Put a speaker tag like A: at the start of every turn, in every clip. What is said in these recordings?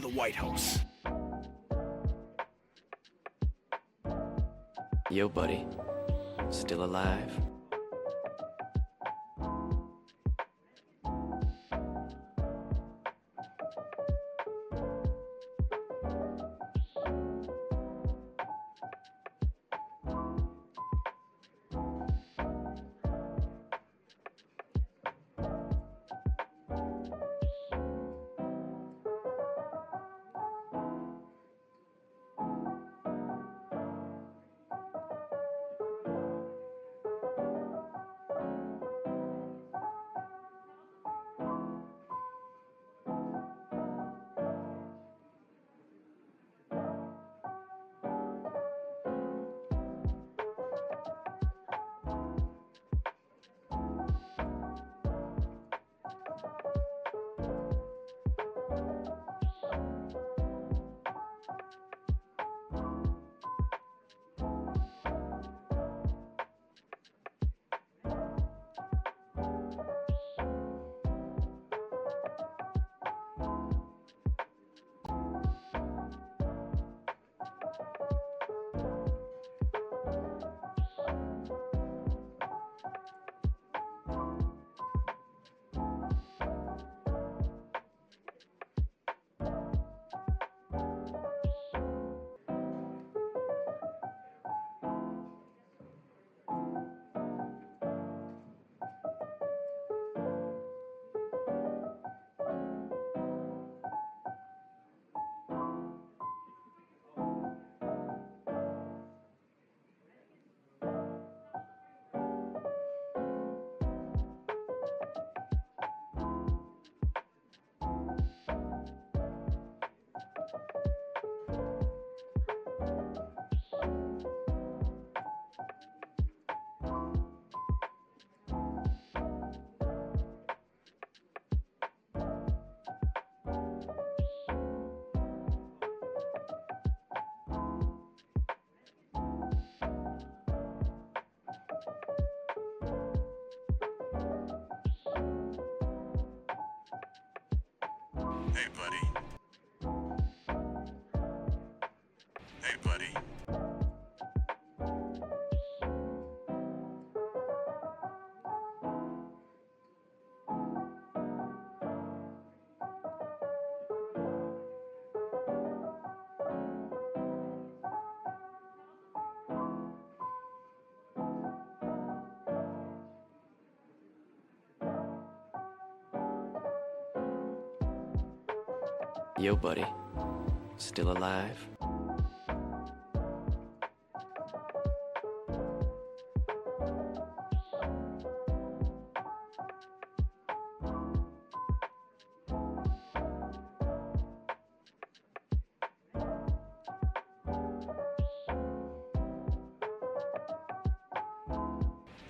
A: the White House.
B: Yo, buddy. Still alive?
A: Hey, buddy. Hey, buddy.
B: Yo, buddy. Still alive?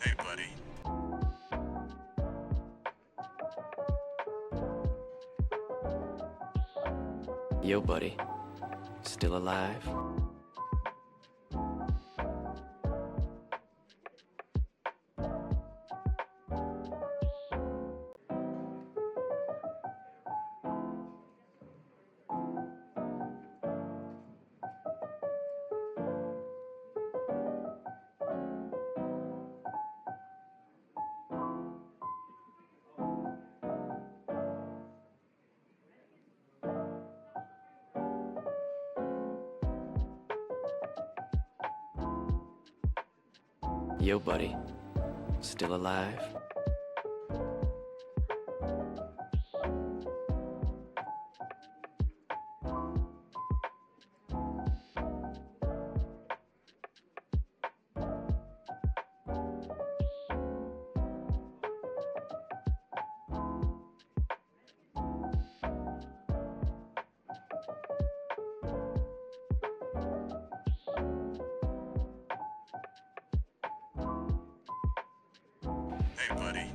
A: Hey, buddy.
B: Yo, buddy. Still alive? Yo, buddy. Still alive?
A: Hey, buddy.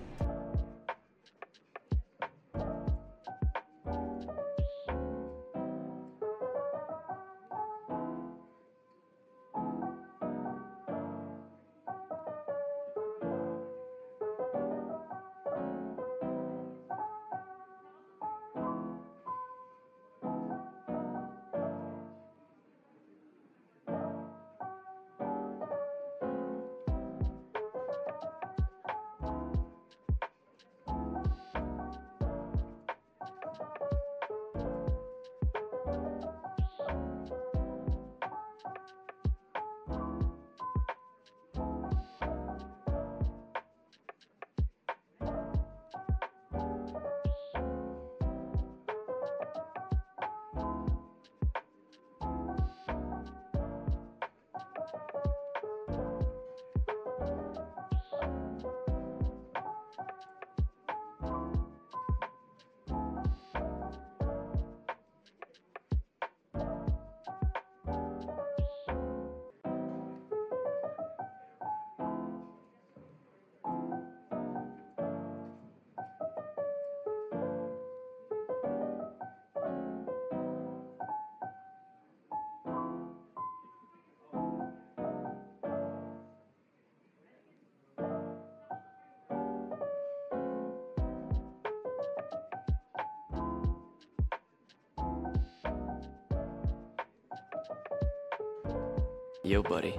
B: Yo, buddy.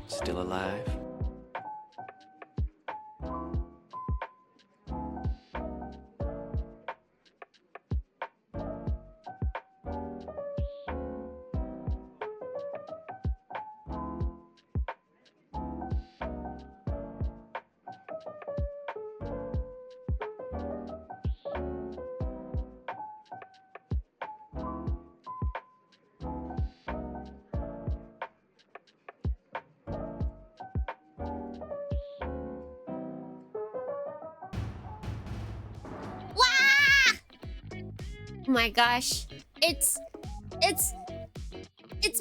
B: Still alive?
C: Oh my gosh. It's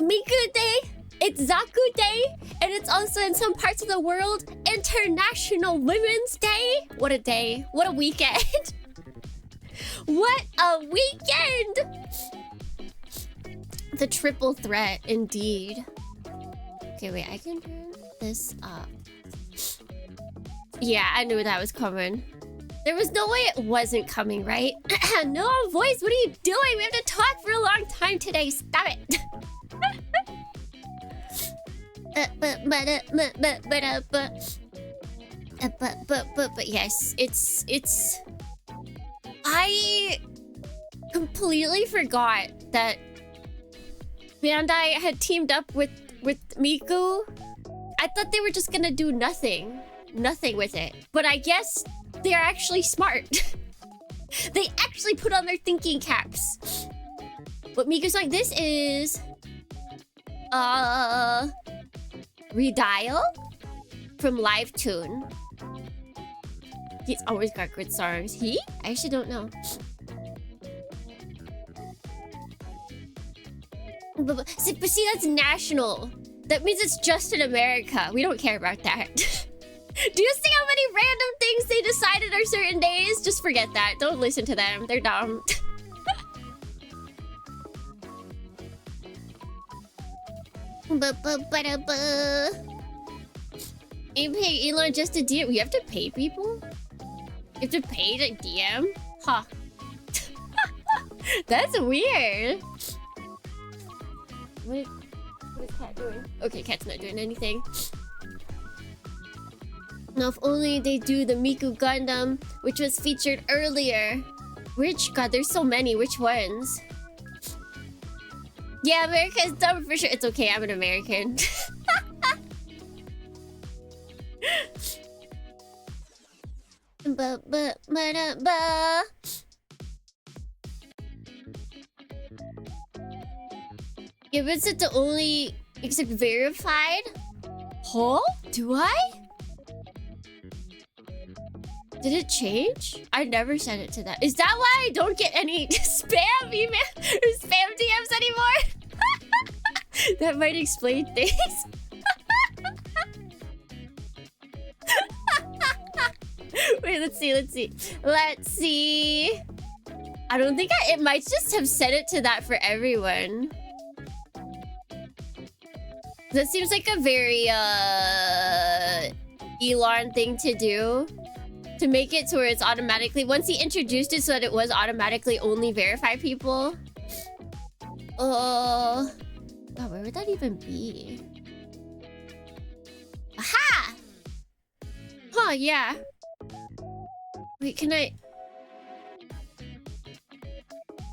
C: Miku Day, it's Zaku Day, and it's also in some parts of the world International Women's Day. What a day. What a weekend. What a weekend. The triple threat indeed. Okay, wait, I can turn this up. Yeah, I knew that was coming. There was no way it wasn't coming, right? No, voice, what are you doing? We have to talk for a long time today. Stop it. But yes, it's. I completely forgot that Bandai had teamed up with Miku. I thought they were just gonna do nothing with it. But I guess they're actually smart. They actually put on their thinking caps. But Miku's like, this is Redial from Live Tune. He's always got good songs. I actually don't know. But see, that's national. That means it's just in America. We don't care about that. Do you see how many random things they decided are certain days? Just forget that. Don't listen to them. They're dumb. You pay Elon just to DM? You have to pay people? You have to pay to DM? Huh. That's weird. What is Cat doing? Okay, Cat's not doing anything. Now, if only they do the Miku Gundam, which was featured earlier. Which? God, there's so many. Which ones? Yeah, America is dumb for sure. It's okay, I'm an American. Give it to only accept verified? Huh? Do I? Did it change? I never sent it to that. Is that why I don't get any spam email or spam DMs anymore? That might explain things. Wait, let's see. I don't think it might just have set it to that for everyone. That seems like a very Elon thing to do. To make it to where it's automatically... Once he introduced it so that it was automatically only verify people. God, where would that even be? Aha! Huh, yeah. Wait, can I...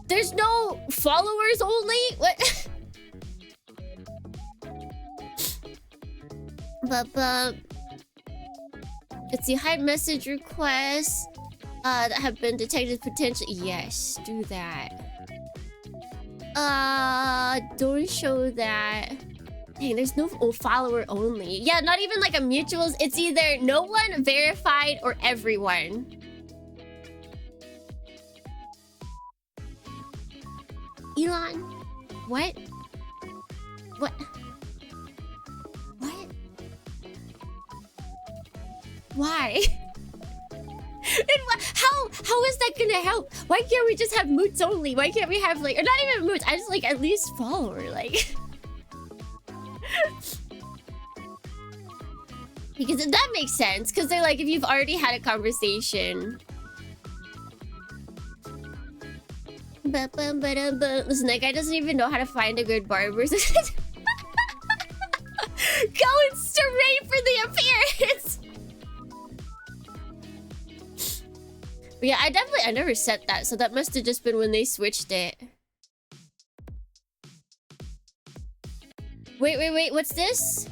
C: There's no followers only? What? But... Let's see, hide message requests that have been detected potentially. Yes, do that. Don't show that. Dang, there's no follower only. Yeah, not even like a mutuals. It's either no one, verified, or everyone. Elon, what? What? Why? How is that gonna help? Why can't we just have moots only? Why can't we have like, or not even moots? I just like at least follower like. Because that makes sense. Because they're like, if you've already had a conversation. Listen, that guy doesn't even know how to find a good barber. Going straight for the appearance. But yeah, I never set that, so that must have just been when they switched it. Wait, what's this?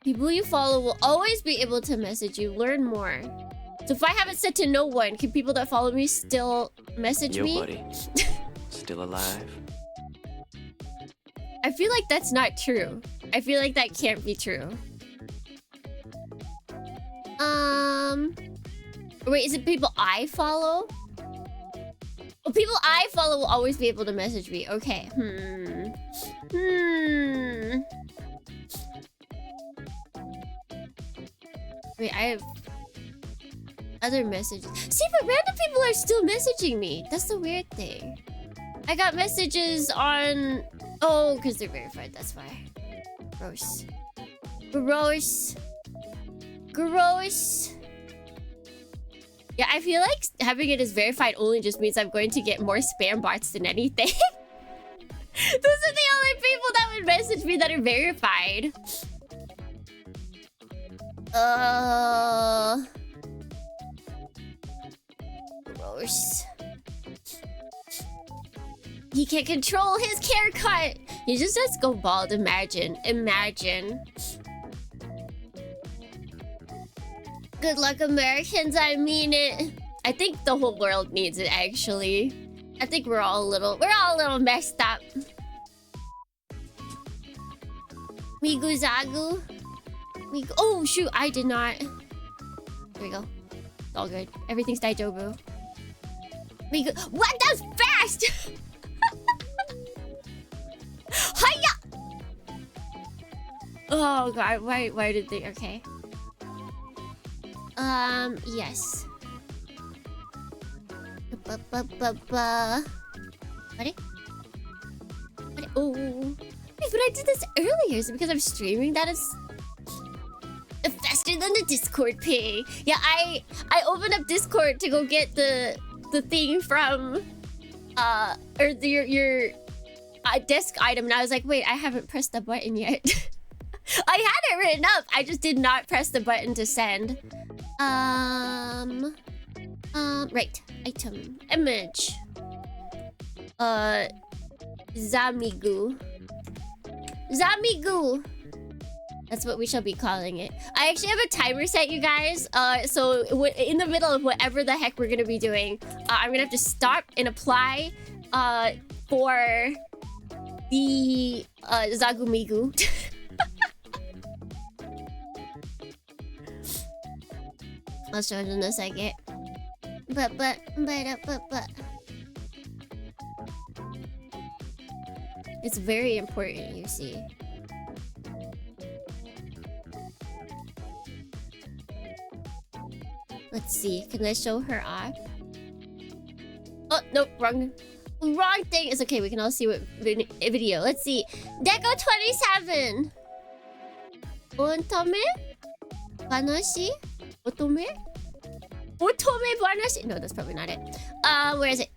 C: People you follow will always be able to message you. Learn more. So if I have it set to no one, can people that follow me still message me?
B: Yo, buddy. Still alive?
C: I feel like that's not true. I feel like that can't be true. Wait, is it people I follow? Oh, people I follow will always be able to message me. Okay. Wait, I have other messages. See, but random people are still messaging me. That's the weird thing. I got messages on... Oh, because they're verified. That's why. Gross. Gross. Gross. Yeah, I feel like having it as verified only just means I'm going to get more spam bots than anything. Those are the only people that would message me that are verified. Gross. He can't control his haircut. He just has to go bald. Imagine. Good luck, Americans. I mean it. I think the whole world needs it, actually. I think we're all a little messed up. Migu Zagu. Migu. Oh shoot, I did not. There we go. It's all good. Everything's daijobu. Migu. What? That was fast. Hiya! Oh god, why did they... Okay. Yes. What? Oh. Wait, but I did this earlier. Is it because I'm streaming? That is... faster than the Discord ping. Yeah, I opened up Discord to go get the thing from... or your desk item, and I was like, wait, I haven't pressed the button yet. I had it written up. I just did not press the button to send. Right. Item. Image. Zamigu. Zamigu. That's what we shall be calling it. I actually have a timer set, you guys. So in the middle of whatever the heck we're gonna be doing, I'm gonna have to stop and apply for the Zagumigu. I'll show it in a second. But. It's very important, you see. Let's see. Can I show her off? Oh, nope. Wrong thing. It's okay. We can all see what video. Let's see. Deco 27. Otome? Banashi? Otome? Otome Banashi? No, that's probably not it. Where is it?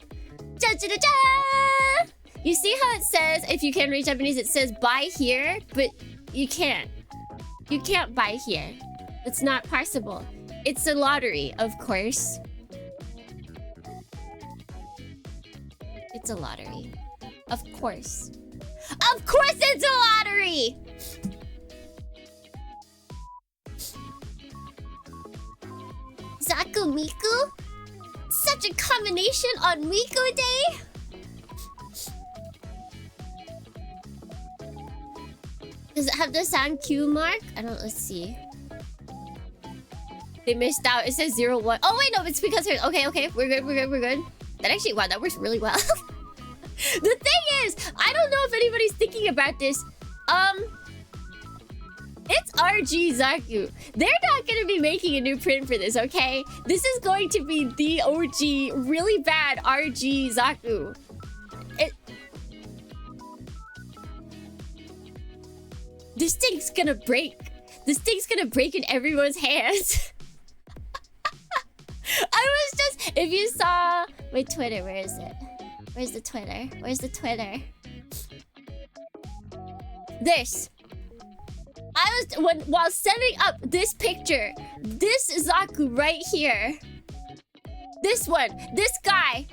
C: Ja-ja-ja-ja! You see how it says, if you can read Japanese, it says buy here, but you can't. You can't buy here. It's not possible. It's a lottery, of course. It's a lottery. Of course. Of course it's a lottery! Zaku Miku? Such a combination on Miku Day? Does it have the sound Q mark? Let's see. They missed out. It says 01. Oh wait, no, it's because here. Okay, we're good. That actually, wow, that works really well. The thing is, I don't know if anybody's thinking about this. It's RG Zaku. They're not gonna be making a new print for this, okay? This is going to be the OG, really bad RG Zaku. This thing's gonna break. This thing's gonna break in everyone's hands. I was just... If you saw... Wait, Twitter, where is it? Where's the Twitter? Where's the Twitter? This. while setting up this picture, this Zaku right here, this one, this guy,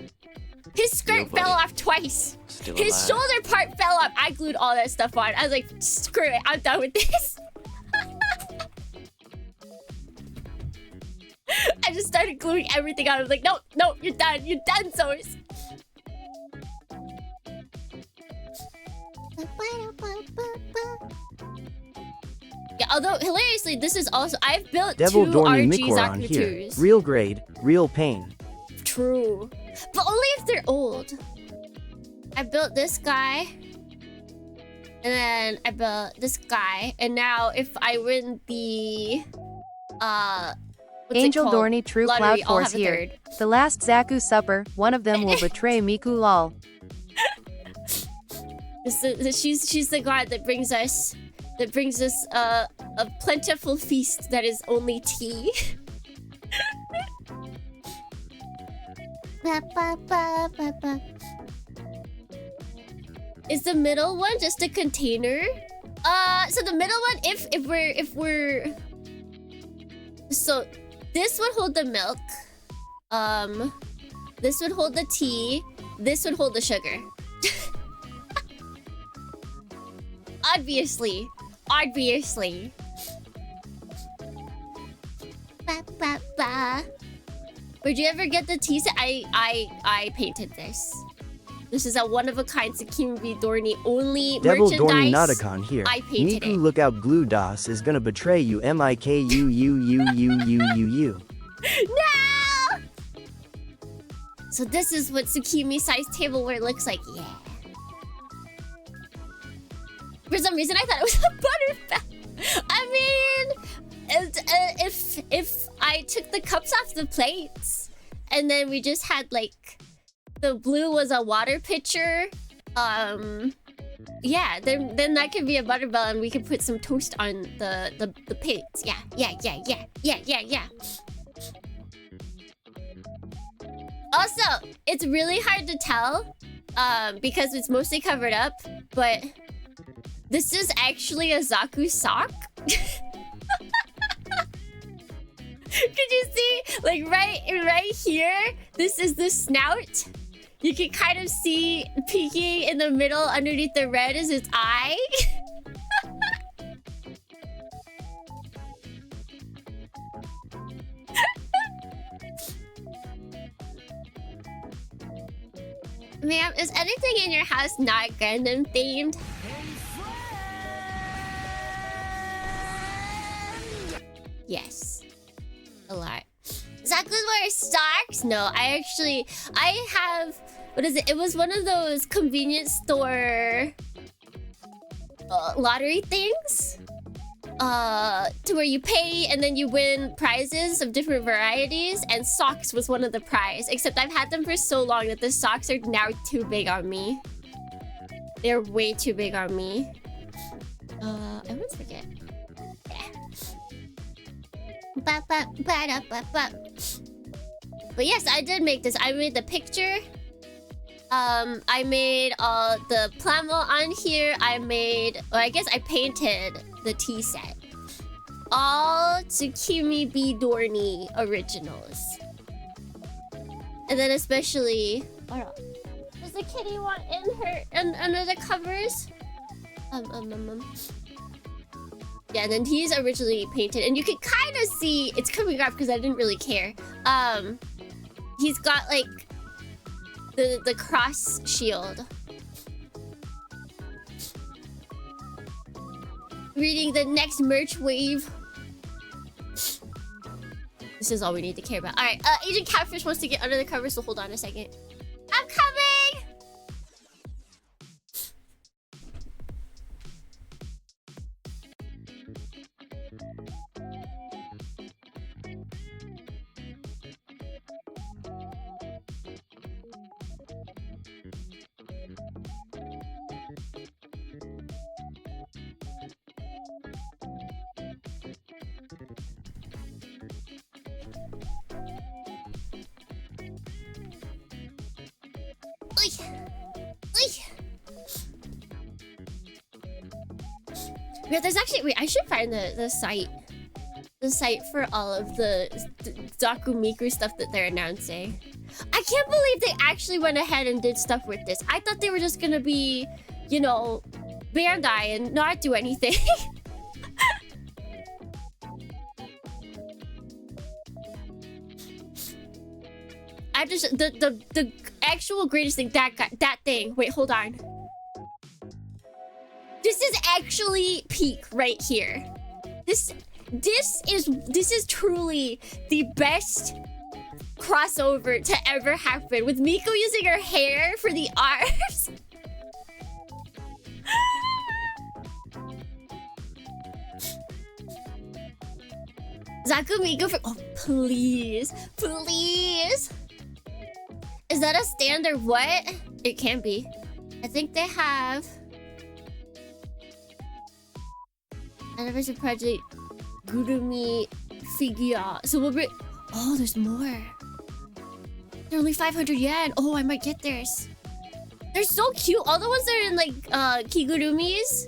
C: his skirt fell off twice.
B: Still
C: His
B: alive.
C: shoulder part fell off. I glued all that stuff on. I was like, screw it, I'm done with this. I just started gluing everything on. I was like, no, you're done, Source. Yeah, although hilariously, this is also I've built
D: Devil
C: two
D: Dorny
C: RG
D: Mikoran here.
C: Zakutus.
D: Real grade, real pain.
C: True, but only if they're old. I built this guy, and then I built this guy, and now if I win the what's
E: Angel
C: it called?
E: Dorny True
C: Lottery,
E: Cloud
C: I'll
E: Force
C: have a
E: here.
C: third.
E: The last Zaku supper, one of them will betray Miku lol.
C: She's the god that brings us a plentiful feast that is only tea. Is the middle one just a container? So the middle one, if we're so this would hold the milk. This would hold the tea. This would hold the sugar. Obviously. Would you ever get the tea set? I painted this. This is a one-of-a-kind Tsukimi Dorny only
D: Devil Dorny
C: merchandise.
D: Nauticon here.
C: I painted
D: Miku
C: it.
D: look out glue DOS is gonna betray you MIKUUUUUU.
C: No! So this is what Tsukimi-sized tableware looks like. Yeah. For some reason, I thought it was a butterfly. I mean, if I took the cups off the plates, and then we just had like the blue was a water pitcher, yeah, then that could be a butterbell, and we could put some toast on the plates. Yeah. Also, it's really hard to tell, because it's mostly covered up, but this is actually a Zaku sock. Could you see, like right here? This is the snout. You can kind of see peeking in the middle underneath the red is its eye. Ma'am, is anything in your house not Gundam themed? Yes. A lot. Zaku's wear socks? No, I have... What is it? It was one of those convenience store... lottery things? To where you pay and then you win prizes of different varieties, and socks was one of the prize. Except I've had them for so long that the socks are now too big on me. They're way too big on me. I always forget. But yes, I did make this. I made the picture. I made the plamo on here. I guess I painted the tea set. All Tsukimi B Dorny originals. And then especially... Does the kitty want under the covers? Yeah, and then he's originally painted, and you can kind of see it's coming up because I didn't really care. He's got like the cross shield. Reading the next merch wave. This is all we need to care about. All right, Agent Catfish wants to get under the covers, so hold on a second. I'm coming. Yeah, there's actually... Wait, I should find the site. The site for all of the Zaku Miku stuff that they're announcing. I can't believe they actually went ahead and did stuff with this. I thought they were just gonna be, you know, Bandai and not do anything. I just... The actual greatest thing, that thing. Wait, hold on. This is actually peak right here. This is truly the best crossover to ever happen, with Miku using her hair for the arms. Zaku Miku for... Oh, please. Please. Is that a standard what? It can be. I think they have... Anniversary Project Gurumi figure. So we'll be... Oh, there's more. They're only 500 yen. Oh, I might get theirs. They're so cute. All the ones that are in like kigurumis.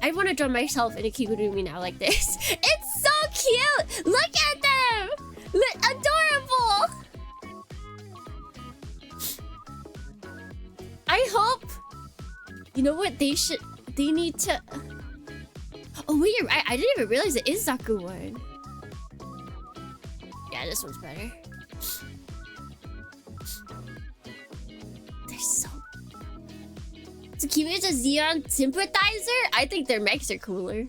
C: I want to draw myself in a kigurumi now like this. It's so cute. Look at them. Adorable. I hope... You know what? They need to... Oh wait, you're right. I didn't even realize it is Zaku one. Yeah, this one's better. They're so... Tsukimi is a Xeon sympathizer? I think their mechs are cooler.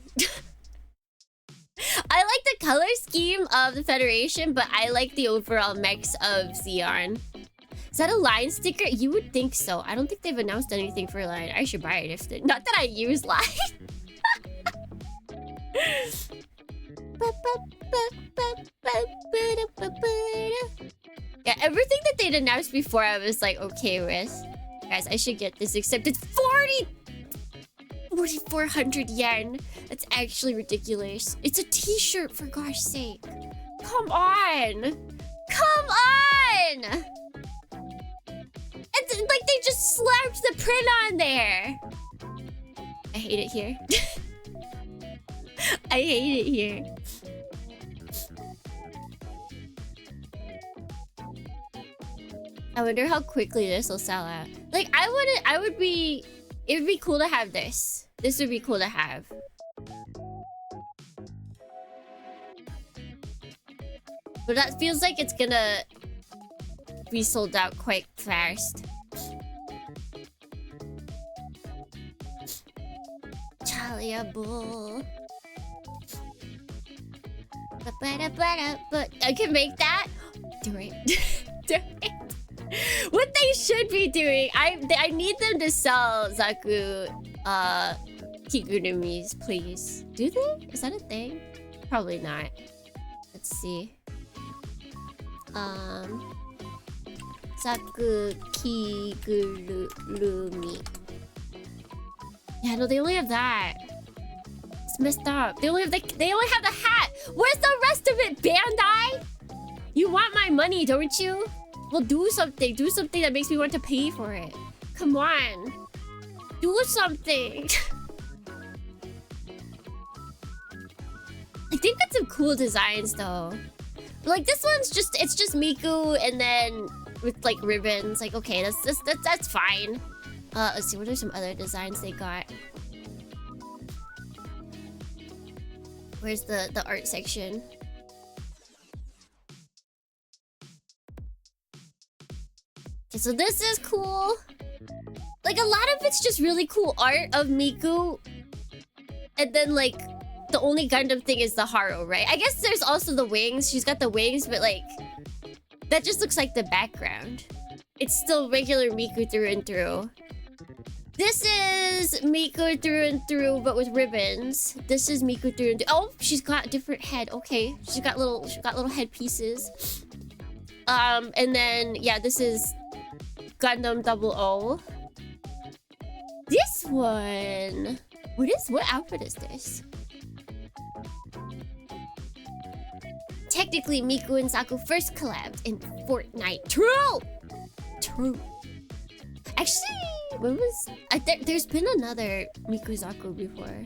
C: I like the color scheme of the Federation, but I like the overall mechs of Xeon. Is that a Line sticker? You would think so. I don't think they've announced anything for Line. I should buy it if they... Not that I use Line. Yeah, everything that they'd announced before I was like okay with. Guys, I should get this, except it's 4,400 yen. That's actually ridiculous. It's a t-shirt, for gosh sake. Come on. Come on. It's like they just slapped the print on there. I hate it here. I hate it here. I wonder how quickly this will sell out. Like, it would be cool to have this. This would be cool to have. But that feels like it's gonna be sold out quite fast. Chaliable. But I can make that. Do it. Do it. What they should be doing. I need them to sell Zaku kigurumis, please. Do they? Is that a thing? Probably not. Let's see. Zaku kigurumi. Yeah, no, they only have that. It's messed up. They only have the hat. Where's the rest of it, Bandai? You want my money, don't you? Well, do something. Do something that makes me want to pay for it. Come on. Do something. I think that's some cool designs though. But, like, this one's just, it's just Miku and then with like ribbons. Like, okay, that's fine. Let's see, what are some other designs they got? Where's the art section? Okay, so this is cool. Like, a lot of it's just really cool art of Miku. And then, like, the only Gundam thing is the Haro, right? I guess there's also the wings. She's got the wings, but, like, that just looks like the background. It's still regular Miku through and through. This is Miku through and through, but with ribbons. This is Miku through and through. Oh, she's got a different head. Okay, she's got little head pieces. And then yeah, this is Gundam 00. This one. What outfit is this? Technically, Miku and Zaku first collabed in Fortnite. True. Actually, when was... there's been another Miku Zaku before.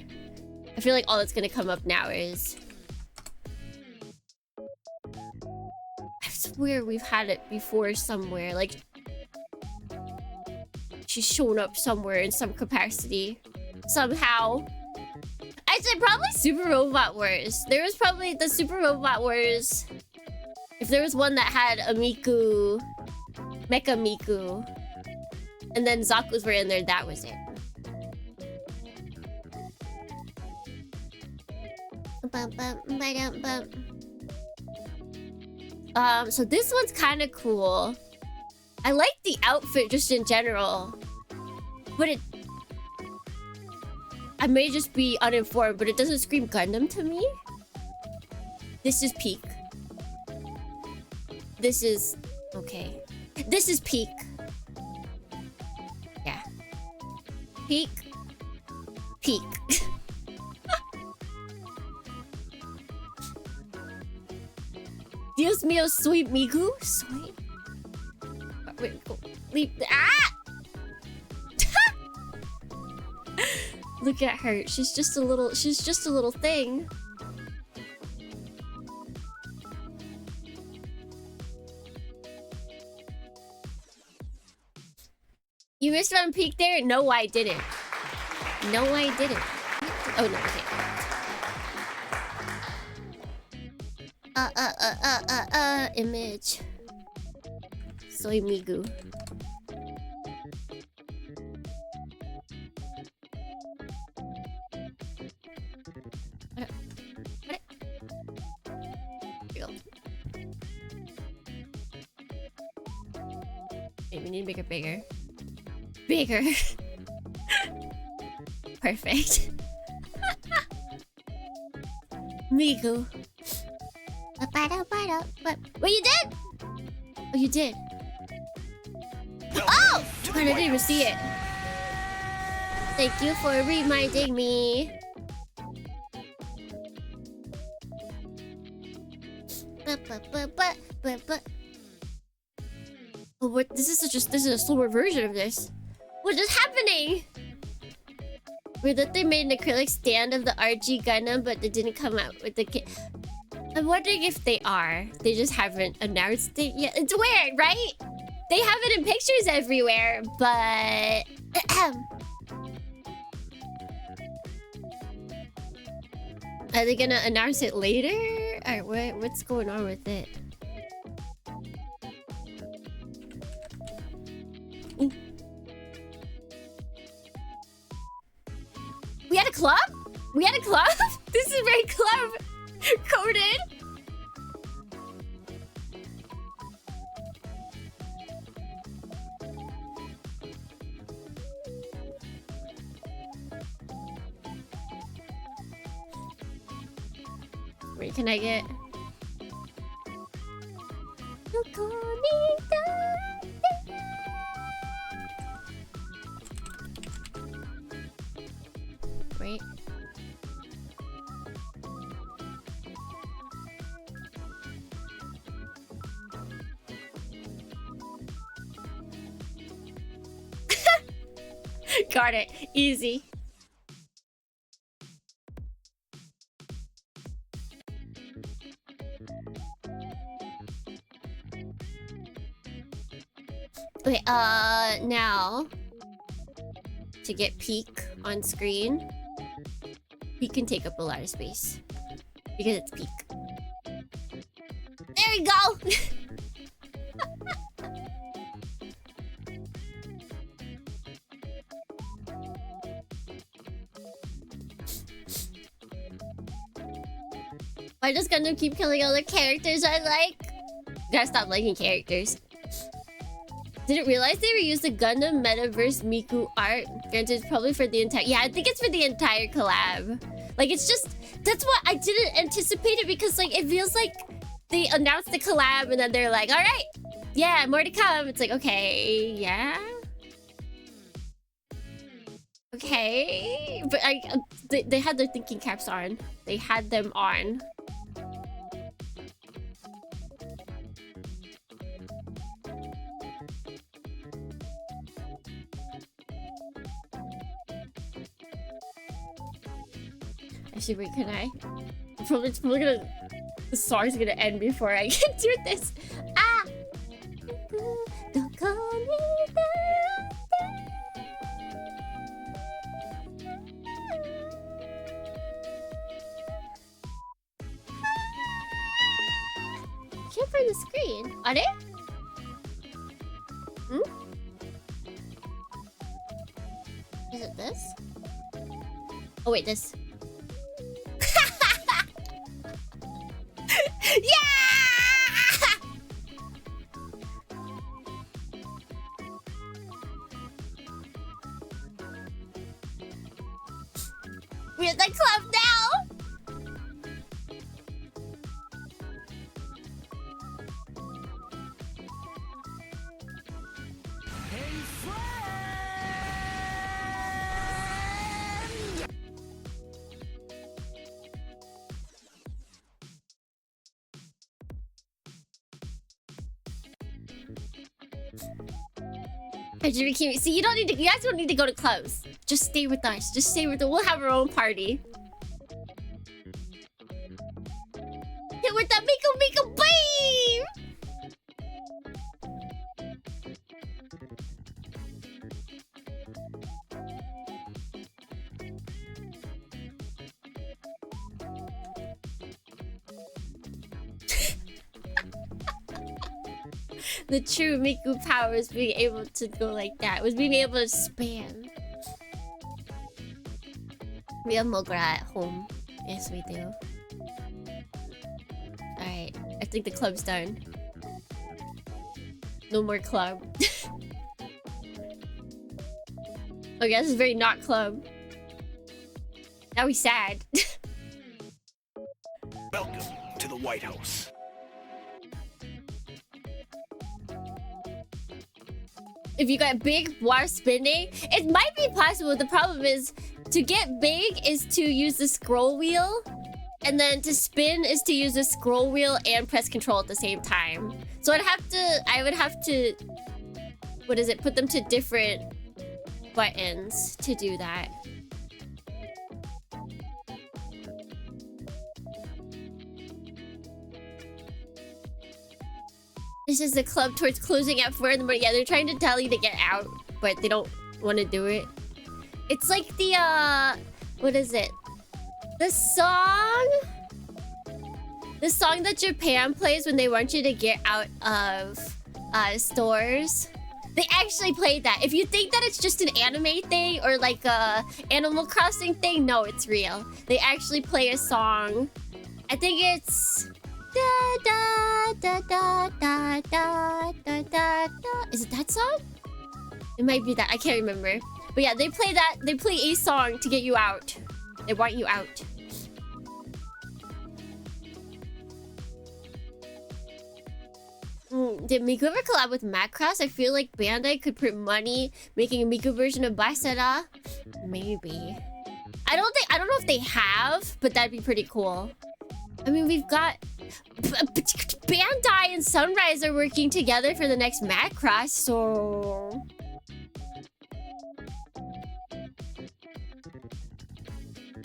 C: I feel like all that's gonna come up now is... I swear we've had it before somewhere. Like, she's shown up somewhere in some capacity. Somehow. I'd say probably Super Robot Wars. There was probably the Super Robot Wars. If there was one that had a Miku... Mecha Miku. And then Zaku's were in there, that was it. So this one's kind of cool. I like the outfit just in general. But it... I may just be uninformed, but it doesn't scream Gundam to me. This is peak. This is... Okay. This is peak. Yeah. Peak. Peak. Dios mío, soy Miku? Soy... Wait, go. Leave... Ah! Look at her. She's just a little thing. You missed on peak there? No, I didn't. No, I didn't. Oh, no, okay. Image. Soy Migu. Okay, we need to make it bigger. Bigger. Perfect. Migu. What you did? Oh, you did. Oh! I didn't even see it. Thank you for reminding me. Oh, what? This is a slower version of this. What is happening? Weird that they made an acrylic stand of the RG Gundam, but they didn't come out with the kit. I'm wondering if they are. They just haven't announced it yet. It's weird, right? They have it in pictures everywhere, but... Are they gonna announce it later? Or what's going on with it? Ooh. We had a club? We had a club? This is very club coded. Wait, can I get... Wait. Got it. Easy. Okay, now to get peak on screen, peak can take up a lot of space because it's peak. There we go. Why does Gundam keep killing all the characters I like? Gotta stop liking characters. Didn't realize they reused the Gundam Metaverse Miku art. Granted, it's probably for the entire... Yeah, I think it's for the entire collab. Like, it's just... That's what I didn't anticipate it because, like, it feels like they announced the collab and then they're like, all right, yeah, more to come. It's like, okay, yeah. Okay. But they had their thinking caps on. They had them on. Actually, wait, can I? It's probably gonna... The song's gonna end before I can do this. Ah! Don't call me back. Can't find the screen. Are it? Hmm? Is it this? Oh wait, this. Yeah! We're at the club now. See, you don't need to. You guys don't need to go to clubs. Just stay with us. Just stay with us. We'll have our own party. Hit with the Miko beam. The true Miku power is being able to go like that. Was being able to spam. We have Mogra at home. Yes, we do. Alright. I think the club's done. No more club. Okay, this is very not club. Now he's sad.
A: Welcome to the White House.
C: If you got big while spinning, it might be possible. The problem is, to get big is to use the scroll wheel, and then to spin is to use the scroll wheel and press control at the same time. So I would have to, what is it? Put them to different buttons to do that. This is the club towards closing at 4 in the morning. Yeah, they're trying to tell you to get out, but they don't want to do it. It's like the, what is it? The song that Japan plays when they want you to get out of stores. They actually played that. If you think that it's just an anime thing or like a Animal Crossing thing, no, it's real. They actually play a song. I think it's... Da, da, da, da, da, da, da, da, da. Is it that song? It might be that. I can't remember. But yeah, they play that. They play a song to get you out. They want you out. Did Miku ever collab with Macross? I feel like Bandai could put money making a Miku version of Basara. Maybe. I don't know if they have, but that'd be pretty cool. I mean, we've got... Bandai and Sunrise are working together for the next Macross, so...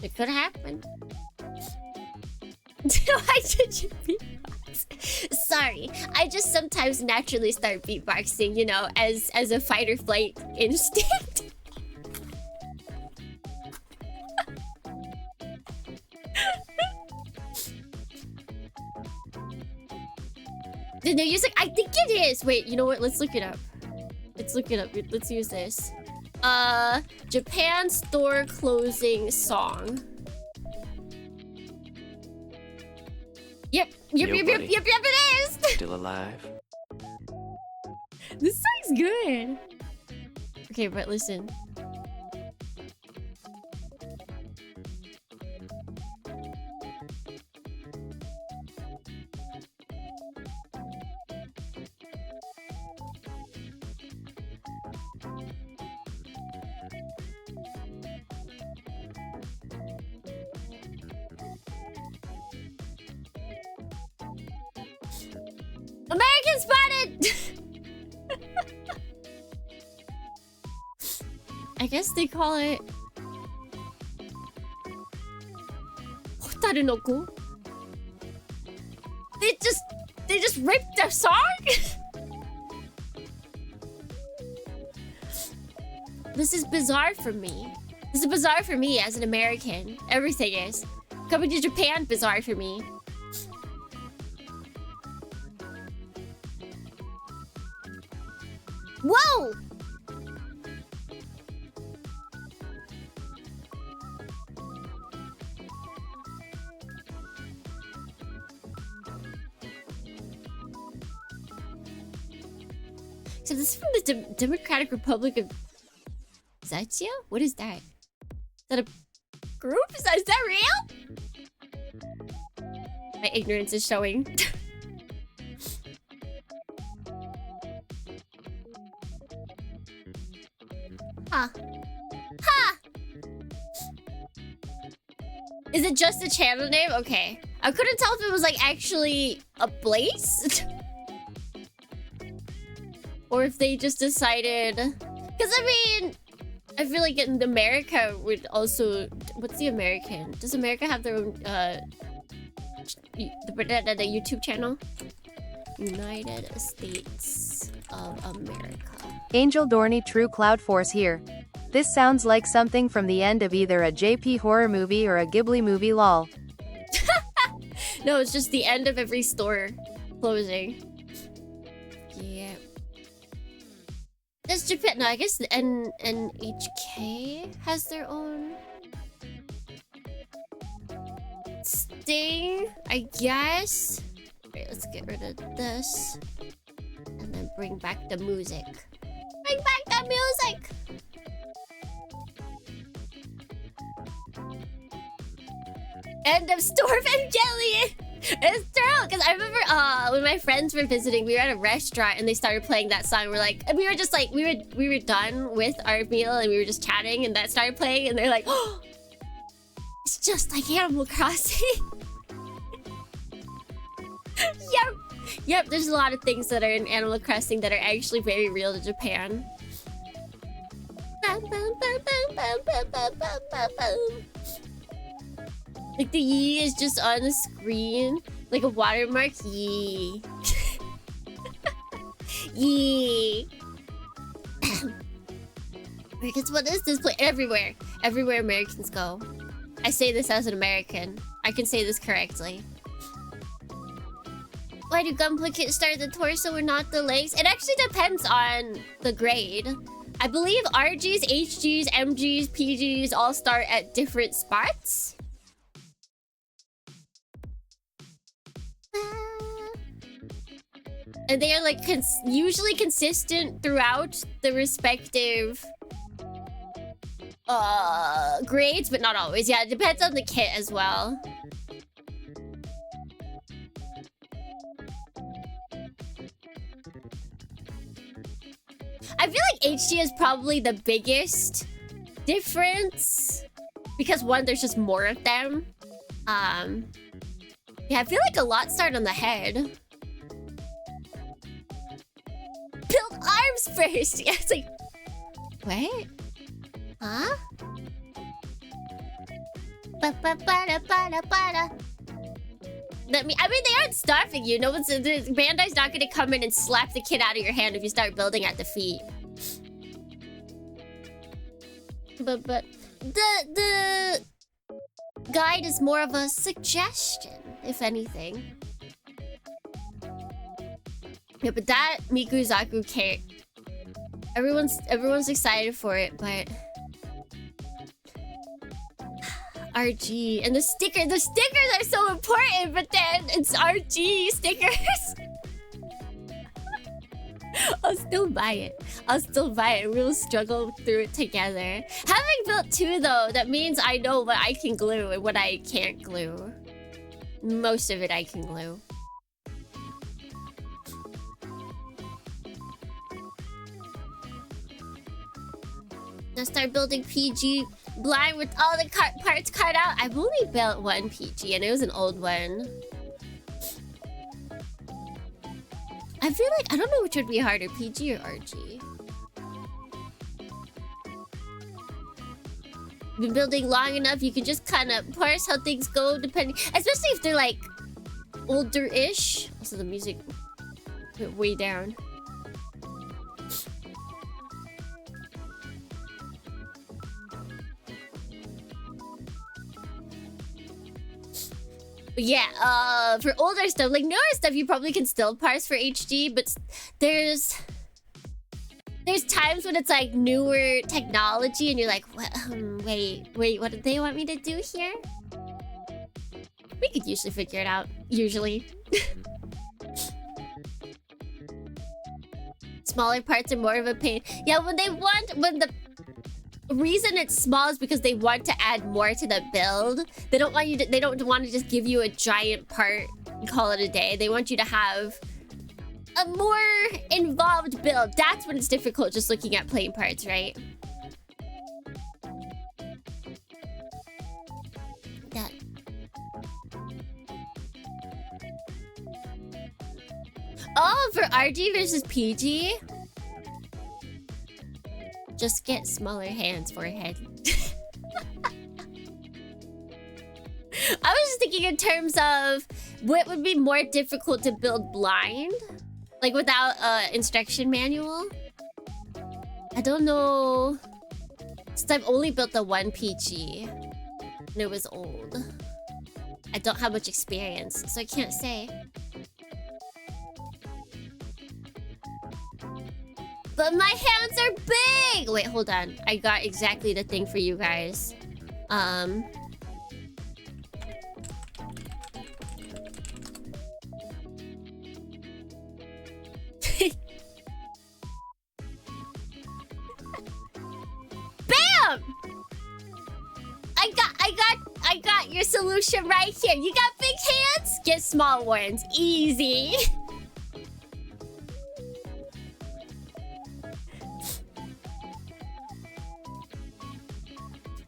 C: It could happen. Why did you beatbox? Sorry, I just sometimes naturally start beatboxing, you know, as a fight or flight instinct. The new music? I think it is. Wait, you know what? Let's look it up. Let's look it up. Let's use this. Japan store closing song. Yep, it is.
B: Still alive?
C: This song's good. Okay, but listen. American spotted! I guess they call it... Harunoku. They just ripped the song? This is bizarre for me. This is bizarre for me as an American. Everything is. Coming to Japan, bizarre for me. Whoa! So this is from the Democratic Republic of Zatia? What is that? Is that a group? Is that real? My ignorance is showing. Huh. Ha! Is it just a channel name? Okay. I couldn't tell if it was like actually a place. Or if they just decided... Because I mean... I feel like in America would also... What's the American? Does America have their own... the YouTube channel? United States of America.
E: Angel Dorney True Cloud Force here. This sounds like something from the end of either a JP horror movie or a Ghibli movie lol.
C: No, it's just the end of every store closing. Yeah. Does Japan... No, I guess the NHK has their own... Sting, I guess. Alright, let's get rid of this. And then bring back the music. Bring back the music! End of Storm Evangelion! It's true! Because I remember when my friends were visiting, we were at a restaurant and they started playing that song. We're like, and we were just like, we were done with our meal and we were just chatting and that started playing and they're like, oh! It's just like Animal Crossing. Yep. Yep, there's a lot of things that are in Animal Crossing that are actually very real to Japan. Like the yee is just on the screen. Like a watermark. Yee. Yee. Because what is this place? Everywhere. Everywhere Americans go. I say this as an American. I can say this correctly. Why do gunplay kits start at the torso and not the legs? It actually depends on the grade. I believe RGs, HGs, MGs, PGs all start at different spots. And they are like usually consistent throughout the respective grades, but not always. Yeah, it depends on the kit as well. I feel like HG is probably the biggest difference because one, there's just more of them. Yeah, I feel like a lot start on the head. Build arms first. Yeah, it's like, what? Huh? I mean, they aren't starving you. No one's... Bandai's not gonna come in and slap the kid out of your hand if you start building at the feet. But the guide is more of a suggestion, if anything. Yeah, but that Mikuzaku kit, everyone's excited for it, but RG and the stickers are so important, but then it's RG stickers. I'll still buy it. We'll struggle through it together. Having built 2 though, that means I know what I can glue and what I can't glue. Most of it I can glue. Now start building PG blind with all the parts cut out. I've only built 1 PG and it was an old one. I feel like I don't know which would be harder, PG or RG. been building long enough, you can just kind of parse how things go, depending, especially if they're like older-ish. Also, the music went way down. But yeah, for older stuff, like newer stuff, you probably can still parse for HD, but there's times when it's like newer technology and you're like, what, wait, what did they want me to do here? We could usually figure it out, usually. Smaller parts are more of a pain. Yeah, when the reason it's small is because they want to add more to the build. They don't want to just give you a giant part and call it a day. They want you to have a more involved build. That's when it's difficult just looking at plain parts, right? That. Oh, for RG versus PG? Just get smaller hands for a head. I was just thinking in terms of what would be more difficult to build blind? Like without an instruction manual? I don't know. Since I've only built the one PG. And it was old. I don't have much experience, so I can't say. But my hands are big! Wait, hold on. I got exactly the thing for you guys. Bam! I got your solution right here. You got big hands? Get small ones. Easy.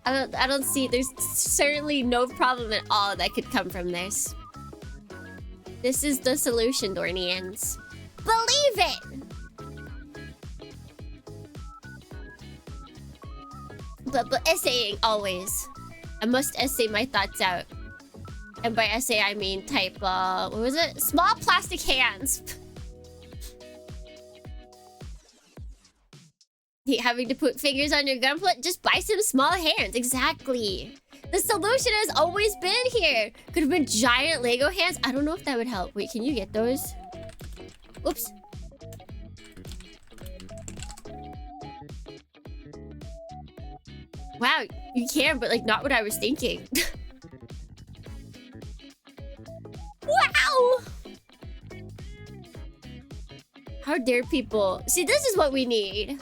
C: I don't see, there's certainly no problem at all that could come from this. This is the solution, Dornians. Believe it! But essaying, always. I must essay my thoughts out. And by essay, I mean type, what was it? Small plastic hands. Having to put fingers on your gunpla? Just buy some small hands. Exactly. The solution has always been here. Could have been giant Lego hands. I don't know if that would help. Wait, can you get those? Oops. Wow, you can, but like not what I was thinking. Wow! How dare people? See, this is what we need.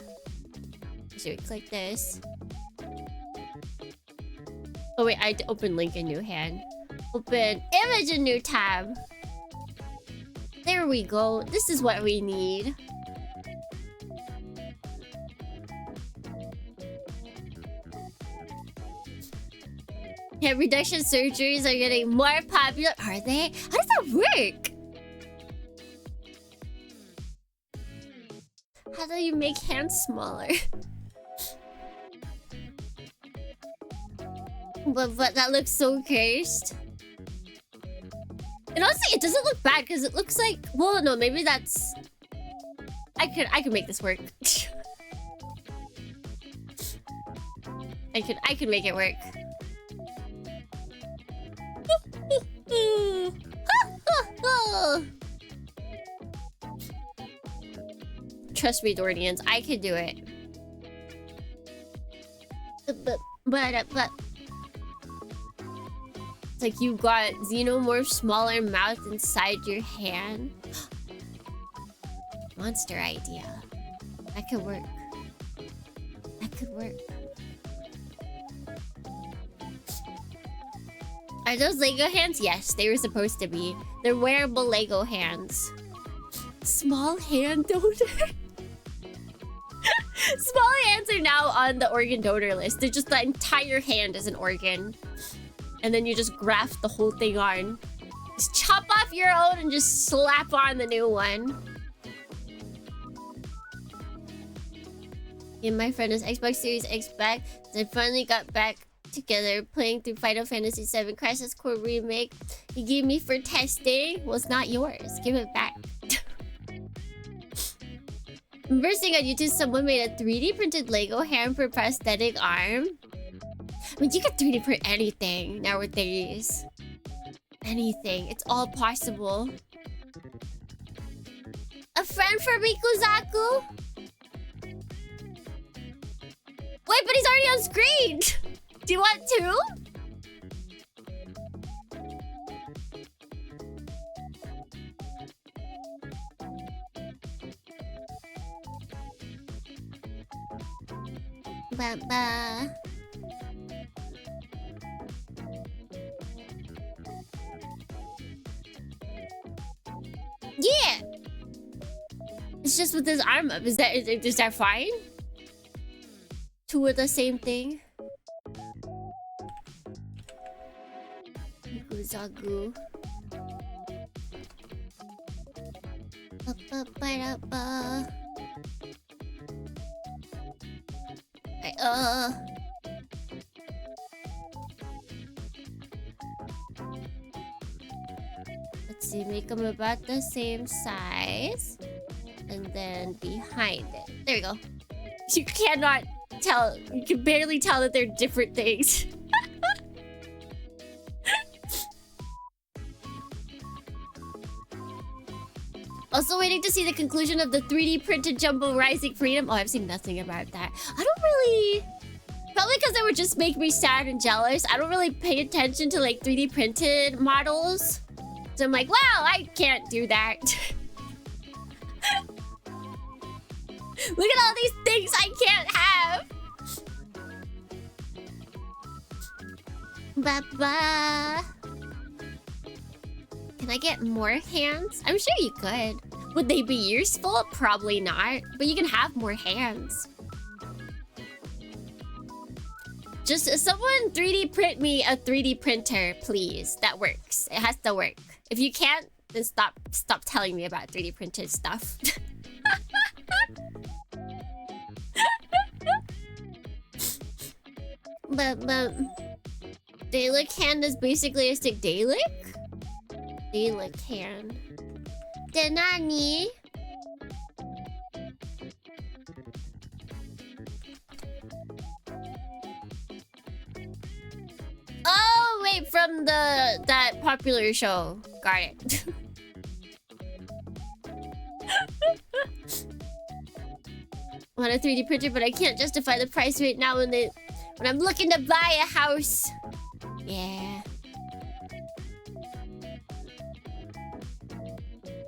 C: So we click this. Oh wait, I had to open link a new hand. Open image a new tab. There we go. This is what we need. Yeah, reduction surgeries are getting more popular. Are they? How does that work? How do you make hands smaller? But that looks so cursed. And honestly, it doesn't look bad because it looks like, well, no, maybe that's, I could make this work. I could make it work. Trust me, Dornians, I could do it. But it's like you got Xenomorph smaller mouth inside your hand. Monster idea. That could work. That could work. Are those Lego hands? Yes, they were supposed to be. They're wearable Lego hands. Small hand donor. Small hands are now on the organ donor list. They're just the entire hand is an organ. And then you just graft the whole thing on. Just chop off your own and just slap on the new one. Yeah, my friend is Xbox Series X back. I finally got back together playing through Final Fantasy VII Crisis Core Remake. You gave me for testing. Well, it's not yours. Give it back. Remember seeing on YouTube someone made a 3D printed Lego hand for prosthetic arm? I mean, you can 3D print anything nowadays. Anything. It's all possible. A friend for Mikuzaku? Wait, but he's already on screen! Do you want two? Ba-ba. Yeah! It's just with his arm up. Is that fine? Two are the same thing. Zagu. Ba-ba-ba-da-ba. Let's see, make them about the same size. And then behind it. There you go. You cannot tell. You can barely tell that they're different things. Also waiting to see the conclusion of the 3D printed Jumbo Rising Freedom. Oh, I've seen nothing about that. I don't really... Probably because it would just make me sad and jealous. I don't really pay attention to like 3D printed models. So I'm like, wow, I can't do that. Look at all these things I can't have. Ba-ba. Can I get more hands? I'm sure you could. Would they be useful? Probably not. But you can have more hands. Just someone 3D print me a 3D printer, please. That works. It has to work. If you can't, then stop telling me about 3D printed stuff. But Dalek hand is basically a stick. Dalek? Dalek hand. Denani? Oh wait, from that popular show. Got it. Want a 3D printer, but I can't justify the price right now when I'm looking to buy a house. Yeah.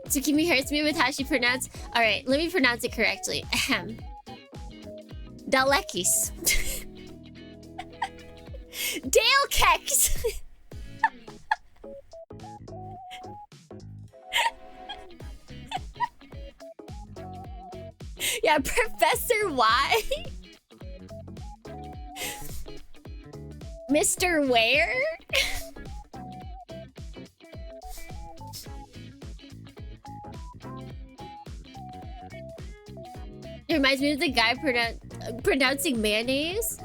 C: Tsukimi hurts me with how she pronounced. Alright, let me pronounce it correctly. Ahem. Dalekis. Dale Kex. Yeah, Professor Y. Mr. Ware? It reminds me of the guy pronouncing mayonnaise.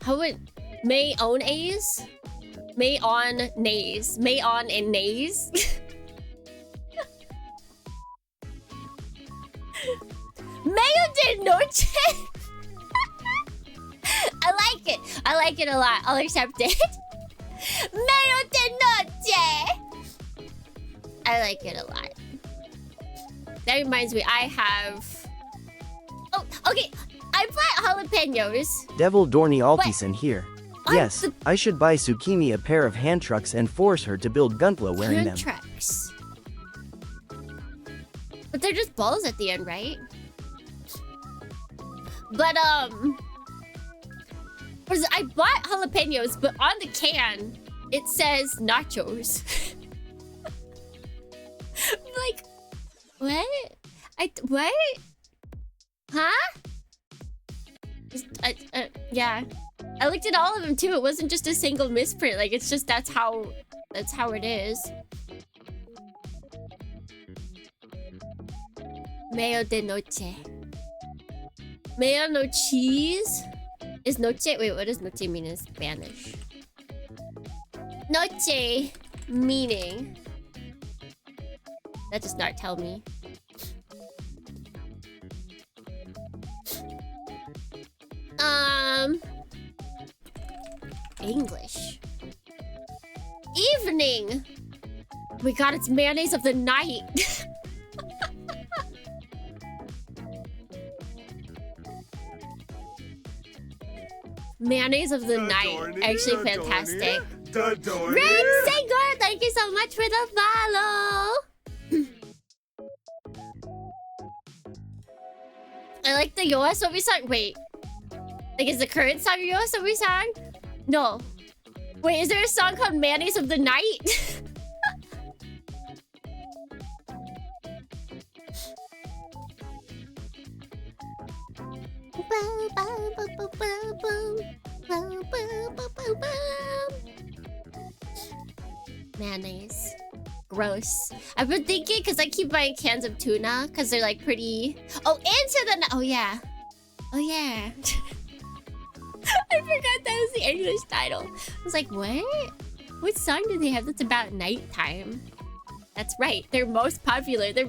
C: How would mayonnaise? Mayonnaise. Mayon and nays. Mayo de noche. I like it. I like it a lot. I'll accept it. Mayo de noche. I like it a lot. That reminds me, I have... Oh, okay. I bought jalapenos.
D: Devil Dorney Altison here. Yes, I should buy Tsukimi a pair of hand trucks and force her to build Gunpla wearing them.
C: Hand trucks. But they're just balls at the end, right? But, I bought jalapenos, but on the can, it says nachos. Like, what? What? Huh? Yeah. I looked at all of them too. It wasn't just a single misprint. Like, it's just that's how it is. Mayo de noche. Mayo no cheese? Is noche... Wait, what does noche mean in Spanish? Noche meaning... That does not tell me. English. Evening! Oh my god, it's mayonnaise of the night. Mayonnaise of the night. Actually fantastic. Red Singer, thank you so much for the follow. I like the YOASOBI song. Wait. Like, is the current song a YOASOBI song? No. Wait, is there a song called Mayonnaise of the Night? Mayonnaise. Gross. I've been thinking because I keep buying cans of tuna because they're like pretty. Oh, Into the. Oh yeah. Oh yeah. I forgot that was the English title. I was like, what? What song do they have that's about nighttime? That's right. Their most popular. Their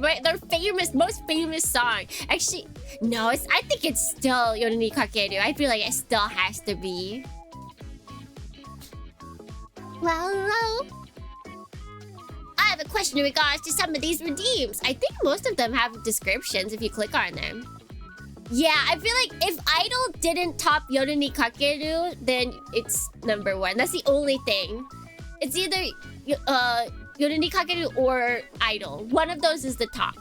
C: famous, most famous song. Actually, no. I think it's still Yoru ni Kakeru. I feel like it still has to be. Well. I have a question in regards to some of these redeems. I think most of them have descriptions if you click on them. Yeah, I feel like if Idol didn't top Yoru ni Kakeru, then it's #1. That's the only thing. It's either Yoru ni Kakeru or Idol. One of those is the top.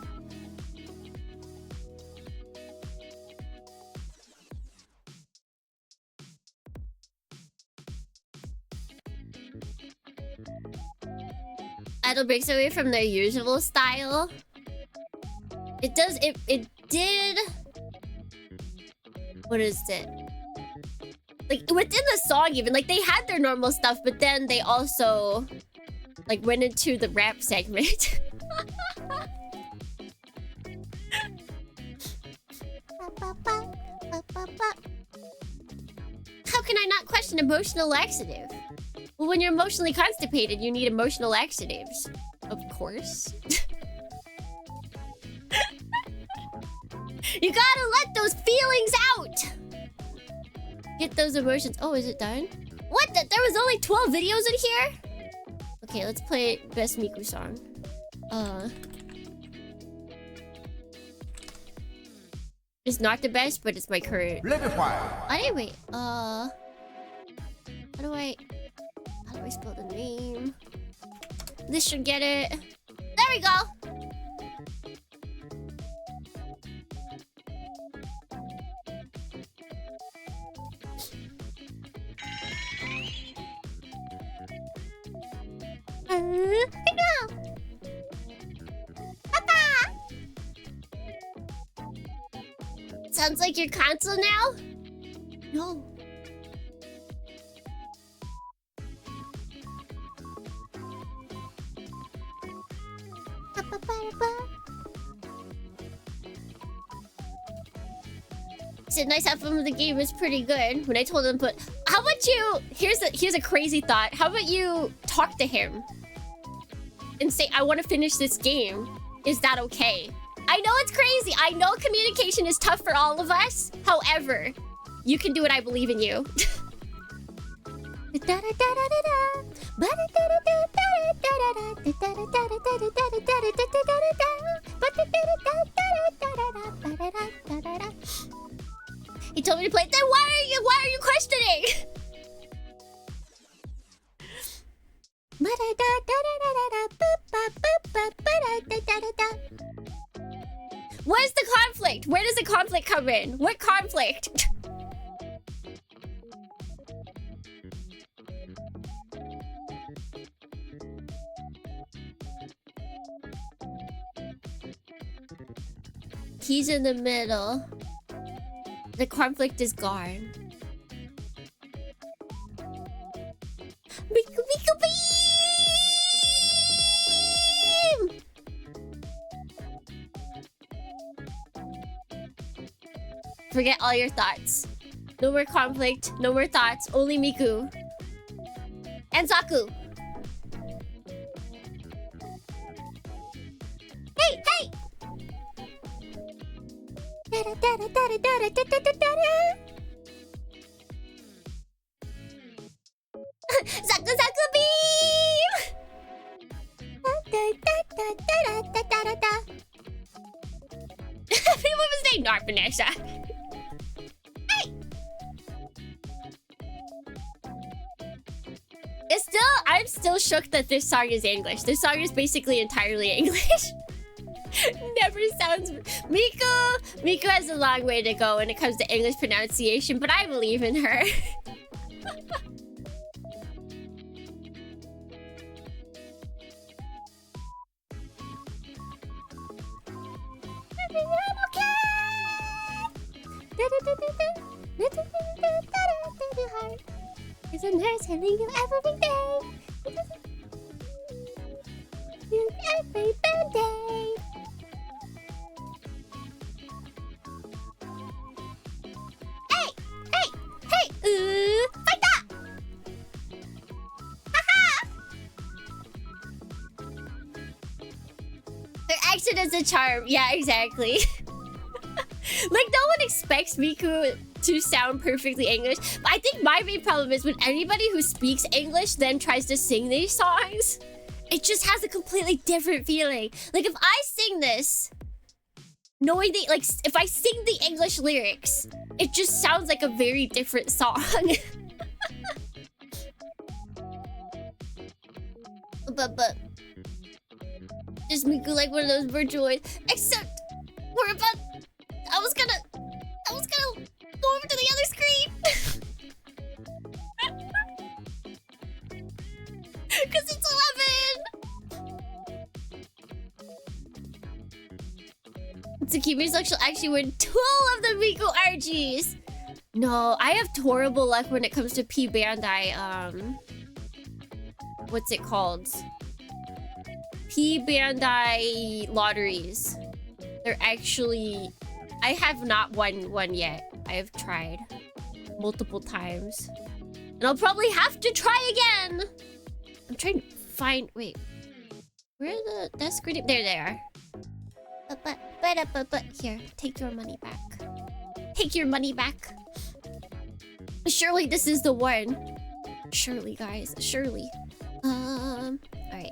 C: Idol breaks away from their usual style. It does. It did. What is it? Like within the song, even like they had their normal stuff, but then they also like went into the rap segment. How can I not question emotional laxative? Well, when you're emotionally constipated, you need emotional laxatives. Of course. You gotta let those feelings out! Get those emotions. Oh, is it done? What? There was only 12 videos in here? Okay, let's play Best Miku song. It's not the best, but it's my current. Anyway, how do I spell the name? This should get it. There we go! Sounds like your console now? No. Said nice outcome of the game is pretty good. When I told him, but how about you? Here's a crazy thought. How about you talk to him and say, I want to finish this game. Is that okay? I know it's crazy. I know communication is tough for all of us. However, you can do it. I believe in you. He told me to play it. Then why are you questioning? Where's the conflict? Where does the conflict come in? What conflict? He's in the middle. The conflict is gone. Beam! Forget all your thoughts. No more conflict. No more thoughts. Only Miku. And Zaku. Hey, hey! Zaku Zaku beam! What was name? Not Vanessa. Hey! I'm still shook that this song is English. This song is basically entirely English. Never sounds... Miku has a long way to go when it comes to English pronunciation, but I believe in her. There's a nurse healing you every day. You every day. Hey! Hey! Hey! Fight that! Haha! Her accent is a charm. Yeah, exactly. Like, no one expects Miku to sound perfectly English. But I think my main problem is when anybody who speaks English then tries to sing these songs, it just has a completely different feeling. Like, if I sing this, knowing the, like, if I sing the English lyrics, it just sounds like a very different song. but is Miku like one of those virtuoids? Except we're about... I was gonna go over to the other screen. Cause it's 11. Tsukimi's luck she'll actually win 2 of the Miku RGs. No, I have horrible luck when it comes to P Bandai. What's it called? P Bandai lotteries. They're actually... I have not won one yet. I have tried multiple times. And I'll probably have to try again. I'm trying to find... Wait. Where are the desk reading? There they are. But here, take your money back. Take your money back. Surely this is the one. Surely, guys. Surely. Alright. Hey!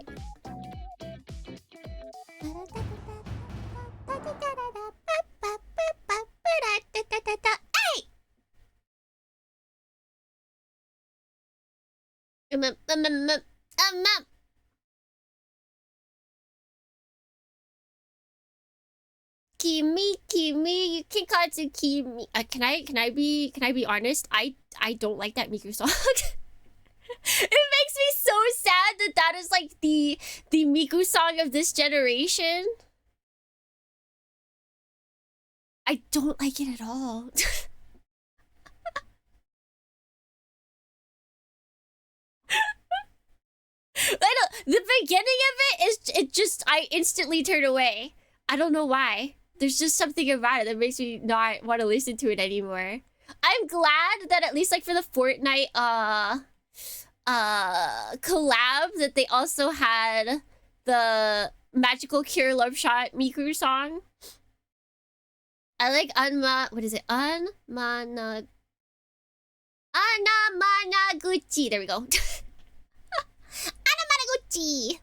C: Kimi, you can call it to Kimi. Can I be honest? I don't like that Miku song. It makes me so sad that that is like the Miku song of this generation. I don't like it at all. I don't. The beginning of it is I instantly turn away. I don't know why. There's just something about it that makes me not want to listen to it anymore. I'm glad that at least like for the Fortnite collab that they also had the Magical Cure Love Shot Miku song. I like what is it? Anamanaguchi. There we go. Anamanaguchi.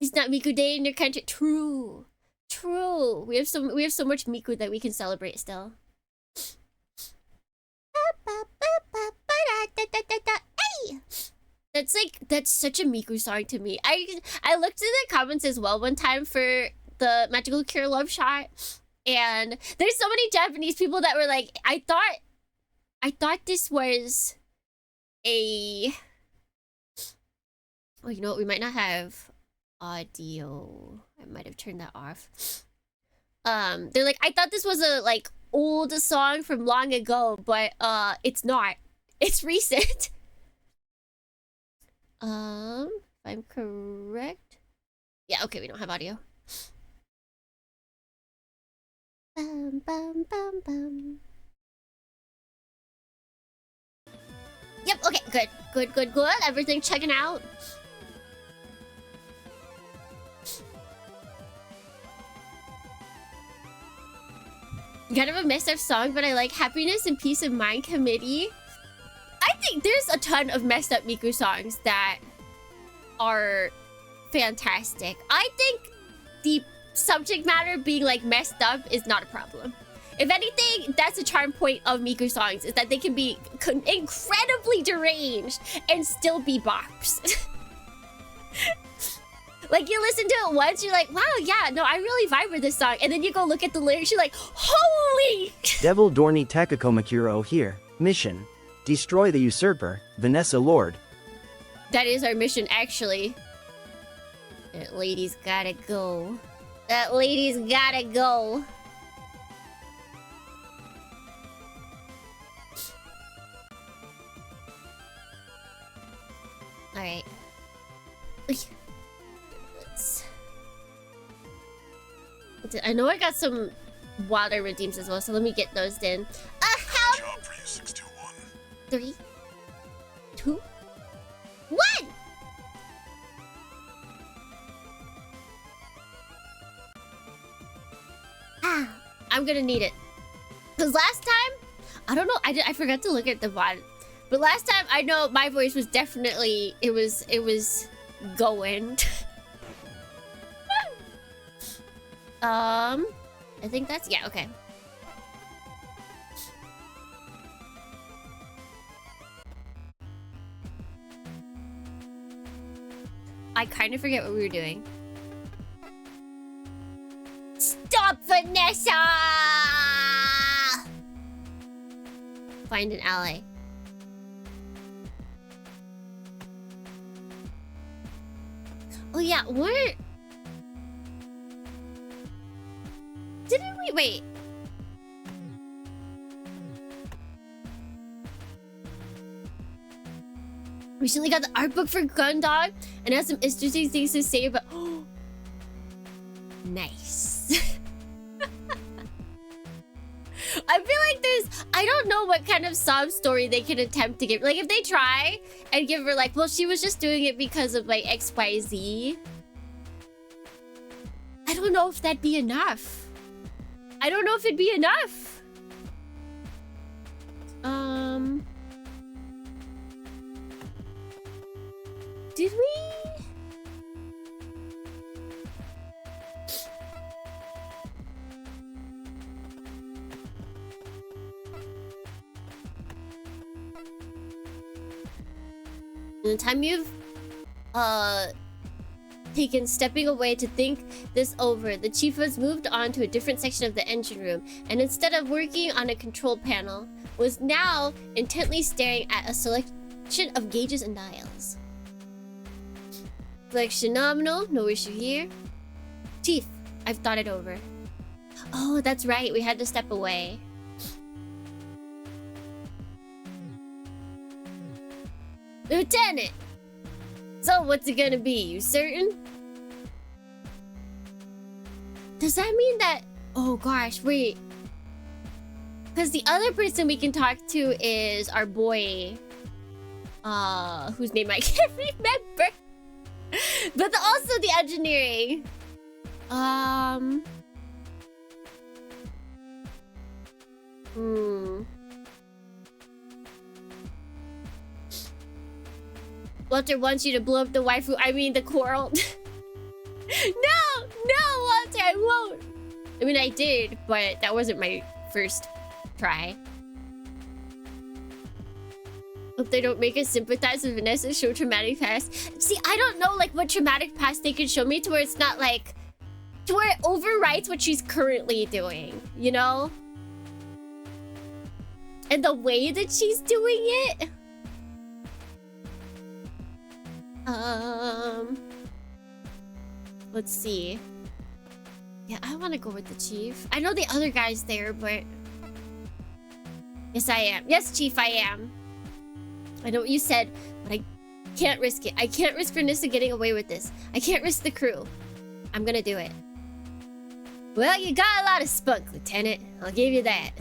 C: It's not Miku Day in your country. True. True. We have so much Miku that we can celebrate still. Hey! That's such a Miku song to me. I looked in the comments as well one time for the Magical Cure Love Shot, and there's so many Japanese people that were like, I thought this was a... Oh, you know what? We might not have audio. I might have turned that off. They're like, I thought this was a like old song from long ago, but it's not. It's recent. If I'm correct. Yeah, okay, we don't have audio. Bum bum bum bum. Okay, good. Good, good, good. Everything checking out. Kind of a messed up song, but I like Happiness and Peace of Mind Committee. I think there's a ton of messed up Miku songs that are fantastic. I think the subject matter being like messed up is not a problem. If anything, that's a charm point of Miku songs, is that they can be incredibly deranged and still be bops. Like, you listen to it once, you're like, wow, yeah, no, I really vibe with this song. And then you go look at the lyrics, you're like, holy!
D: Devil Dorni Takakomakuro here. Mission. Destroy the usurper, Vanessa Lord.
C: That is our mission, actually. That lady's gotta go. That lady's gotta go. Alright. I know I got some water redeems as well, so let me get those in. How?
A: Job for you, 621.
C: 3, 2, 1. I'm gonna need it. Cause last time, I don't know, I forgot to look at the VOD. But last time, I know my voice was definitely, it was going. I think that's, yeah, okay. I kind of forget what we were doing. Stop, Vanessa! Find an ally. Oh yeah, what? Didn't we? Wait. Recently got the art book for Gundog and has some interesting things to say about. Nice. I feel like there's, I don't know what kind of sob story they can attempt to give. Like, if they try and give her like, well, she was just doing it because of like XYZ. I don't know if that'd be enough. I don't know if it'd be enough. Did we? In the time you've taken stepping away to think this over, the chief has moved on to a different section of the engine room, and instead of working on a control panel, was now intently staring at a selection of gauges and dials. Selection nominal, no issue here. Chief, I've thought it over. Oh, that's right, we had to step away. Lieutenant! So what's it gonna be, you certain? Does that mean that... Oh gosh, wait. Because the other person we can talk to is our boy... whose name I can't remember. But also the engineering. Walter wants you to blow up the waifu. I mean the coral. No, Walter, I won't. I mean, I did, but that wasn't my first try. Hope they don't make us sympathize with Vanessa's show traumatic past. See, I don't know like what traumatic past they could show me to where it's not like... to where it overwrites what she's currently doing, you know? And the way that she's doing it... Let's see. Yeah, I want to go with the chief. I know the other guy's there, but... Yes, I am. Yes, chief, I am. I know what you said, but I can't risk it. I can't risk Vanessa getting away with this. I can't risk the crew. I'm gonna do it. Well, you got a lot of spunk, Lieutenant. I'll give you that.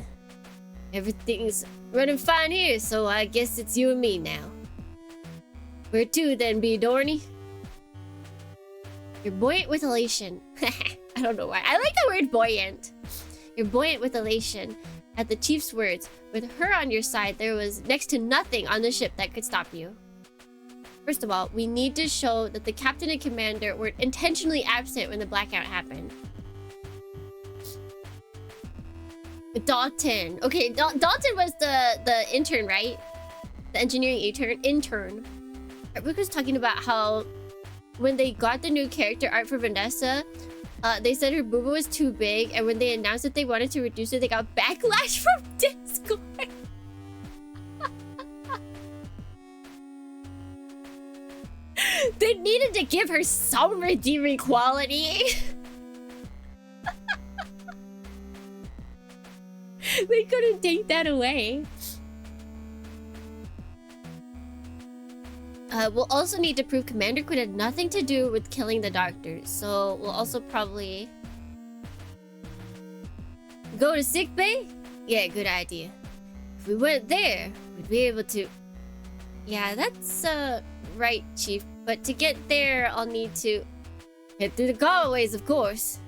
C: Everything's running fine here, so I guess it's you and me now. Where to then, be Dorney? You're buoyant with elation. I don't know why. I like the word buoyant. You're buoyant with elation at the chief's words. With her on your side, there was next to nothing on the ship that could stop you. First of all, we need to show that the captain and commander were intentionally absent when the blackout happened. Dalton. Okay, Dalton was the intern, right? The engineering intern. Rick was talking about how when they got the new character art for Vanessa, they said her booba was too big, and when they announced that they wanted to reduce it, they got backlash from Discord. They needed to give her some redeeming quality. They couldn't take that away. We'll also need to prove Commander Quinn had nothing to do with killing the doctor. So we'll also probably go to sickbay? Yeah, good idea. If we went there, we'd be able to... Yeah, that's right, Chief. But to get there, I'll need to head through the galleries, of course.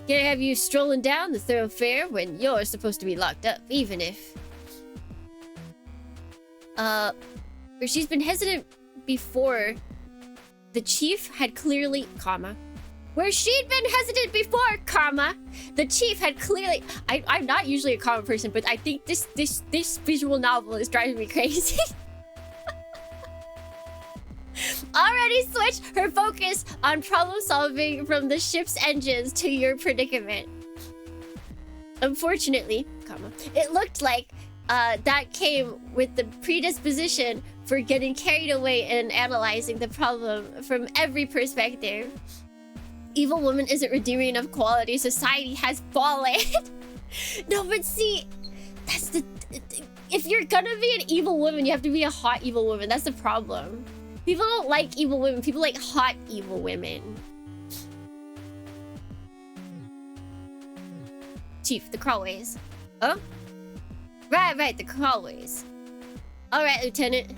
C: Can't have you strolling down the thoroughfare when you're supposed to be locked up, even if... Where she's been hesitant before, the chief had clearly, where she'd been hesitant before, the chief had clearly... I'm not usually a common person, but I think this visual novel is driving me crazy. Already switched her focus on problem solving from the ship's engines to your predicament. Unfortunately, it looked like that came with the predisposition for getting carried away and analyzing the problem from every perspective. Evil woman isn't redeeming enough quality. Society has fallen. No, but see, that's the... If you're gonna be an evil woman, you have to be a hot evil woman. That's the problem. People don't like evil women. People like hot evil women. Chief, the crawlways. Oh? Right, the crawlways. Alright, Lieutenant.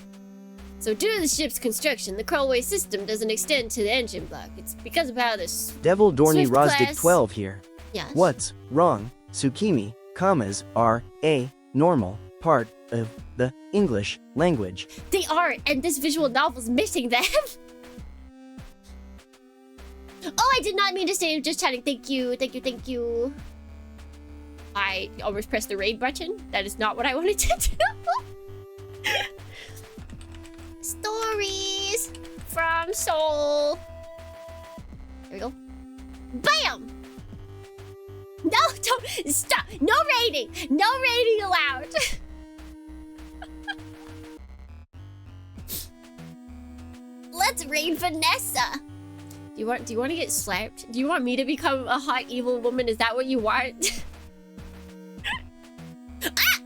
C: So due to the ship's construction, the crawlway system doesn't extend to the engine block. It's because of how this...
D: Devil Dorney
C: Swift
D: Rosdick
C: class-
D: 12 here.
C: Yes.
D: What's wrong? Tsukimi, commas, are a normal part of the English language.
C: They are, and this visual novel's missing them. Oh, I did not mean to say I'm just chatting. Thank you. I almost pressed the raid button. That is not what I wanted to do. Stories from Seoul. There we go. Bam! No, don't stop. No raiding. No raiding allowed. Let's raid Vanessa. Do you want to get slapped? Do you want me to become a hot evil woman? Is that what you want? Ah!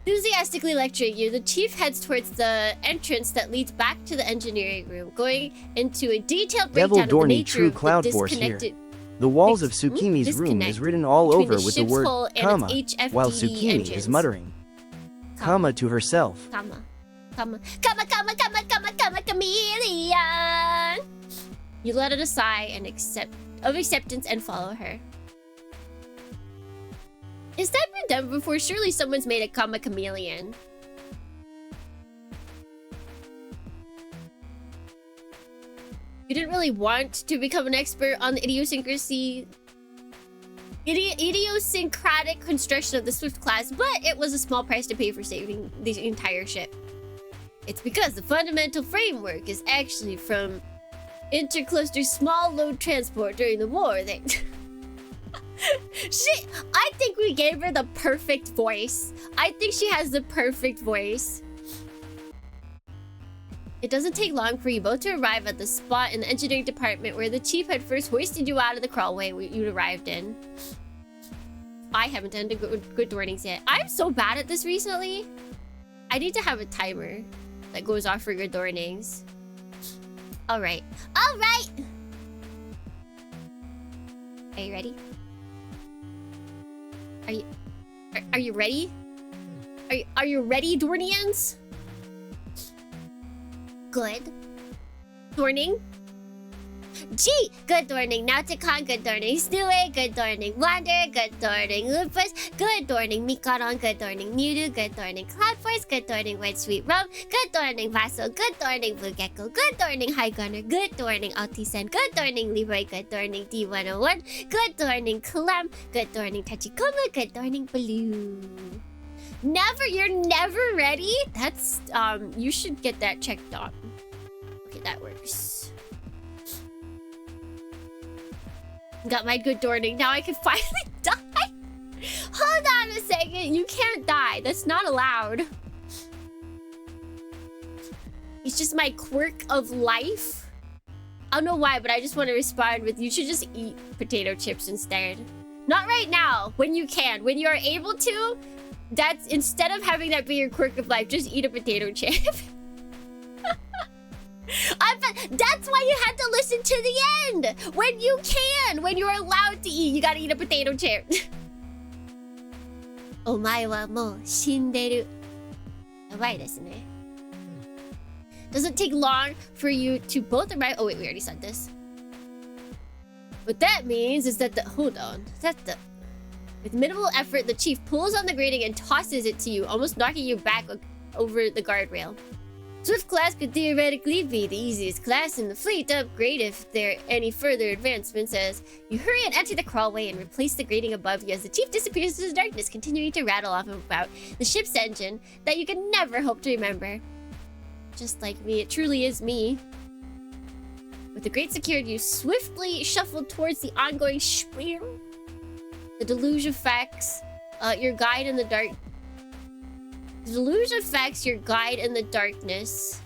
C: Enthusiastically lecturing you, the chief heads towards the entrance that leads back to the engineering room, going into a detailed
D: Devil
C: breakdown of the
D: Dorney
C: nature
D: True
C: of
D: Cloud
C: the
D: Force here.
C: disconnected...
D: The walls of Tsukimi's room is written all
C: between
D: over
C: the
D: with the
C: ship's
D: word
C: hull and
D: comma,
C: its HFD
D: while Tsukimi is
C: engines.
D: muttering comma to herself.
C: Comma, chameleon. You let out a sigh and acceptance and follow her. Is that been done before? Surely someone's made a comma chameleon. You didn't really want to become an expert on the idiosyncratic construction of the Swift class, but it was a small price to pay for saving the entire ship. It's because the fundamental framework is actually from intercluster small load transport during the war. I think we gave her the perfect voice. I think she has the perfect voice. It doesn't take long for you both to arrive at the spot in the engineering department where the chief had first hoisted you out of the crawlway you'd arrived in. I haven't done good warnings yet. I'm so bad at this recently. I need to have a timer that goes off for good warnings. Alright. Alright! Are you ready? Are you ready? Are you ready, Dornians? Good. Dorning? G, good Dorning. Nautican, good Dorning. Snue, good Dorning. Wander, good Dorning. Lupus, good Dorning. Mikaron, good Dorning. Mewtwo, good Dorning. Cloudforce, good Dorning. White Sweet Rum, good Dorning. Vassal, good Dorning. Blue Gecko, good Dorning. High Gunner, good Dorning. Altisen, good Dorning. Leroy, good Dorning. D101, good Dorning. Clem, good Dorning. Tachikoma, good Dorning. Blue. You're never ready? That's, you should get that checked on. Okay, that works. Got my good Dorning. Now I can finally die. Hold on a second. You can't die. That's not allowed. It's just my quirk of life. I don't know why, but I just want to respond with, you should just eat potato chips instead. Not right now. When you can. When you are able to, that's, instead of having that be your quirk of life, just eat a potato chip. That's why you had to listen to the end. When you can, when you're allowed to eat, you gotta eat a potato chip. Omae wa mou shinderu. Yabai desu ne. Doesn't take long for you to both arrive. Oh wait, we already said this. What that means is that with minimal effort, the chief pulls on the grating and tosses it to you, almost knocking you back over the guardrail. Swift class could theoretically be the easiest class in the fleet to upgrade if there are any further advancements, as you hurry and enter the crawlway and replace the grating above you as the chief disappears into the darkness, continuing to rattle off about the ship's engine that you can never hope to remember. Just like me, it truly is me. With the grate secured, you swiftly shuffle towards the ongoing spiel. The deluge affects your guide in the dark. The deluge affects your guide in the darkness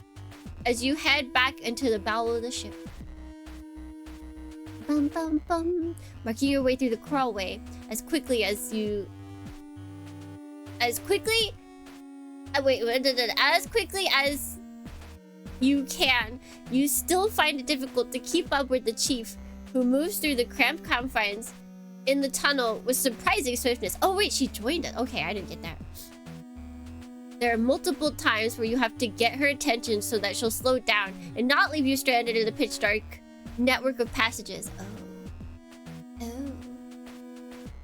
C: as you head back into the bowel of the ship. Bum bum bum. Marking your way through the crawlway as quickly as you can. You still find it difficult to keep up with the chief, who moves through the cramped confines in the tunnel with surprising swiftness. Oh wait, she joined it. Okay, I didn't get that. There are multiple times where you have to get her attention so that she'll slow down and not leave you stranded in the pitch dark network of passages.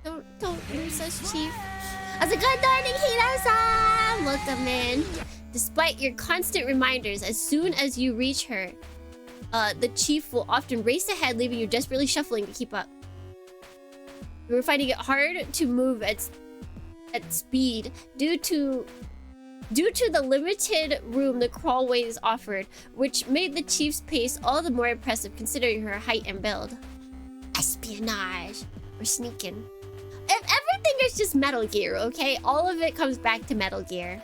C: Don't lose us, Chief. As a good darning Hiro-san! Welcome in. Despite your constant reminders, as soon as you reach her, the chief will often race ahead, leaving you desperately shuffling to keep up. You were finding it hard to move at speed due to the limited room the crawlways offered, which made the chief's pace all the more impressive considering her height and build. Espionage. Or sneaking. Everything is just Metal Gear, okay? All of it comes back to Metal Gear.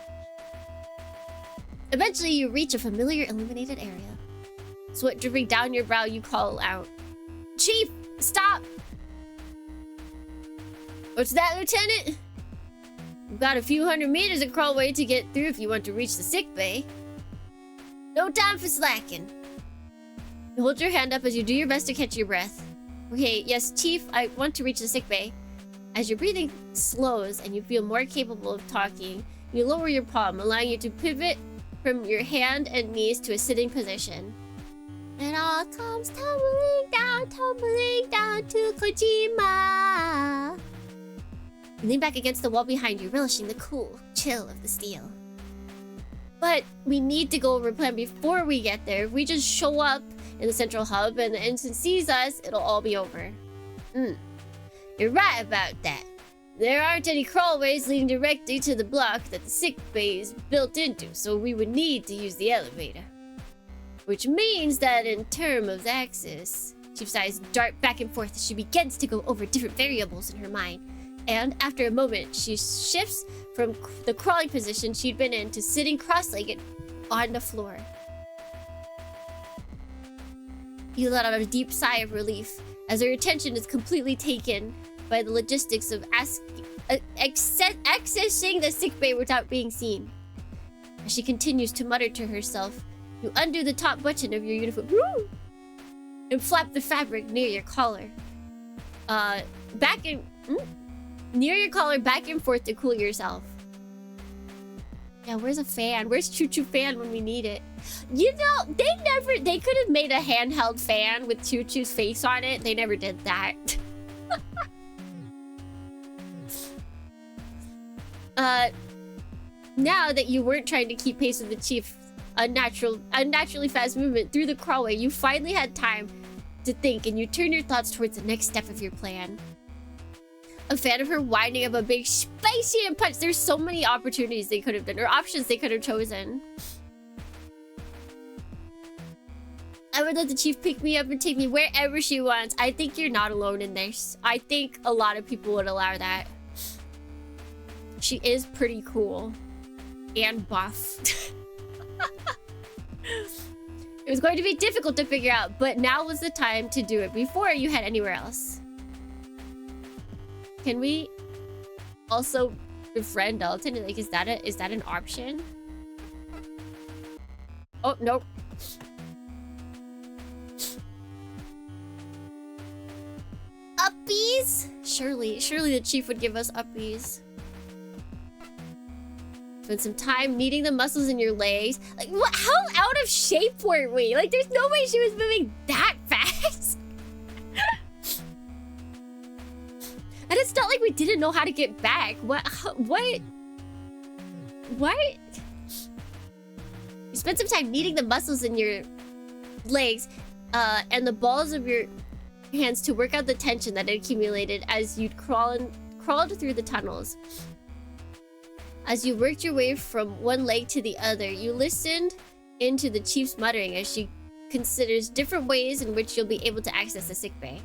C: Eventually, you reach a familiar illuminated area. Sweat dripping down your brow, you call out, "Chief, stop!" "What's that, Lieutenant?" "We've got a few hundred meters of crawlway to get through if you want to reach the sick bay." "No time for slacking." You hold your hand up as you do your best to catch your breath. "Okay, yes, Chief, I want to reach the sick bay." As your breathing slows and you feel more capable of talking, you lower your palm, allowing you to pivot from your hand and knees to a sitting position. It all comes tumbling down to Kojima. You lean back against the wall behind you, relishing the cool chill of the steel. But we need to go over a plan before we get there. If we just show up in the central hub and the ensign sees us, it'll all be over. You're right about that. There aren't any crawlways leading directly to the block that the sick bay is built into, so we would need to use the elevator. Which means that in terms of access, Chief's eyes dart back and forth as she begins to go over different variables in her mind. And after a moment, she shifts from the crawling position she'd been in to sitting cross-legged on the floor. You let out a deep sigh of relief as her attention is completely taken by the logistics of accessing the sickbay without being seen. As she continues to mutter to herself, you undo the top button of your uniform and flap the fabric near your collar. Near your collar back and forth to cool yourself. Yeah, where's a fan? Where's Choo Choo fan when we need it? You know, they could have made a handheld fan with Choo Choo's face on it. They never did that. Now that you weren't trying to keep pace with the chief's unnaturally fast movement through the crawlway, you finally had time to think, and you turn your thoughts towards the next step of your plan. A fan of her winding up a big spicy and punch. There's so many opportunities they could have done, or options they could have chosen. I would let the chief pick me up and take me wherever she wants. I think you're not alone in this. I think a lot of people would allow that. She is pretty cool. And buff. It was going to be difficult to figure out, but now was the time to do it before you head anywhere else. Can we also befriend Dalton? Like, is that an option? Oh, nope. Uppies? Surely the chief would give us uppies. Spend some time kneading the muscles in your legs. Like, what? How out of shape were we? Like, there's no way she was moving that fast. And it's not like we didn't know how to get back. What? You spent some time kneading the muscles in your legs and the balls of your hands to work out the tension that had accumulated as you'd crawled through the tunnels. As you worked your way from one leg to the other, you listened into the chief's muttering as she considers different ways in which you'll be able to access the sickbay.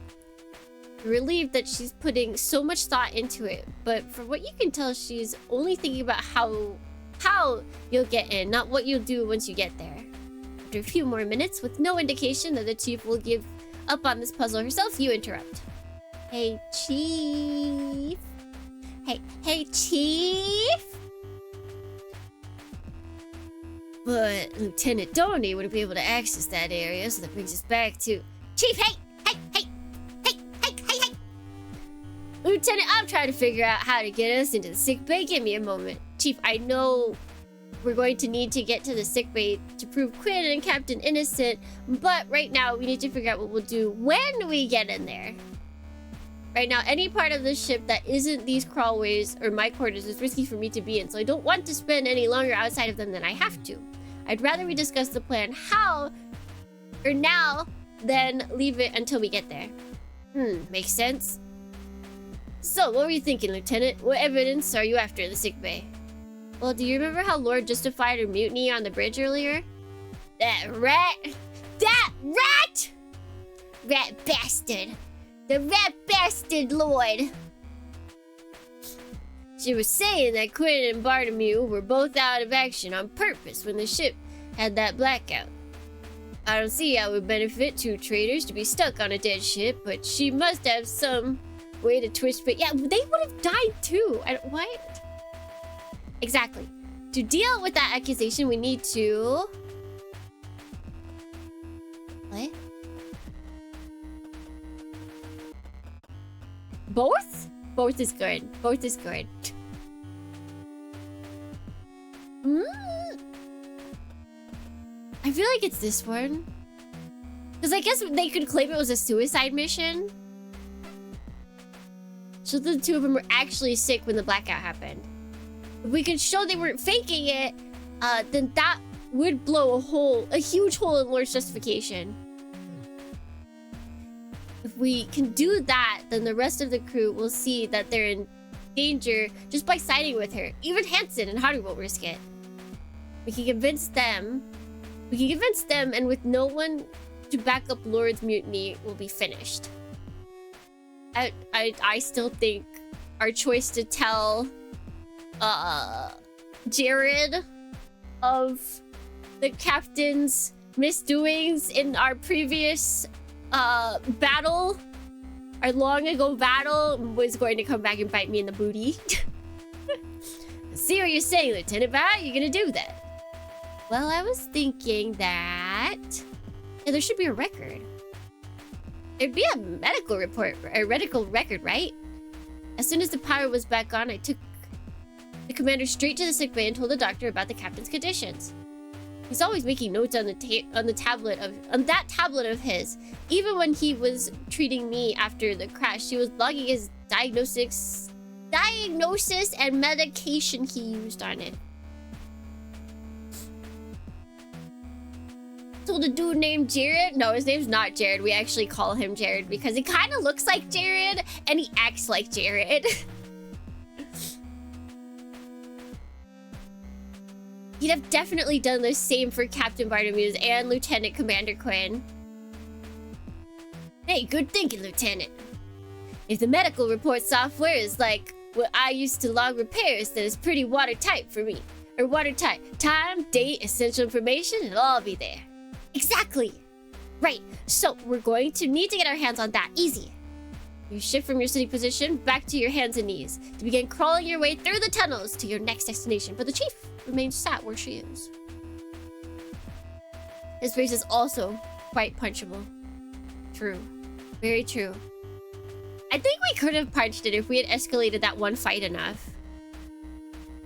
C: You're relieved that she's putting so much thought into it, but from what you can tell, she's only thinking about how you'll get in, not what you'll do once you get there. After a few more minutes, with no indication that the chief will give up on this puzzle herself, you interrupt. Hey, Chief. Hey, Chief. But Lieutenant Donny wouldn't be able to access that area, so that brings us back to... Chief, hey! Lieutenant, I'm trying to figure out how to get us into the sickbay. Give me a moment. Chief, I know we're going to need to get to the sickbay to prove Quinn and Captain innocent, but right now we need to figure out what we'll do when we get in there. Right now, any part of the ship that isn't these crawlways or my quarters is risky for me to be in, so I don't want to spend any longer outside of them than I have to. I'd rather we discuss the plan now than leave it until we get there. Makes sense? So, what were you thinking, Lieutenant? What evidence are you after in the sickbay? Well, do you remember how Lord justified her mutiny on the bridge earlier? That rat! Rat bastard! The rat bastard Lord! She was saying that Quinn and Bartholomew were both out of action on purpose when the ship had that blackout. I don't see how it would benefit two traders to be stuck on a dead ship, but she must have some way to twist fate. Yeah, they would have died too. What? Exactly. To deal with that accusation, we need to... What? Both? Both is good. Both is good. I feel like it's this one. Because I guess they could claim it was a suicide mission. So the two of them were actually sick when the blackout happened. If we could show they weren't faking it, then that would blow a huge hole in Lord's justification. If we can do that, then the rest of the crew will see that they're in danger just by siding with her. Even Hansen and Haru won't risk it. We can convince them, and with no one to back up Lord's mutiny, we'll be finished. I still think our choice to tell Jared of the captain's misdoings in our previous battle, our long ago battle, was going to come back and bite me in the booty. See what you're saying, Lieutenant, but how are you gonna do that? Well, I was thinking that there should be a record. There'd be a medical report, a medical record, right? As soon as the power was back on, I took The commander straight to the sickbay and told the doctor about the captain's conditions. He's always making notes on that tablet of his. Even when he was treating me after the crash, he was logging his diagnosis and medication he used on it. Told a dude named Jared. No, his name's not Jared. We actually call him Jared because he kind of looks like Jared and he acts like Jared. He'd have definitely done the same for Captain Barnamu's and Lieutenant Commander Quinn. Hey, good thinking, Lieutenant. If the medical report software is like what I used to log repairs, then it's pretty watertight for me. Or watertight. Time, date, essential information, it'll all be there. Exactly. Right, so we're going to need to get our hands on that. Easy. You shift from your sitting position back to your hands and knees to begin crawling your way through the tunnels to your next destination. But the chief remains sat where she is. His face is also quite punchable. True. Very true. I think we could have punched it if we had escalated that one fight enough.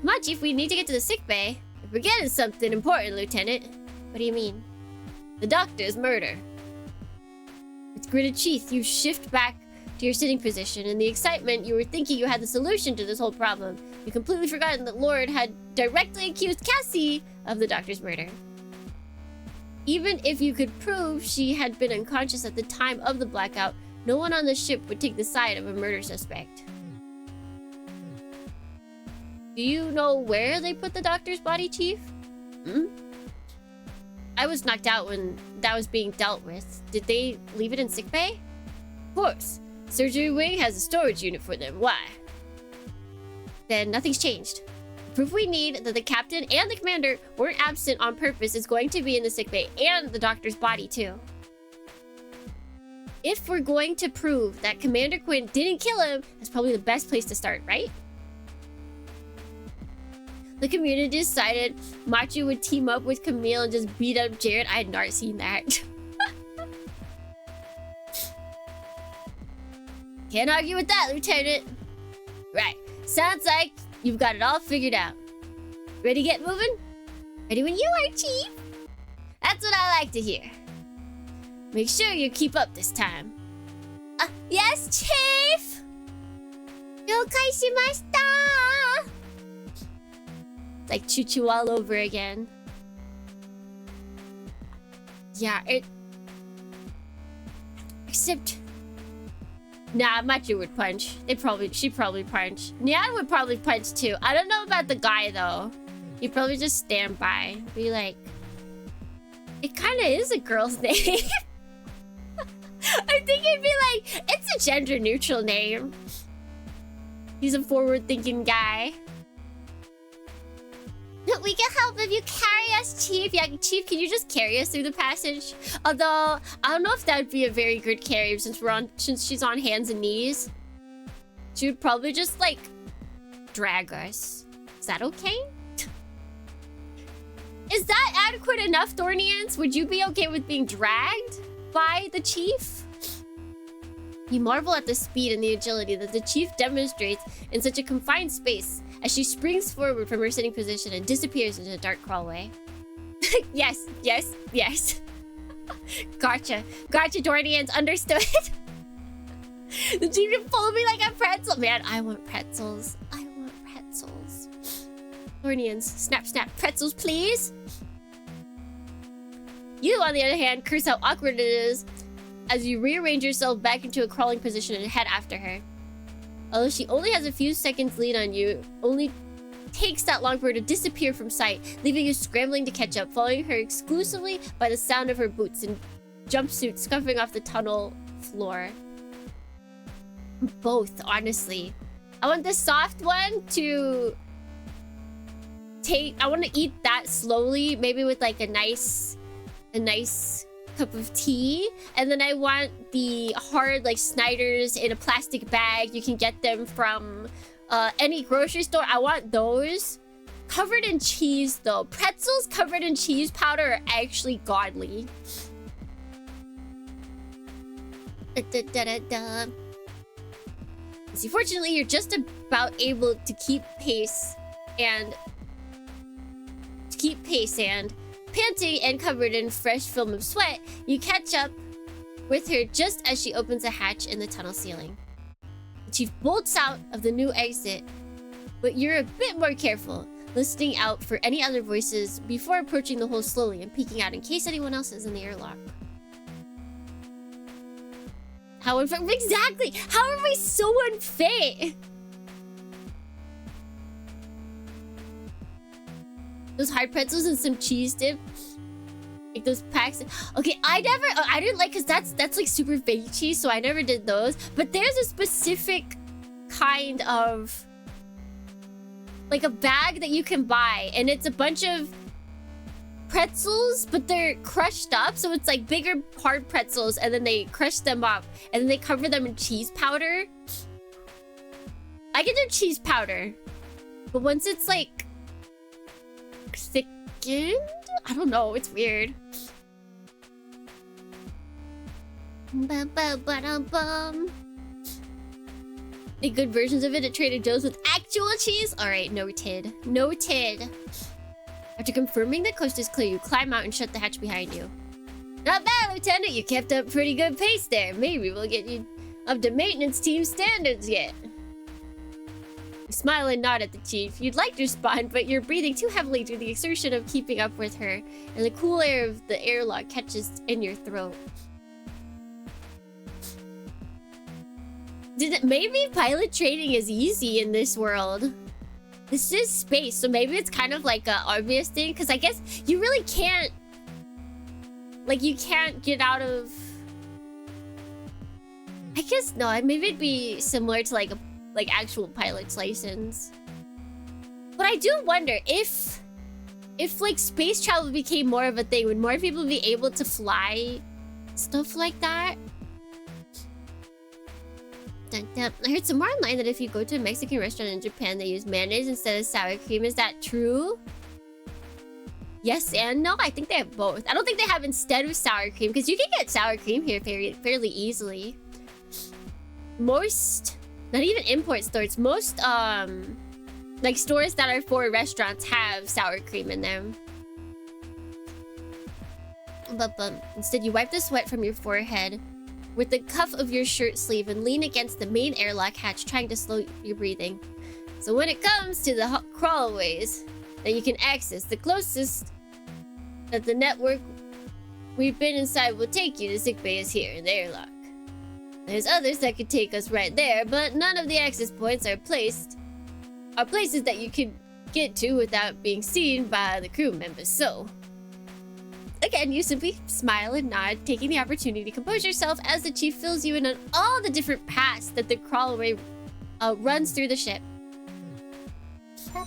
C: Come on, Chief, we need to get to the sick bay. You're forgetting something important, Lieutenant. What do you mean? The doctor's murder. With gritted teeth, you shift back to your sitting position. In the excitement, you were thinking you had the solution to this whole problem. You completely forgotten that Lord had directly accused Cassie of the doctor's murder. Even if you could prove she had been unconscious at the time of the blackout, no one on the ship would take the side of a murder suspect. Do you know where they put the doctor's body, Chief? I was knocked out when that was being dealt with. Did they leave it in sickbay? Of course. Surgery wing has a storage unit for them. Why? Then nothing's changed. The proof we need that the captain and the commander weren't absent on purpose is going to be in the sickbay and the doctor's body too. If we're going to prove that Commander Quinn didn't kill him, that's probably the best place to start, right? The community decided Machu would team up with Camille and just beat up Jared. I had not seen that. Can't argue with that, Lieutenant. Right. Sounds like you've got it all figured out. Ready to get moving? Ready when you are, Chief. That's what I like to hear. Make sure you keep up this time. Yes, Chief! Yokai shimashita! Like choo-choo all over again. Yeah, except... Nah, Machu would punch. She'd probably punch. Nyan would probably punch too. I don't know about the guy though. He'd probably just stand by. Be like... It kinda is a girl's name. I think he'd be like, it's a gender-neutral name. He's a forward-thinking guy. We can help if you carry us, Chief. Yeah, Chief, can you just carry us through the passage? Although, I don't know if that would be a very good carry since she's on hands and knees. She would probably just, like, drag us. Is that okay? Is that adequate enough, Thornians? Would you be okay with being dragged by the Chief? You marvel at the speed and the agility that the Chief demonstrates in such a confined space as she springs forward from her sitting position and disappears into the dark crawlway. Yes. Gotcha, Dornians, understood. The Chief can pull me like a pretzel. Man, I want pretzels. Dornians, snap, pretzels, please. You, on the other hand, curse how awkward it is as you rearrange yourself back into a crawling position and head after her. Although she only has a few seconds lead on you, only takes that long for her to disappear from sight, leaving you scrambling to catch up, following her exclusively by the sound of her boots and jumpsuit scuffing off the tunnel floor. Both, honestly. I want the soft one to I want to eat that slowly, maybe with like a nice cup of tea, and then I want the hard like Snyder's in a plastic bag. You can get them from any grocery store. I want those covered in cheese though. Pretzels covered in cheese powder are actually godly. See, fortunately, you're just about able to keep pace And to keep pace and panting and covered in fresh film of sweat, you catch up with her just as she opens a hatch in the tunnel ceiling. The chief bolts out of the new exit, but you're a bit more careful, listening out for any other voices before approaching the hole slowly and peeking out in case anyone else is in the airlock. How unfair? Exactly! How are we so unfair? Those hard pretzels and some cheese dip. Like those packs. Okay, I didn't like, cause that's like super fake cheese, so I never did those. But there's a specific kind of like a bag that you can buy, and it's a bunch of pretzels, but they're crushed up, so it's like bigger hard pretzels, and then they crush them up, and then they cover them in cheese powder. I can do cheese powder, but once it's like thickened, I don't know, it's weird. Ba-ba-ba-dum-bum. The good versions of it at Trader Joe's with actual cheese? Alright, noted. Noted. After confirming the coast is clear, you climb out and shut the hatch behind you. Not bad, Lieutenant. You kept up pretty good pace there. Maybe we'll get you up to maintenance team standards yet. You smile and nod at the chief. You'd like to respond, but you're breathing too heavily through the exertion of keeping up with her, and the cool air of the airlock catches in your throat. Maybe pilot training is easy in this world. This is space, so maybe it's kind of like an obvious thing, because I guess you really can't... Like, you can't get out of... I guess, no, maybe it'd be similar to like a actual pilot's license. But I do wonder if like space travel became more of a thing, would more people be able to fly stuff like that? Dun, dun. I heard somewhere online that if you go to a Mexican restaurant in Japan, they use mayonnaise instead of sour cream. Is that true? Yes and no. I think they have both. I don't think they have instead of sour cream, because you can get sour cream here fairly easily. Most, not even import stores, most like stores that are for restaurants have sour cream in them. But instead you wipe the sweat from your forehead with the cuff of your shirt sleeve and lean against the main airlock hatch, trying to slow your breathing. So when it comes to the crawlways that you can access, the closest that the network we've been inside will take you to sickbay is here in the airlock. There's others that could take us right there, but none of the access points are places that you can get to without being seen by the crew members. So again, you simply smile and nod, taking the opportunity to compose yourself as the chief fills you in on all the different paths that the crawlway runs through the ship.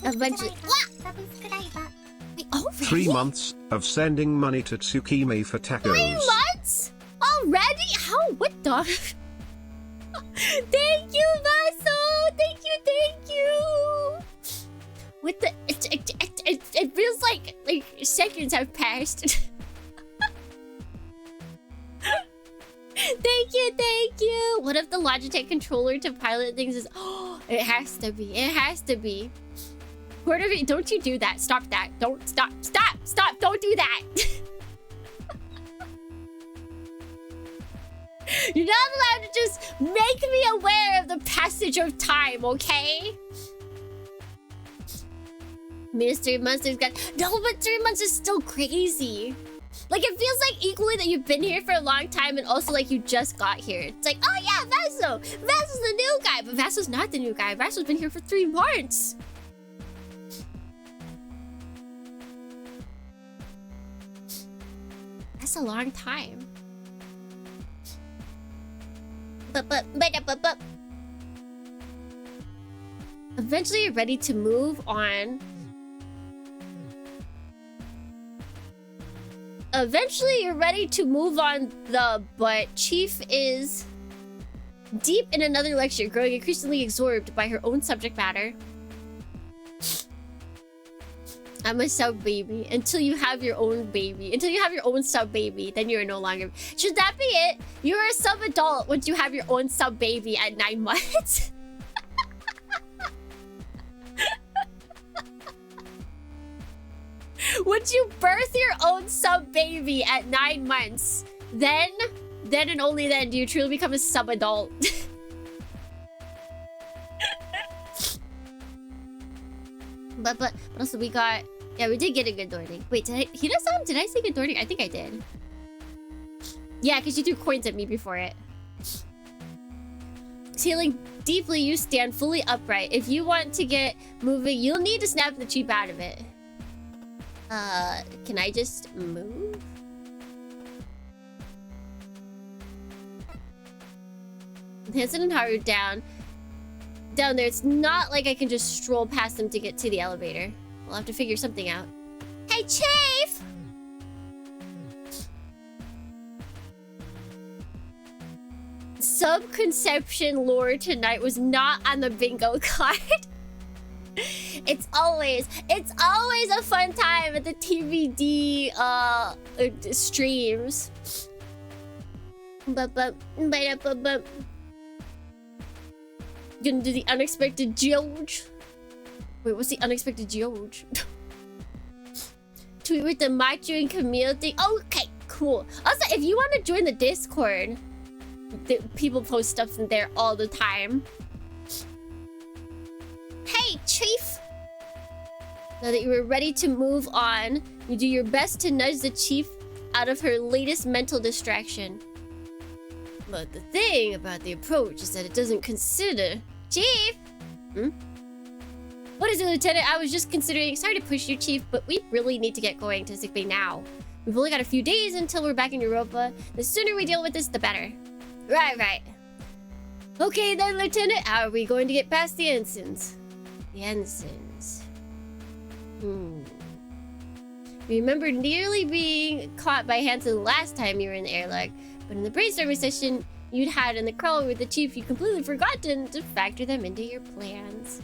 C: Eventually... Wait, already?
F: 3 months of sending money to Tsukime for tacos.
C: 3 months? Already? How? What the... Thank you, Vaso! Thank you! What the... It feels like seconds have passed. Thank you! What if the Logitech controller to pilot things is... Oh, it has to be. Puerto Rico, don't you do that. Stop that. Don't... Stop! Don't do that! You're not allowed to just make me aware of the passage of time, okay? Mystery Monster's got... No, but 3 months is still crazy. Like, it feels like equally that you've been here for a long time and also like you just got here. It's like, oh yeah, Vaso! Vaso's the new guy, but Vaso's not the new guy. Vaso's been here for 3 months. That's a long time. Eventually you're ready to move on. But Chief is deep in another lecture, growing increasingly absorbed by her own subject matter. I'm a sub baby. Until you have your own baby. Until you have your own sub baby, then you're no longer... Should that be it? You're a sub adult once you have your own sub baby at 9 months? Would you birth your own sub baby at 9 months? Then and only then do you truly become a sub adult. but also we got, yeah, we did get a good morning. Wait, did I say good morning? I think I did. Yeah, because you threw coins at me before it. Feeling deeply, you stand fully upright. If you want to get moving, you'll need to snap the cheap out of it. Can I just move? Hanson and Haru down there. It's not like I can just stroll past them to get to the elevator. We'll have to figure something out. Hey, Chief! Subconception lore tonight was not on the bingo card. It's always a fun time at the TVD streams. Gonna do the unexpected George. Wait, what's the unexpected George? Tweet with the Machu and Camille thing. Okay, cool. Also, if you want to join the Discord, people post stuff in there all the time. Hey, Chief! Now that you are ready to move on, you do your best to nudge the Chief out of her latest mental distraction. But the thing about the approach is that it doesn't consider... Chief! What is it, Lieutenant? I was just considering... Sorry to push you, Chief, but we really need to get going to sickbay now. We've only got a few days until we're back in Europa. The sooner we deal with this, the better. Right. Okay then, Lieutenant. How are we going to get past the ensigns? The ensigns. Remember nearly being caught by Hanson last time you were in the airlock, but in the brainstorming session you'd had in the crawler with the Chief, you completely forgotten to factor them into your plans.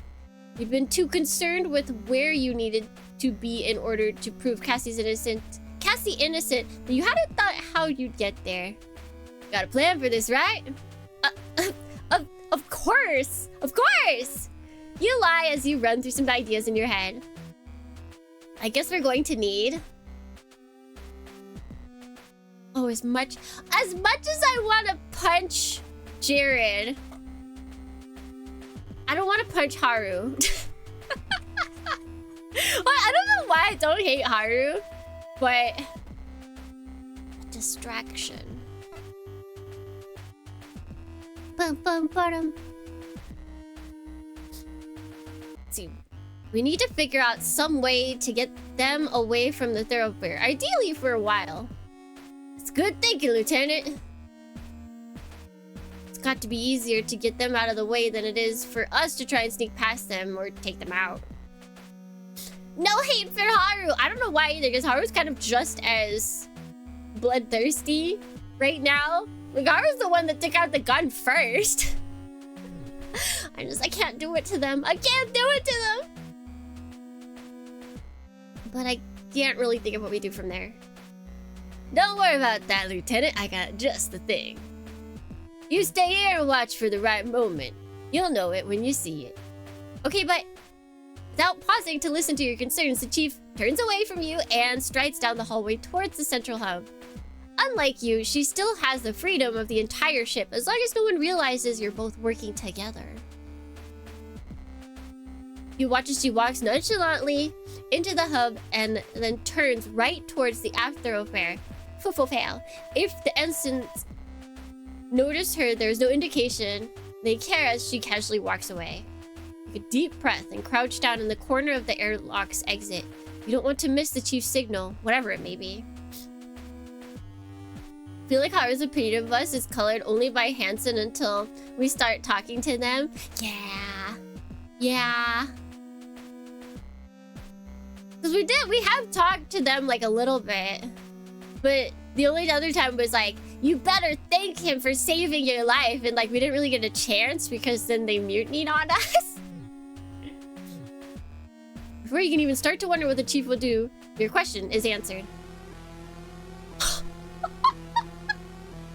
C: You've been too concerned with where you needed to be in order to prove Cassie innocent that you hadn't thought how you'd get there. Got a plan for this, right? Of course! Of course! You lie as you run through some ideas in your head. I guess we're going to need... Oh, as much as I want to punch Jared, I don't want to punch Haru. I don't know why I don't hate Haru, but... Distraction. See, we need to figure out some way to get them away from the thoroughfare, ideally for a while. It's good thinking, Lieutenant. It's got to be easier to get them out of the way than it is for us to try and sneak past them or take them out. No hate for Haru. I don't know why either, because Haru's kind of just as bloodthirsty right now. Like, Haru's the one that took out the gun first. I can't do it to them. I can't do it to them. But I can't really think of what we do from there. Don't worry about that, Lieutenant. I got just the thing. You stay here and watch for the right moment. You'll know it when you see it. Okay, but without pausing to listen to your concerns, the Chief turns away from you and strides down the hallway towards the central hub. Unlike you, she still has the freedom of the entire ship as long as no one realizes you're both working together. You watch as she walks nonchalantly into the hub and then turns right towards the aft thoroughfare. If the ensigns notice her, there's no indication they care as she casually walks away. Take a deep breath and crouch down in the corner of the airlock's exit. You don't want to miss the Chief's signal, whatever it may be. I feel like Haru's opinion of us is colored only by Hanson until we start talking to them. Yeah. Because we have talked to them like a little bit. But the only other time was like, you better thank him for saving your life. And like, we didn't really get a chance because then they mutinied on us. Before you can even start to wonder what the Chief will do, your question is answered.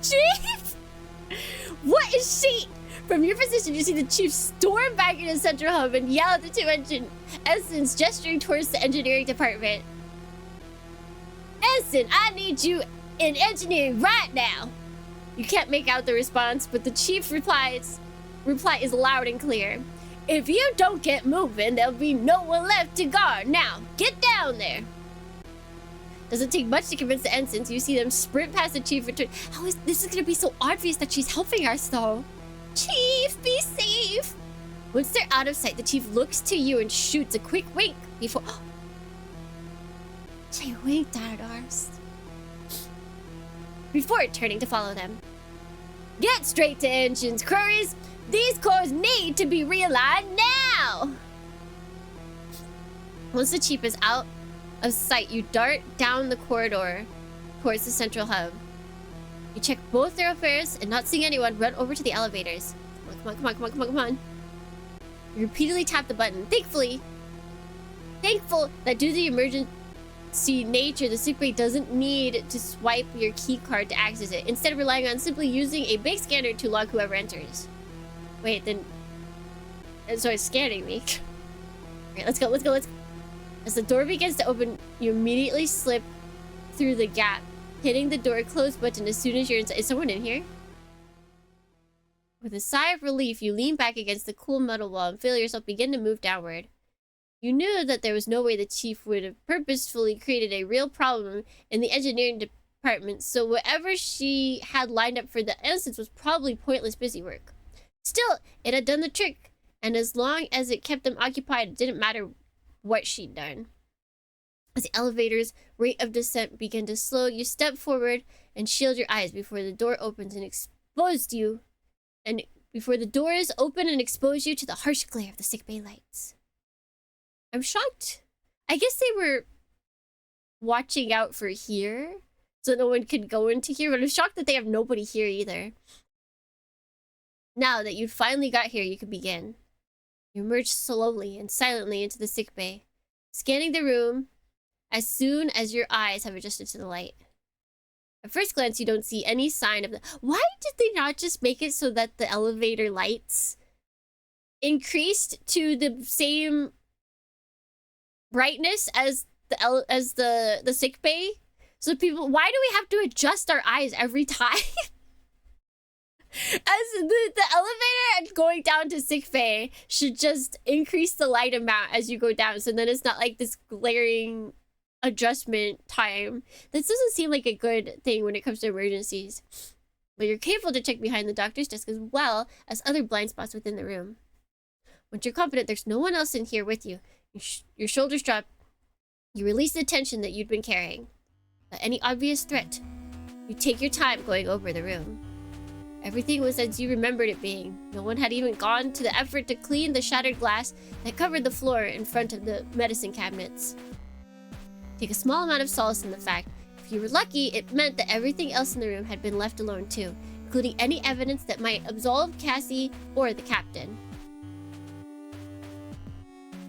C: Chief? What is she? From your position, you see the Chief storm back into the central hub and yell at the two ensigns, gesturing towards the engineering department. Ensign, I need you in engineering right now. You can't make out the response, but the chief reply is loud and clear. If you don't get moving, there'll be no one left to guard. Now, get down there. Doesn't take much to convince the ensigns. You see them sprint past the chief. How is this gonna be so obvious that she's helping us, though? Chief, be safe. Once they're out of sight, the chief looks to you and shoots a quick wink before. She winked at us. Before turning to follow them. Get straight to engines, Curries. These cores need to be realigned now. Once the chief is out of sight, you dart down the corridor towards the central hub. You check both thoroughfares and not seeing anyone, run over to the elevators. Come on. You repeatedly tap the button. Thankful that due to the emergency nature, the sickbay doesn't need to swipe your key card to access it, instead of relying on simply using a big scanner to log whoever enters. Wait, then... So it's scanning me. Alright, let's go. As the door begins to open, you immediately slip through the gap, hitting the door close button as soon as you're inside. Is someone in here? With a sigh of relief, you lean back against the cool metal wall and feel yourself begin to move downward. You knew that there was no way the chief would have purposefully created a real problem in the engineering department, so whatever she had lined up for the ensigns was probably pointless busy work. Still, it had done the trick, and as long as it kept them occupied, it didn't matter what she'd done. As the elevator's rate of descent began to slow, you step forward and shield your eyes before the door opens and exposed you. And before the doors open and expose you to the harsh glare of the sickbay lights. I'm shocked. I guess they were watching out for here, so no one could go into here, but I'm shocked that they have nobody here either. Now that you've finally got here, you can begin. You emerge slowly and silently into the sickbay, scanning the room as soon as your eyes have adjusted to the light. At first glance, you don't see any sign of the... Why did they not just make it so that the elevator lights increased to the same brightness as the sick bay? So people... Why do we have to adjust our eyes every time? As the elevator going down to sick bay should just increase the light amount as you go down, so then it's not like this glaring adjustment time. This doesn't seem like a good thing when it comes to emergencies. But you're careful to check behind the doctor's desk as well as other blind spots within the room. Once you're confident there's no one else in here with you, your shoulders drop. You release the tension that you'd been carrying. Without any obvious threat, you take your time going over the room. Everything was as you remembered it being. No one had even gone to the effort to clean the shattered glass that covered the floor in front of the medicine cabinets. Take a small amount of solace in the fact, if you were lucky, it meant that everything else in the room had been left alone too, including any evidence that might absolve Cassie or the captain.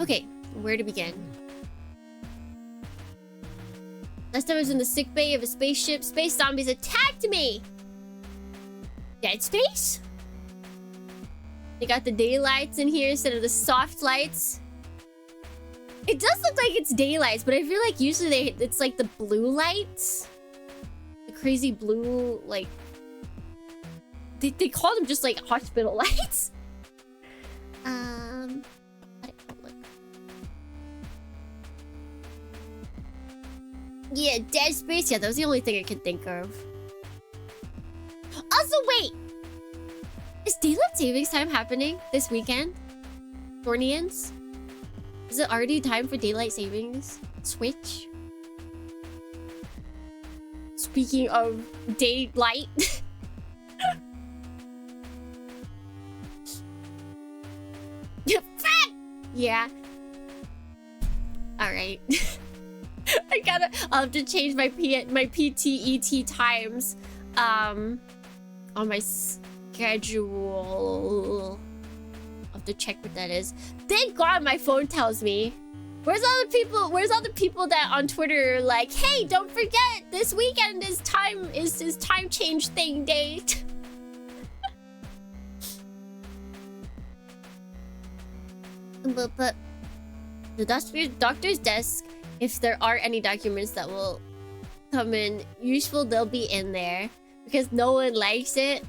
C: Okay, where to begin? Last time I was in the sickbay of a spaceship, space zombies attacked me! Dead space? They got the daylights in here instead of the soft lights. It does look like it's daylights, but I feel like usually it's like the blue lights. The crazy blue, like... They call them just like hospital lights. Yeah, dead space. Yeah, that was the only thing I could think of. Also, wait! Is daylight savings time happening this weekend? Thornians? Is it already time for daylight savings? Switch? Speaking of daylight. Yeah. Alright. I'll have to change my PTET times on my schedule. I'll have to check what that is. Thank God my phone tells me. Where's all the people that on Twitter are like, hey, don't forget this weekend is time change thing date. But the doctor's desk, if there are any documents that will coming. Useful, they'll be in there. Because no one likes it.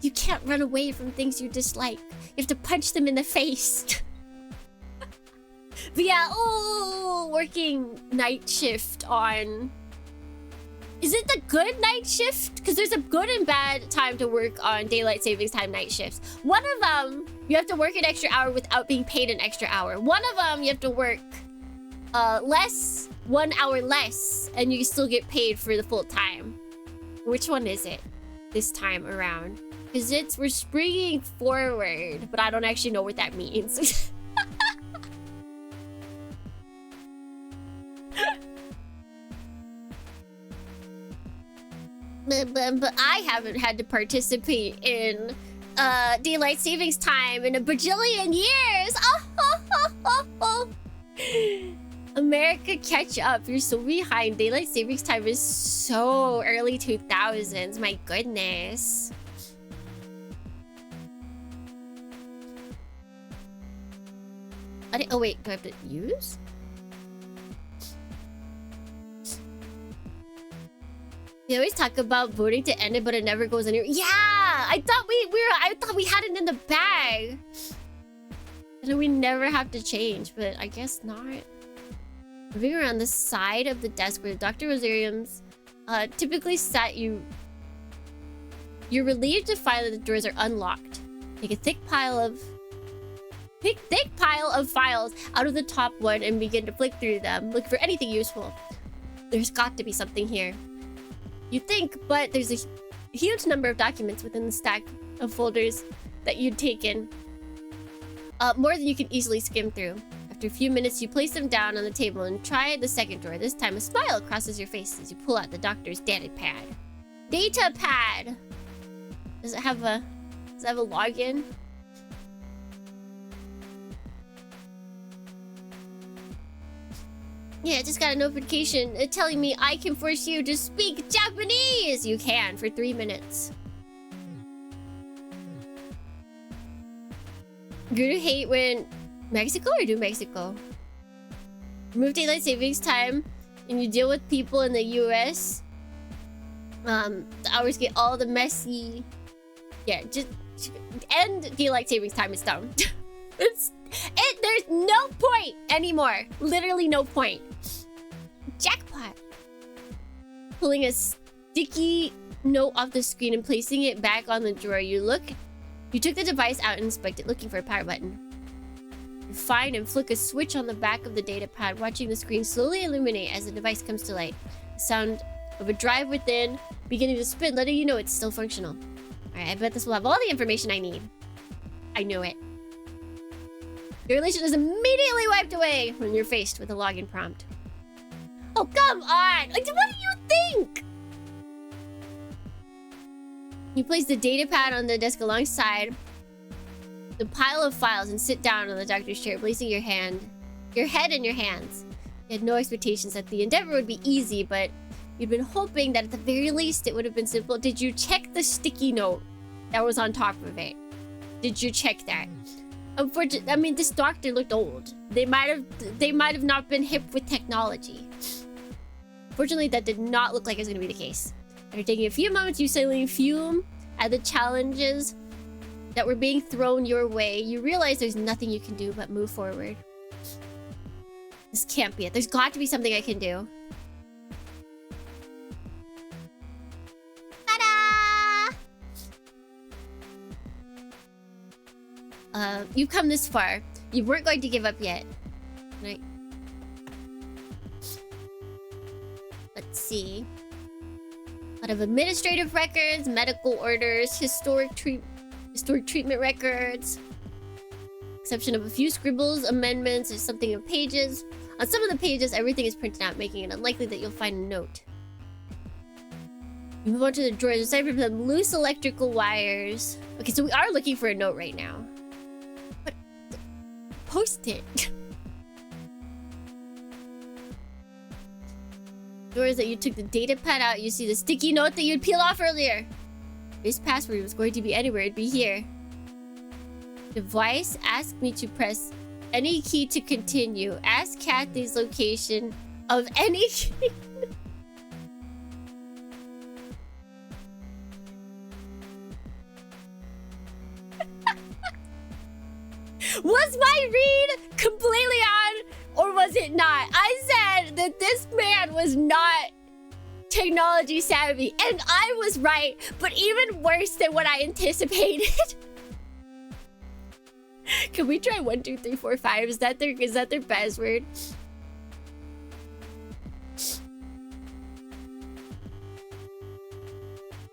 C: You can't run away from things you dislike. You have to punch them in the face. But yeah, oh, working night shift on... Is it the good night shift? Because there's a good and bad time to work on daylight savings time night shifts. One of them, you have to work an extra hour without being paid an extra hour. One of them, you have to work 1 hour less, and you still get paid for the full time. Which one is it this time around? Because we're springing forward, but I don't actually know what that means. But I haven't had to participate in daylight savings time in a bajillion years. America, catch up. You're so behind. Daylight savings time is so early 2000s. My goodness. Oh wait, do I have to use? We always talk about voting to end it, but it never goes anywhere. Yeah, I thought we had it in the bag, and we never have to change. But I guess not. Moving around the side of the desk where Dr. Rosarium's typically sat, you're relieved to find that the doors are unlocked. Take a thick pile of files out of the top one and begin to flick through them. Look for anything useful. There's got to be something here. You think, but there's a huge number of documents within the stack of folders that you'd taken. More than you can easily skim through. After a few minutes, you place them down on the table and try the second drawer. This time, a smile crosses your face as you pull out the doctor's data pad. Data pad! Does it have a login? Yeah, I just got a notification telling me I can force you to speak Japanese! You can, for 3 minutes. You're gonna hate when... Mexico or do Mexico? Remove daylight savings time and you deal with people in the US. The hours get all the messy... Yeah, just end daylight savings time. It's done. There's no point anymore. Literally no point. Jackpot. Pulling a sticky note off the screen and placing it back on the drawer. You took the device out and inspected, looking for a power button. You find and flick a switch on the back of the data pad, watching the screen slowly illuminate as the device comes to light. The sound of a drive within beginning to spin, letting you know it's still functional. Alright, I bet this will have all the information I need. I knew it. Your relation is immediately wiped away when you're faced with a login prompt. Oh, come on! Like, what do you think? You place the data pad on the desk alongside the pile of files and sit down on the doctor's chair, placing your head in your hands. You had no expectations that the endeavor would be easy, but you'd been hoping that at the very least it would have been simple. Did you check the sticky note that was on top of it? Did you check that? Unfortunately, I mean, this doctor looked old. They might have not been hip with technology. Fortunately, that did not look like it was going to be the case. After taking a few moments, you suddenly fume at the challenges that were being thrown your way. You realize there's nothing you can do but move forward. This can't be it. There's got to be something I can do. Ta-da! You've come this far. You weren't going to give up yet. Right. Let's see. A lot of administrative records, medical orders, historic treatment records. Exception of a few scribbles, amendments, or something of pages. On some of the pages, everything is printed out, making it unlikely that you'll find a note. You move on to the drawers, aside from them loose electrical wires. Okay, so we are looking for a note right now. But post it. Drawers that you took the data pad out, you see the sticky note that you'd peel off earlier. This password was going to be anywhere, it'd be here. Device asked me to press any key to continue. Ask Kathy's location of any key. Was my read completely on, or was it not? I said that this man was not technology savvy, and I was right, but even worse than what I anticipated. Can we try 1, 2, 3, 4, 5? Is that their password?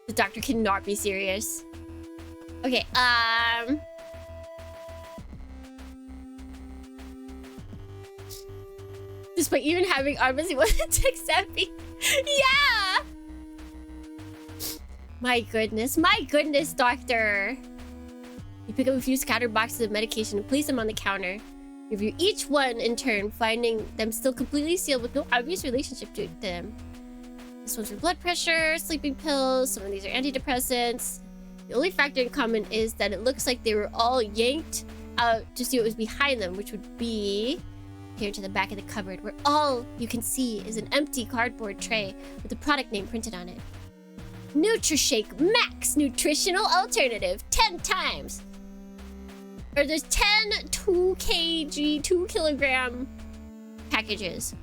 C: The doctor cannot be serious. Okay, despite even having arms, he wasn't tech savvy. Yeah! My goodness, doctor. You pick up a few scattered boxes of medication and place them on the counter. Review each one in turn, finding them still completely sealed with no obvious relationship to them. This one's for blood pressure, sleeping pills, some of these are antidepressants. The only factor in common is that it looks like they were all yanked out to see what was behind them, which would be here to the back of the cupboard, where all you can see is an empty cardboard tray with the product name printed on it. NutriShake Max Nutritional Alternative 10 times. Or there's 10 2 kilogram packages.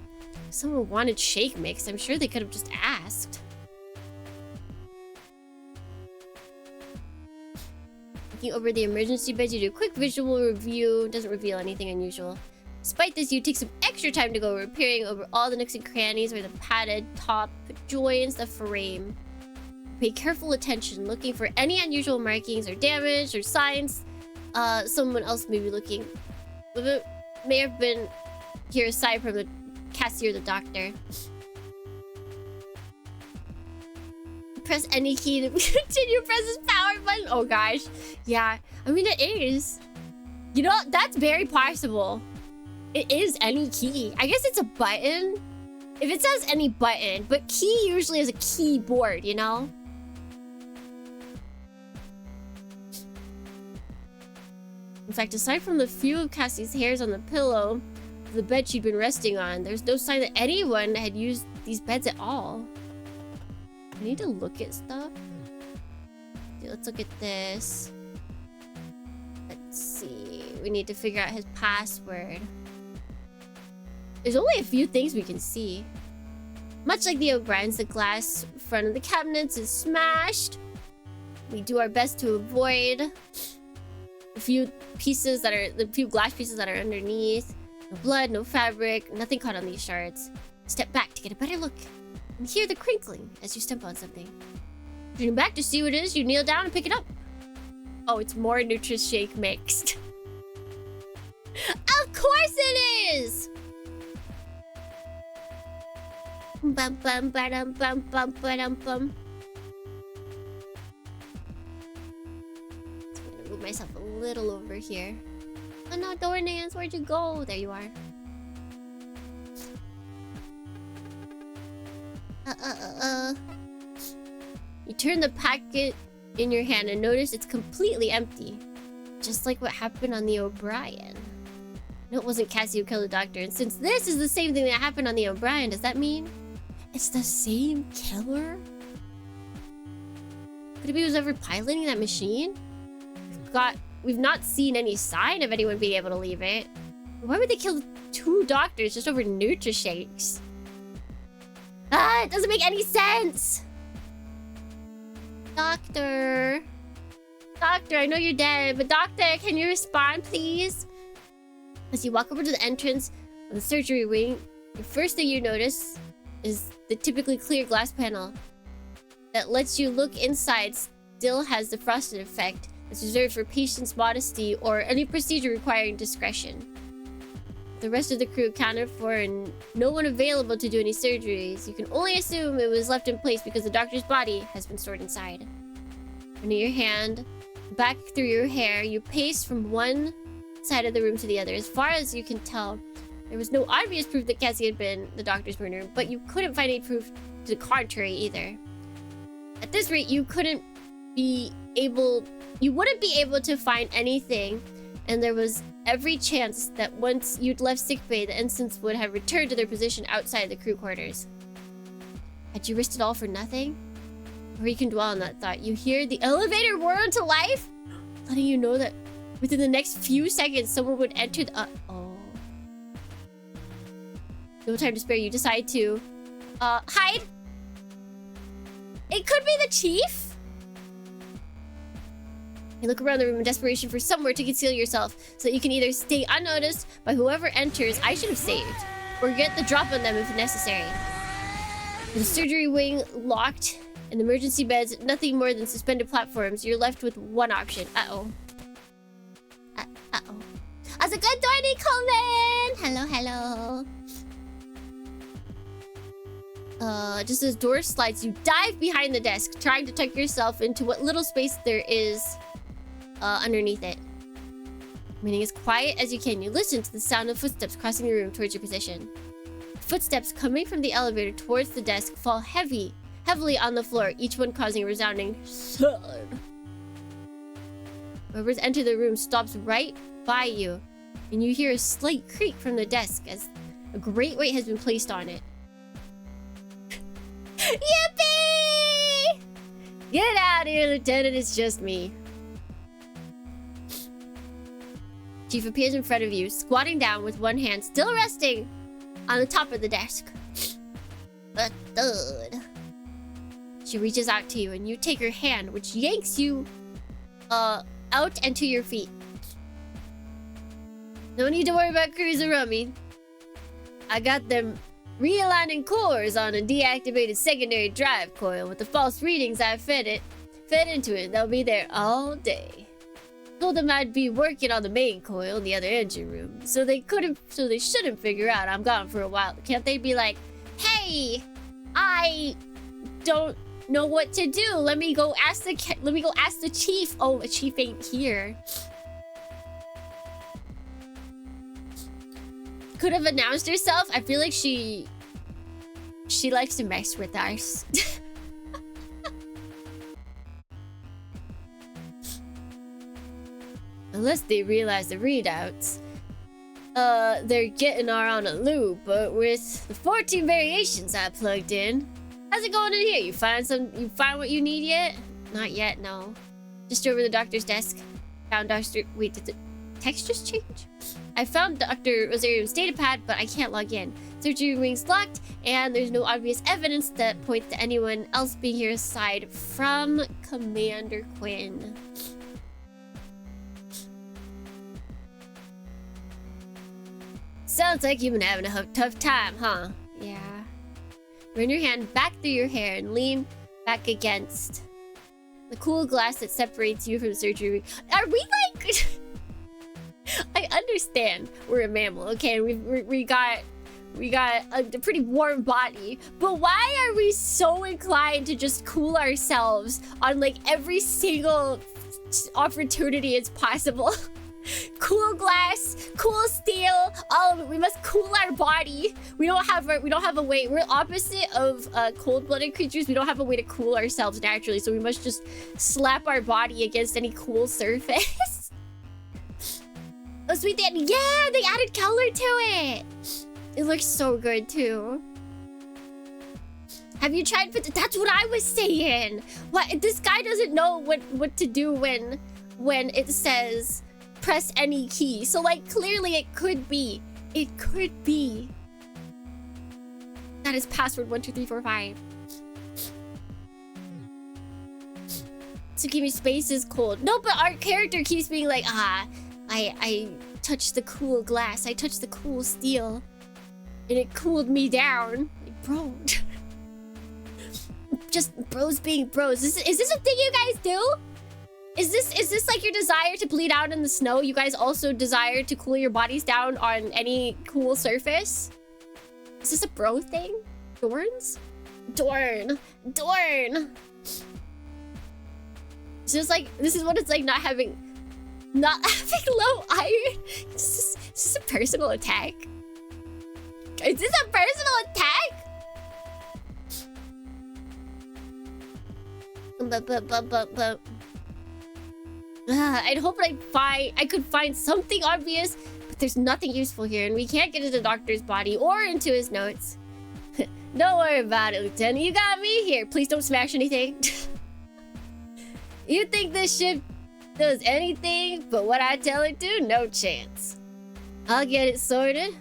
C: If someone wanted shake mix, I'm sure they could have just asked. Looking over the emergency beds, you do a quick visual review. Doesn't reveal anything unusual. Despite this, you take some extra time to go repairing over all the nooks and crannies where the padded top joins the frame. Pay careful attention, looking for any unusual markings or damage or signs. Someone else may be looking. May have been here aside from the cashier, the doctor. Press any key to continue. Press this power button. Oh gosh. Yeah, I mean it is. You know, that's very possible. It is any key. I guess it's a button. If it says any button, but key usually is a keyboard, you know? In fact, aside from the few of Cassie's hairs on the pillow, the bed she'd been resting on, there's no sign that anyone had used these beds at all. I need to look at stuff. Okay, let's look at this. Let's see. We need to figure out his password. There's only a few things we can see. Much like the O'Briens, the glass front of the cabinets is smashed. We do our best to avoid the few glass pieces that are underneath. No blood, no fabric, nothing caught on these shards. Step back to get a better look and hear the crinkling as you step on something. Turning back to see what it is, you kneel down and pick it up. Oh, it's more NutriShake mixed. Of course it is! Bum bum ba-dum bum bum ba-dum bum. I'm gonna move myself a little over here. Oh no, Dornans, where'd you go? There you are. You turn the packet in your hand and notice it's completely empty. Just like what happened on the O'Brien. No, it wasn't Cassie who killed the doctor, and since this is the same thing that happened on the O'Brien, does that mean it's the same killer? Could it be who's ever piloting that machine? We've not seen any sign of anyone being able to leave it. Why would they kill 2 doctors just over NutriShakes? Ah, it doesn't make any sense! Doctor, I know you're dead, but doctor, can you respond, please? As you walk over to the entrance of the surgery wing, the first thing you notice is the typically clear glass panel that lets you look inside still has the frosted effect that's reserved for patient's modesty or any procedure requiring discretion. The rest of the crew accounted for and no one available to do any surgeries. You can only assume it was left in place because the doctor's body has been stored inside. Under your hand, back through your hair, you pace from one side of the room to the other. As far as you can tell, there was no obvious proof that Cassie had been the doctor's murderer, but you couldn't find any proof to the contrary either. At this rate, you wouldn't be able to find anything, and there was every chance that once you'd left sickbay, the ensigns would have returned to their position outside the crew quarters. Had you risked it all for nothing? Or you can dwell on that thought. You hear the elevator roar into life, letting you know that Within the next few seconds, someone would enter the... oh. No time to spare. You decide to... hide? It could be the chief? You look around the room in desperation for somewhere to conceal yourself so that you can either stay unnoticed by whoever enters I should have saved, or get the drop on them if necessary. With the surgery wing locked and the emergency beds nothing more than suspended platforms, you're left with one option. Uh-oh. Uh-oh. How's it good, Dorney Coleman? Hello, hello. Just as door slides, you dive behind the desk, trying to tuck yourself into what little space there is underneath it. Remaining as quiet as you can, you listen to the sound of footsteps crossing the room towards your position. Footsteps coming from the elevator towards the desk fall heavily on the floor, each one causing a resounding thud. Whoever's entered the room stops right by you, and you hear a slight creak from the desk as a great weight has been placed on it. Yippee! Get out here, Lieutenant, it's just me. Chief appears in front of you, squatting down with one hand still resting on the top of the desk. A thud. She reaches out to you and you take her hand, which yanks you out and to your feet. No need to worry about cruising rummy. I got them realigning cores on a deactivated secondary drive coil with the false readings I fed into it. They'll be there all day. Told them I'd be working on the main coil in the other engine room, so they shouldn't figure out I'm gone for a while. Can't they be like, hey, I don't know what to do. Let me go ask the chief. Oh, a chief ain't here. Could have announced herself. I feel like she likes to mess with us. Unless they realize the readouts. They're getting our on a loop, but with the 14 variations I plugged in. How's it going in here? You find what you need yet? Not yet, no. Just over the doctor's desk. Found Dr. Wait, did the text just change? I found Dr. Rosario's datapad, but I can't log in. Surgery wing's locked, and there's no obvious evidence that points to anyone else being here aside from Commander Quinn. Sounds like you've been having a tough time, huh? Yeah. Run your hand back through your hair and lean back against the cool glass that separates you from the surgery. Are we like... I understand we're a mammal, okay? We got a pretty warm body, but why are we so inclined to just cool ourselves on like every single opportunity it's possible? Cool glass, cool steel, all of it. We must cool our body. We don't have a way. We're opposite of cold-blooded creatures. We don't have a way to cool ourselves naturally, so we must just slap our body against any cool surface. Oh, sweet thing. Yeah, they added color to it. It looks so good too. Have you tried? That's what I was saying. What? This guy doesn't know what to do when it says press any key. So like clearly it could be. It could be. That is password 12345. Tsukimi's space is cold. No, but our character keeps being like, I touched the cool glass. I touched the cool steel. And it cooled me down. Like, bro. Just bros being bros. Is this a thing you guys do? Is this like your desire to bleed out in the snow? You guys also desire to cool your bodies down on any cool surface? Is this a bro thing? Dorns? Dorn. This is what it's like not having low iron. Is this a personal attack? Is this a personal attack? But I'd hope I could find something obvious, but there's nothing useful here, and we can't get into the doctor's body or into his notes. Don't worry about it, Lieutenant. You got me here. Please don't smash anything. You think this ship Does anything but what I tell it to? No chance. I'll get it sorted.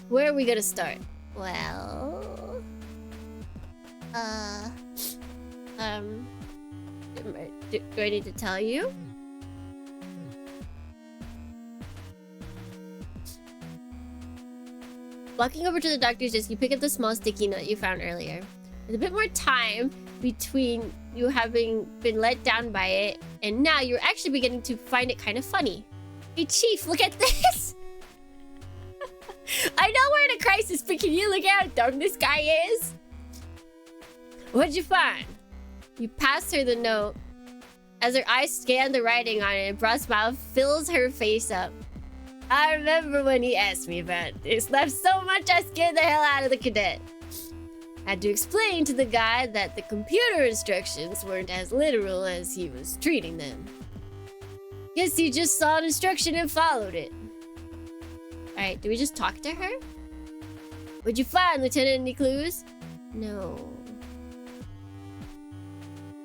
C: Where are we gonna start? Well... Do I need to tell you? Walking over to the doctor's desk, you pick up the small sticky note you found earlier. There's a bit more time between you having been let down by it, and now you're actually beginning to find it kind of funny. Hey, Chief, look at this! I know we're in a crisis, but can you look at how dumb this guy is? What'd you find? You pass her the note. As her eyes scan the writing on it, a broad smile fills her face up. I remember when he asked me about this. Laughed so much I scared the hell out of the cadet. Had to explain to the guy that the computer instructions weren't as literal as he was treating them. Guess he just saw an instruction and followed it. Alright, do we just talk to her? What'd you find, Lieutenant? Any clues? No.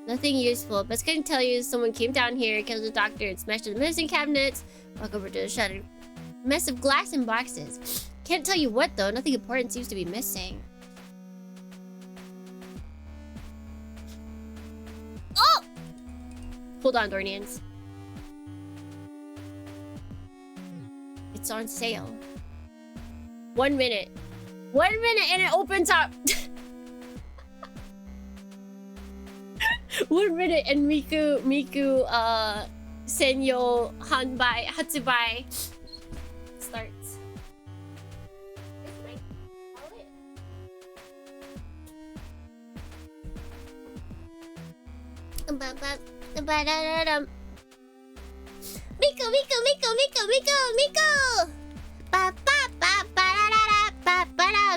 C: Nothing useful. Best I can tell you is someone came down here, killed the doctor, and smashed the medicine cabinets. Walk over to the shattered mess of glass and boxes. Can't tell you what though. Nothing important seems to be missing. Oh! Hold on, Dornians. It's on sale. 1 minute. 1 minute and it opens up. 1 minute and Miku, Senyo, Hanbai, Hatsubai starts. Where's my wallet? Miku! Ba ba ba ba da da da ba ba da.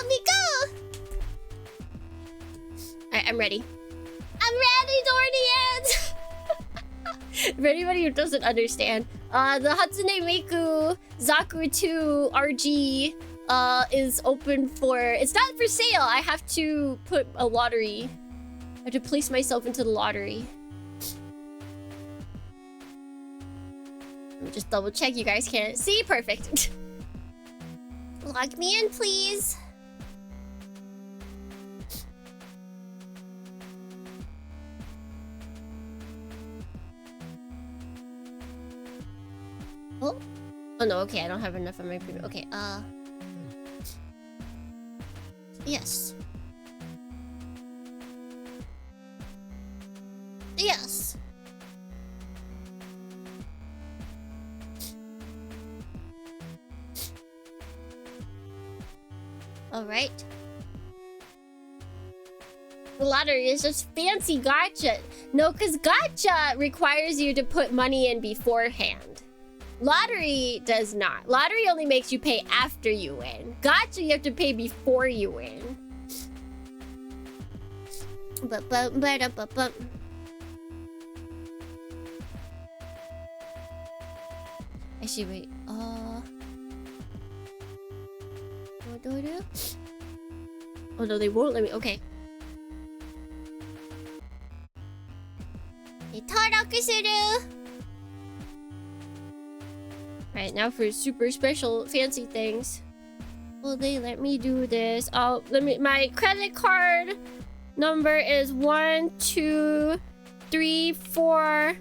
C: Miku! Alright, I'm ready. I'm ready, Dornians! For anybody who doesn't understand, the Hatsune Miku Zakura 2 RG is open for... It's not for sale. I have to put a lottery. I have to place myself into the lottery. Let me just double check you guys can't see. Perfect. Log me in, please. Oh no, okay, I don't have enough on my premium. Okay, yes. Yes. Alright. The lottery is just fancy gacha. No, because gacha requires you to put money in beforehand. Lottery does not. Lottery only makes you pay after you win. Gacha, you have to pay before you win. Actually, wait. What do I do? Oh no, they won't let me. Okay. Alright, now for super special fancy things. Will they let me do this? Oh, my credit card number is 1 2 3 4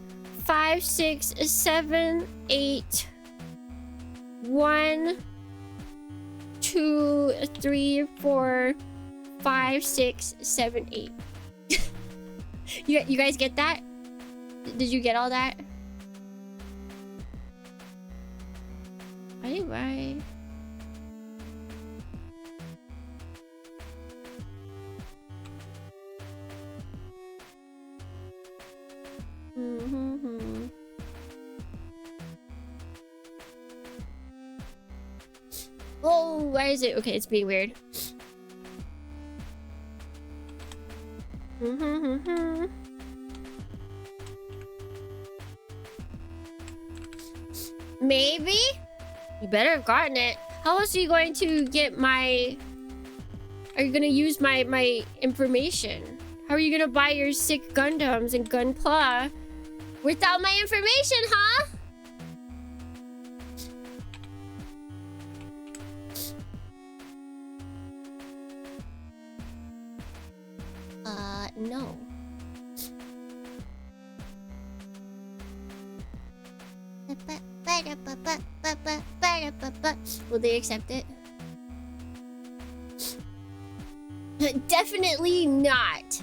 C: 5 6 7 8 1 2 3 4 5 6 7 8. You guys get that? Did you get all that? Anyway. Oh, why is it? Okay, it's being weird. Maybe? You better have gotten it. How else are you going to get my... Are you gonna use my information? How are you gonna buy your sick Gundams and Gunpla Without my information, huh? No. Will they accept it? Definitely not.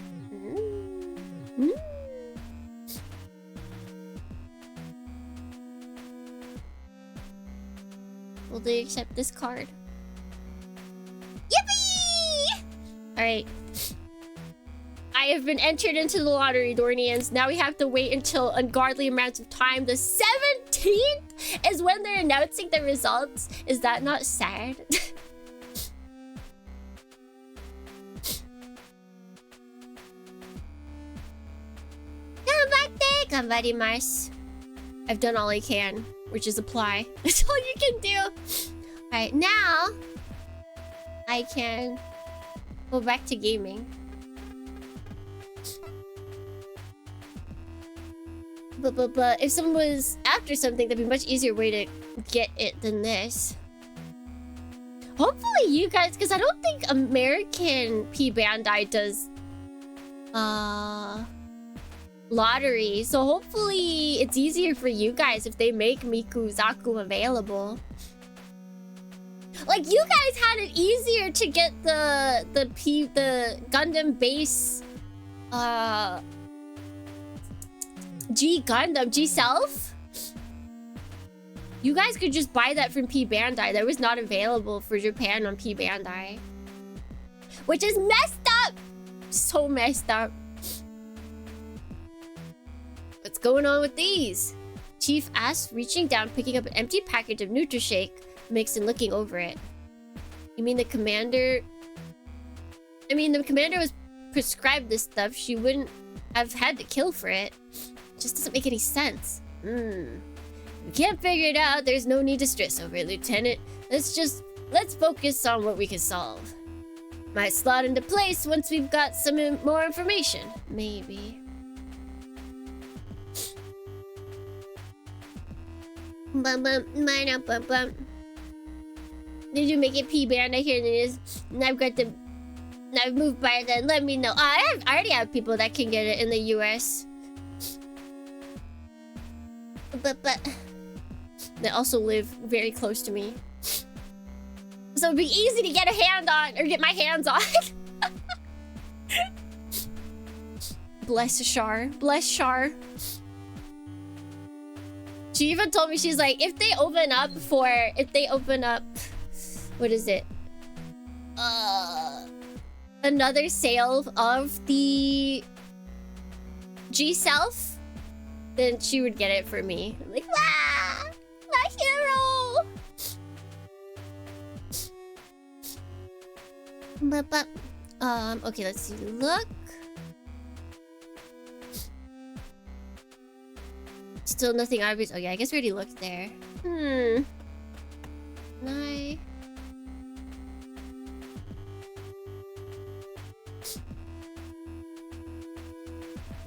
C: Will they accept this card? Yippee! Alright. I have been entered into the lottery, Dornians. Now we have to wait until ungodly amounts of time. The 17th is when they're announcing the results. Is that not sad? Ganbarimasu. I've done all I can, which is apply. That's all you can do. Alright, now I can go back to gaming. But if someone was after something, that'd be a much easier way to get it than this. Hopefully you guys, because I don't think American P Bandai does lottery. So hopefully it's easier for you guys if they make Miku Zaku available. Like, you guys had it easier to get the Gundam base G Gundam, G Self. You guys could just buy that from P Bandai. That was not available for Japan on P Bandai, which is messed up. So messed up. What's going on with these? Chief asks, reaching down, picking up an empty package of Nutrishake mix and looking over it. You mean the commander? I mean, the commander was prescribed this stuff. She wouldn't have had to kill for it. Just doesn't make any sense. We can't figure it out. There's no need to stress over it, Lieutenant. Let's focus on what we can solve. Might slot into place once we've got some more information. Maybe. Did you make it P Band? I hear it is. And I've moved by then. Let me know. I already have people that can get it in the US. But they also live very close to me, so it'd be easy to get a hand on, or get my hands on. Bless Shar. Bless Shar. She even told me, she's like, if they open up, what is it? Another sale of the G Self, then she would get it for me. I'm like, ah, my hero. Okay, let's see. Look. Still nothing obvious. Oh yeah, I guess we already looked there.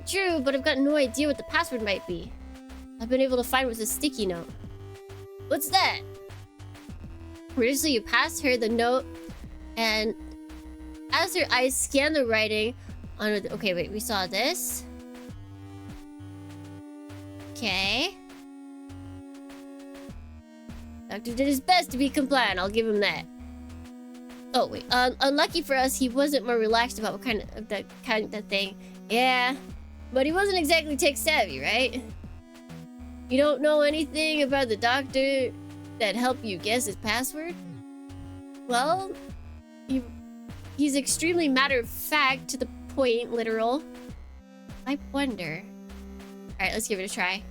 C: True, but I've got no idea what the password might be. I've been able to find with a sticky note. What's that? Recently, you passed her the note, and as her eyes scan the writing on the... Okay, wait, we saw this. Okay. Doctor did his best to be compliant. I'll give him that. Oh wait, unlucky for us, he wasn't more relaxed about what kind of that thing. Yeah, but he wasn't exactly tech savvy, right? You don't know anything about the doctor that helped you guess his password? Well, he's extremely matter of fact, to the point, literal. I wonder. All right, let's give it a try.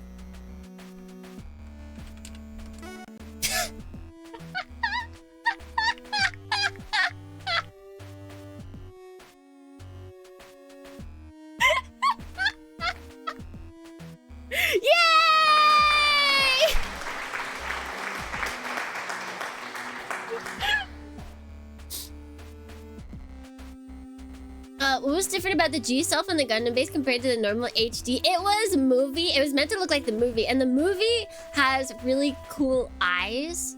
C: what was different about the G self and the Gundam base compared to the normal HD? It was movie. It was meant to look like the movie, and the movie has really cool eyes.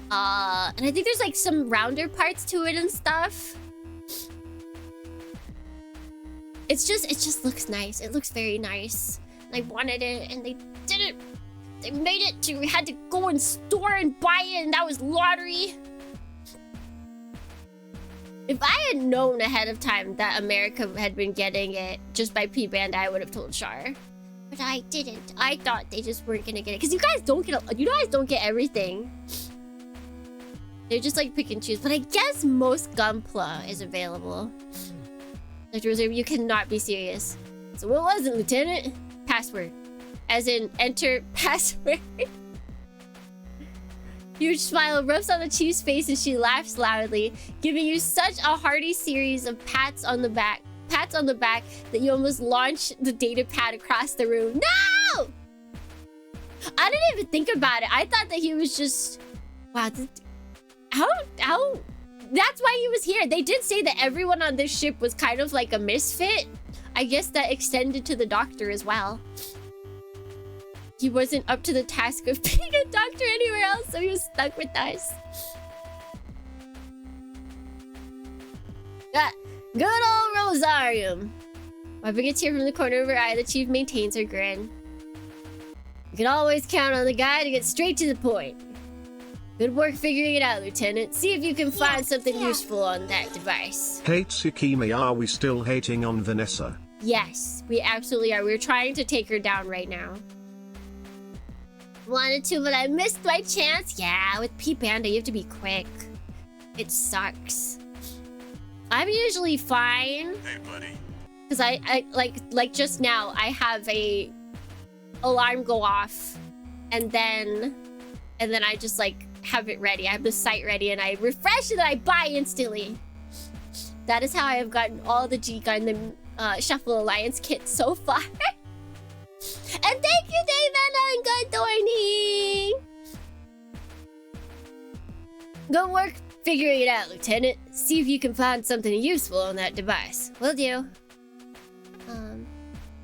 C: And I think there's like some rounder parts to it and stuff. It just looks nice. It looks very nice. I wanted it, and they didn't. They made it to. We had to go in store and buy it, and that was lottery. If I had known ahead of time that America had been getting it just by P-Band, I would have told Char. But I didn't. I thought they just weren't gonna get it. Because you guys don't get everything. They're just like pick and choose. But I guess most Gunpla is available. Dr. Reserve, you cannot be serious. So what was it, Lieutenant? Password. As in, enter password. Huge smile rubs on the chief's face and she laughs loudly, giving you such a hearty series of pats on the back that you almost launch the data pad across the room. No! I didn't even think about it. I thought that he was just... Wow, how... That's why he was here. They did say that everyone on this ship was kind of like a misfit. I guess that extended to the doctor as well. He wasn't up to the task of being a doctor anywhere else, so he was stuck with us. Good old Rosarium. Wiping a tear from the corner of her eye, the chief maintains her grin. You can always count on the guy to get straight to the point. Good work figuring it out, Lieutenant. See if you can find something useful on that device.
F: Hate Tsukimi, are we still hating on Vanessa?
C: Yes, we absolutely are. We're trying to take her down right now. Wanted to, but I missed my chance. Yeah, with P-Panda, you have to be quick. It sucks. I'm usually fine.
A: Hey, buddy.
C: Because I like just now, I have a alarm go off, and then I just like have it ready. I have the site ready, and I refresh it, and I buy instantly. That is how I have gotten all the G Gundam Shuffle Alliance kits so far. And thank you, Dave and Good Thorny! Good work figuring it out, Lieutenant. See if you can find something useful on that device. Will do.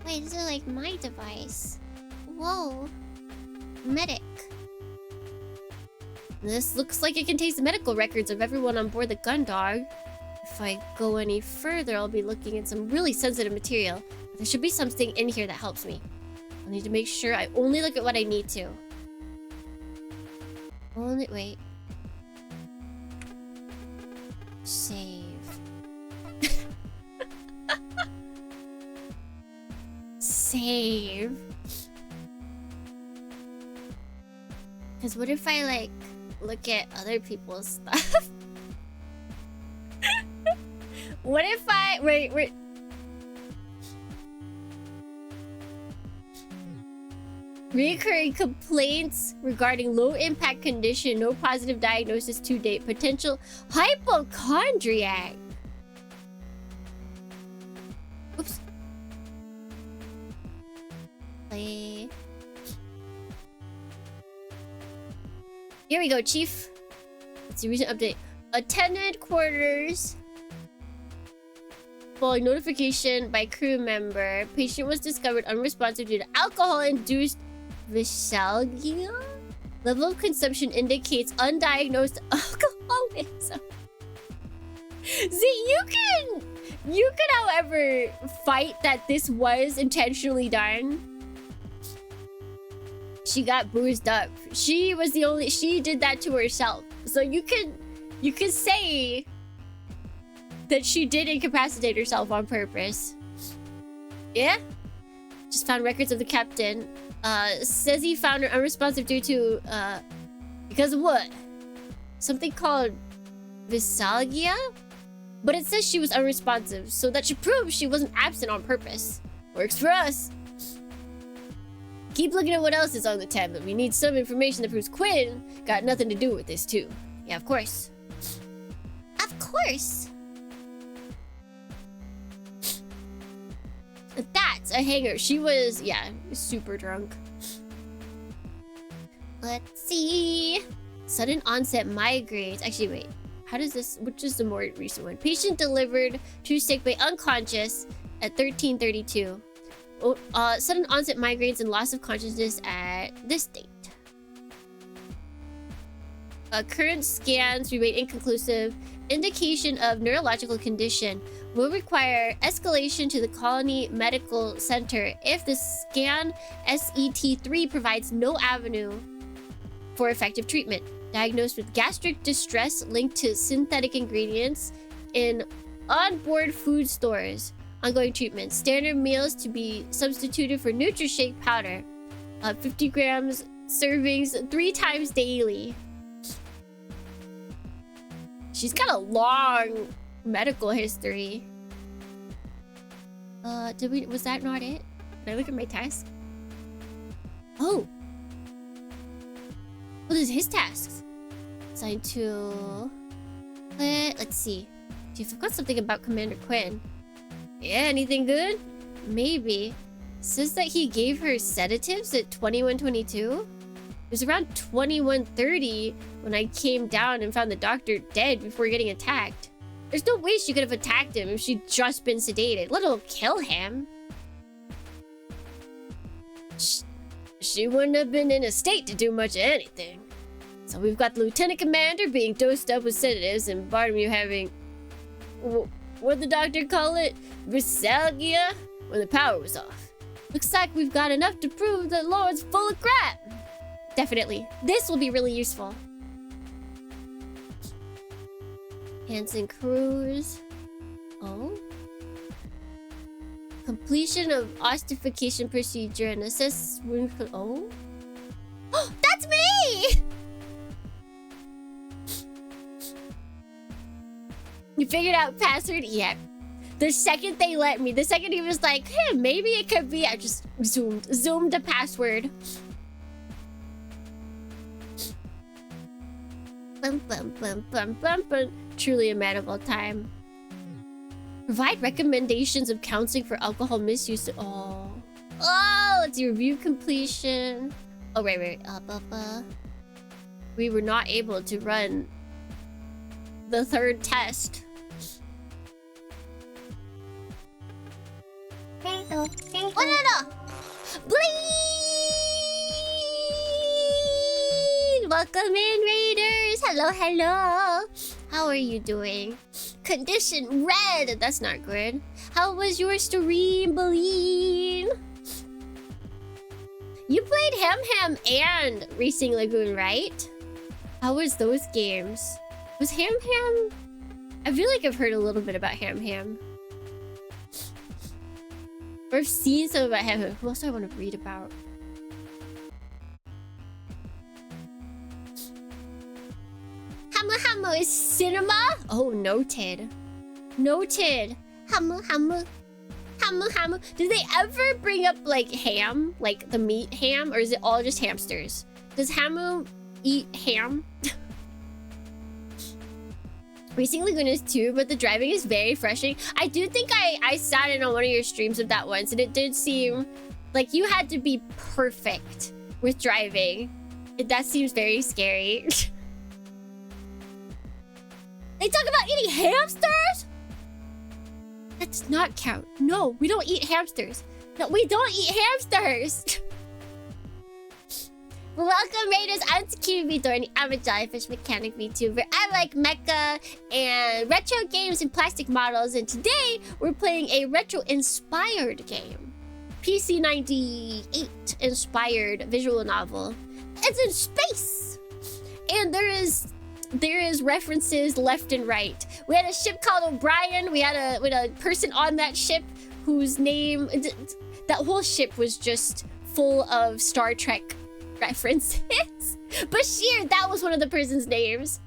C: Wait, this is like my device. Whoa. Medic. This looks like it contains the medical records of everyone on board the Gundog. If I go any further, I'll be looking at some really sensitive material. There should be something in here that helps me. I need to make sure I only look at what I need to. Wait. Save. Save. Because what if I, like, look at other people's stuff? What if I... Wait. Recurring complaints regarding low impact condition, no positive diagnosis to date, potential hypochondriac. Oops. Play. Here we go, Chief. It's a recent update. Attendant quarters. Following notification by crew member, patient was discovered unresponsive due to alcohol-induced Vishalgia? Level of consumption indicates undiagnosed alcoholism. See, you can, however, fight that this was intentionally done. She got boozed up. She did that to herself. So you could say that she did incapacitate herself on purpose. Yeah? Just found records of the captain. Says he found her unresponsive due to, because of what? Something called Visalgia? But it says she was unresponsive, so that should prove she wasn't absent on purpose. Works for us. Keep looking at what else is on the tablet. We need some information that proves Quinn got nothing to do with this too. Yeah, of course. Of course. That's a hanger. She was, yeah, super drunk. Let's see. Sudden onset migraines. Actually, wait. How does this... Which is the more recent one? Patient delivered to sick bay unconscious at 13:32. Sudden onset migraines and loss of consciousness at this date. Current scans remain inconclusive. Indication of neurological condition will require escalation to the Colony Medical Center if the scan SET3 provides no avenue for effective treatment. Diagnosed with gastric distress linked to synthetic ingredients in onboard food stores. Ongoing treatment. Standard meals to be substituted for NutriShake powder. 50 grams servings 3 times daily. She's got a long medical history. Was that not it? Did I look at my task? Oh. What is his tasks? Assigned to... let's see. I forgot something about Commander Quinn. Yeah, anything good? Maybe. Says that he gave her sedatives at 21:22. It was around 21:30 when I came down and found the doctor dead before getting attacked. There's no way she could have attacked him if she'd just been sedated, let alone kill him. She wouldn't have been in a state to do much of anything. So we've got the Lieutenant Commander being dosed up with sedatives and Bartholomew having... What'd the doctor call it? Visalgia? When the power was off. Looks like we've got enough to prove that Lord's full of crap. Definitely. This will be really useful. Hansen Cruz. Oh. Completion of ossification procedure and assess wound. Oh. That's me! You figured out password? Yeah. The second they let me, the second he was like, hey, maybe it could be, I just zoomed the password. Bum, bum, bum, bum, bum, bum. Truly a man of all time. Provide recommendations of counseling for alcohol misuse. Oh, let's see, review completion. Oh, right. We were not able to run the third test. No. Bleed! Welcome in, Raiders! Hello. How are you doing? Condition red! That's not good. How was your stream, Beline? You played Ham and Racing Lagoon, right? How was those games? Was Ham? I feel like I've heard a little bit about Ham. Or I've seen some about Ham. Who else do I want to read about? Hamu is cinema? Oh, noted. Hamu. Did they ever bring up, like, ham? Like, the meat ham? Or is it all just hamsters? Does Hamu eat ham? Racing Lagoon is too, but the driving is very frustrating. I do think I sat in on one of your streams with that once, and it did seem like you had to be perfect with driving. That seems very scary. They talk about eating hamsters? That does not count. No, we don't eat hamsters. No, we don't eat hamsters. Welcome, Raiders. I'm Tsukimi Thorny. I'm a jellyfish mechanic VTuber. I like mecha and retro games and plastic models. And today, we're playing a retro-inspired game. PC 98 inspired visual novel. It's in space. And there is references left and right. We had a ship called O'Brien. We had a person on that ship whose name... That whole ship was just full of Star Trek references. Bashir, that was one of the person's names.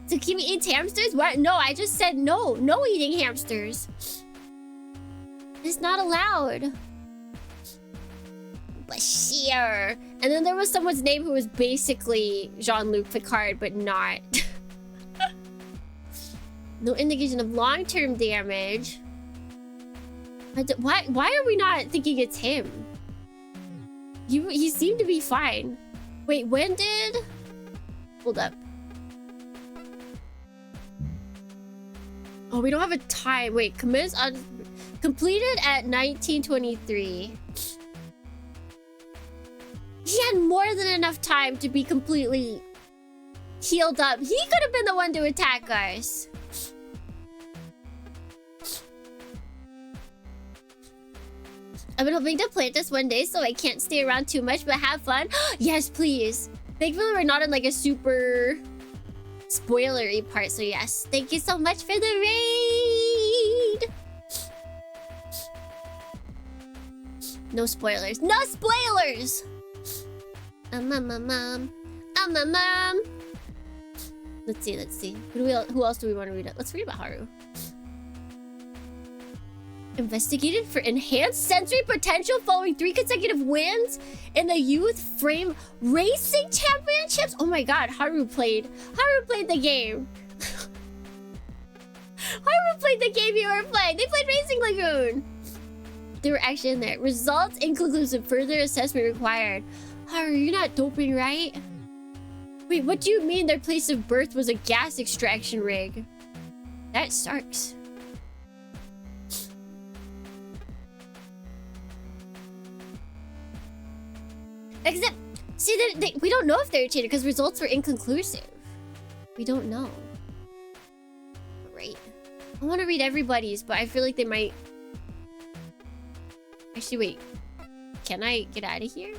C: Tsukimi eats hamsters? What? No, I just said no. No eating hamsters. It's not allowed. Bashir. And then there was someone's name who was basically Jean-Luc Picard, but not. No indication of long-term damage. Why are we not thinking it's him? He seemed to be fine. Wait, when did... Hold up. Oh, we don't have a time. Wait, commence on... Completed at 1923. He had more than enough time to be completely healed up. He could have been the one to attack us. I've been hoping to plant this one day so I can't stay around too much, but have fun. Yes, please. Thankfully, we're not in like a super spoilery part, so yes. Thank you so much for the raid. No spoilers. No spoilers! Mom. Let's see. Who else do we want to read it? Let's read about Haru. Investigated for enhanced sensory potential following 3 consecutive wins in the Youth Frame Racing Championships. Oh my god, Haru played the game. Haru played the game you were playing. They played Racing Lagoon. They were actually in there. Results inconclusive. Further assessment required. Haru, you're not doping, right? Wait, what do you mean their place of birth was a gas extraction rig? That sucks. Except, see, we don't know if they're cheated because results were inconclusive. We don't know. Right. I want to read everybody's, but I feel like they might... Actually, wait. Can I get out of here?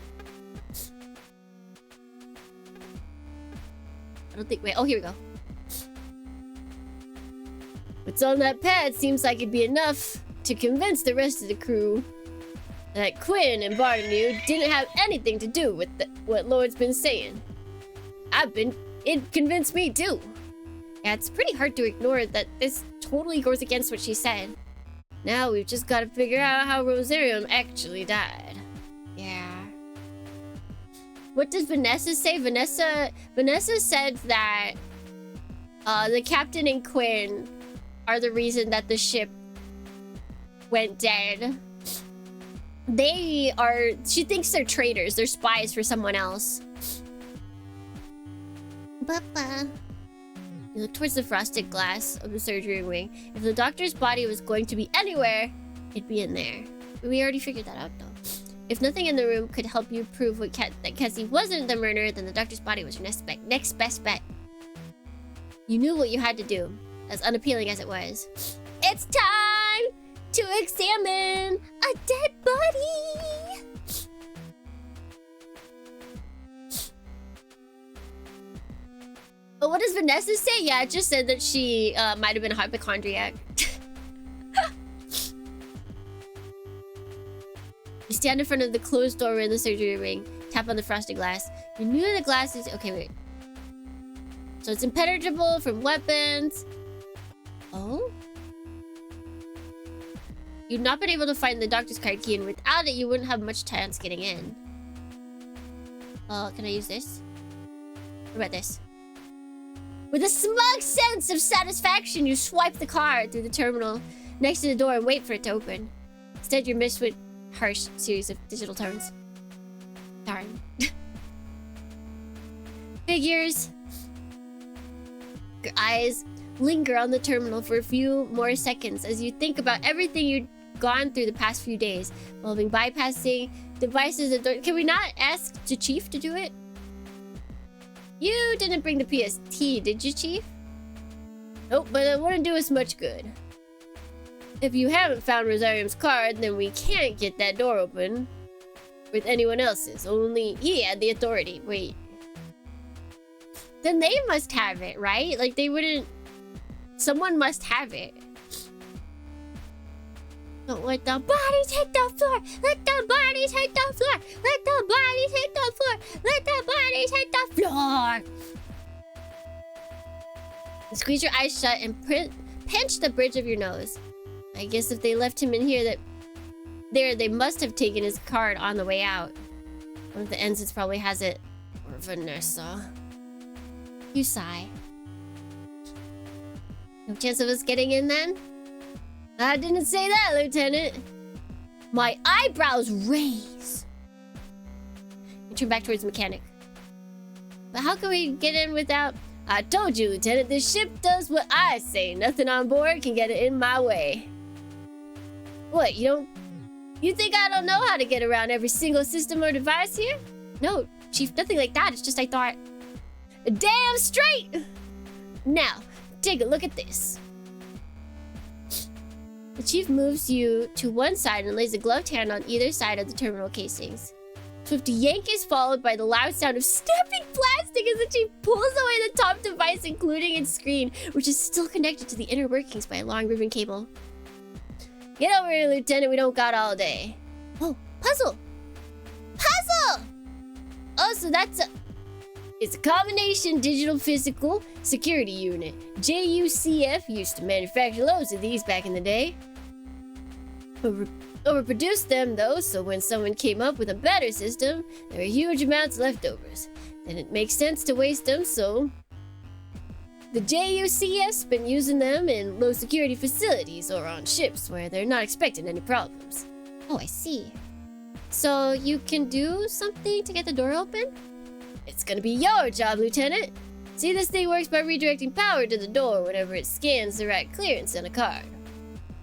C: I don't think... Wait, oh, here we go. What's on that pad seems like it'd be enough to convince the rest of the crew that Quinn and Bartholomew didn't have anything to do with what Lord's been saying. It convinced me too. Yeah, it's pretty hard to ignore that this totally goes against what she said. Now we've just got to figure out how Rosarium actually died. Yeah. What does Vanessa say? Vanessa said that the captain and Quinn are the reason that the ship went dead. She thinks they're traitors. They're spies for someone else. Papa. You look towards the frosted glass of the surgery wing. If the doctor's body was going to be anywhere, it'd be in there. We already figured that out, though. If nothing in the room could help you prove that Cassie wasn't the murderer, then the doctor's body was your next best bet. You knew what you had to do, as unappealing as it was. It's time to examine a dead body! But what does Vanessa say? Yeah, it just said that she might have been a hypochondriac. You stand in front of the closed doorway in the surgery ring. Tap on the frosted glass. You knew the glass is... Okay, wait. So it's impenetrable from weapons. Oh? You've not been able to find the doctor's card key, and without it, you wouldn't have much chance getting in. Can I use this? What about this? With a smug sense of satisfaction, you swipe the card through the terminal next to the door and wait for it to open. Instead, you're missed with harsh series of digital tones. Darn. Figures. Your eyes linger on the terminal for a few more seconds as you think about everything you've gone through the past few days, involving bypassing devices and Can we not ask the Chief to do it? You didn't bring the PST, did you, Chief? Nope, but it wouldn't do us much good. If you haven't found Rosarium's card, then we can't get that door open with anyone else's. Only he had the authority. Wait. Then they must have it, right? Like, they wouldn't... Someone must have it. Don't let the bodies hit the floor! Let the bodies hit the floor! Let the bodies hit the floor! Let the bodies hit the floor! Squeeze your eyes shut and pinch the bridge of your nose. I guess if they left him in here, they must have taken his card on the way out. One of the ensigns probably has it. Or Vanessa. You sigh. No chance of us getting in then? I didn't say that, Lieutenant. My eyebrows raise. You turn back towards the mechanic. But how can we get in without I told you, Lieutenant, this ship does what I say. Nothing on board can get it in my way. What, you think I don't know how to get around every single system or device here? No, Chief, nothing like that. It's just I thought... Damn straight! Now, take a look at this. The Chief moves you to one side and lays a gloved hand on either side of the terminal casings. Swift yank is followed by the loud sound of snapping plastic as the Chief pulls away the top device, including its screen, which is still connected to the inner workings by a long ribbon cable. Get over here, Lieutenant. We don't got all day. Oh, puzzle! Puzzle! Oh, so that's a... It's a combination digital physical security unit. JUCF used to manufacture loads of these back in the day. Overproduced them though, so when someone came up with a better system, there were huge amounts leftovers. Then it makes sense to waste them, so the JUCF's been using them in low security facilities or on ships where they're not expecting any problems. Oh, I see. So you can do something to get the door open? It's gonna be your job, Lieutenant. See, this thing works by redirecting power to the door whenever it scans the right clearance on a card.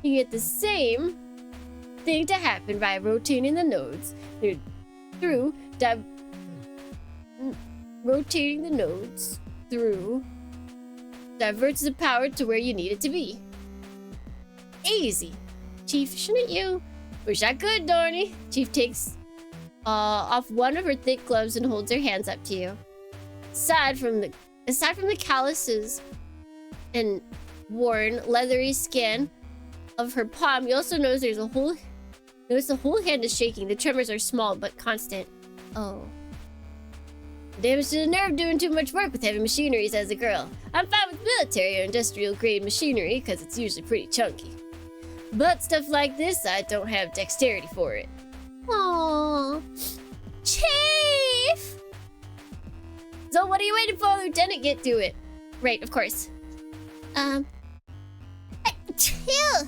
C: You get the same thing to happen by rotating the nodes rotating the nodes through diverts the power to where you need it to be. Easy. Chief, shouldn't you? Wish I could, Dorney. Chief takes off one of her thick gloves and holds her hands up to you. Aside from the calluses and worn leathery skin of her palm, you also notice the whole hand is shaking. The tremors are small but constant. Oh. Damage to the nerve doing too much work with heavy machineries as a girl. I'm fine with military or industrial grade machinery because it's usually pretty chunky. But stuff like this, I don't have dexterity for it. Aww. Chief! So what are you waiting for, Lieutenant? Get to it. Right, of course. Chill.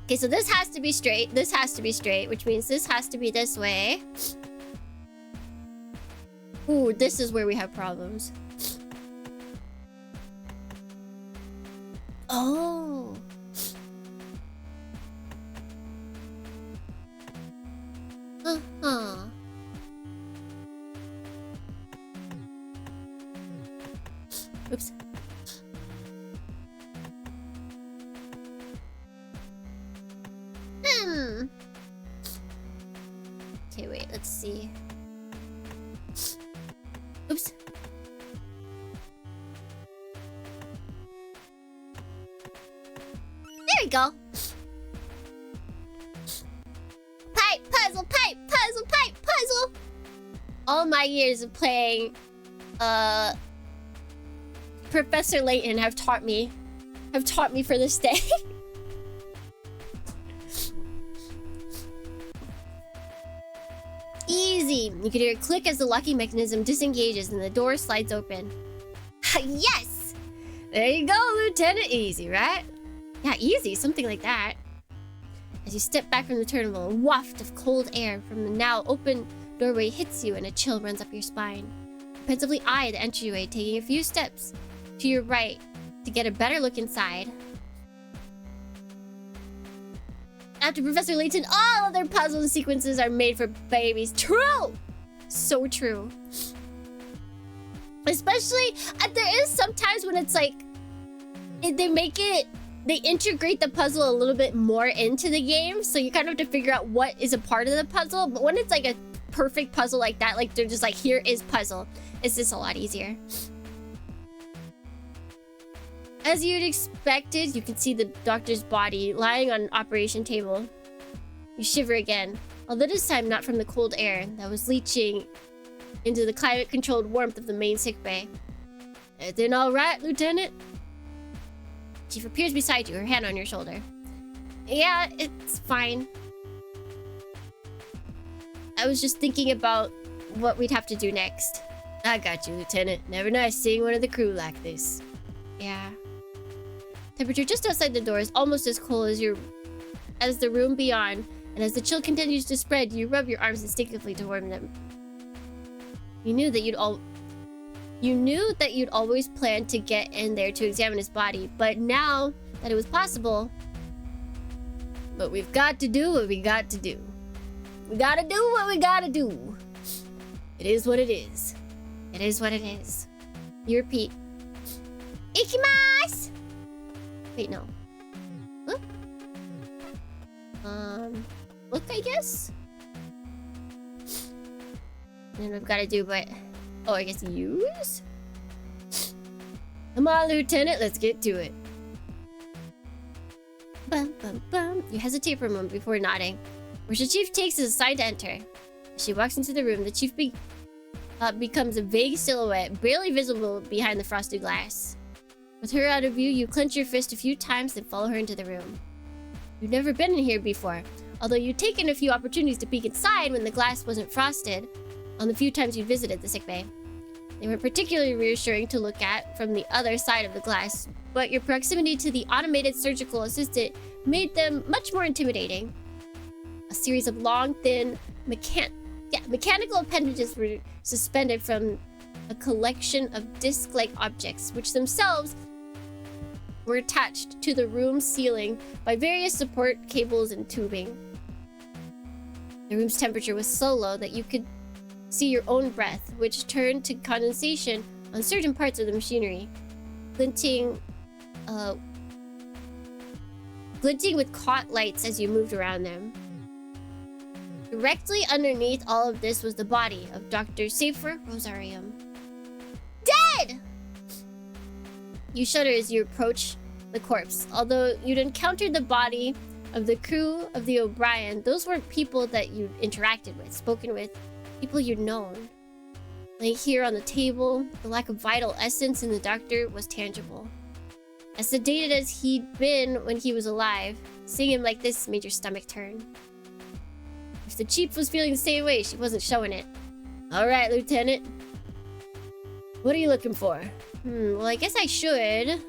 C: Okay, so this has to be straight. This has to be straight, which means this has to be this way. Ooh, this is where we have problems. Oh. Uh-huh. Oops. Okay, wait, let's see. Oops. There we go. Pipe, puzzle, pipe, puzzle, pipe, puzzle. All my years of playing Professor Layton have taught me for this day. Easy. You can hear a click as the locking mechanism disengages and the door slides open. Yes! There you go, Lieutenant. Easy, right? Yeah, easy. Something like that. As you step back from the terminal, a waft of cold air from the now open doorway hits you and a chill runs up your spine. You pensively eye the entryway, taking a few steps to your right to get a better look inside. After Professor Layton, all other puzzle sequences are made for babies. True! So true. Especially, there is sometimes when it's like, they integrate the puzzle a little bit more into the game, so you kind of have to figure out what is a part of the puzzle. But when it's like a perfect puzzle like that, like they're just like, here is puzzle, it's just a lot easier. As you'd expected, you can see the doctor's body lying on an operation table. You shiver again, although this time not from the cold air that was leaching into the climate-controlled warmth of the main sickbay. Everything all right, Lieutenant? Chief appears beside you, her hand on your shoulder. Yeah, it's fine. I was just thinking about what we'd have to do next. I got you, Lieutenant. Never nice seeing one of the crew like this. Yeah. Temperature just outside the door is almost as cold as the room beyond, and as the chill continues to spread, you rub your arms instinctively to warm them. You knew You knew that you'd always planned to get in there to examine his body, but now that it was possible... But we've got to do what we got to do. We gotta do what we gotta do. It is what it is. It is what it is. You repeat. Ikimasu! Wait, no. Look? Look, I guess? And I've gotta do, but... Oh, I guess use? Come on, Lieutenant, let's get to it. Bum, bum, bum. You hesitate for a moment before nodding. Which the chief takes as a sign to enter. As she walks into the room, the chief becomes a vague silhouette, barely visible behind the frosted glass. With her out of view, you clench your fist a few times, then follow her into the room. You've never been in here before, although you'd taken a few opportunities to peek inside when the glass wasn't frosted on the few times you visited the sickbay. They were particularly reassuring to look at from the other side of the glass, but your proximity to the automated surgical assistant made them much more intimidating. A series of long, thin, mechanical appendages were suspended from a collection of disc-like objects, which themselves were attached to the room's ceiling by various support cables and tubing. The room's temperature was so low that you could see your own breath, which turned to condensation on certain parts of the machinery, glinting with caught lights as you moved around them. Directly underneath all of this was the body of Dr. Safer Rosarium. Dead! You shudder as you approach the corpse. Although you'd encountered the body of the crew of the O'Brien, those weren't people that you'd interacted with, spoken with, people you'd known. Laying here on the table, the lack of vital essence in the doctor was tangible. As sedated as he'd been when he was alive, seeing him like this made your stomach turn. If the chief was feeling the same way, she wasn't showing it. Alright, Lieutenant. What are you looking for? Well, I guess I should.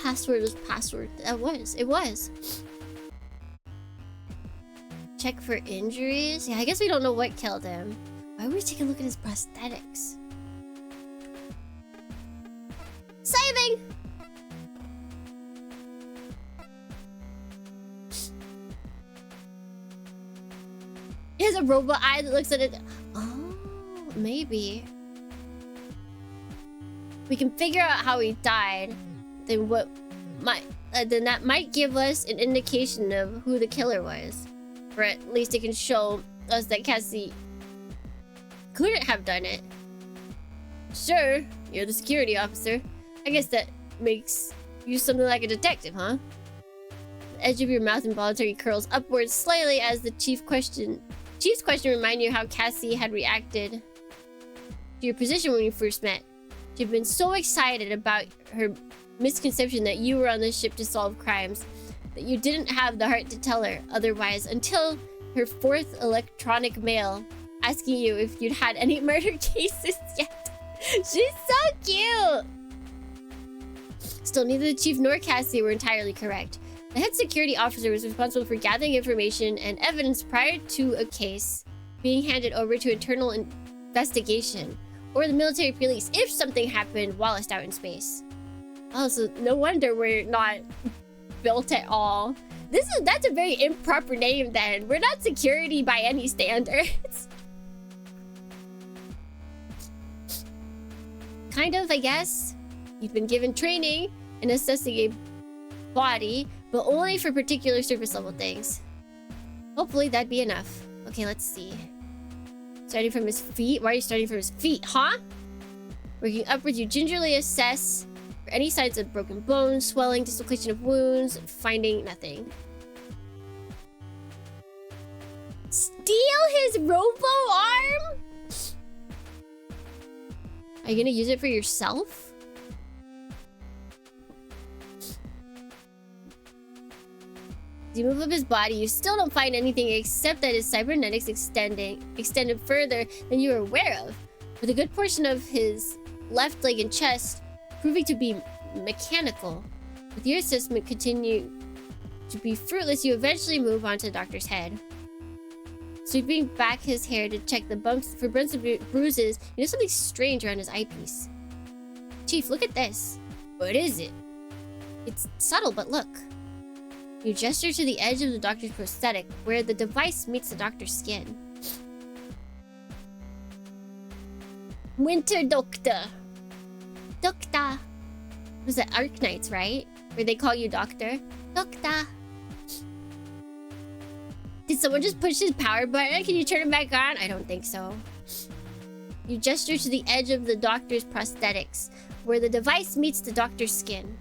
C: Password was password. It was. Check for injuries? Yeah, I guess we don't know what killed him. Why would we take a look at his prosthetics? Saving! He has a robot eye that looks at it. Oh, maybe. We can figure out how he died. Then then that might give us an indication of who the killer was. Or at least it can show us that Cassie couldn't have done it. Sure, you're the security officer. I guess that makes you something like a detective, huh? The edge of your mouth involuntarily curls upwards slightly as the chief's question reminded you how Cassie had reacted to your position when you first met. She'd been so excited about her misconception that you were on this ship to solve crimes that you didn't have the heart to tell her otherwise until her fourth electronic mail asking you if you'd had any murder cases yet. She's so cute! Still, neither the chief nor Cassie were entirely correct. The head security officer was responsible for gathering information and evidence prior to a case being handed over to internal investigation or the military police if something happened while it's out in space. Oh, so no wonder we're not built at all. That's a very improper name then. We're not security by any standards. Kind of, I guess. You've been given training in assessing a body, but only for particular surface level things. Hopefully that'd be enough. Okay, let's see. Starting from his feet? Why are you starting from his feet, huh? Working upwards, you gingerly assess for any signs of broken bones, swelling, dislocation of wounds, finding nothing. Steal his robo-arm? Are you gonna use it for yourself? As you move up his body, you still don't find anything except that his cybernetics extended further than you were aware of, with a good portion of his left leg and chest proving to be mechanical. With your assessment To be fruitless, you eventually move on to the doctor's head. Sweeping back his hair to check the bumps for bumps and bruises, you notice something strange around his eyepiece. Chief, look at this. What is it? It's subtle, but look. You gesture to the edge of the doctor's prosthetic, where the device meets the doctor's skin. Winter Doctor. Doctor. Was it Arknights, right? Where they call you Doctor? Doctor. Did someone just push his power button? Can you turn it back on? I don't think so. You gesture to the edge of the doctor's prosthetics, where the device meets the doctor's skin.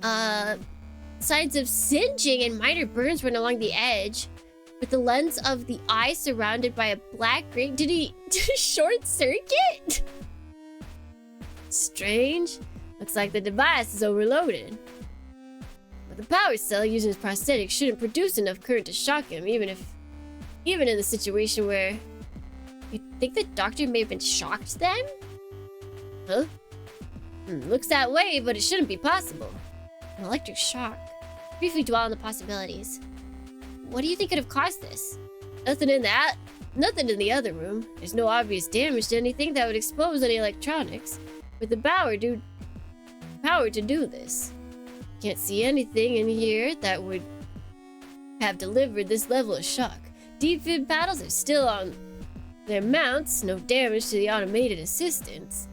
C: Signs of singeing and minor burns run along the edge, with the lens of the eye surrounded by a black ring. Did he short circuit? Strange. Looks like the device is overloaded. But the power cell using his prosthetic shouldn't produce enough current to shock him, even in the situation where... You think the doctor may have been shocked then? Huh? Looks that way, but it shouldn't be possible. An electric shock. Briefly dwell on the possibilities. What do you think could have caused this? Nothing in the other room. There's no obvious damage to anything that would expose any electronics. With the power to do this. Can't see anything in here that would have delivered this level of shock. Deep fin paddles are still on their mounts. No damage to the automated assistants.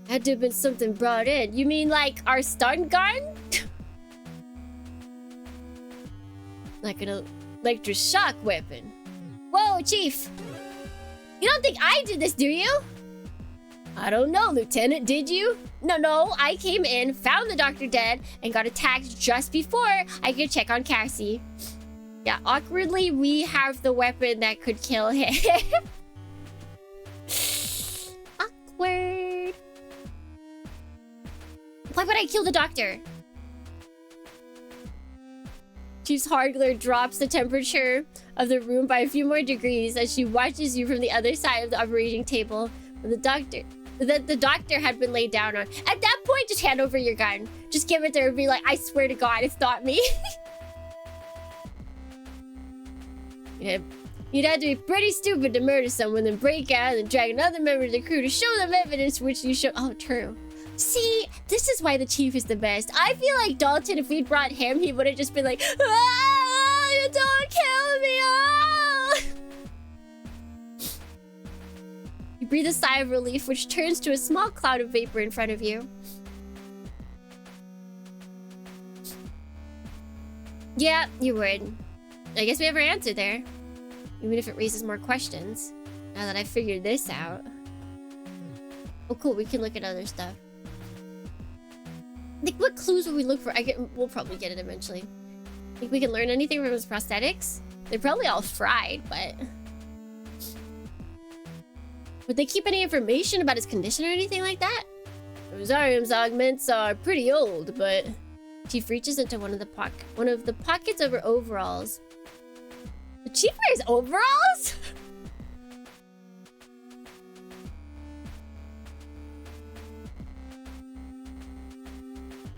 C: Had to have been something brought in. You mean like our stun gun? Like an electric shock weapon. Whoa, Chief! You don't think I did this, do you? I don't know, Lieutenant, did you? No, I came in, found the doctor dead, and got attacked just before I could check on Cassie. Yeah, awkwardly, we have the weapon that could kill him. Awkward. Why would I kill the doctor? Chief's hard glare drops the temperature of the room by a few more degrees as she watches you from the other side of the operating table. The doctor had been laid down on. At that point, just hand over your gun. Just give it to her and be like, I swear to God, it's not me. Yeah, you'd have to be pretty stupid to murder someone, then break out and drag another member of the crew to show them evidence which you show. Oh, true. See, this is why the Chief is the best. I feel like Dalton, if we brought him, he would have just been like, ah, don't kill me, ah! You breathe a sigh of relief, which turns to a small cloud of vapor in front of you. Yeah, you would. I guess we have our answer there. Even if it raises more questions. Now that I figured this out. Oh, cool. We can look at other stuff. Like, what clues will we look for? We'll probably get it eventually. Think we can learn anything from his prosthetics? They're probably all fried, but... Would they keep any information about his condition or anything like that? Rosarium's augments are pretty old, but... Chief reaches into one of the pockets of her overalls. The Chief wears overalls?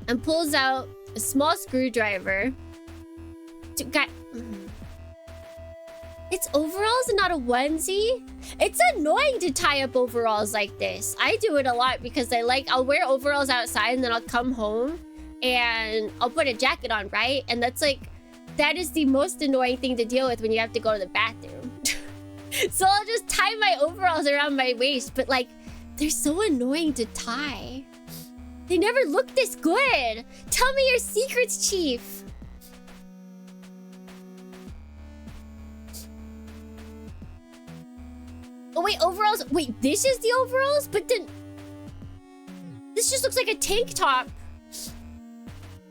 C: And pulls out a small screwdriver. It's overalls and not a onesie? It's annoying to tie up overalls like this. I do it a lot because I'll wear overalls outside and then I'll come home and I'll put a jacket on, right? And that is the most annoying thing to deal with when you have to go to the bathroom. So I'll just tie my overalls around my waist, but they're so annoying to tie. They never look this good. Tell me your secrets, Chief. Oh wait, overalls. Wait, this is the overalls? But then... This just looks like a tank top.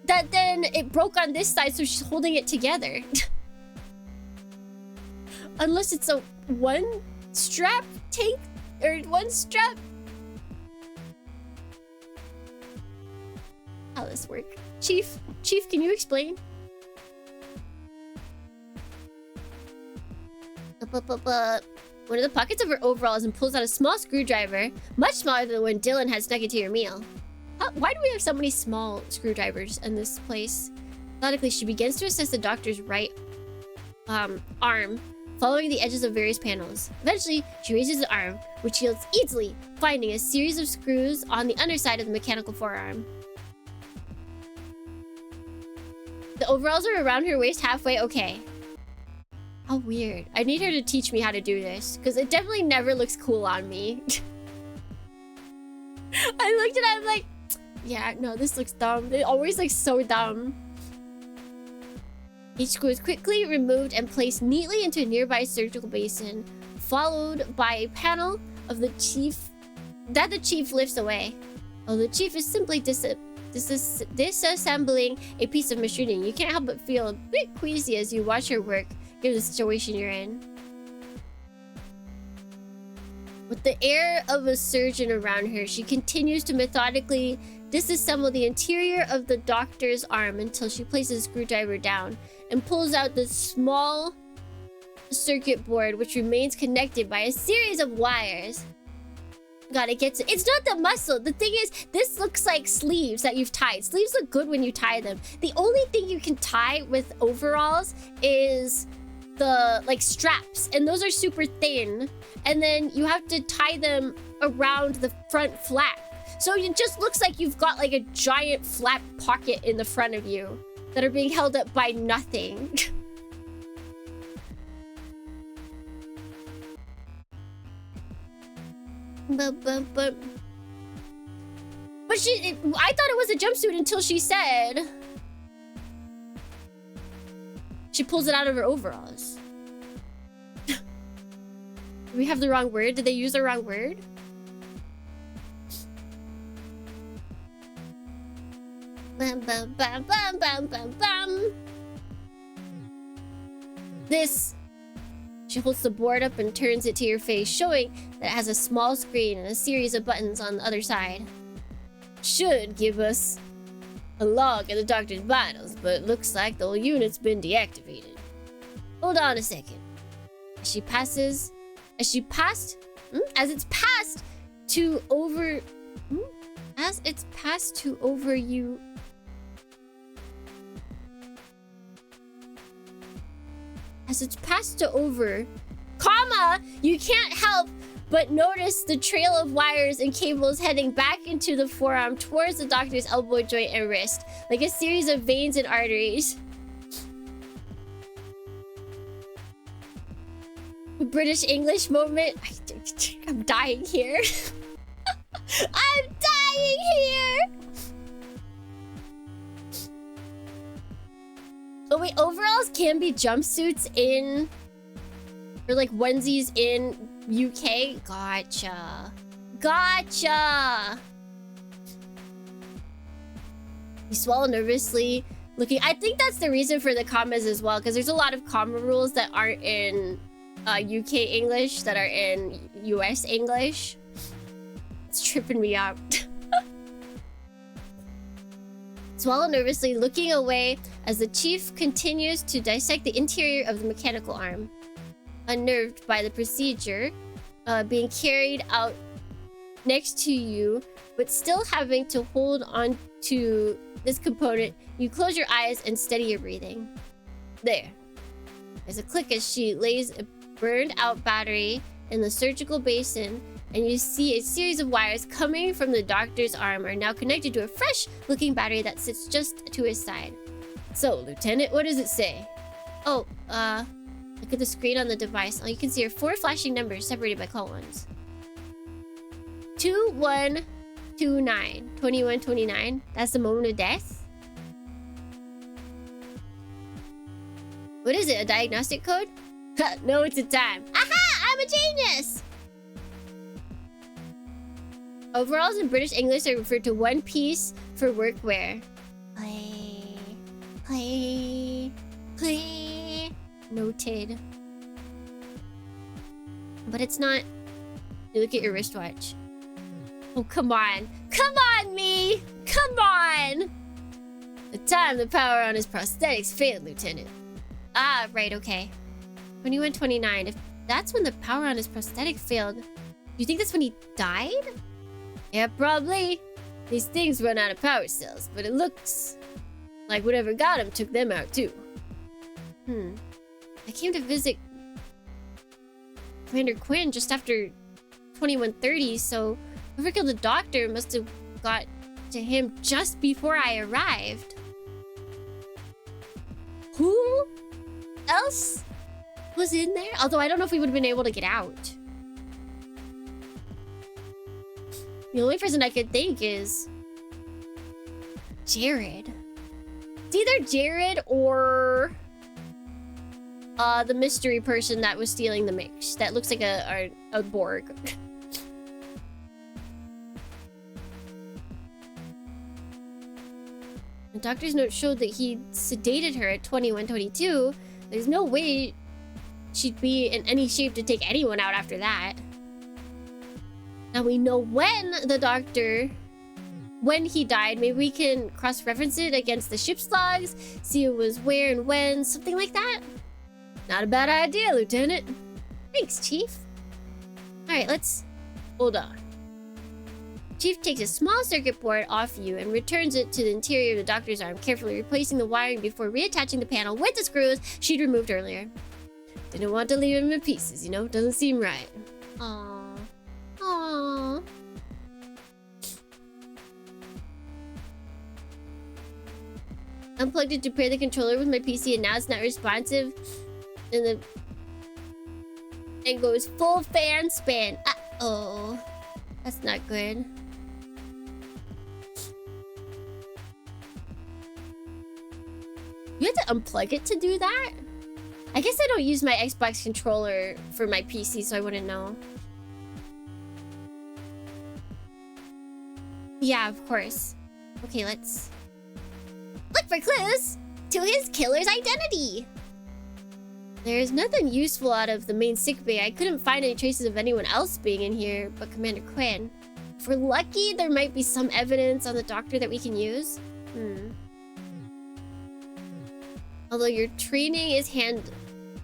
C: That then it broke on this side, so she's holding it together. Unless it's a one-strap tank... Or one-strap... How this work? Chief, can you explain? One of the pockets of her overalls and pulls out a small screwdriver, much smaller than the one Dylan had snuck into your meal. Why do we have so many small screwdrivers in this place? Methodically, she begins to assess the doctor's right arm, following the edges of various panels. Eventually, she raises the arm, which yields easily, finding a series of screws on the underside of the mechanical forearm. The overalls are around her waist halfway. Okay. How weird. I need her to teach me how to do this, because it definitely never looks cool on me. I looked at it, I'm like, yeah, no, this looks dumb. It always looks so dumb. Each screw is quickly removed and placed neatly into a nearby surgical basin, followed by a panel of the chief that the chief lifts away. Oh, the chief is simply disassembling a piece of machinery. You can't help but feel a bit queasy as you watch her work, given the situation you're in. With the air of a surgeon around her, she continues to methodically disassemble the interior of the doctor's arm until she places a screwdriver down and pulls out the small circuit board, which remains connected by a series of wires. Gotta get to... It's not the muscle. The thing is, this looks like sleeves that you've tied. Sleeves look good when you tie them. The only thing you can tie with overalls is the like straps, and those are super thin, and then you have to tie them around the front flap, so it just looks like you've got like a giant flap pocket in the front of you that are being held up by nothing. But I thought it was a jumpsuit until she said she pulls it out of her overalls. Do we have the wrong word? Did they use the wrong word? Bum, bum, bum, bum, bum, bum, bum. This... She holds the board up and turns it to your face, showing that it has a small screen and a series of buttons on the other side. Should give us a log of the doctor's vitals, but it looks like the whole unit's been deactivated. Hold on a second. As it's passed to over you. As it's passed to over, comma, you can't help but notice the trail of wires and cables heading back into the forearm towards the doctor's elbow joint and wrist, like a series of veins and arteries. British English moment. I'm dying here. I'm dying here. Oh wait, overalls can be jumpsuits in, or like onesies in UK? Gotcha. Gotcha! You swallow nervously, looking... I think that's the reason for the commas as well, because there's a lot of comma rules that aren't in UK English, that are in US English. It's tripping me out. Swallow nervously, looking away as the chief continues to dissect the interior of the mechanical arm. Unnerved by the procedure being carried out next to you, but still having to hold on to this component, you close your eyes and steady your breathing. There. There's a click as she lays a burned out battery in the surgical basin, and you see a series of wires coming from the doctor's arm are now connected to a fresh looking battery that sits just to his side. So, Lieutenant, what does it say? Oh, look at the screen on the device. All you can see are 4 flashing numbers separated by colons. 2129. 2129. That's the moment of death? What is it? A diagnostic code? No, it's a time. Aha! I'm a genius! Overalls in British English are referred to one piece for workwear. Play. Noted. But it's not... You look at your wristwatch. Oh, come on. Come on, me! Come on! The time the power on his prosthetics failed, Lieutenant. Ah, right, okay. 2129. If that's when the power on his prosthetic failed, do you think that's when he died? Yeah, probably. These things run out of power cells, but it looks like whatever got him took them out too. I came to visit Commander Quinn just after 2130, so whoever killed the doctor must have got to him just before I arrived. Who else was in there? Although I don't know if we would have been able to get out. The only person I could think is Jared. It's either Jared or the mystery person that was stealing the mix. That looks like a Borg. The doctor's note showed that he sedated her at 2122. There's no way she'd be in any shape to take anyone out after that. Now we know when he died. Maybe we can cross-reference it against the ship's logs, see who was where and when, something like that. Not a bad idea, Lieutenant. Thanks, Chief. Alright, let's... hold on. Chief takes a small circuit board off you and returns it to the interior of the doctor's arm, carefully replacing the wiring before reattaching the panel with the screws she'd removed earlier. Didn't want to leave him in pieces, you know? Doesn't seem right. Aww. Aww. Unplugged it to pair the controller with my PC and now it's not responsive. And goes full fan spin. Uh-oh. That's not good. You have to unplug it to do that? I guess I don't use my Xbox controller for my PC, so I wouldn't know. Yeah, of course. Okay, let's look for clues to his killer's identity. There's nothing useful out of the main sickbay. I couldn't find any traces of anyone else being in here but Commander Quinn. If we're lucky, there might be some evidence on the doctor that we can use. Although your training is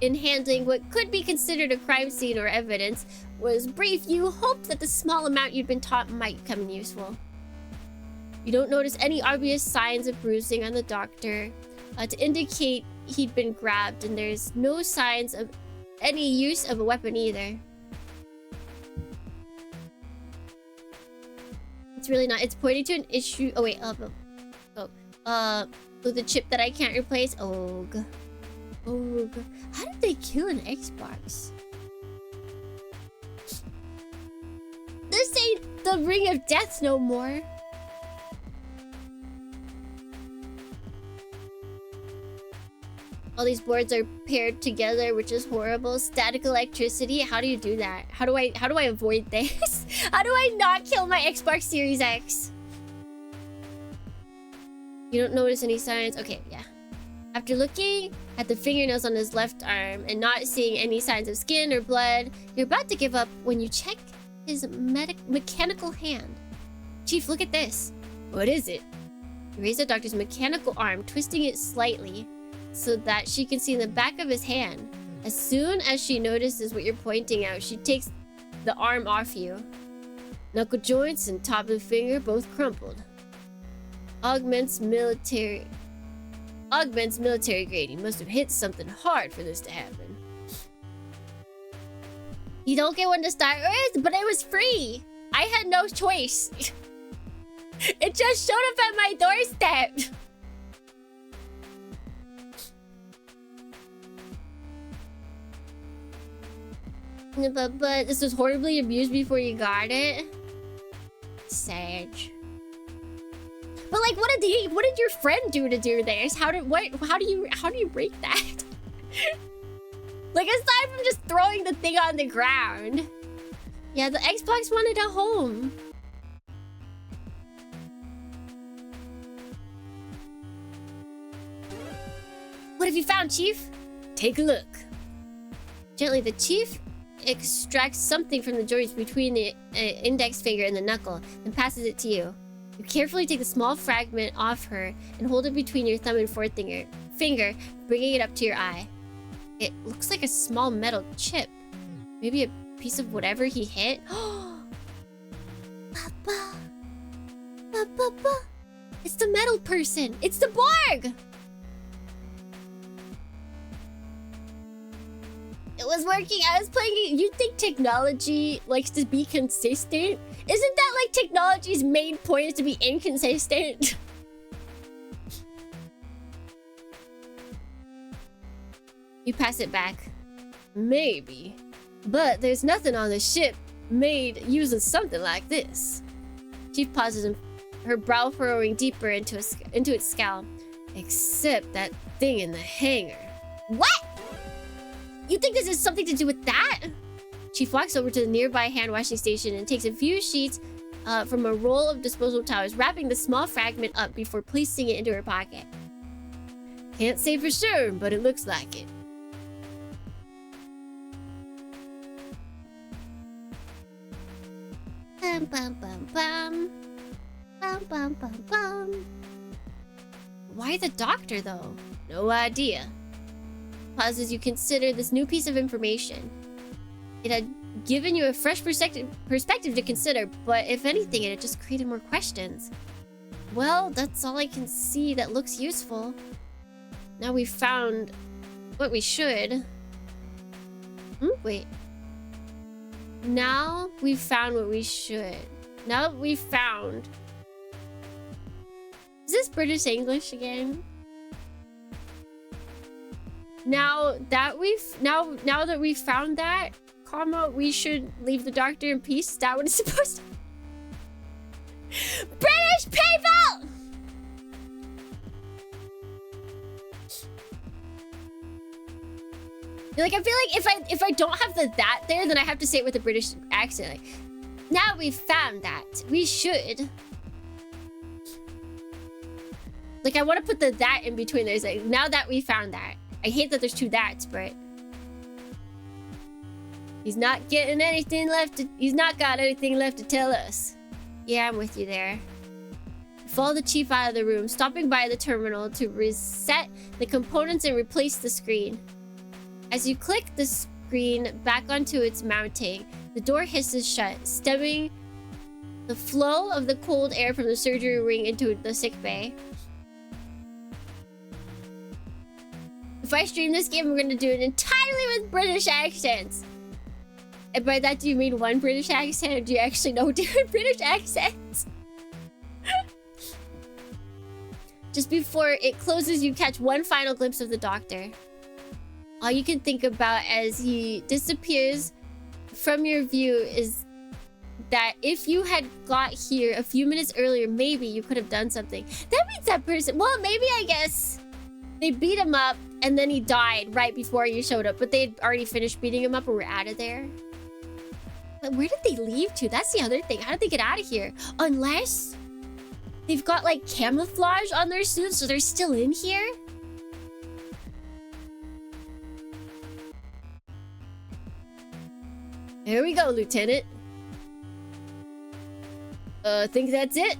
C: in handling what could be considered a crime scene or evidence was brief, you hoped that the small amount you'd been taught might come in useful. You don't notice any obvious signs of bruising on the doctor to indicate he'd been grabbed, and there's no signs of any use of a weapon either. It's really not. It's pointing to an issue. Oh wait, with the chip that I can't replace. Ogh. How did they kill an Xbox? This ain't the Ring of Death no more. All these boards are paired together, which is horrible. Static electricity. How do you do that? How do I avoid this? How do I not kill my Xbox Series X? You don't notice any signs? Okay, yeah. After looking at the fingernails on his left arm and not seeing any signs of skin or blood, you're about to give up when you check his mechanical hand. Chief, look at this. What is it? You raise the doctor's mechanical arm, twisting it slightly so that she can see in the back of his hand. As soon as she notices what you're pointing out, she takes the arm off you. Knuckle joints and top of the finger both crumpled. Augments military grade. He must have hit something hard for this to happen. You don't get one to start with, but it was free. I had no choice. It just showed up at my doorstep. But this was horribly abused before you got it. Sage. But like, what did your friend do to do this? How do you break that? Like, aside from just throwing the thing on the ground. Yeah, the Xbox wanted a home. What have you found, Chief? Take a look. Gently, the Chief extracts something from the joints between the index finger and the knuckle, and passes it to you. You carefully take the small fragment off her and hold it between your thumb and forefinger, bringing it up to your eye. It looks like a small metal chip. Maybe a piece of whatever he hit. Papa. It's the metal person. It's the Borg. It was working. I was playing it. You think technology likes to be consistent? Isn't that like technology's main point is to be inconsistent? You pass it back. Maybe. But there's nothing on the ship made using something like this. Chief pauses and her brow furrowing deeper into its scowl. Except that thing in the hangar. What? You think this has something to do with that? Chief walks over to the nearby hand washing station and takes a few sheets from a roll of disposable towels, wrapping the small fragment up before placing it into her pocket. Can't say for sure, but it looks like it. Bum bum bum bum. Bum bum bum bum. Why the doctor though? No idea. Pause as you consider this new piece of information. It had given you a fresh perspective to consider, but if anything, it had just created more questions. Well, that's all I can see that looks useful. Now we've found what we should. Wait. Now we've found what we should. Now that we've found... Is this British English again? Now that we've found that, comma, we should leave the doctor in peace. Is that what it's supposed to? British people! Like, I feel like if I don't have the that there, then I have to say it with a British accent. Like, now we've found that, we should. Like, I want to put the that in between there. It's like, now that we found that. I hate that there's two that's, but... He's not getting anything left to... He's not got anything left to tell us. Yeah, I'm with you there. Follow the chief out of the room, stopping by the terminal to reset the components and replace the screen. As you click the screen back onto its mounting, the door hisses shut, stemming the flow of the cold air from the surgery wing into the sick bay. If I stream this game, we're gonna do it entirely with British accents. And by that, do you mean one British accent, or do you actually know different British accents? Just before it closes, you catch one final glimpse of the doctor. All you can think about as he disappears from your view is that if you had got here a few minutes earlier, maybe you could have done something. That means that person... Well, maybe, I guess... They beat him up, and then he died right before you showed up. But they'd already finished beating him up and were out of there. But where did they leave to? That's the other thing. How did they get out of here? Unless they've got, like, camouflage on their suits, so they're still in here? Here we go, Lieutenant. Think that's it?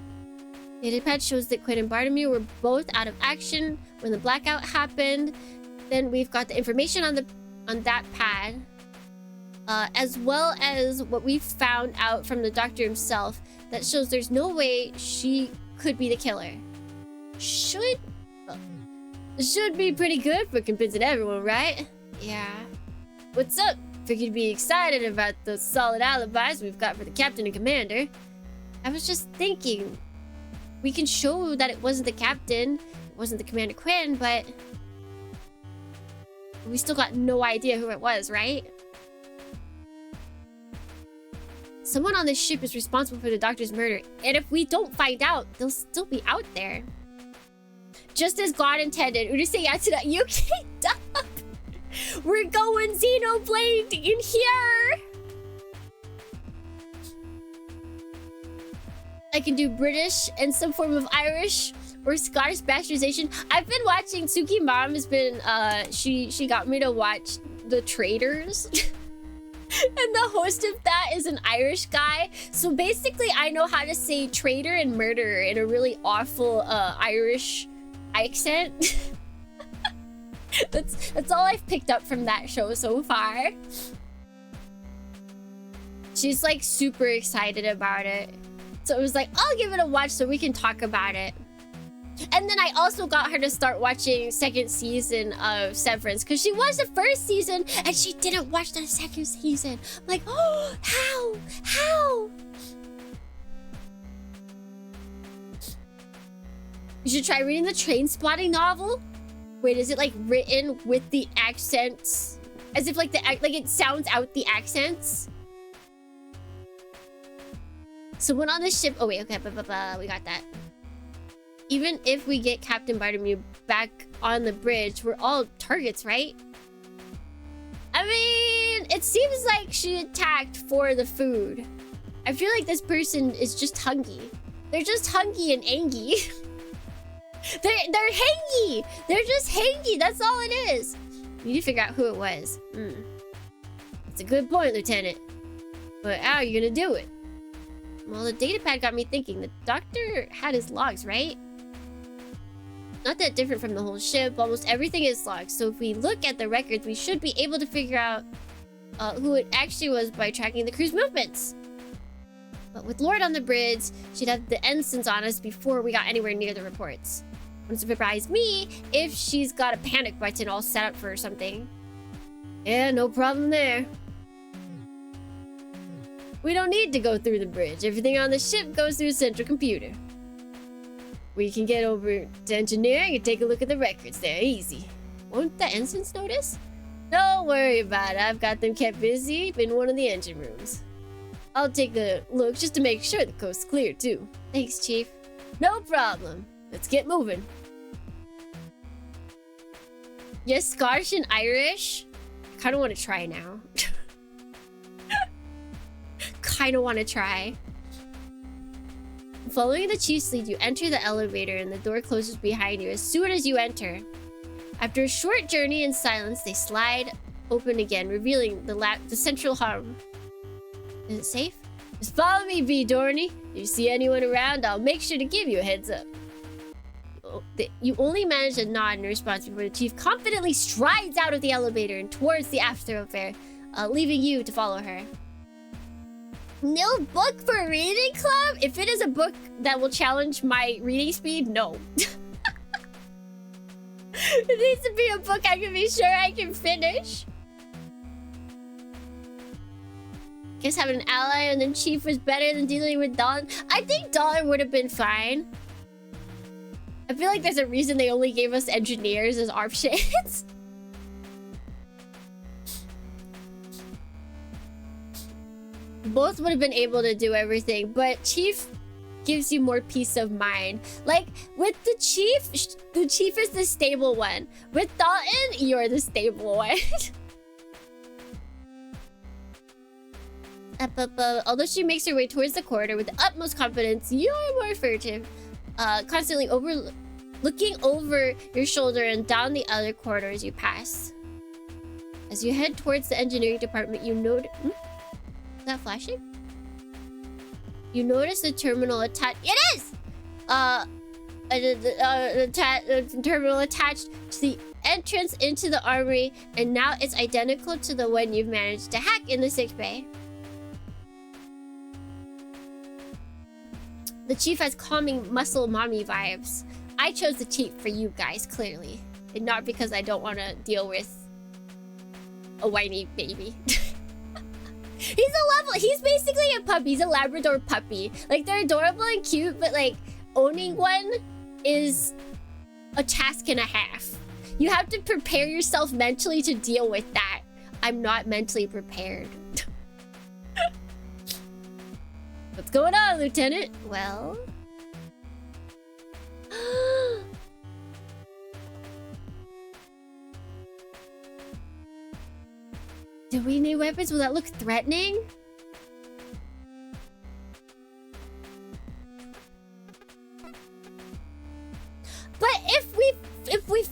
C: The data pad shows that Quinn and Bartomeu were both out of action when the blackout happened. Then we've got the information on that pad, as well as what we found out from the doctor himself that shows there's no way she could be the killer. Should be pretty good for convincing everyone, right? Yeah. What's up? Figured you'd be excited about the solid alibis we've got for the captain and commander. I was just thinking, we can show that it wasn't the captain, it wasn't the Commander Quinn, but we still got no idea who it was, right? Someone on this ship is responsible for the doctor's murder, and if we don't find out, they'll still be out there. Just as God intended. Urusei Yatsuda, you kicked up! We're going Xenoblade in here! I can do British and some form of Irish or Scottish bastardization. I've been watching... Suki Mom has been... She got me to watch The Traitors. And the host of that is an Irish guy. So basically, I know how to say traitor and murderer in a really awful Irish accent. That's all I've picked up from that show so far. She's like super excited about it. So it was like, I'll give it a watch so we can talk about it. And then I also got her to start watching second season of Severance because she watched the first season and she didn't watch the second season. I'm like, oh, how? How? You should try reading the Train Spotting novel. Wait, is it like written with the accents? As if like it sounds out the accents? Someone on the ship. Oh wait, okay, we got that. Even if we get Captain Bartomeu back on the bridge, we're all targets, right? I mean, it seems like she attacked for the food. I feel like this person is just hungry. They're just hungry and angry. They're hangy. They're just hangy. That's all it is. We need to figure out who it was. That's a good point, Lieutenant. But how are you gonna do it? Well, the datapad got me thinking. The doctor had his logs, right? Not that different from the whole ship. Almost everything is logged. So if we look at the records, we should be able to figure out who it actually was by tracking the crew's movements. But with Lord on the bridge, she'd have the ensigns on us before we got anywhere near the reports. Wouldn't surprise me if she's got a panic button all set up for something. Yeah, no problem there. We don't need to go through the bridge. Everything on the ship goes through a central computer. We can get over to engineering and take a look at the records there. Easy. Won't the ensigns notice? Don't worry about it. I've got them kept busy in one of the engine rooms. I'll take a look just to make sure the coast's clear, too. Thanks, Chief. No problem. Let's get moving. Yes, Scottish and Irish. Kind of want to try now. Kind of want to try. Following the chief's lead, you enter the elevator and the door closes behind you as soon as you enter. After a short journey in silence, they slide open again, revealing the central hall. Is it safe? Just follow me, B. Dorney. If you see anyone around, I'll make sure to give you a heads up. You only manage to nod in response before the chief confidently strides out of the elevator and towards the aft thoroughfare, leaving you to follow her. No book for a reading club? If it is a book that will challenge my reading speed, no. It needs to be a book I can be sure I can finish. Guess having an ally and then Chief was better than dealing with Dawn. I think Dawn would have been fine. I feel like there's a reason they only gave us engineers as options. Both would have been able to do everything, but Chief gives you more peace of mind. Like, with the Chief is the stable one. With Dalton, you're the stable one. Although she makes her way towards the corridor with the utmost confidence, you're more furtive. Constantly looking over your shoulder and down the other corridors you pass. As you head towards the engineering department, you note... Is that flashing? You notice the terminal attached... It is! The terminal attached to the entrance into the armory, and now it's identical to the one you've managed to hack in the sickbay. The Chief has calming muscle mommy vibes. I chose the Chief for you guys, clearly. And not because I don't want to deal with a whiny baby. He's basically a puppy. He's a Labrador puppy. Like, they're adorable and cute, but like, owning one is a task and a half. You have to prepare yourself mentally to deal with that. I'm not mentally prepared. What's going on, Lieutenant? Well... Do we need weapons? Will that look threatening? But if we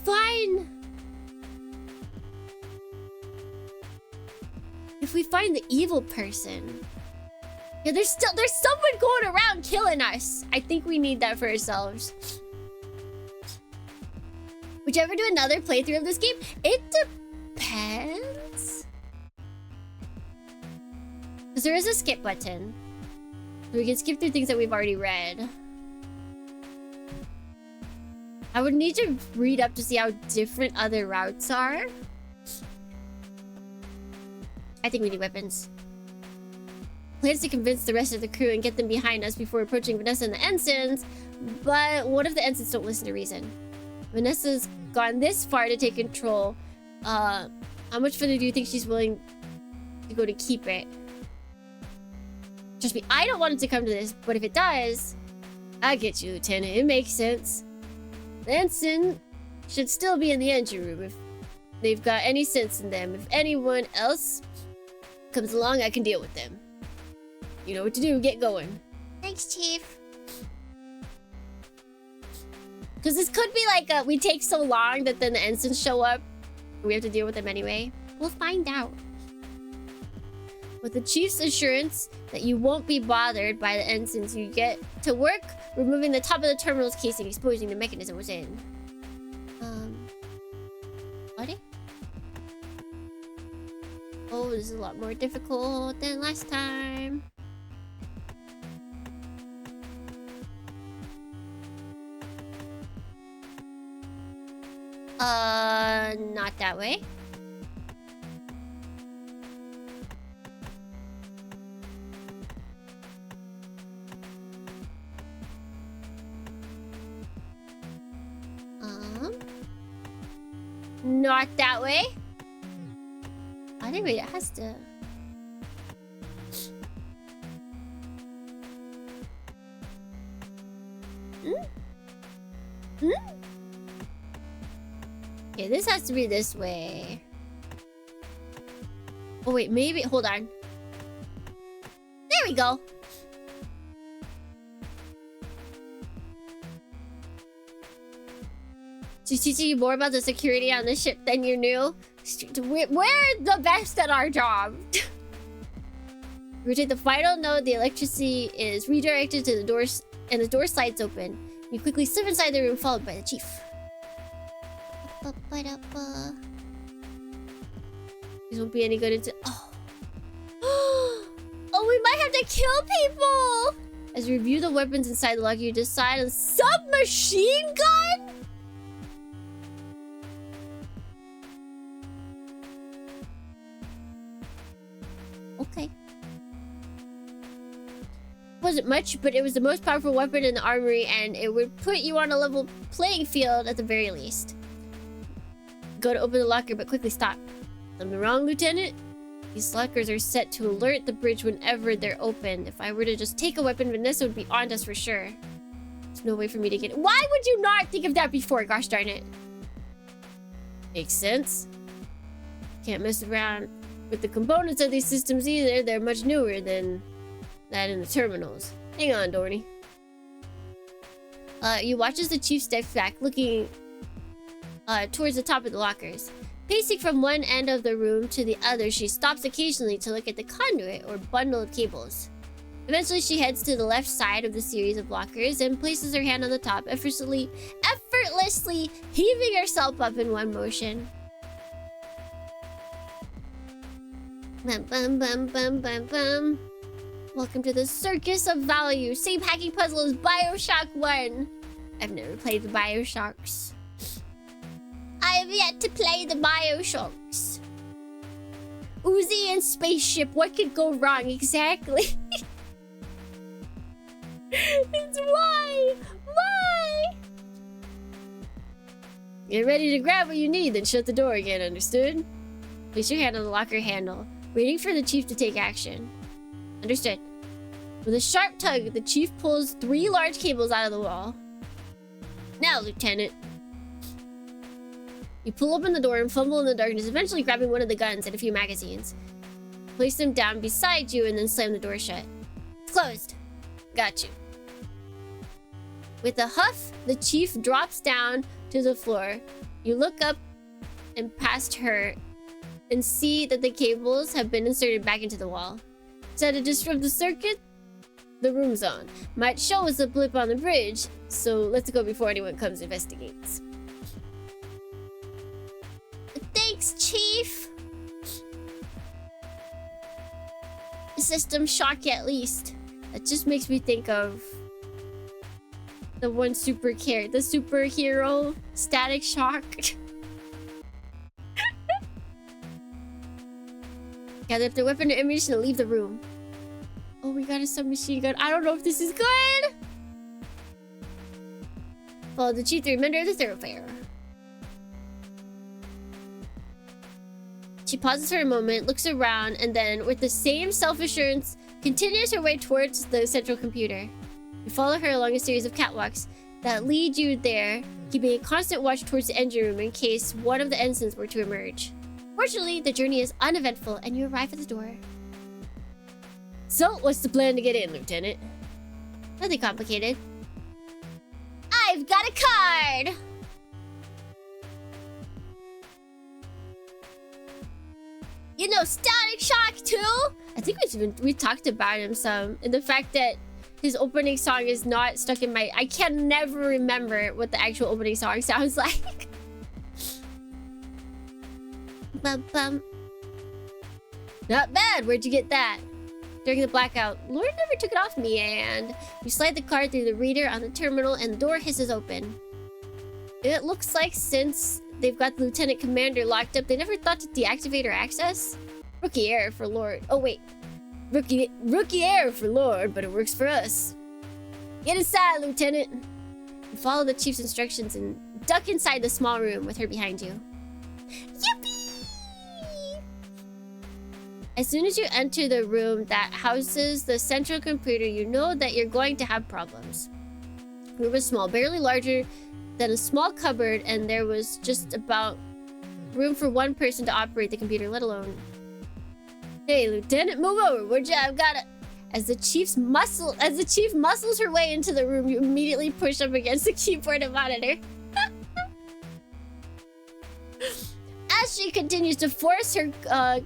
C: find the evil person, yeah, there's someone going around killing us. I think we need that for ourselves. Would you ever do another playthrough of this game? It depends. Because there is a skip button. We can skip through things that we've already read. I would need to read up to see how different other routes are. I think we need weapons. Plans to convince the rest of the crew and get them behind us before approaching Vanessa and the ensigns. But what if the ensigns don't listen to reason? Vanessa's gone this far to take control. How much further do you think she's willing to go to keep it? Trust me, I don't want it to come to this, but if it does, I get you, Lieutenant. It makes sense. The ensign should still be in the engine room if they've got any sense in them. If anyone else comes along, I can deal with them. You know what to do, get going. Thanks, Chief. Because this could be like we take so long that then the ensigns show up. We have to deal with them anyway. We'll find out. With the Chief's assurance that you won't be bothered by the ensigns, you get to work removing the top of the terminal's casing, exposing the mechanism within. What? Oh, this is a lot more difficult than last time. Not that way. Not that way. I think it has to. Okay, this has to be this way. Oh wait, maybe. Hold on. There we go. She's teaching you more about the security on the ship than you knew. We're the best at our job. Rotate the final node. The electricity is redirected to the doors, and the door slides open. You quickly slip inside the room, followed by the chief. These won't be any good until. Oh, we might have to kill people. As you review the weapons inside the locker, you decide on submachine gun. Okay. Wasn't much, but it was the most powerful weapon in the armory, and it would put you on a level playing field at the very least. Go to open the locker, but quickly stop. Something wrong, Lieutenant? These lockers are set to alert the bridge whenever they're opened. If I were to just take a weapon, Vanessa would be on us for sure. There's no way for me to get it. Why would you not think of that before? Gosh darn it. Makes sense. Can't mess around with the components of these systems either. They're much newer than that in the terminals. Hang on, Dorney. You watch as the chief steps back, looking towards the top of the lockers. Pacing from one end of the room to the other, she stops occasionally to look at the conduit or bundle of cables. Eventually, she heads to the left side of the series of lockers and places her hand on the top, effortlessly heaving herself up in one motion. Bum, bum, bum, bum, bum, bum. Welcome to the circus of value. Same hacking puzzle as BioShock 1. I've never played the BioShocks. I have yet to play the BioShocks. Uzi and spaceship. What could go wrong? Exactly. It's why? Why? Get ready to grab what you need, then shut the door again, understood? Place your hand on the locker handle, waiting for the chief to take action. Understood. With a sharp tug, the chief pulls 3 large cables out of the wall. Now, Lieutenant. You pull open the door and fumble in the darkness, eventually grabbing one of the guns and a few magazines. Place them down beside you and then slam the door shut. It's closed. Got you. With a huff, the chief drops down to the floor. You look up and past her and see that the cables have been inserted back into the wall. Set to disrupt the circuit? The room's on. Might show us a blip on the bridge, so let's go before anyone comes and investigates. Thanks, Chief! System shock at least. A It just makes me think of the one the superhero Static Shock. Gather up their weapon and ammunition and leave the room. Oh, we got a submachine gun. I don't know if this is good. Follow the chief to the remainder of the thoroughfare. She pauses for a moment, looks around, and then, with the same self-assurance, continues her way towards the central computer. You follow her along a series of catwalks that lead you there, keeping a constant watch towards the engine room in case one of the ensigns were to emerge. Fortunately, the journey is uneventful, and you arrive at the door. So, what's the plan to get in, Lieutenant? Nothing complicated. I've got a card! You know Static Shock too? I think we talked about him some. And the fact that his opening song is not stuck in my... I can never remember what the actual opening song sounds like. Bum bum. Not bad, where'd you get that? During the blackout, Lord never took it off me, and you slide the card through the reader on the terminal and the door hisses open. It looks like since they've got the Lieutenant Commander locked up, they never thought to deactivate her access? Rookie error for Lord. Oh wait. Rookie error for Lord, but it works for us. Get inside, Lieutenant. You follow the chief's instructions and duck inside the small room with her behind you. Yippee! As soon as you enter the room that houses the central computer, you know that you're going to have problems. The room is small, barely larger than a small cupboard, and there was just about room for one person to operate the computer, let alone... Hey, Lieutenant, move over, would ya? I've got it. As the chief muscles her way into the room, you immediately push up against the keyboard and monitor. As she continues to force her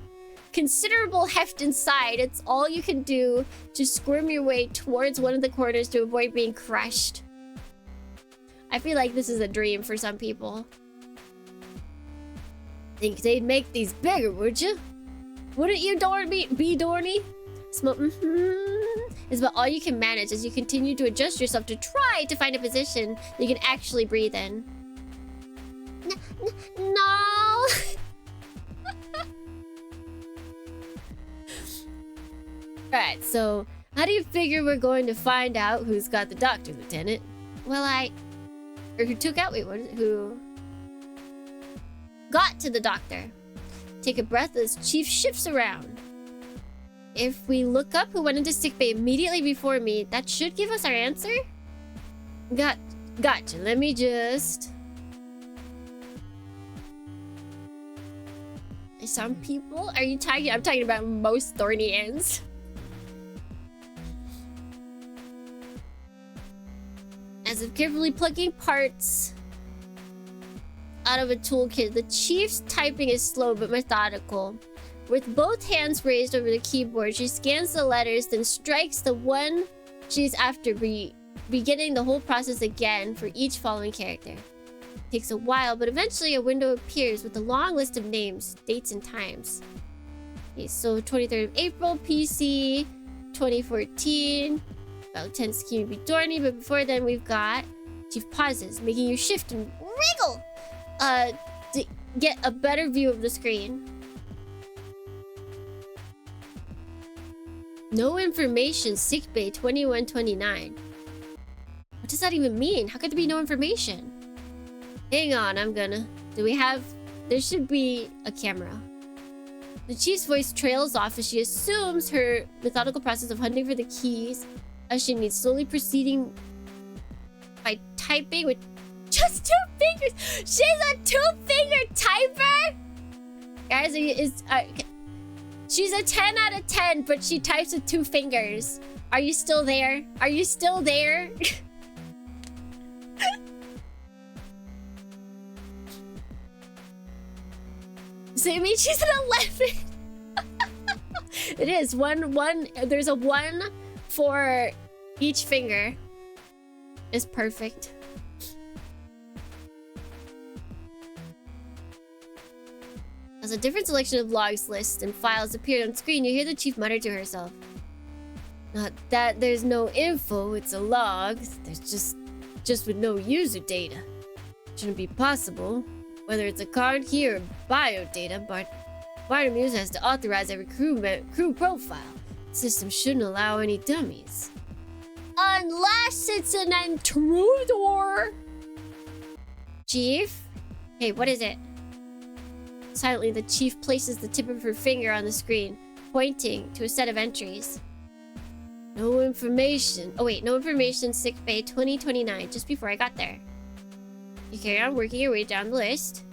C: considerable heft inside, it's all you can do to squirm your way towards one of the corners to avoid being crushed. I feel like this is a dream for some people. Think they'd make these bigger, would you? Wouldn't you, Dorny? Is about all you can manage as you continue to adjust yourself to try to find a position that you can actually breathe in. No! Alright, so how do you figure we're going to find out who's got the doctor, Lieutenant? Well, who took out, wait, what is it? Who got to the doctor? Take a breath as Chief shifts around. If we look up who went into sickbay immediately before me, that should give us our answer? Gotcha. Let me just... Some people? Are you talking? I'm talking about most thorny ends. As if carefully plugging parts out of a toolkit, the chief's typing is slow but methodical. With both hands raised over the keyboard, she scans the letters, then strikes the one she's after, beginning the whole process again for each following character. It takes a while, but eventually a window appears with a long list of names, dates, and times. Okay, so 23rd of April, PC, 2014. About 10 scheme be Dorney, but before then we've got Chief pauses, making you shift and wriggle to get a better view of the screen. No information, sickbay 2129. What does that even mean? How could there be no information? Hang on, there should be a camera. The chief's voice trails off as she assumes her methodical process of hunting for the keys as she needs, slowly proceeding by typing with just 2 fingers. She's a 2-finger typer? Guys, she's a 10 out of 10, but she types with 2 fingers. Are you still there? Are you still there? So you mean she's an 11? It is. There's a 1 for each finger. It's perfect. As a different selection of logs, lists, and files appeared on screen, you hear the chief mutter to herself. Not that there's no info, it's a log. There's just with no user data. Shouldn't be possible. Whether it's a card key or bio data, but Bartolomew's has to authorize every crew profile. The system shouldn't allow any dummies. Unless it's an intruder! Chief? Hey, what is it? Silently, the chief places the tip of her finger on the screen, pointing to a set of entries. No information. Oh wait, no information, sick bay 2029, just before I got there. You carry on working your way down the list.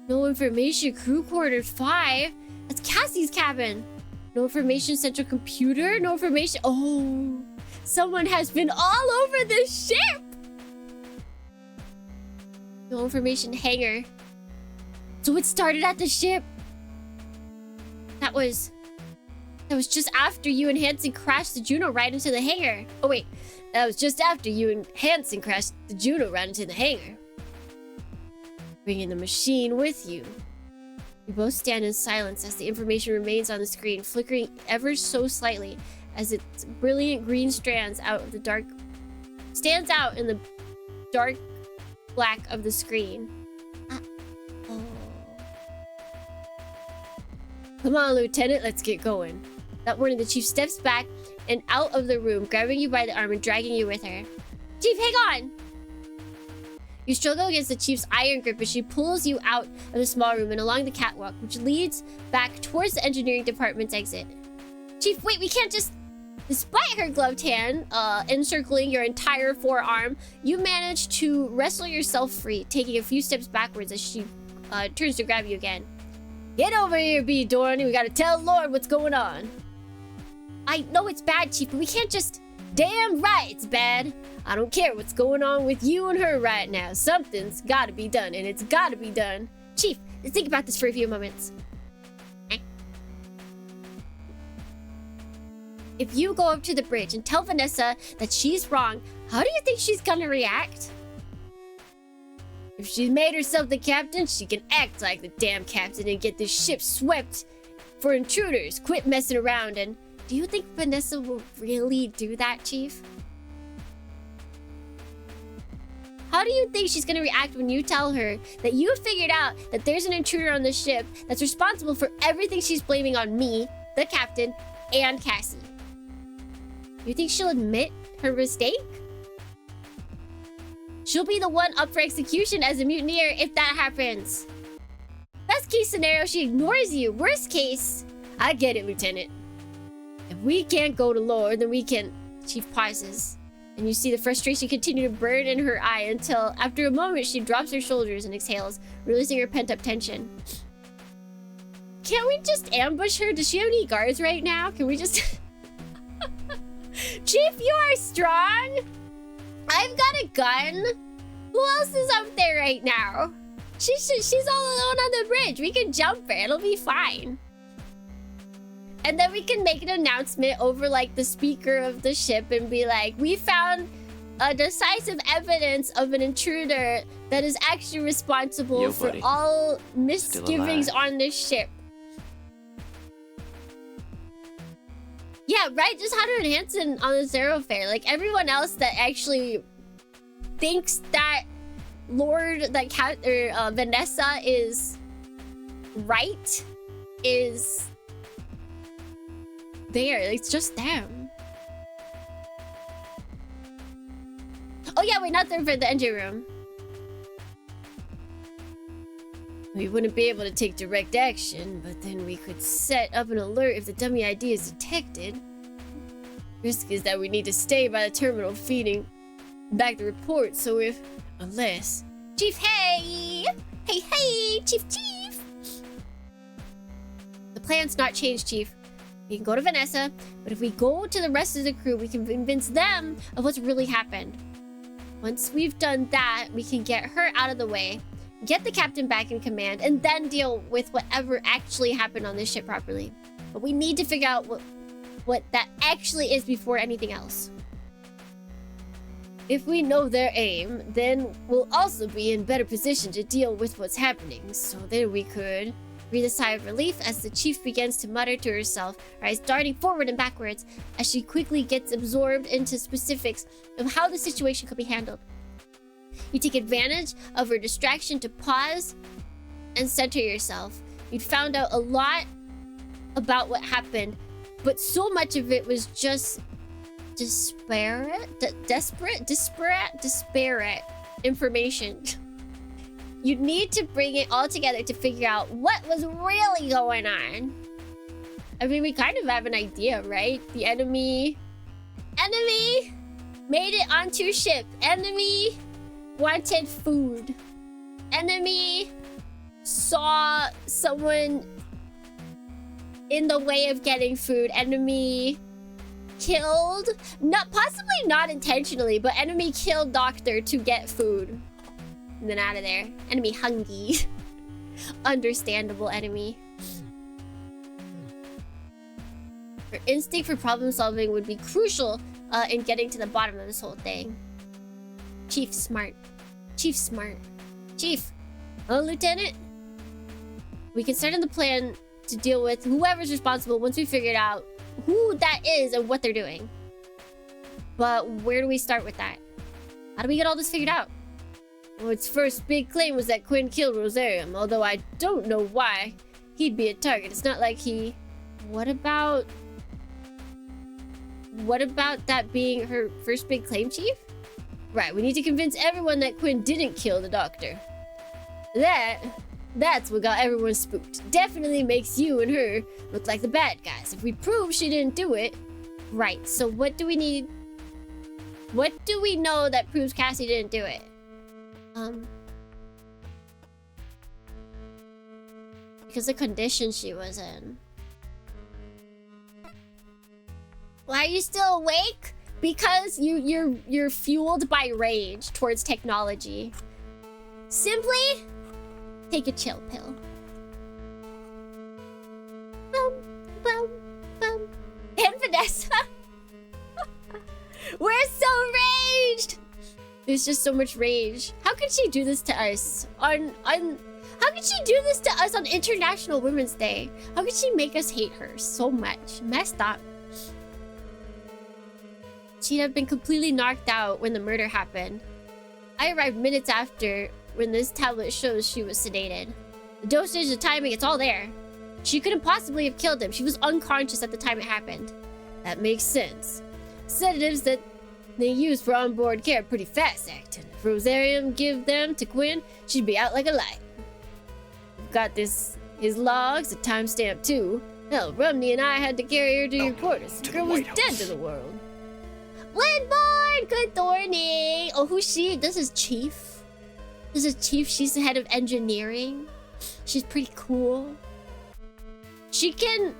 C: No information, crew quarters 5. That's Cassie's cabin. No information, central computer. No information. Oh, someone has been all over this ship. No information, hangar. So it started at the ship. That was just after you and Hansen crashed the Juno right into the hangar. Oh wait, that was just after you and Hansen crashed the Juno right into the hangar. Bringing the machine with you. You both stand in silence as the information remains on the screen, flickering ever so slightly as its brilliant green stands out in the dark black of the screen. Oh. Come on, Lieutenant, let's get going. That morning, the chief steps back and out of the room, grabbing you by the arm and dragging you with her. Chief, hang on! You struggle against the chief's iron grip as she pulls you out of the small room and along the catwalk, which leads back towards the engineering department's exit. Chief, wait, we can't just... Despite her gloved hand encircling your entire forearm, you manage to wrestle yourself free, taking a few steps backwards as she turns to grab you again. Get over here, B. Dorney. We gotta tell Lord what's going on. I know it's bad, Chief, but we can't just... Damn right it's bad. I don't care what's going on with you and her right now. Something's gotta be done, and it's gotta be done. Chief, let's think about this for a few moments. If you go up to the bridge and tell Vanessa that she's wrong, how do you think she's gonna react? If she made herself the captain, she can act like the damn captain and get this ship swept for intruders. Quit messing around. And do you think Vanessa will really do that, Chief? How do you think she's gonna react when you tell her that you figured out that there's an intruder on the ship that's responsible for everything she's blaming on me, the captain, and Cassie? You think she'll admit her mistake? She'll be the one up for execution as a mutineer if that happens. Best case scenario, she ignores you. Worst case, I get it, Lieutenant. If we can't go to Lord, then we can... Chief pauses, and you see the frustration continue to burn in her eye until, after a moment, she drops her shoulders and exhales, releasing her pent-up tension. Can't we just ambush her? Does she have any guards right now? Can we just... Chief, you are strong! I've got a gun. Who else is up there right now? She's all alone on the bridge. We can jump her. It'll be fine. And then we can make an announcement over like the speaker of the ship and be like, we found decisive evidence of an intruder that is actually responsible for all misgivings on this ship. Yeah, right? Just Hunter and Hansen on the thoroughfare. Like, everyone else that actually thinks that Vanessa is right is there. It's just them. Oh yeah, wait, not there for the engine room. We wouldn't be able to take direct action, but then we could set up an alert if the dummy ID is detected. Risk is that we need to stay by the terminal feeding back the report, so unless... Chief, hey! Hey, Chief! The plan's not changed, Chief. We can go to Vanessa, but if we go to the rest of the crew, we can convince them of what's really happened. Once we've done that, we can get her out of the way, get the captain back in command, and then deal with whatever actually happened on this ship properly. But we need to figure out what that actually is before anything else. If we know their aim, then we'll also be in better position to deal with what's happening. So then we could Breathe a sigh of relief as the chief begins to mutter to herself, her eyes darting forward and backwards as she quickly gets absorbed into specifics of how the situation could be handled. You take advantage of her distraction to pause and center yourself. You'd found out a lot about what happened, but so much of it was just disparate information. You'd need to bring it all together to figure out what was really going on. I mean, we kind of have an idea, right? The enemy made it onto your ship. Enemy wanted food. Enemy saw someone in the way of getting food. Enemy killed, possibly not intentionally, but enemy killed Doctor to get food. And then out of there. Enemy hungry. Understandable enemy. Her instinct for problem solving would be crucial in getting to the bottom of this whole thing. Chief smart. Chief smart. Chief. Oh, Lieutenant. We can start on the plan to deal with whoever's responsible once we figured out who that is and what they're doing. But where do we start with that? How do we get all this figured out? Well, its first big claim was that Quinn killed Rosarium, although I don't know why he'd be a target. It's not like he... What about that being her first big claim, Chief? Right, we need to convince everyone that Quinn didn't kill the Doctor. That's what got everyone spooked. Definitely makes you and her look like the bad guys. If we prove she didn't do it... Right, so what do we need? What do we know that proves Cassie didn't do it? Because the condition she was in. Why are you still awake? Because you're fueled by rage towards technology. Simply take a chill pill. Bum, bum. And Vanessa. We're so raged. There's just so much rage. How could she do this to us how could she do this to us on International Women's Day? How could she make us hate her so much? Messed up. She'd have been completely knocked out when the murder happened. I arrived minutes after when this tablet shows she was sedated. The dosage, the timing, it's all there. She couldn't possibly have killed him. She was unconscious at the time it happened. That makes sense. Sedatives that they use for onboard care pretty fast acting. If Rosarium give them to Quinn, she'd be out like a light. We've got his logs, a timestamp too. Hell, Rumney and I had to carry her to your quarters. The girl was dead to the world. Lindborn! Good morning! Oh, who's she? This is Chief. This is Chief. She's the head of engineering. She's pretty cool. She can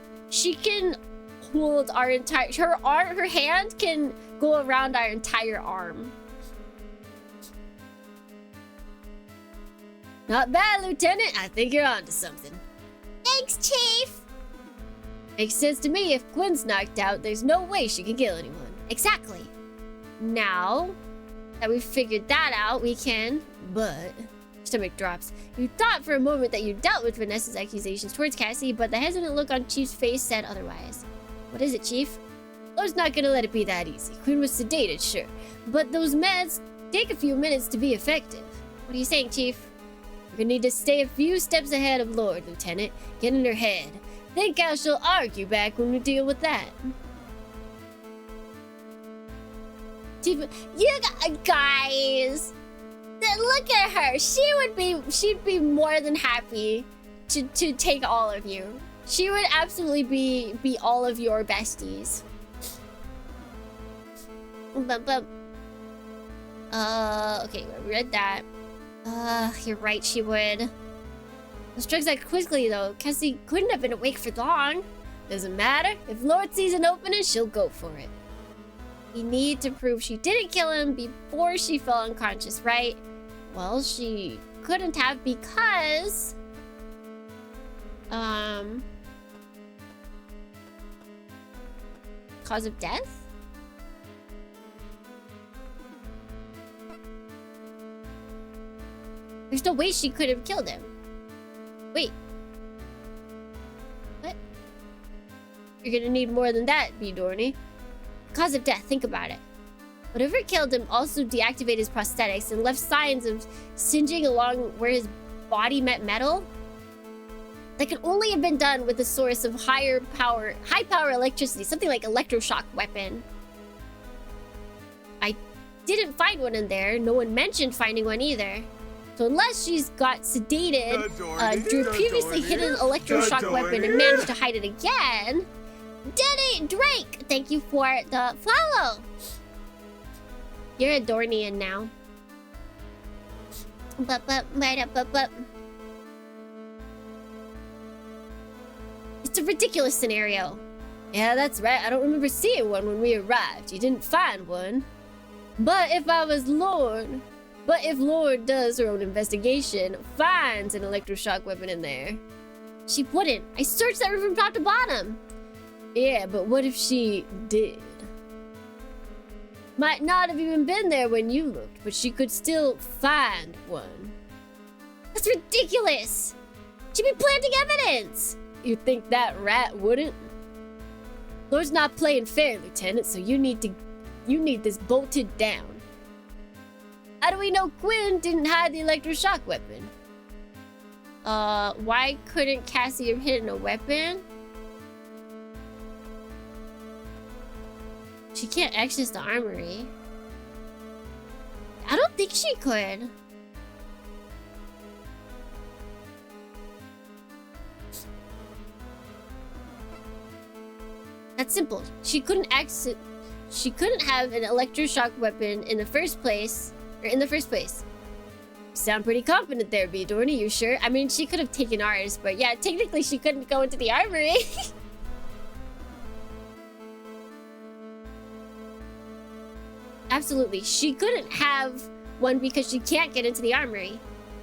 C: hold our entire... Her hand can go around our entire arm. Not bad, Lieutenant. I think you're onto something. Thanks, Chief. Makes sense to me. If Quinn's knocked out, there's no way she can kill anyone. Exactly. Now that we've figured that out, we can... But... Stomach drops. You thought for a moment that you dealt with Vanessa's accusations towards Cassie, but the hesitant look on Chief's face said otherwise. What is it, Chief? Lord's not gonna let it be that easy. Quinn was sedated, sure. But those meds take a few minutes to be effective. What are you saying, Chief? We're gonna need to stay a few steps ahead of Lord, Lieutenant. Get in her head. Think how she'll argue back when we deal with that. Chief, you guys... Look at her. She'd be more than happy to take all of you. She would absolutely be all of your besties. Okay, we read that. You're right, she would. Those drugs act quickly though. Cassie couldn't have been awake for long. Doesn't matter. If Lord sees an opening, she'll go for it. We need to prove she didn't kill him before she fell unconscious, right? Well, she couldn't have because... Cause of death? There's no way she could have killed him. Wait. You're gonna need more than that, B. Dorney. Cause of death, think about it. Whatever killed him also deactivated his prosthetics and left signs of singeing along where his body met metal. That could only have been done with a source of high power electricity, something like electroshock weapon. I didn't find one in there. No one mentioned finding one either. So unless she's got sedated, drew previously hidden electroshock weapon and managed to hide it again. Denny Drake, thank you for the follow. You're a Dornian now. But. It's a ridiculous scenario. Yeah, that's right. I don't remember seeing one when we arrived. You didn't find one. But if Lord does her own investigation, finds an electroshock weapon in there, she wouldn't. I searched that room from top to bottom. Yeah, but what if she did? Might not have even been there when you looked, but she could still find one. That's ridiculous! She'd be planting evidence! You think that rat wouldn't? Lord's not playing fair, Lieutenant, so you need this bolted down. How do we know Quinn didn't hide the electroshock weapon? Why couldn't Cassie have hidden a weapon? She can't access the armory. I don't think she could. That's simple. She couldn't have an electroshock weapon in the first place. Sound pretty confident there, B. Dorney, you sure? I mean, she could have taken ours, but yeah, technically she couldn't go into the armory. Absolutely. She couldn't have one because she can't get into the armory.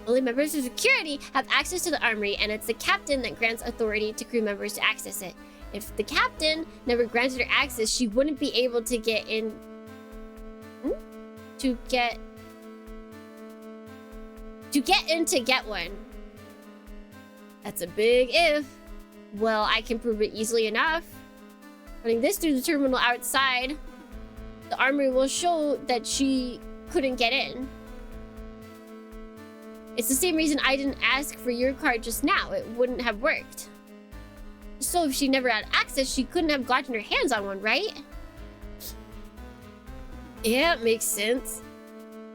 C: Only members of security have access to the armory, and it's the captain that grants authority to crew members to access it. If the captain never granted her access, she wouldn't be able to get in... To get one. That's a big if. Well, I can prove it easily enough. Running this through the terminal outside, the armory will show that she couldn't get in. It's the same reason I didn't ask for your card just now. It wouldn't have worked. So if she never had access, she couldn't have gotten her hands on one, right? Yeah, it makes sense.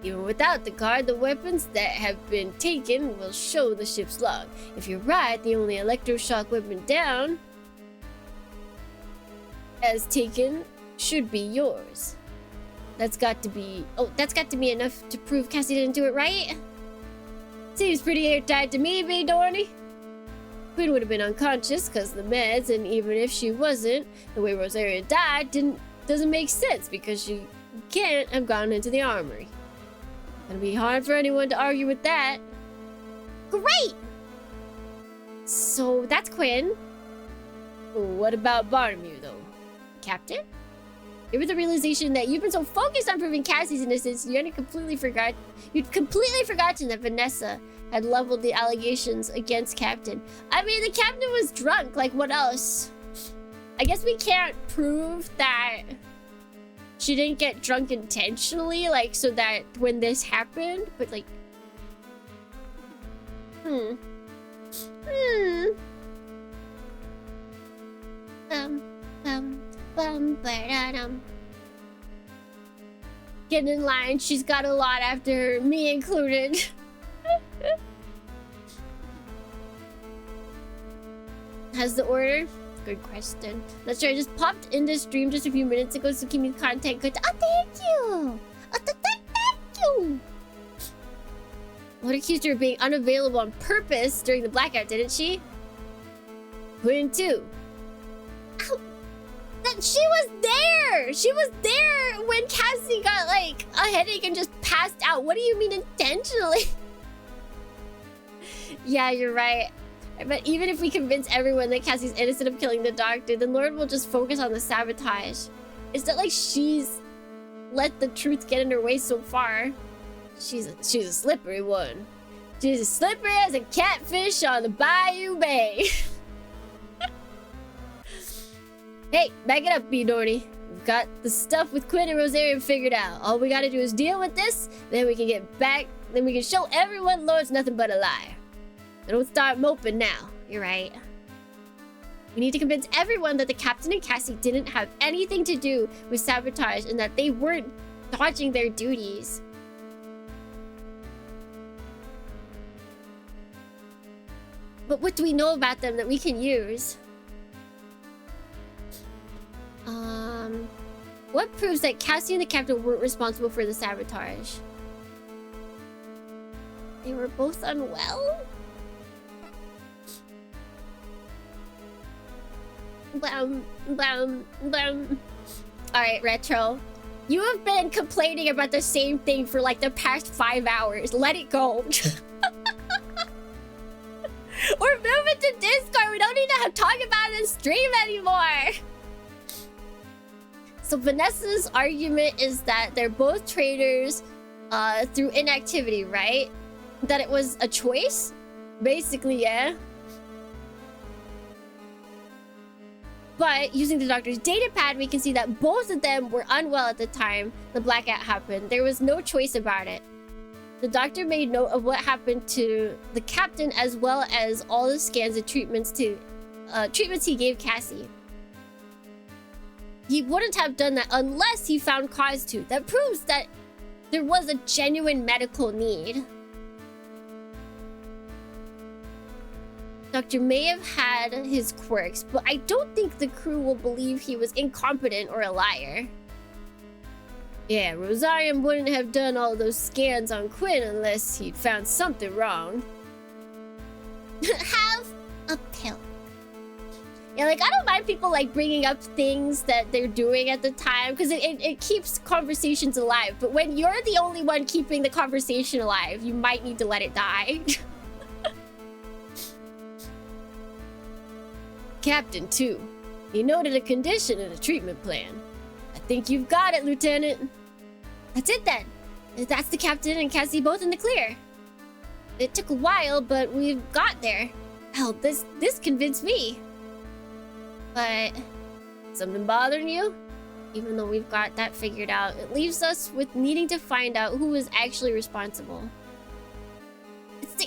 C: Even without the card, the weapons that have been taken will show the ship's log. If you're right, the only electroshock weapon down as taken should be yours. That's got to be enough to prove Cassie didn't do it, right? Seems pretty airtight to me, B. Dorney. Quinn would have been unconscious because of the meds, and even if she wasn't, the way Rosaria died doesn't make sense because she can't have gone into the armory. It'll be hard for anyone to argue with that. Great! So that's Quinn. What about Bartholomew, though? Captain? Give her the realization that you've been so focused on proving Cassie's innocence, you'd completely forgotten that Vanessa had leveled the allegations against Captain. I mean, the Captain was drunk. Like, what else? I guess we can't prove that she didn't get drunk intentionally, like, so that when this happened, but like... Get in line, she's got a lot after her, me included. Has the order? Good question. Not sure, I just popped into stream just a few minutes ago, so keep me content good. Oh, thank you! Oh, thank you! What accused her of being unavailable on purpose during the blackout, didn't she? Quinn too. Ow. That she was there! She was there when Cassie got, like, a headache and just passed out. What do you mean intentionally? Yeah, you're right. But even if we convince everyone that Cassie's innocent of killing the doctor, then Lord will just focus on the sabotage. It's not like she's let the truth get in her way so far. She's a slippery one. She's as slippery as a catfish on the Bayou Bay. Hey, back it up, Midori. We've got the stuff with Quinn and Rosarium figured out. All we gotta do is deal with this, then we can get back, then we can show everyone Lord's nothing but a liar. So don't start moping now. You're right. We need to convince everyone that the captain and Cassie didn't have anything to do with sabotage and that they weren't dodging their duties. But what do we know about them that we can use? What proves that Cassie and the captain weren't responsible for the sabotage? They were both unwell? Blam, blam, blam. Alright, Retro. You have been complaining about the same thing for like the past 5 hours. Let it go. Or move it to Discord. We don't need to talk about it in stream anymore. So Vanessa's argument is that they're both traitors through inactivity, right? That it was a choice? Basically, yeah. But using the doctor's data pad, we can see that both of them were unwell at the time the blackout happened. There was no choice about it. The doctor made note of what happened to the captain as well as all the scans and treatments he gave Cassie. He wouldn't have done that unless he found cause to. That proves that there was a genuine medical need. Doctor may have had his quirks, but I don't think the crew will believe he was incompetent or a liar. Yeah, Rosarium wouldn't have done all those scans on Quinn unless he'd found something wrong. Have a pill. Yeah, like, I don't mind people, like, bringing up things that they're doing at the time, because it keeps conversations alive. But when you're the only one keeping the conversation alive, you might need to let it die. Captain, too. He noted a condition in a treatment plan. I think you've got it, Lieutenant. That's it, then. That's the captain and Cassie both in the clear. It took a while, but we've got there. Hell, this convinced me. But something bothering you? Even though we've got that figured out, it leaves us with needing to find out who is actually responsible. It's the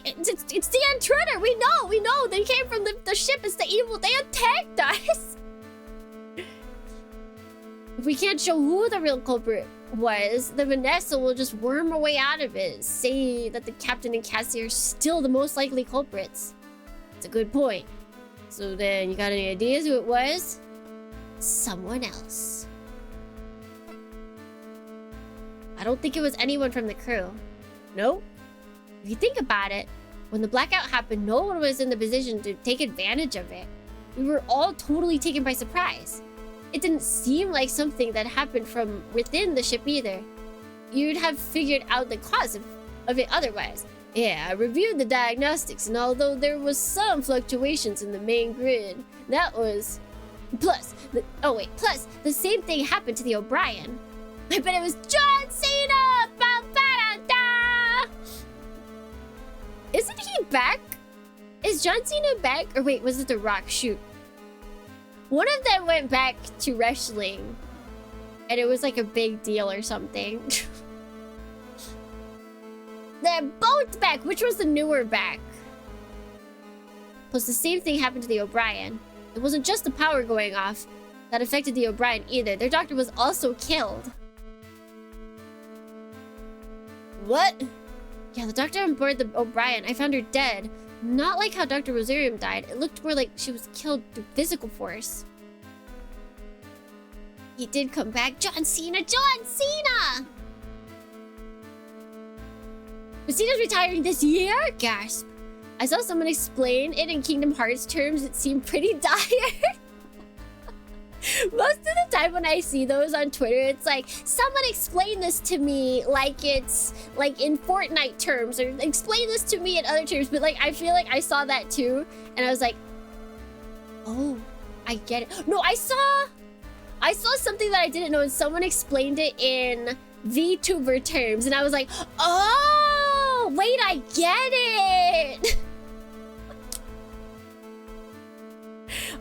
C: intruder! We know! They came from the ship, it's the evil, they attacked us! If we can't show who the real culprit was, then Vanessa will just worm her way out of it, say that the captain and Cassie are still the most likely culprits. It's a good point. So then, you got any ideas who it was? Someone else. I don't think it was anyone from the crew. Nope. If you think about it, when the blackout happened, no one was in the position to take advantage of it. We were all totally taken by surprise. It didn't seem like something that happened from within the ship either. You'd have figured out the cause of it otherwise. Yeah, I reviewed the diagnostics, and although there was some fluctuations in the main grid, that was... Plus, the same thing happened to the O'Brien. I bet it was John Cena! Ba-ba-da-da! Isn't he back? Is John Cena back? Or wait, was it The Rock? Shoot. One of them went back to wrestling, and it was like a big deal or something. They're both back. Which was the newer back? Plus, the same thing happened to the O'Brien. It wasn't just the power going off that affected the O'Brien either. Their doctor was also killed. What? Yeah, the doctor on board the O'Brien, I found her dead. Not like how Dr. Rosarium died. It looked more like she was killed through physical force. He did come back. John Cena! John Cena! But Cena's retiring this year? Gasp. I saw someone explain it in Kingdom Hearts terms. It seemed pretty dire. Most of the time when I see those on Twitter, it's like, someone explain this to me like it's like in Fortnite terms, or explain this to me in other terms. But like, I feel like I saw that too, and I was like, oh, I get it. No, I saw something that I didn't know, and someone explained it in VTuber terms, and I was like, oh, wait, I get it.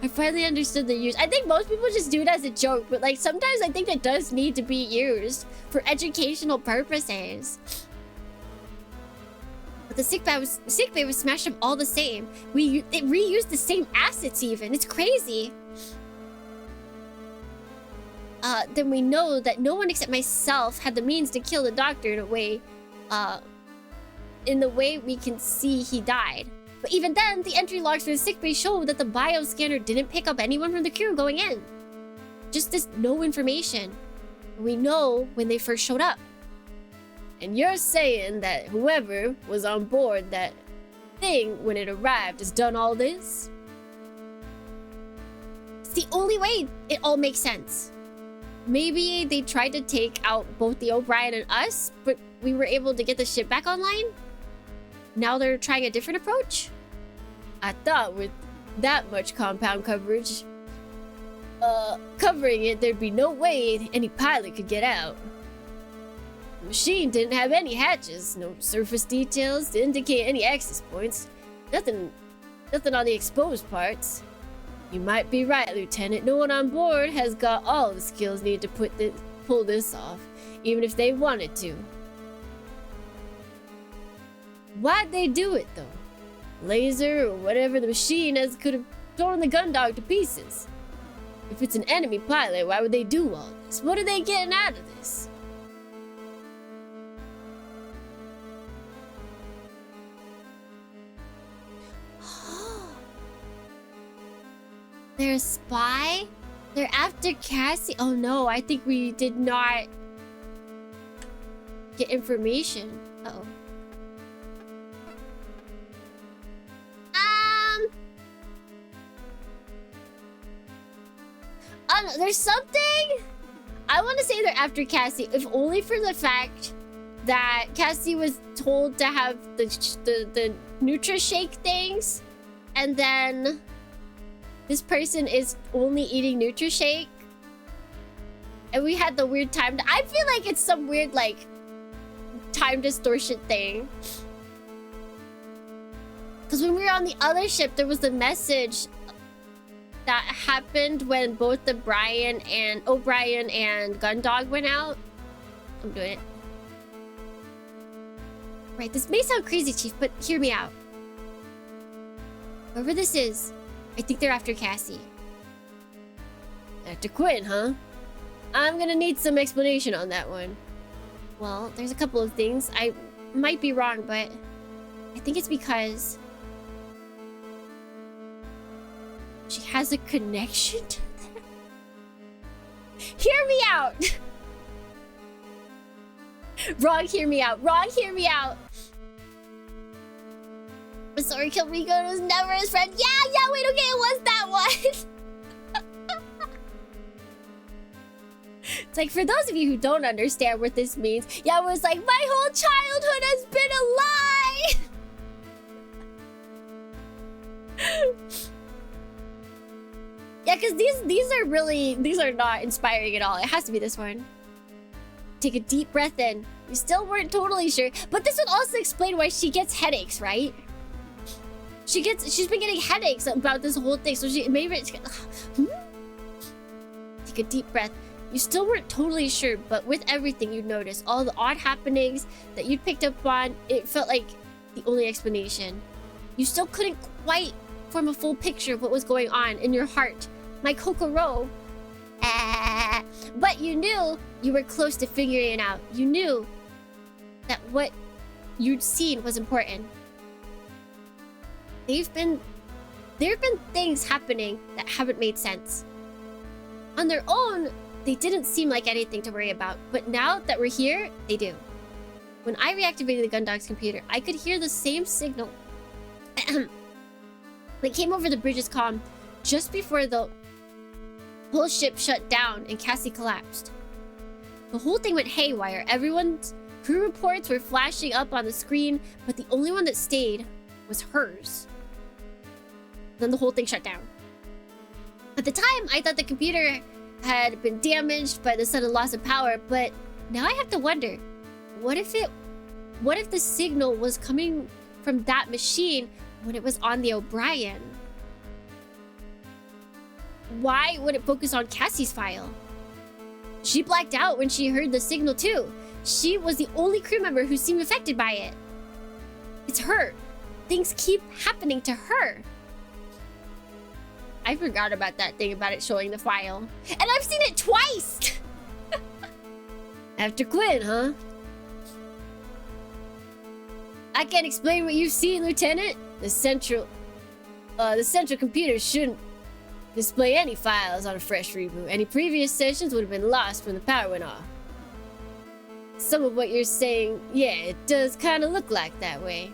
C: I finally understood the use. I think most people just do it as a joke, but like sometimes I think it does need to be used for educational purposes. But the sick bay was smashed up all the same. It reused the same assets even. It's crazy. Then we know that no one except myself had the means to kill the doctor in the way we can see he died. But even then, the entry logs for the sickbay show that the bioscanner didn't pick up anyone from the crew going in. Just this no information. We know when they first showed up. And you're saying that whoever was on board that thing when it arrived has done all this? It's the only way it all makes sense. Maybe they tried to take out both the O'Brien and us, but we were able to get the ship back online? Now they're trying a different approach? I thought with that much compound coverage, covering it, there'd be no way any pilot could get out. The machine didn't have any hatches, no surface details to indicate any access points. Nothing on the exposed parts. You might be right, Lieutenant. No one on board has got all the skills needed to pull this off, even if they wanted to. Why'd they do it, though? Laser or whatever the machine has could have torn the gun dog to pieces. If it's an enemy pilot, why would they do all this? What are they getting out of this? They're a spy? They're after Cassie? Oh no, I think we did not get information. Uh-oh. Oh no, there's something? I want to say they're after Cassie, if only for the fact that Cassie was told to have the Nutri-Shake things, and then this person is only eating Nutri-Shake, and we had the weird time. I feel like it's some weird like time distortion thing. Because when we were on the other ship, there was the message that happened when both the O'Brien and Gundog went out. I'm doing it. Right, this may sound crazy, Chief, but hear me out. Whoever this is, I think they're after Cassie. After Quinn, huh? I'm gonna need some explanation on that one. Well, there's a couple of things. I might be wrong, but I think it's because she has a connection to them. Hear me out! Wrong, hear me out. Wrong, hear me out. Sorry, Kilrico was never his friend. Yeah, wait, okay, it was that one. It's like, for those of you who don't understand what this means, yeah, it was like, my whole childhood has been a lie. Yeah, because these are not inspiring at all. It has to be this one. Take a deep breath in. You still weren't totally sure, but this would also explain why she gets headaches, right? She's been getting headaches about this whole thing, so maybe it's Take a deep breath. You still weren't totally sure, but with everything you'd noticed, all the odd happenings that you'd picked up on, it felt like the only explanation. You still couldn't quite form a full picture of what was going on in your heart, my Kokoro. But you knew you were close to figuring it out. You knew that what you'd seen was important. There have been things happening that haven't made sense. On their own, they didn't seem like anything to worry about, but now that we're here, they do. When I reactivated the Gundog's computer, I could hear the same signal that came over the bridge's comm just before the whole ship shut down and Cassie collapsed. The whole thing went haywire. Everyone's crew reports were flashing up on the screen, but the only one that stayed was hers. Then the whole thing shut down. At the time, I thought the computer had been damaged by the sudden loss of power, but now I have to wonder, what if the signal was coming from that machine when it was on the O'Brien? why would it focus on Cassie's file? She blacked out when she heard the signal too. She was the only crew member who seemed affected by it. It's her. Things keep happening to her. I forgot about that thing about it showing the file. And I've seen it twice! After Quinn, huh? I can't explain what you've seen, Lieutenant. The central computer shouldn't display any files on a fresh reboot. Any previous sessions would have been lost when the power went off. Some of what you're saying, yeah, it does kind of look like that way.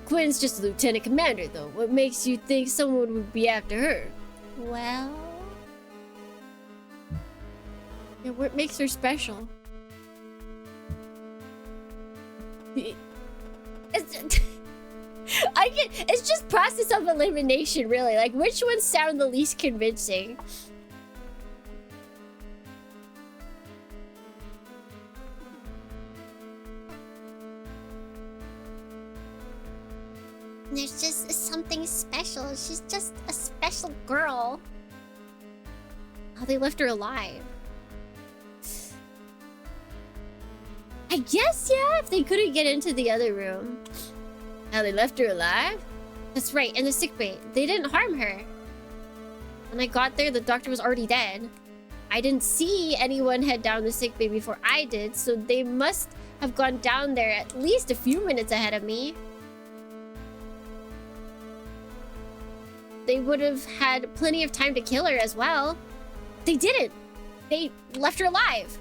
C: Quinn's just a lieutenant commander, though. What makes you think someone would be after her? Well... yeah, what makes her special? It's just process of elimination, really. Like, which ones sound the least convincing? There's just something special. She's just a special girl. Oh, they left her alive. I guess, yeah, if they couldn't get into the other room. Now they left her alive? That's right, in the sickbay. They didn't harm her. When I got there, the doctor was already dead. I didn't see anyone head down the sickbay before I did, so they must have gone down there at least a few minutes ahead of me. They would have had plenty of time to kill her as well. They didn't. They left her alive.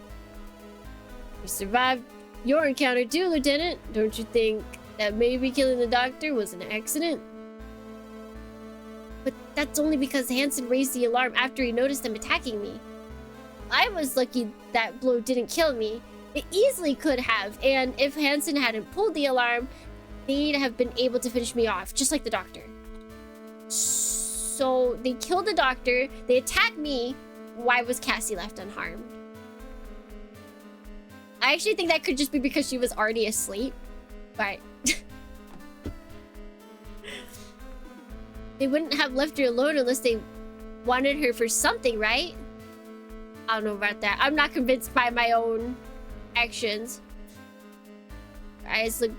C: You survived your encounter too, Lieutenant. Don't you think that maybe killing the doctor was an accident? But that's only because Hansen raised the alarm after he noticed them attacking me. I was lucky that blow didn't kill me. It easily could have, and if Hansen hadn't pulled the alarm, they'd have been able to finish me off, just like the doctor. So they killed the doctor, they attacked me. Why was Cassie left unharmed? I actually think that could just be because she was already asleep, but they wouldn't have left her alone unless they wanted her for something, right? I don't know about that. I'm not convinced by my own actions. Eyes look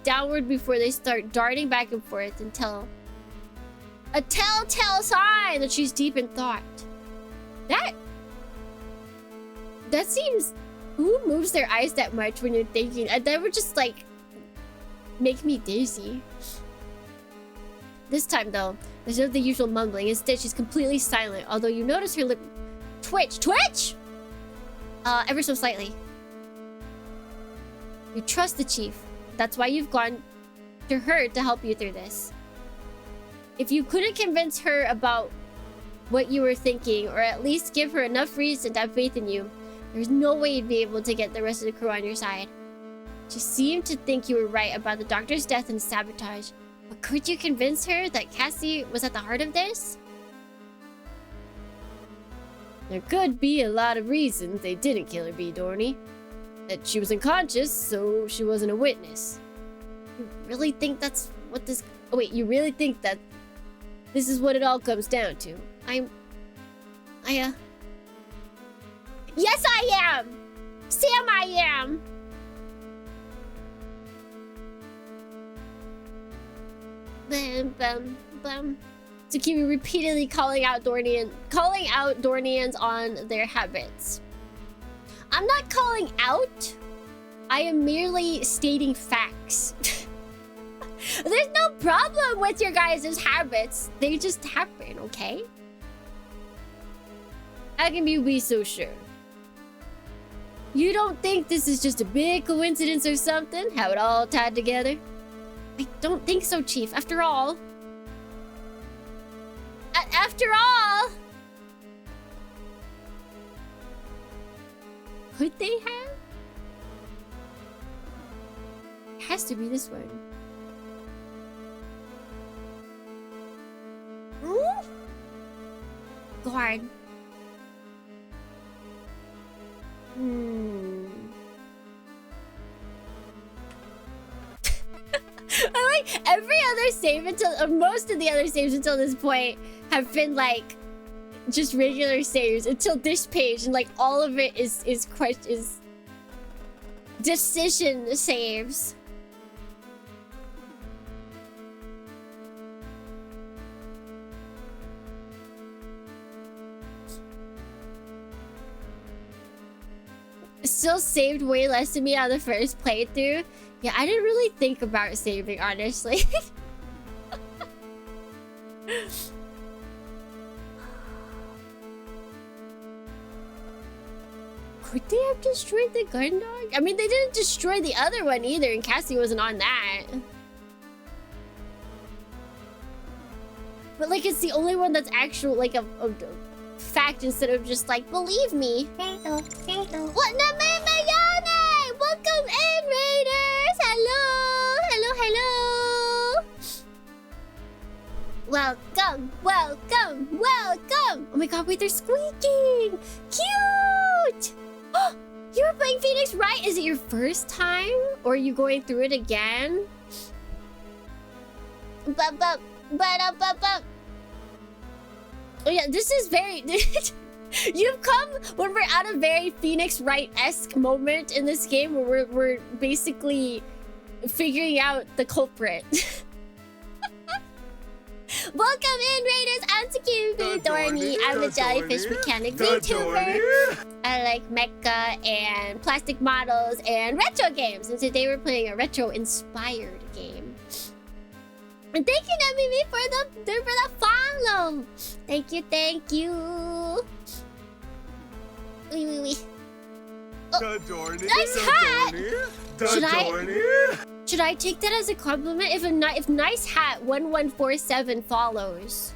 C: downward before they start darting back and forth until a telltale sign that she's deep in thought. That seems... Who moves their eyes that much when you're thinking? That would just, like, make me dizzy. This time, though, there's no the usual mumbling. Instead, she's completely silent, although you notice her lip twitch. Twitch? Ever so slightly. You trust the chief. That's why you've gone to her to help you through this. If you couldn't convince her about what you were thinking, or at least give her enough reason to have faith in you, there's no way you'd be able to get the rest of the crew on your side. She seemed to think you were right about the doctor's death and sabotage. But could you convince her that Cassie was at the heart of this? There could be a lot of reasons they didn't kill her, B. Dorney. That she was unconscious, so she wasn't a witness. You really think that's what this... Oh wait, you really think that this is what it all comes down to? Yes, I am! Sam, I am! Bum, bum, bum. Tsukimi repeatedly calling out Dornians on their habits. I'm not calling out. I am merely stating facts. There's no problem with your guys' habits. They just happen, okay? How can you be so sure? You don't think this is just a big coincidence or something? How it all tied together? I don't think so, Chief. After all... After all... Could they have? It has to be this one. Hmm? God. I like every other save until, or most of the other saves until this point have been like just regular saves until this page, and like all of it is decision saves. Still saved way less than me on the first playthrough. Yeah, I didn't really think about saving, honestly. Could they have destroyed the gun dog? I mean, they didn't destroy the other one either, and Cassie wasn't on that. But like, it's the only one that's actual, like a fact instead of just like, believe me. What na Mayane? Welcome in, Raiders! Hello! Hello, hello! Welcome, welcome, welcome! Oh my god, wait, they're squeaking! Cute! Oh, you were playing Phoenix, right? Is it your first time? Or are you going through it again? Oh yeah, this is very... You've come when we're at a very Phoenix Wright-esque moment in this game where we're basically figuring out the culprit. Welcome in, Raiders! I'm Tsukimi Dorny. I'm a jellyfish mechanic VTuber. I like mecha and plastic models and retro games. And today we're playing a retro-inspired game. And thank you, Namimi, for the follow. Thank you, thank you. Wee. Oh, nice hat. Should I take that as a compliment? If nice hat 1147 follows,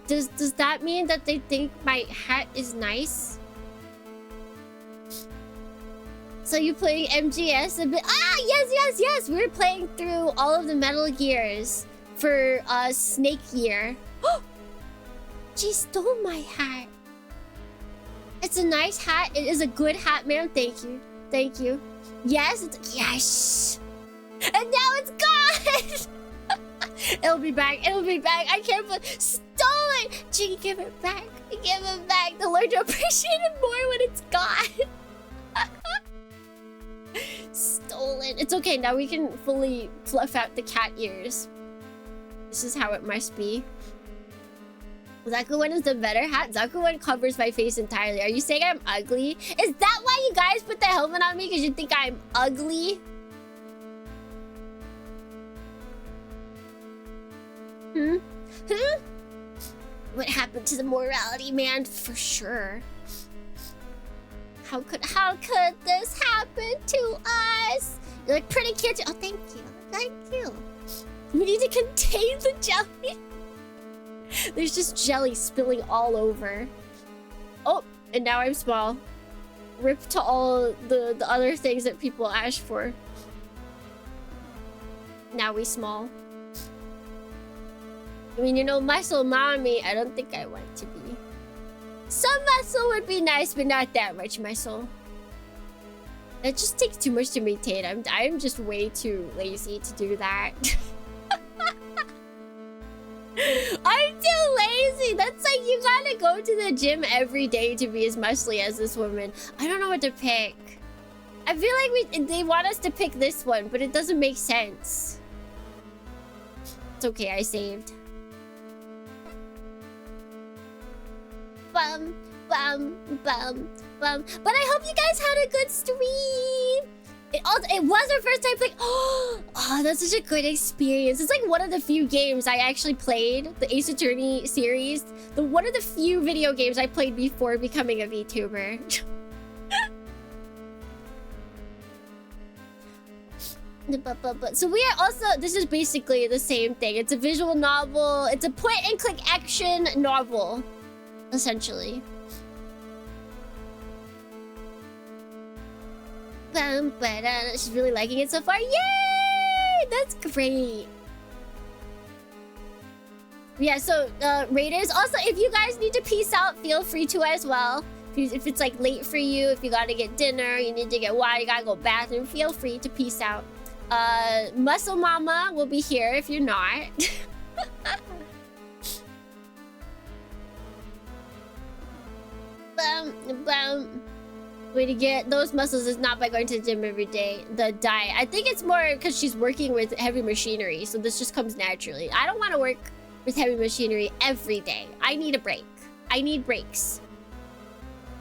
C: does that mean that they think my hat is nice? So you playing MGS a bit? Ah, yes. We're playing through all of the Metal Gears for Snake Year. She stole my hat. It's a nice hat. It is a good hat, ma'am. Thank you. Thank you. Yes. Yes. And now it's gone. It'll be back. It'll be back. I can't believe stolen. Jiggy, give it back. Give it back. The Lord to appreciate it more when it's gone. Stolen. It's okay. Now we can fully fluff out the cat ears. This is how it must be. Zakuwen is the better hat. Zakuwen covers my face entirely. Are you saying I'm ugly? Is that why you guys put the helmet on me? Because you think I'm ugly? What happened to the morality, man? For sure. How could this happen to us? You're like pretty cute. Oh, thank you. Thank you. We need to contain the jelly. There's just jelly spilling all over. Oh, and now I'm small. Rip to all the other things that people ask for. Now we small. I mean, you know, muscle mommy, I don't think I want to be. Some muscle would be nice, but not that much muscle. It just takes too much to maintain. I'm just way too lazy to do that. I'm too lazy. That's like you gotta go to the gym every day to be as muscly as this woman. I don't know what to pick. I feel like they want us to pick this one, but it doesn't make sense. It's okay, I saved. Bum. But I hope you guys had a good stream. It was our first time playing. Oh, that's such a good experience. It's like one of the few games I actually played, the Ace Attorney series. One of the few video games I played before becoming a VTuber. So we are also, this is basically the same thing. It's a visual novel. It's a point-and-click action novel, essentially. She's really liking it so far. Yay! That's great. Yeah, so Raiders, also if you guys need to peace out, feel free to as well. If it's like late for you, if you gotta get dinner, you need to get water, you gotta go bathroom, feel free to peace out. Muscle Mama will be here if you're not. Way to get those muscles is not by going to the gym every day. The diet. I think it's more because she's working with heavy machinery, so this just comes naturally. I don't want to work with heavy machinery every day. I need a break. I need breaks.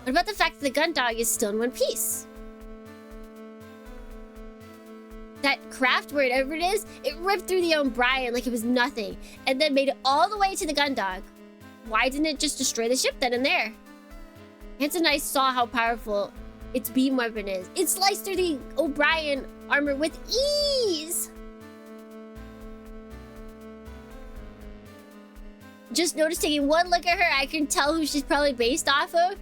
C: What about the fact that the gun dog is still in one piece? That craft, whatever it is, it ripped through the O'Brien like it was nothing, and then made it all the way to the gun dog. Why didn't it just destroy the ship then and there? Hanson and I saw how powerful its beam weapon is. It sliced through the O'Brien armor with ease. Just noticed, taking one look at her, I can tell who she's probably based off of.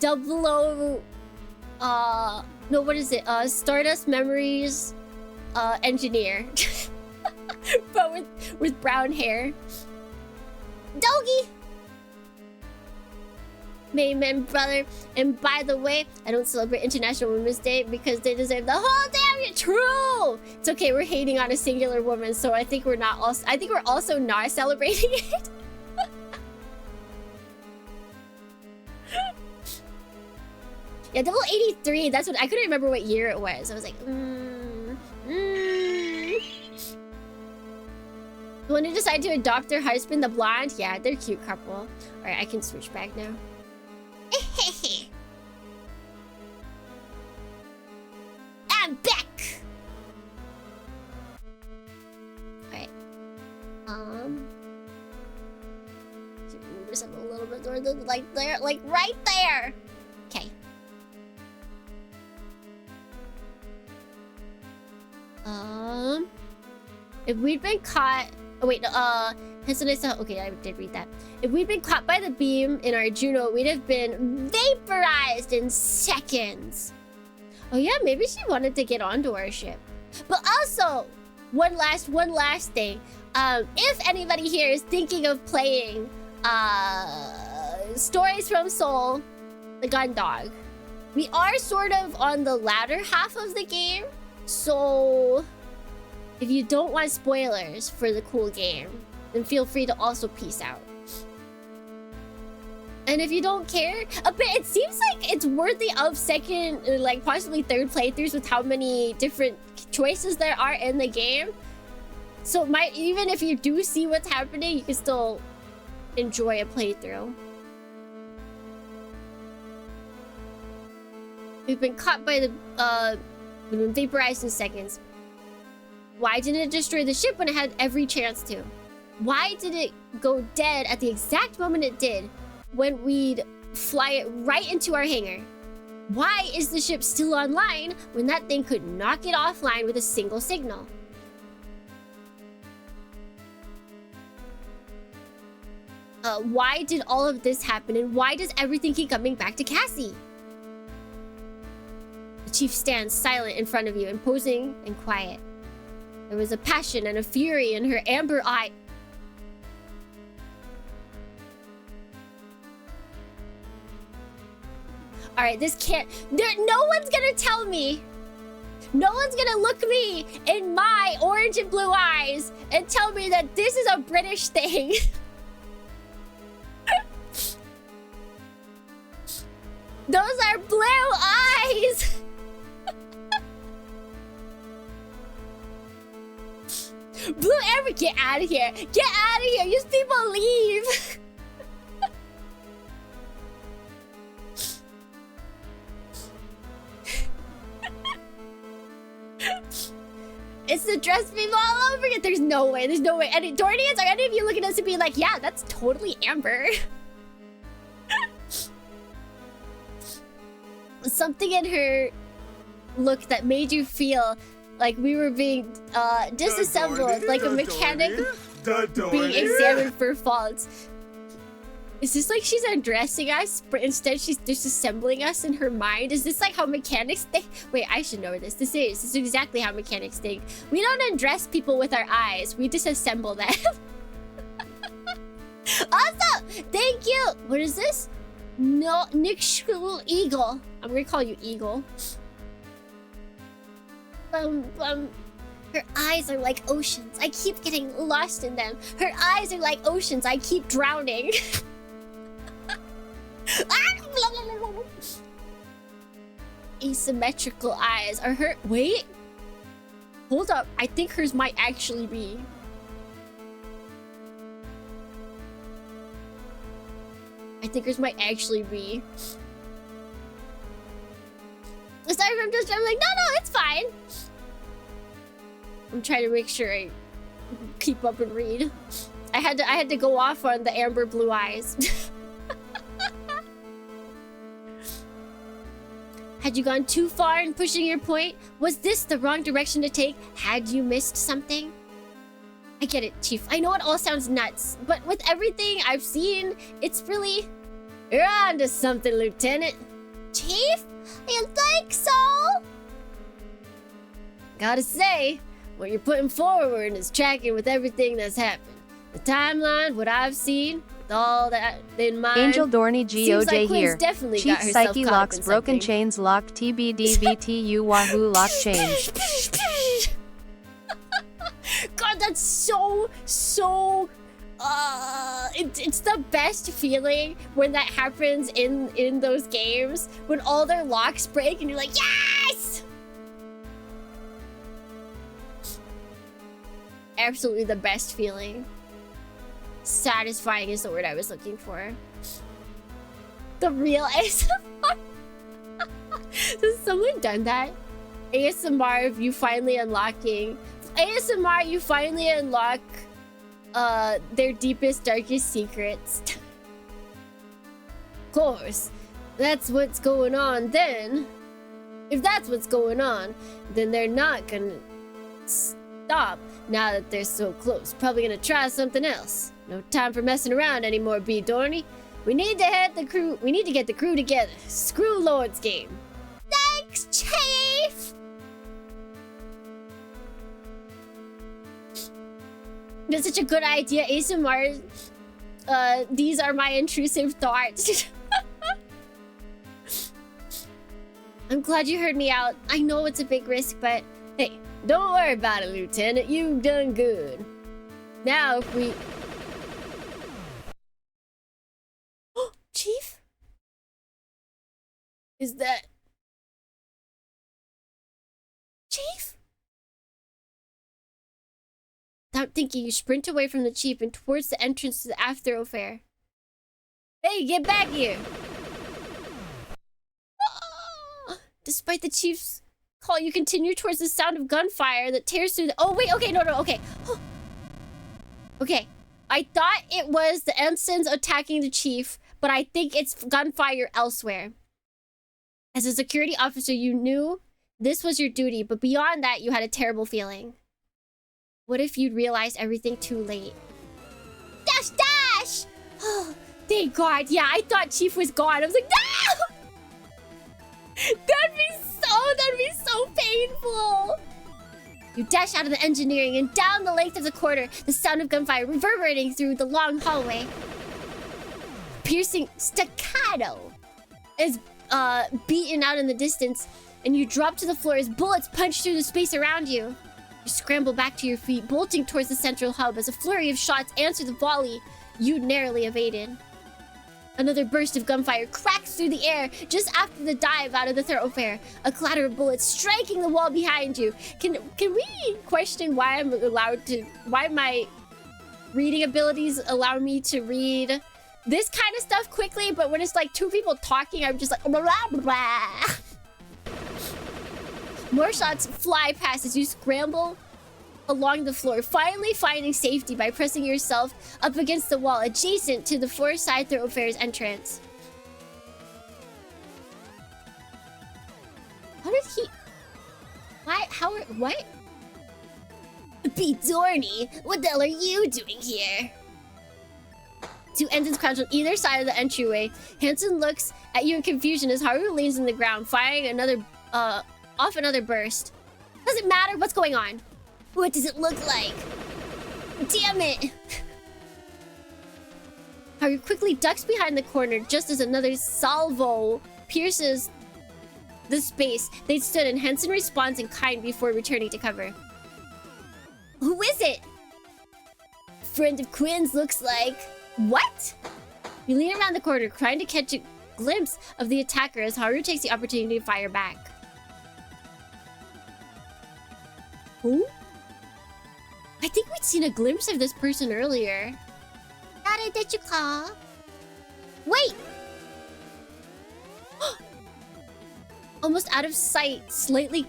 C: No, what is it? Stardust Memories engineer. But with brown hair. Doggy! Mayman brother. And by the way, I don't celebrate International Women's Day because they deserve the whole damn year. True! It's okay, we're hating on a singular woman, so I think we're not also we're also not celebrating it. Yeah, double 83, that's what I couldn't remember what year it was. I was like, When they decide to adopt their husband, the blonde, yeah, they're a cute couple. Alright, I can switch back now. I'm back! Alright. Move this up a little bit more, like there, like right there! Okay. If we'd been caught... Oh wait, no, okay, I did read that. If we'd been caught by the beam in our Juno, we'd have been vaporized in seconds. Oh yeah, maybe she wanted to get onto our ship. But also, one last thing. If anybody here is thinking of playing Stories from Seoul, the gun dog, we are sort of on the latter half of the game, so if you don't want spoilers for the cool game, then feel free to also peace out. And if you don't care, it seems like it's worthy of second, like possibly third playthroughs with how many different choices there are in the game. So even if you do see what's happening, you can still enjoy a playthrough. We've been caught by the we've been vaporized in seconds. Why didn't it destroy the ship when it had every chance to? Why did it go dead at the exact moment it did, when we'd fly it right into our hangar? Why is the ship still online when that thing could knock it offline with a single signal? Why did all of this happen, and why does everything keep coming back to Cassie? The chief stands silent in front of you, imposing and quiet. There was a passion and a fury in her amber eye. Alright, this can't... no one's gonna tell me. No one's gonna look me in my orange and blue eyes and tell me that this is a British thing. Those are blue eyes! Blue Amber, get out of here! Get out of here! You people leave! It's the dress people all over again. There's no way. There's no way. And Dornians, are any of you looking at us and being like, yeah, that's totally Amber? Something in her look that made you feel like we were being disassembled, like a mechanic being examined for faults. Is this like she's undressing us, but instead she's disassembling us in her mind? Is this like how mechanics think? Wait, I should know this. This is exactly how mechanics think. We don't undress people with our eyes. We disassemble them. Also, thank you. What is this? No, Nick School Eagle. I'm gonna call you Eagle. Her eyes are like oceans. I keep getting lost in them. Her eyes are like oceans. I keep drowning. Asymmetrical eyes are her. Wait. Hold up. I think hers might actually be. I think hers might actually be. Aside from just, I'm like, no, it's fine. I'm trying to make sure I keep up and read. I had to go off on the amber blue eyes. Had you gone too far in pushing your point? Was this the wrong direction to take? Had you missed something? I get it, Chief. I know it all sounds nuts, but with everything I've seen, it's really... You're onto something, Lieutenant. Chief? You think so? Gotta say, what you're putting forward is tracking with everything that's happened. The timeline, what I've seen, with all that in mind.
E: Angel Dorney GOJ
C: like
E: here.
C: Definitely
E: Chief
C: got herself
E: Psyche
C: caught
E: locks
C: up in
E: broken
C: something.
E: chains locked TBD VTU Wahoo lock change.
C: God, that's so it's the best feeling when that happens in those games, when all their locks break and you're like, yes! Absolutely the best feeling. Satisfying is the word I was looking for. The real ASMR. Has someone done that? ASMR of you finally unlocking. ASMR, you finally unlock their deepest, darkest secrets. Of course, that's what's going on then. If that's what's going on, then they're not gonna stop now that they're so close. Probably gonna try something else. No time for messing around anymore, B. Dorney. We need to get the crew together. Screw Lord's game. Thanks, Chief! That's such a good idea, ASMR. These are my intrusive thoughts. I'm glad you heard me out. I know it's a big risk, but hey, don't worry about it, Lieutenant. You've done good. Now if we... Chief? Is that... Chief? Without thinking, you sprint away from the Chief and towards the entrance to the aft thoroughfare. Hey, get back here! Despite the Chief's call, you continue towards the sound of gunfire that tears through the... Oh, wait, okay, no, okay. Okay, I thought it was the ensigns attacking the Chief, but I think it's gunfire elsewhere. As a security officer, you knew this was your duty, but beyond that, you had a terrible feeling. What if you'd realized everything too late? Dash, dash! Oh, thank God. Yeah, I thought Chief was gone. I was like, no! That'd be so painful. You dash out of the engineering and down the length of the corridor, the sound of gunfire reverberating through the long hallway. Piercing staccato is beaten out in the distance, and you drop to the floor as bullets punch through the space around you. You scramble back to your feet, bolting towards the central hub as a flurry of shots answer the volley you narrowly evaded. Another burst of gunfire cracks through the air just after the dive out of the thoroughfare, a clatter of bullets striking the wall behind you. Can we question why I'm allowed to... Why my reading abilities allow me to read this kind of stuff quickly, but when it's like two people talking, I'm just like... Blah, blah, blah. More shots fly past as you scramble along the floor, finally finding safety by pressing yourself up against the wall adjacent to the four side thoroughfare's entrance. How did he... Why? How... What? B. Dorney, what the hell are you doing here? Two ensigns crouch on either side of the entryway. Hansen looks at you in confusion as Haru leans on the ground, firing another... off another burst. Doesn't matter. What's going on? What does it look like? Damn it! Haru quickly ducks behind the corner just as another salvo pierces the space they stood in. Hansen responds in kind before returning to cover. Who is it? Friend of Quinn's looks like. What? You lean around the corner, trying to catch a glimpse of the attacker as Haru takes the opportunity to fire back. Who? I think we'd seen a glimpse of this person earlier. Did you call? Wait! Almost out of sight, slightly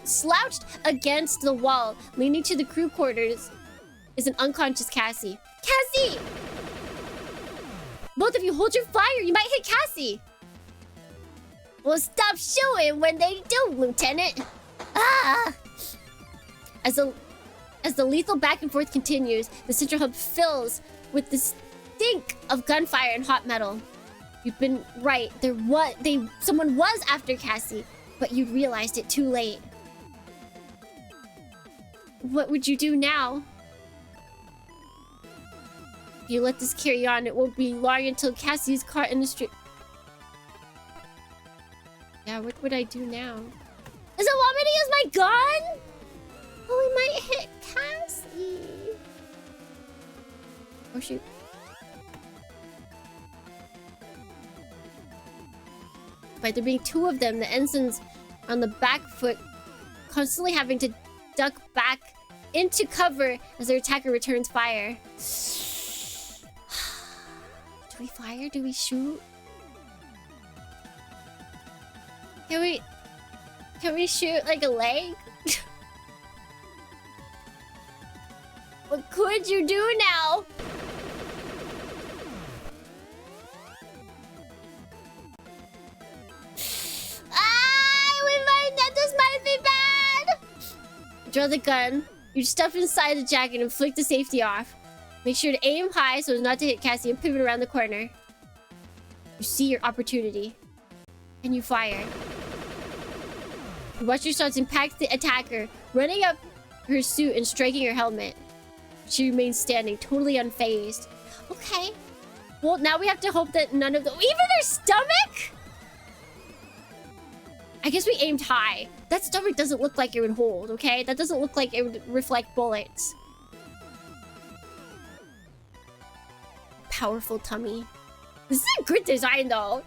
C: slouched against the wall, leaning to the crew quarters, is an unconscious Cassie. Cassie! Both of you hold your fire. You might hit Cassie. Well, stop shooting when they do, Lieutenant. Ah! As the lethal back and forth continues, the central hub fills with the stink of gunfire and hot metal. You've been right. Someone was after Cassie, but you realized it too late. What would you do now? If you let this carry on, it won't be long until Cassie is caught in the street. Yeah, what would I do now? Does it want me to use my gun? Oh, we might hit Cassie. Oh, shoot. By there being two of them, the ensigns on the back foot, constantly having to duck back into cover as their attacker returns fire. Do we fire? Do we shoot? Can we shoot like a leg? What could you do now? This might be bad. Draw the gun. You stuff inside the jacket and flick the safety off. Make sure to aim high so as not to hit Cassie and pivot around the corner. You see your opportunity. And you fire. You watch your shots impact the attacker, running up her suit and striking her helmet. She remains standing, totally unfazed. Okay. Well, now we have to hope that none of them... Even their stomach? I guess we aimed high. That stomach doesn't look like it would hold, okay? That doesn't look like it would reflect bullets. Powerful tummy. This is a good design, though.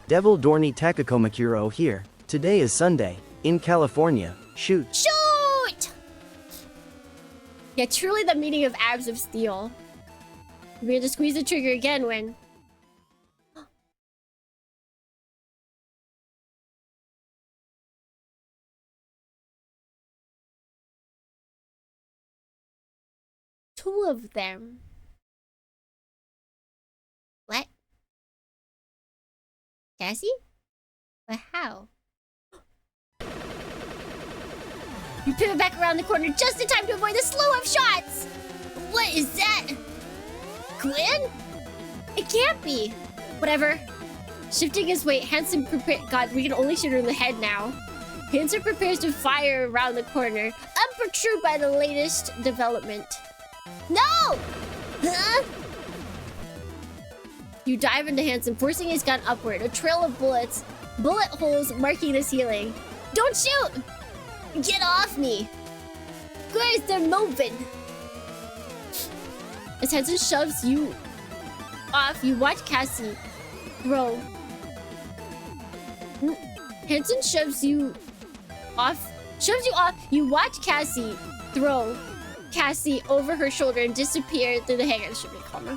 D: Devil Dorni Takakomakuro here. Today is Sunday. In California. Shoot.
C: Shoot! Yeah, truly the meaning of abs of steel. We had to squeeze the trigger again when... Two of them. What? Cassie? But how? You pivot back around the corner just in time to avoid the slew of shots! What is that? Quinn? It can't be. Whatever. Shifting his weight, Hanson prepared... God, we can only shoot her in the head now. Hanson prepares to fire around the corner, unperturbed by the latest development. No! Huh? You dive into Hanson, forcing his gun upward. A trail of bullet holes marking the ceiling. Don't shoot! Get off me! Grace, they're moving! As Hanson shoves you off, you watch Cassie throw. Hanson shoves you off. You watch Cassie throw Cassie over her shoulder and disappear through the hangar. This should be calmer.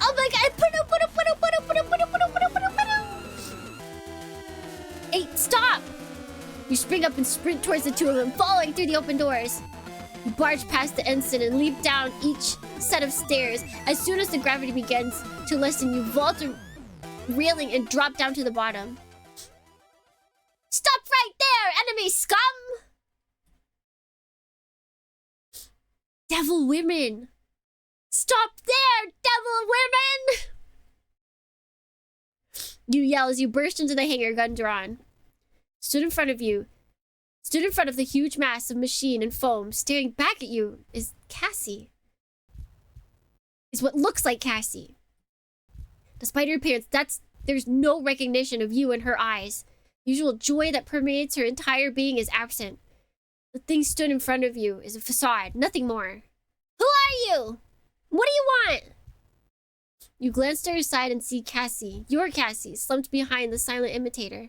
C: Oh my god! Hey, stop! You spring up and sprint towards the two of them, falling through the open doors. You barge past the ensign and leap down each set of stairs. As soon as the gravity begins to lessen, you vault a railing and drop down to the bottom. Stop right there, enemy scum! Devil women! Stop there, devil women! You yell as you burst into the hangar, gun drawn. Stood in front of the huge mass of machine and foam, staring back at you is Cassie. Is what looks like Cassie. Despite her appearance, there's no recognition of you in her eyes. Usual joy that permeates her entire being is absent. The thing stood in front of you is a facade, nothing more. Who are you? What do you want? You glance to her side and see Cassie, your Cassie, slumped behind the silent imitator.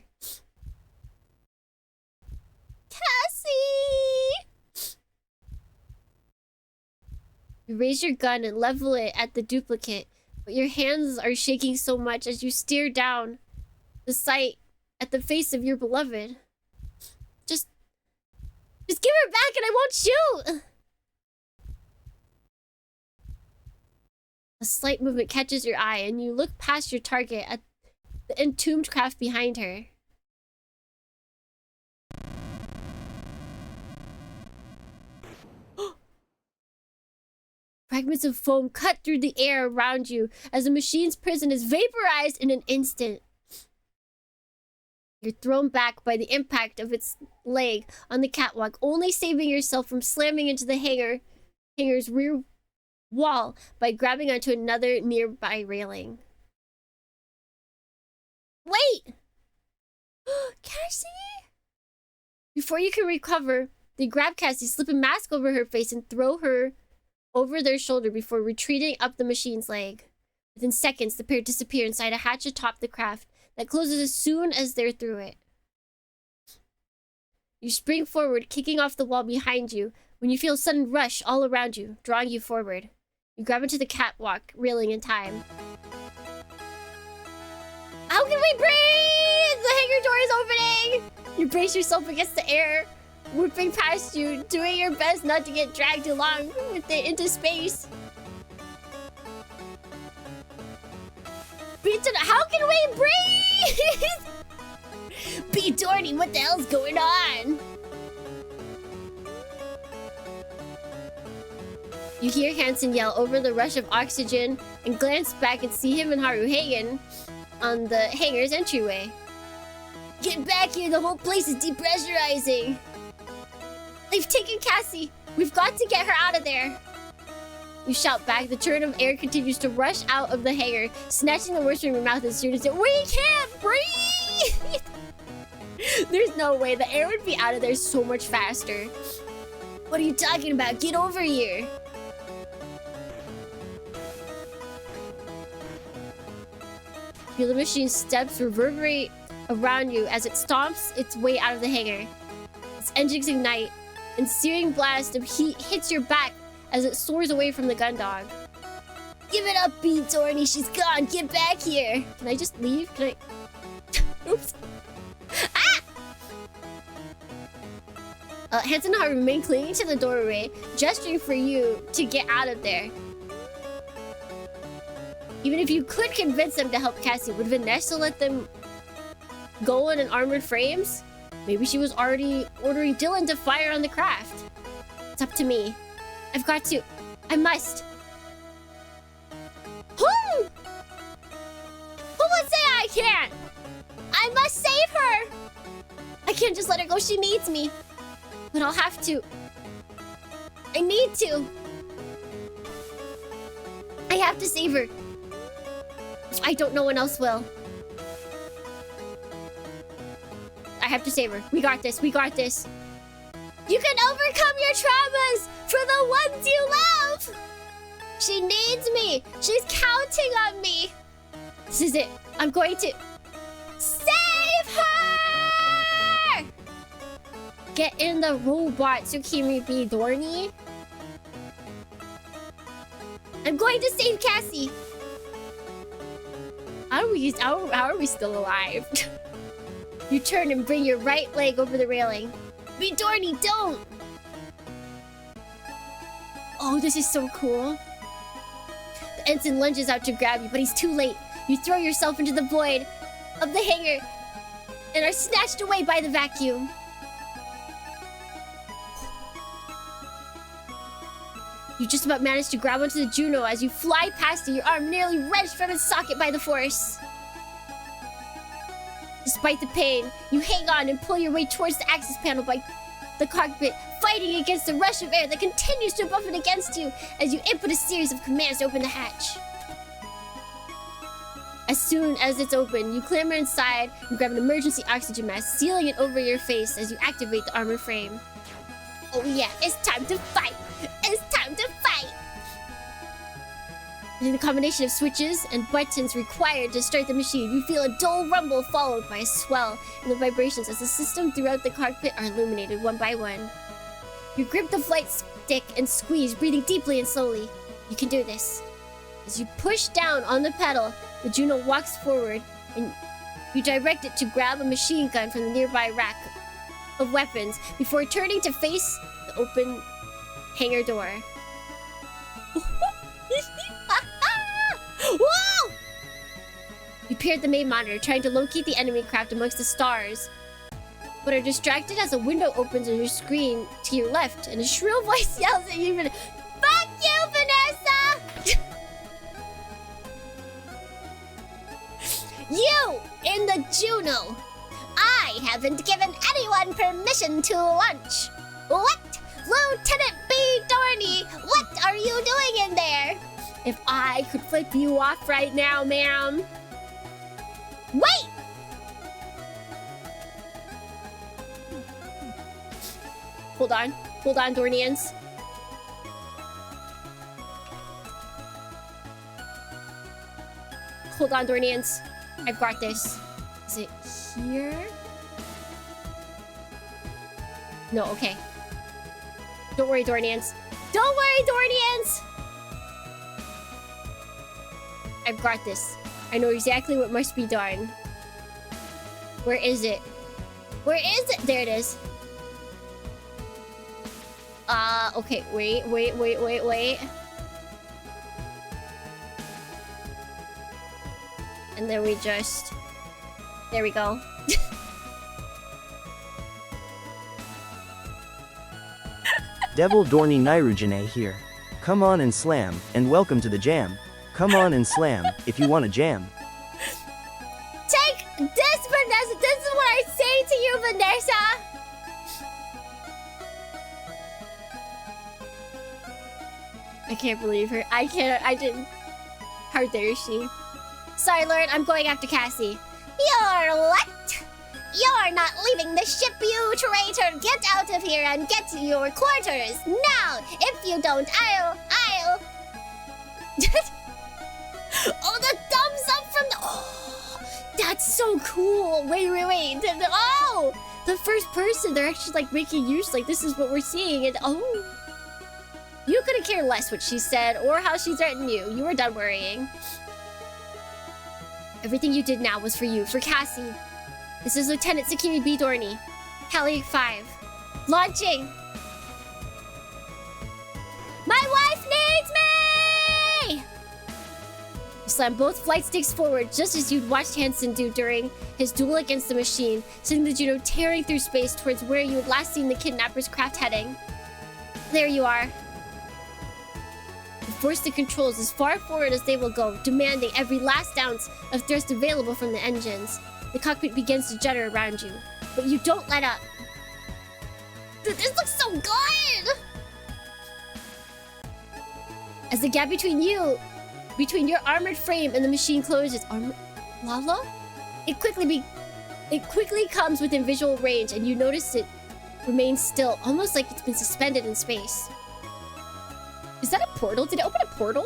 C: Cassie! You raise your gun and level it at the duplicate, but your hands are shaking so much as you stare down the sight at the face of your beloved. Just give her back and I won't shoot! A slight movement catches your eye and you look past your target at the entombed craft behind her. Fragments of foam cut through the air around you as the machine's prison is vaporized in an instant. You're thrown back by the impact of its leg on the catwalk, only saving yourself from slamming into the hangar's rear wall by grabbing onto another nearby railing. Wait! Cassie? Before you can recover, they grab Cassie, slip a mask over her face, and throw her over their shoulder before retreating up the machine's leg. Within seconds, the pair disappear inside a hatch atop the craft that closes as soon as they're through it. You spring forward, kicking off the wall behind you, when you feel a sudden rush all around you, drawing you forward. You grab onto the catwalk railing in time. How can we breathe? The hangar door is opening! You brace yourself against the air, whipping past you, doing your best not to get dragged along with it into space. How can we breathe? B. Dorney, what the hell's going on? You hear Hansen yell over the rush of oxygen and glance back and see him and Haru hanging on the hangar's entryway. Get back here, the whole place is depressurizing. They've taken Cassie. We've got to get her out of there. You shout back. The current of air continues to rush out of the hangar, snatching the words from your mouth as soon as we can't breathe! There's no way. The air would be out of there so much faster. What are you talking about? Get over here. Feel the machine's steps reverberate around you as it stomps its way out of the hangar. Its engines ignite, and searing blast of heat hits your back as it soars away from the gun dog. Give it up, B. Dorney. She's gone. Get back here. Can I just leave? Can I... Oops. Ah! Hansen and Haru remain clinging to the doorway, gesturing for you to get out of there. Even if you could convince them to help Cassie, would Vanessa let them go in armored frames? Maybe she was already ordering Dylan to fire on the craft. It's up to me. I've got to. I must. Who would say I can't? I must save her. I can't just let her go. She needs me. But I'll have to. I need to. I have to save her. I don't. No one else will. I have to save her. We got this. We got this. You can overcome your traumas for the ones you love. She needs me. She's counting on me. This is it. I'm going to save her. Get in the robot, Tsukimi B. Dorney. I'm going to save Cassie. How are we still alive? You turn and bring your right leg over the railing. B. Dorney, don't! Oh, this is so cool. The ensign lunges out to grab you, but he's too late. You throw yourself into the void of the hangar and are snatched away by the vacuum. You just about manage to grab onto the Juno as you fly past it, your arm nearly wrenched from its socket by the force. Despite the pain, you hang on and pull your way towards the access panel by the cockpit, fighting against the rush of air that continues to buffet against you as you input a series of commands to open the hatch. As soon as it's open, you clamber inside and grab an emergency oxygen mask, sealing it over your face as you activate the armor frame. Oh yeah, it's time to fight! It's time to fight! And in the combination of switches and buttons required to start the machine, you feel a dull rumble followed by a swell in the vibrations as the system throughout the cockpit are illuminated one by one. You grip the flight stick and squeeze, breathing deeply and slowly. You can do this. As you push down on the pedal, the Juno walks forward and you direct it to grab a machine gun from the nearby rack of weapons before turning to face the open hangar door. Whoa! You peer at the main monitor, trying to locate the enemy craft amongst the stars, but are distracted as a window opens on your screen to your left, and a shrill voice yells at you, "Fuck you, Vanessa!" You in the Juno! I haven't given anyone permission to launch! What? Lieutenant B. Dorney, what are you doing in there? If I could flip you off right now, ma'am. Wait! Hold on, Dornians. Hold on, Dornians. I've got this. Is it here? No, okay. Don't worry, Dornians. Don't worry, Dornians! I've got this. I know exactly what must be done. Where is it? Where is it? There it is. Okay, wait. And then we just... There we go.
D: Devil Dorney Nirugene here. Come on and slam, and welcome to the jam. Come on and slam, if you want a jam.
C: Take this, Vanessa! This is what I say to you, Vanessa! I can't believe her. I didn't... How dare she? Sorry, Lord, I'm going after Cassie. You're what? You're not leaving the ship, you traitor! Get out of here and get to your quarters! Now! If you don't, I'll... Oh, the thumbs up from the... Oh, that's so cool! Wait. Oh! The first person, they're actually, like, making use, like, this is what we're seeing, and oh... You couldn't care less what she said, or how she threatened you. You were done worrying. Everything you did now was for you, for Cassie. This is Lieutenant Tsukimi B. Dorney. Heli 5. Launching! My wife needs me! You slam both flight sticks forward, just as you'd watched Hansen do during his duel against the machine, sending the Juno tearing through space towards where you had last seen the kidnapper's craft heading. There you are. You force the controls as far forward as they will go, demanding every last ounce of thrust available from the engines. The cockpit begins to judder around you, but you don't let up. Dude, this looks so good! As the gap between your armored frame and the machine closes, Lala? It quickly comes within visual range, and you notice it remains still, almost like it's been suspended in space. Is that a portal? Did it open a portal?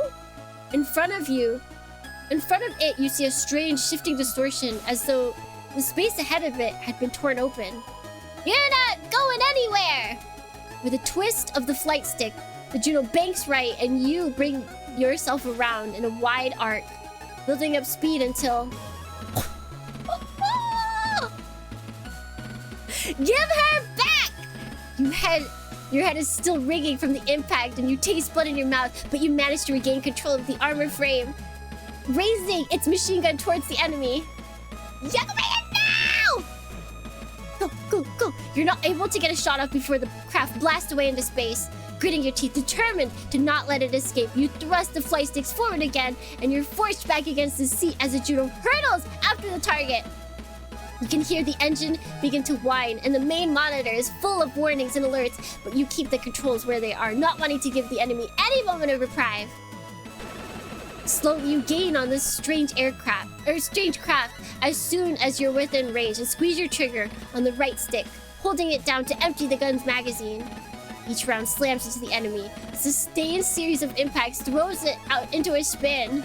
C: In front of it, you see a strange shifting distortion, as though the space ahead of it had been torn open. You're not going anywhere! With a twist of the flight stick, the Juno banks right, and you bring yourself around in a wide arc, building up speed until... Give her back! Your head is still ringing from the impact, and you taste blood in your mouth, but you manage to regain control of the armor frame, raising its machine gun towards the enemy. Now! Go! You're not able to get a shot off before the craft blasts away into space. Gritting your teeth, determined to not let it escape, you thrust the flight sticks forward again, and you're forced back against the seat as the Juno hurtles after the target. You can hear the engine begin to whine, and the main monitor is full of warnings and alerts, but you keep the controls where they are, not wanting to give the enemy any moment of reprieve. Slowly you gain on this strange craft as soon as you're within range and squeeze your trigger on the right stick, holding it down to empty the gun's magazine. Each round slams into the enemy. A sustained series of impacts throws it out into a spin.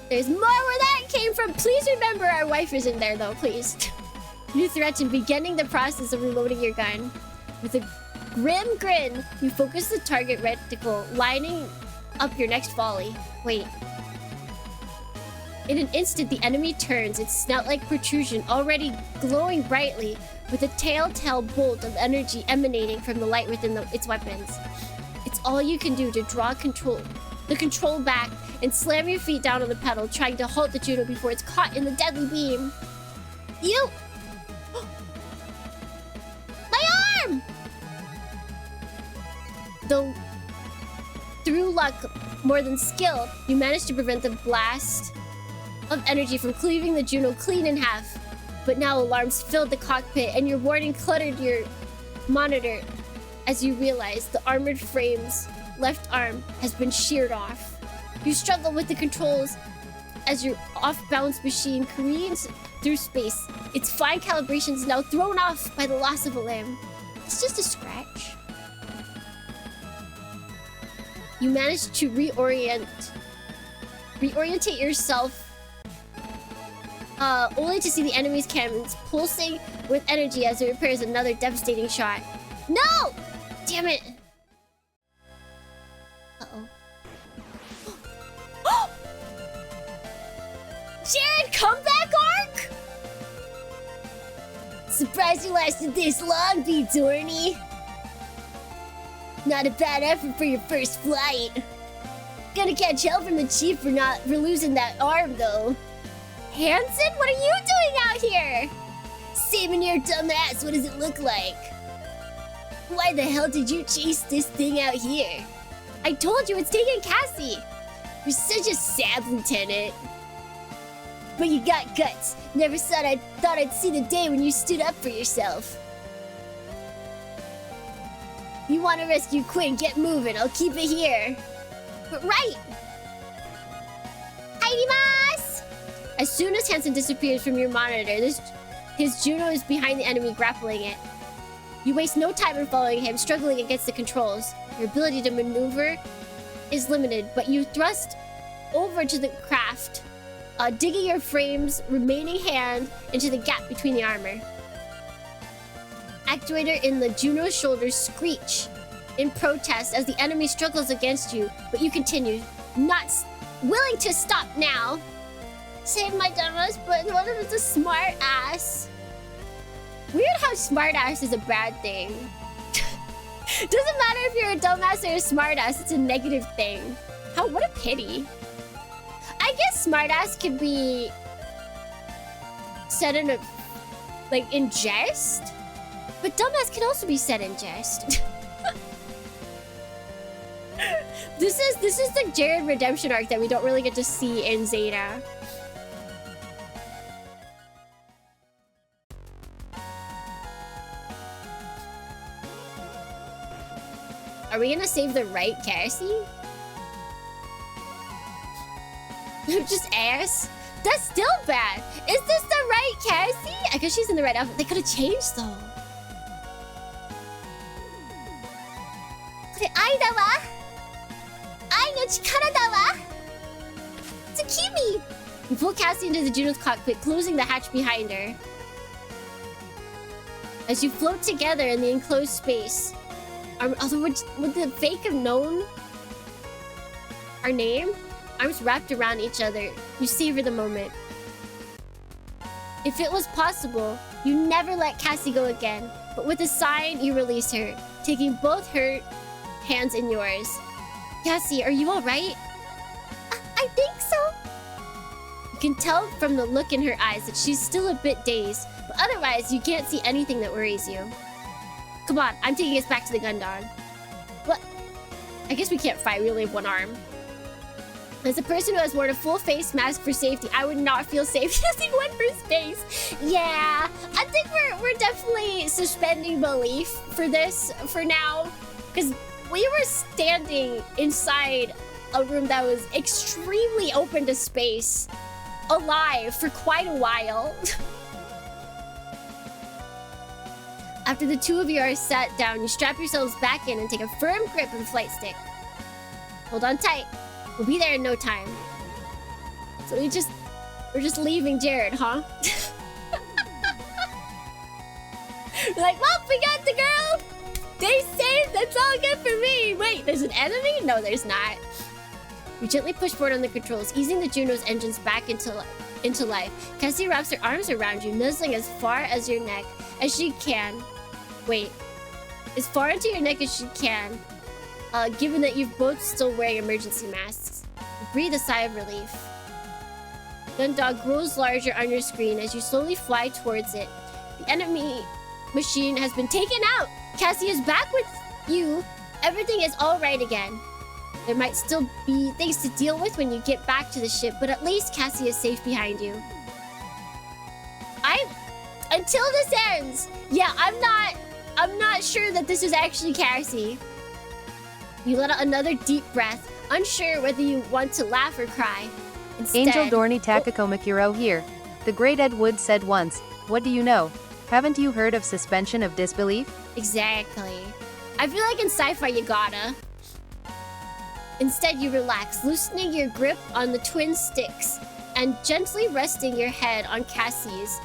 C: There's more where that came from. Please remember our wife is in there though, please. You threaten beginning the process of reloading your gun. With a grim grin, you focus the target reticle, lining up your next volley. Wait. In an instant, the enemy turns, its snout-like protrusion already glowing brightly, with a telltale bolt of energy emanating from the light within its weapons. It's all you can do to draw the control back and slam your feet down on the pedal, trying to halt the Juno before it's caught in the deadly beam. You... My arm! Though, through luck more than skill, you manage to prevent the blast of energy from cleaving the Juno clean in half. But now alarms filled the cockpit and your warning cluttered your monitor as you realize the armored frame's left arm has been sheared off. You struggle with the controls as your off-balance machine careens through space. Its fine calibrations now thrown off by the loss of a limb. It's just a scratch. You manage to reorientate yourself, only to see the enemy's cannons pulsing with energy as it repairs another devastating shot. No! Damn it! Uh-oh. Jared, comeback arc? Surprised you lasted this long, B. Dorney. Not a bad effort for your first flight. Gonna catch hell from the chief for losing that arm, though. Hanson, what are you doing out here? Saving your dumb ass, what does it look like? Why the hell did you chase this thing out here? I told you it's taking Cassie. You're such a sab, Lieutenant. But you got guts. Never thought I'd see the day when you stood up for yourself. You want to rescue Quinn, get moving. I'll keep it here. But right! Haidimasu! As soon as Hanson disappears from your monitor, his Juno is behind the enemy, grappling it. You waste no time in following him, struggling against the controls. Your ability to maneuver is limited, but you thrust over to the craft, digging your frame's remaining hand into the gap between the armor. Actuator in the Juno's shoulders screech in protest as the enemy struggles against you, but you continue, not willing to stop now. Save my dumbass, but one of them's a smart ass. Weird how smart ass is a bad thing. Doesn't matter if you're a dumbass or a smart ass, it's a negative thing. What a pity. I guess smart ass can be said in a, in jest. But dumbass can also be said in jest. This is the Jared redemption arc that we don't really get to see in Zeta. Are we gonna save the right Cassie? Just ass? That's still bad. Is this the right Cassie? I guess she's in the right outfit. They could have changed though. Tsukimi! You pull Cassie into the Juno's cockpit, closing the hatch behind her. As you float together in the enclosed space, although would the fake have known our name? Arms wrapped around each other, you savor the moment. If it was possible, you never let Cassie go again. But with a sign, you release her, taking both her hands in yours. Cassie, are you alright? I think so. You can tell from the look in her eyes that she's still a bit dazed, but otherwise, you can't see anything that worries you. Come on, I'm taking us back to the Gundam. What? I guess we can't fight, we only have one arm. As a person who has worn a full face mask for safety, I would not feel safe using one for space. Yeah, I think we're definitely suspending belief for this for now, because we were standing inside a room that was extremely open to space, alive for quite a while. After the two of you are sat down, you strap yourselves back in and take a firm grip of the flight stick. Hold on tight. We'll be there in no time. So we're just leaving Jared, huh? We're like, well, we got the girl. Stay safe. That's all good for me. Wait, there's an enemy? No, there's not. You gently push forward on the controls, easing the Juno's engines back into life. Cassie wraps her arms around you, nuzzling as far as your neck as she can. Wait, as far into your neck as she can, given that you're both still wearing emergency masks. You breathe a sigh of relief. Gundog grows larger on your screen as you slowly fly towards it. The enemy machine has been taken out. Cassie is back with you. Everything is all right again. There might still be things to deal with when you get back to the ship, but at least Cassie is safe behind you. Until this ends, yeah, I'm not sure that this is actually Cassie. You let out another deep breath, unsure whether you want to laugh or cry. Instead,
E: Angel Dorney Takako Makiro here. The great Ed Wood said once, "What do you know? Haven't you heard of suspension of disbelief?"
C: Exactly. I feel like in sci-fi you gotta. Instead, you relax, loosening your grip on the twin sticks and gently resting your head on Cassie's,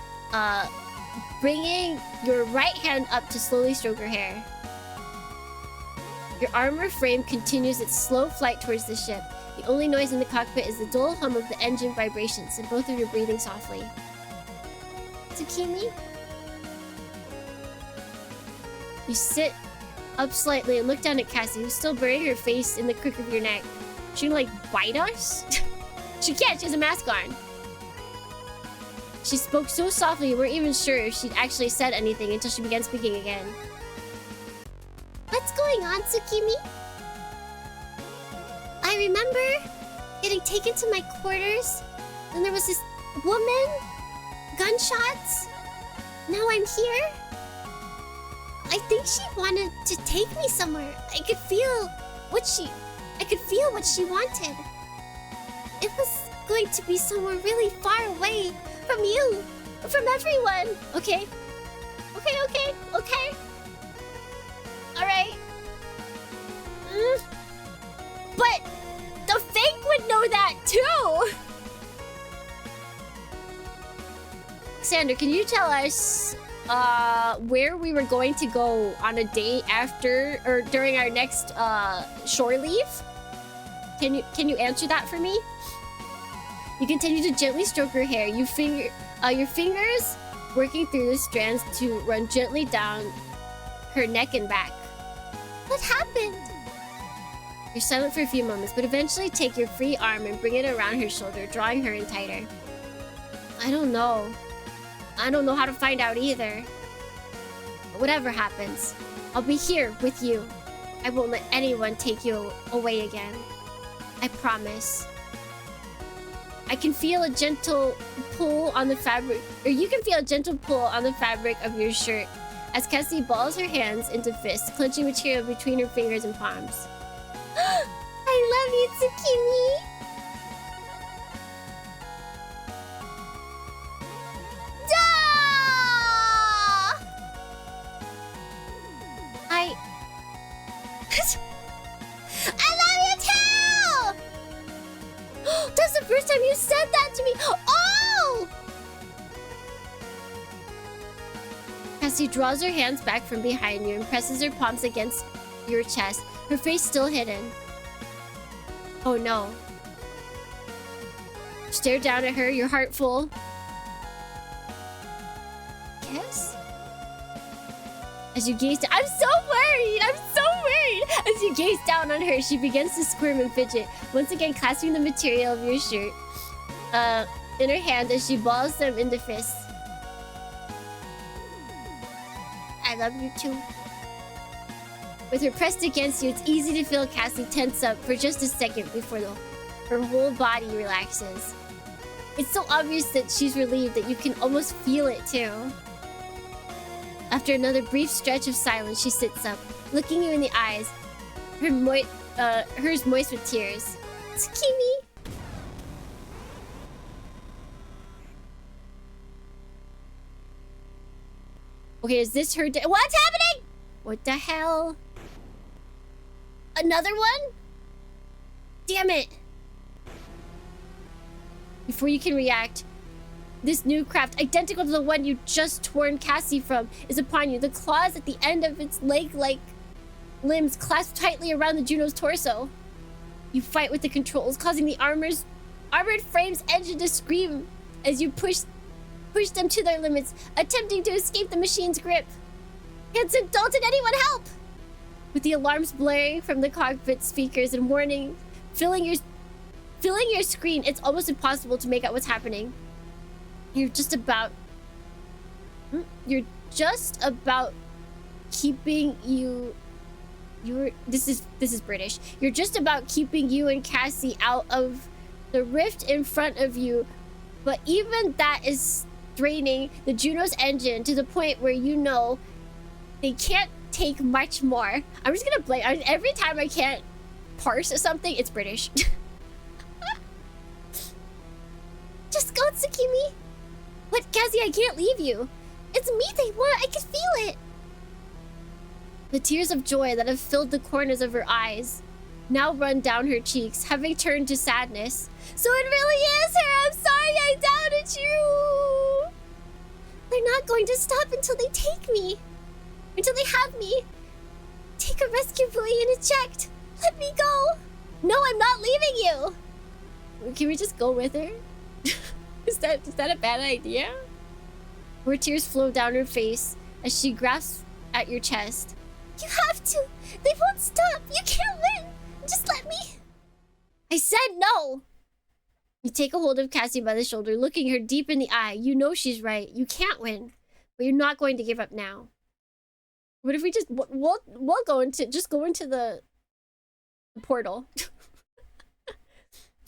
C: bringing your right hand up to slowly stroke her hair. Your armor frame continues its slow flight towards the ship. The only noise in the cockpit is the dull hum of the engine vibrations, and both of you breathing softly. Tsukimi? You sit up slightly and look down at Cassie, who's still burying her face in the crook of your neck. She gonna, like, bite us? She can't, she has a mask on. She spoke so softly you weren't even sure if she'd actually said anything until she began speaking again. What's going on, Tsukimi? I remember getting taken to my quarters, and there was this woman, gunshots. Now I'm here. I think she wanted to take me somewhere. I could feel what she wanted. It was going to be somewhere really far away from you, from everyone. Okay. All right. But the fake would know that too. Xander, can you tell us where we were going to go on a date after or during our next shore leave? Can you answer that for me? You continue to gently stroke her hair. Your fingers working through the strands to run gently down her neck and back. What happened? You're silent for a few moments, but eventually take your free arm and bring it around her shoulder, drawing her in tighter. I don't know how to find out either. But whatever happens, I'll be here with you. I won't let anyone take you away again. I promise. I can feel a gentle pull on the fabric, or you can feel a gentle pull on the fabric of your shirt as Cassie balls her hands into fists, clenching material between her fingers and palms. I love you, Tsukimi! I love you too! That's the first time you said that to me! Oh! Cassie draws her hands back from behind you and presses her palms against your chest, her face still hidden. Oh no. Stare down at her, your heart full. Kiss? As you gaze down, I'm so worried! As you gaze down on her, she begins to squirm and fidget, once again clasping the material of your shirt in her hand as she balls them into fists. I love you too. With her pressed against you, it's easy to feel Cassie tense up for just a second before her whole body relaxes. It's so obvious that she's relieved that you can almost feel it too. After another brief stretch of silence, she sits up, looking you in the eyes, hers moist with tears. Tsukimi! Okay, is this her day? What's happening? What the hell? Another one? Damn it. Before you can react, this new craft, identical to the one you just torn Cassie from, is upon you. The claws at the end of its leg-like limbs clasp tightly around the Juno's torso. You fight with the controls, causing the armored frame's engine to scream as you push them to their limits, attempting to escape the machine's grip. Hanson, Dalton, anyone help! With the alarms blaring from the cockpit speakers and warning filling your screen, it's almost impossible to make out what's happening. You're just about keeping you... This is British. You're just about keeping you and Cassie out of the rift in front of you, but even that is straining the Juno's engine to the point where you know they can't take much more. I'm just gonna blame... every time I can't parse something, it's British. Just go, Tsukimi. What, Cassie? I can't leave you. It's me they want. I can feel it. The tears of joy that have filled the corners of her eyes now run down her cheeks, having turned to sadness. So it really is her. I'm sorry I doubted you. They're not going to stop until they take me. Until they have me. Take a rescue buoy and eject. Let me go. No, I'm not leaving you. Can we just go with her? Is that a bad idea? More tears flow down her face as she grasps at your chest. You have to. They won't stop. You can't win. Just let me. I said no. You take a hold of Cassie by the shoulder, looking her deep in the eye. You know she's right. You can't win, but you're not going to give up now. What if we just we'll go into the portal?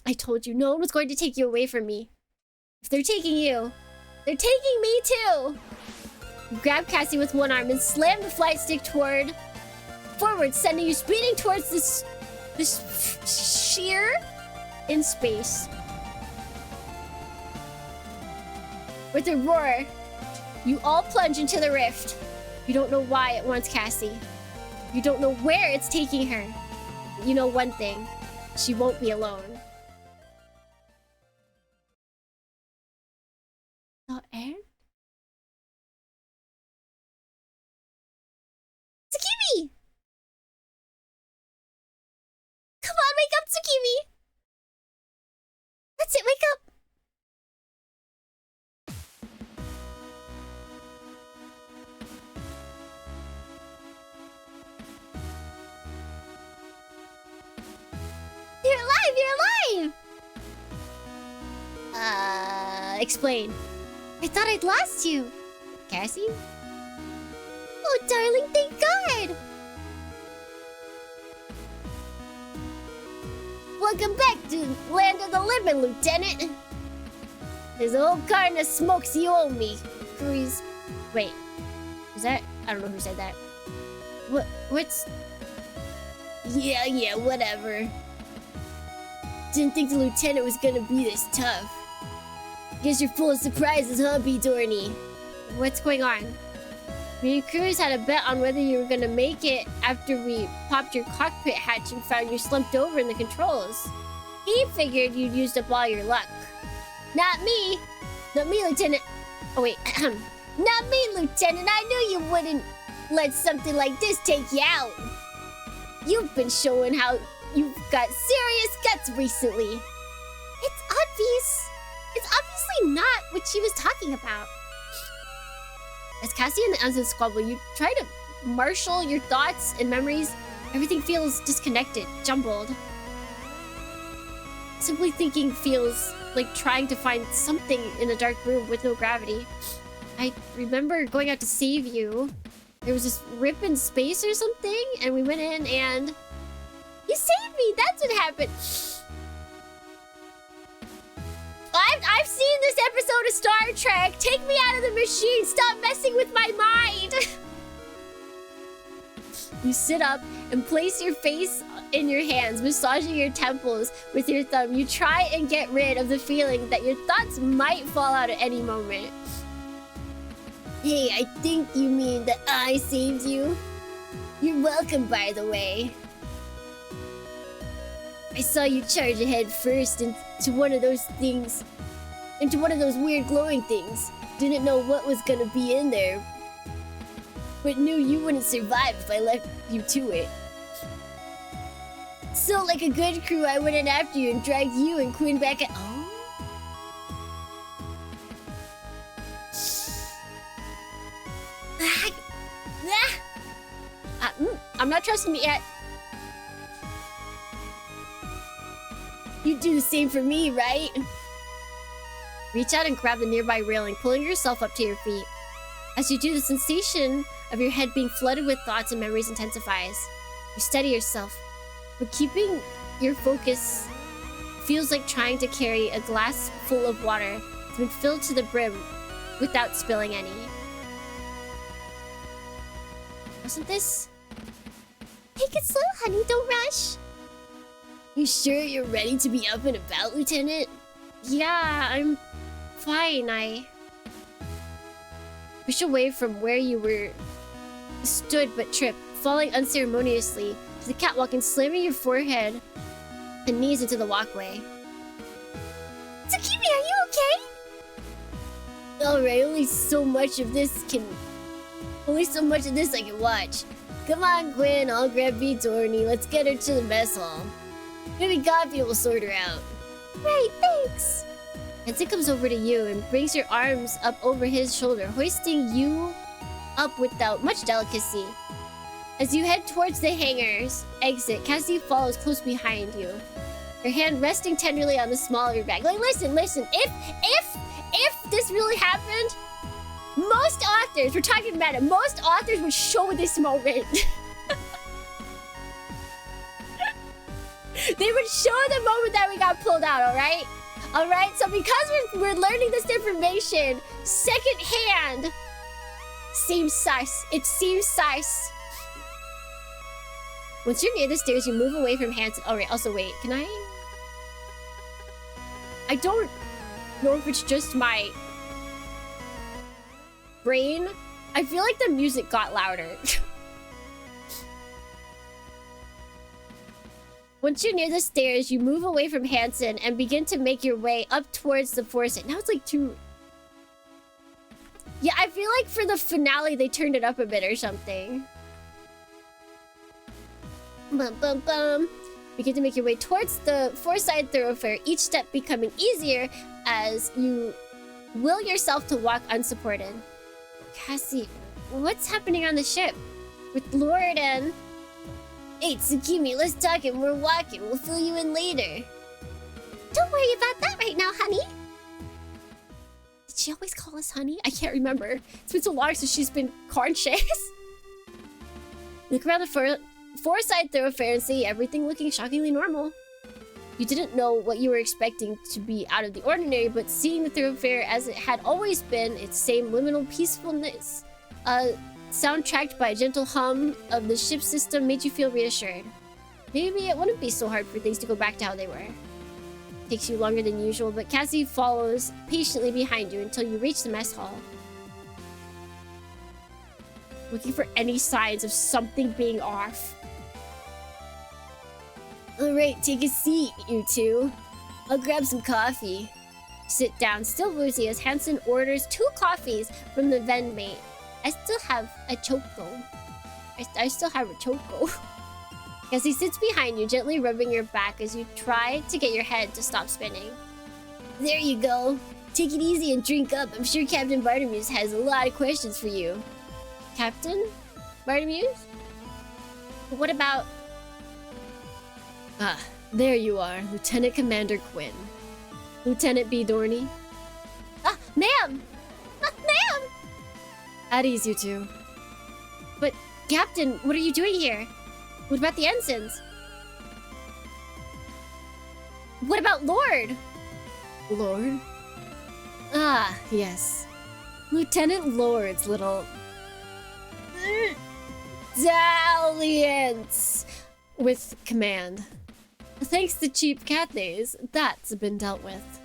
C: I told you no one was going to take you away from me. If they're taking you, they're taking me too. You grab Cassie with one arm and slam the flight stick forward, sending you speeding towards this sheer in space. With a roar, you all plunge into the rift. You don't know why it wants Cassie. You don't know where it's taking her. But you know one thing. She won't be alone. The end? Tsukimi! Come on, wake up, Tsukimi! That's it, wake up! You're alive! You're alive! Explain. I thought I'd lost you. Cassie? Oh, darling, thank God! Welcome back to Land of the Living, Lieutenant. There's a whole carton of smokes you owe me. Please. Wait. Is that... I don't know who said that. What's... Yeah, whatever. Didn't think the lieutenant was gonna be this tough. Guess you're full of surprises, huh, B. Dorney? What's going on? Me and Cruz had a bet on whether you were gonna make it after we popped your cockpit hatch and found you slumped over in the controls. He figured you'd used up all your luck. Not me! Not me, Lieutenant. Oh, wait. Not me, Lieutenant. I knew you wouldn't let something like this take you out. You've been showing how you've got serious guts recently. It's obvious. It's obviously not what she was talking about. As Cassie and the Amazon squabble, you try to marshal your thoughts and memories. Everything feels disconnected, jumbled. Simply thinking feels like trying to find something in a dark room with no gravity. I remember going out to save you. There was this rip in space or something, and we went in and... You saved me! That's what happened! I've seen this episode of Star Trek! Take me out of the machine! Stop messing with my mind! You sit up and place your face in your hands, massaging your temples with your thumb. You try and get rid of the feeling that your thoughts might fall out at any moment. Hey, I think you mean that I saved you? You're welcome, by the way. I saw you charge ahead first into one of those things. Into one of those weird glowing things. Didn't know what was gonna be in there, but knew you wouldn't survive if I left you to it. So, like a good crew, I went in after you and dragged you and Quinn back at— Oh? I'm not trusting it yet. You do the same for me, right? Reach out and grab the nearby railing, pulling yourself up to your feet. As you do, the sensation of your head being flooded with thoughts and memories intensifies. You steady yourself, but keeping your focus feels like trying to carry a glass full of water that's been filled to the brim without spilling any. Wasn't this? Take it slow, honey, don't rush. You sure you're ready to be up and about, Lieutenant? Yeah, I'm fine. I push away from where you were stood but tripped, falling unceremoniously to the catwalk and slamming your forehead and knees into the walkway. Tsukimi, are you okay? Alright, only so much of this I can watch. Come on, Gwen, I'll grab B. Dorney. Let's get her to the mess hall. Maybe coffee will sort her out. Right, thanks. Hansen comes over to you and brings your arms up over his shoulder, hoisting you up without much delicacy. As you head towards the hangar's exit, Cassie follows close behind you, her hand resting tenderly on the small of your back. Like, listen, if this really happened, most authors, we're talking about it, most authors would show this moment. They would show the moment that we got pulled out, alright? Alright, so because we're learning this information secondhand, seems sus. It seems sus. Once you're near the stairs, you move away from Hansen. Alright, also wait, can I don't know if it's just my brain. I feel like the music got louder. Once you're near the stairs, you move away from Hansen and begin to make your way up towards the forest. Now it's like too... Yeah, I feel like for the finale, they turned it up a bit or something. Bum, bum, bum. Begin to make your way towards the four-side thoroughfare, each step becoming easier as you will yourself to walk unsupported. Cassie, what's happening on the ship? With Lord and... Hey, Tsukimi, let's talk and we're walking. We'll fill you in later. Don't worry about that right now, honey. Did she always call us honey? I can't remember. It's been so long since she's been conscious. Look around the four-side thoroughfare and see everything looking shockingly normal. You didn't know what you were expecting to be out of the ordinary, but seeing the thoroughfare as it had always been, its same liminal peacefulness, soundtracked by a gentle hum of the ship system, made you feel reassured. Maybe it wouldn't be so hard for things to go back to how they were. Takes you longer than usual, but Cassie follows patiently behind you until you reach the mess hall. Looking for any signs of something being off. Alright, take a seat, you two. I'll grab some coffee. Sit down, still woozy, as Hansen orders 2 coffees from the vendmate. I still have a choco. I still have a choco. As he sits behind you, gently rubbing your back as you try to get your head to stop spinning. There you go. Take it easy and drink up. I'm sure Captain Bartimeus has a lot of questions for you. Captain Bartimeus? What about... Ah, there you are, Lieutenant Commander Quinn. Lieutenant B. Dorney. Ah, ma'am! Ah, ma'am! At ease, you two. But, Captain, what are you doing here? What about the ensigns? What about Lord? Lord? Ah, yes. Lieutenant Lord's little... dalliance with command. Thanks to Chief Katniss, that's been dealt with.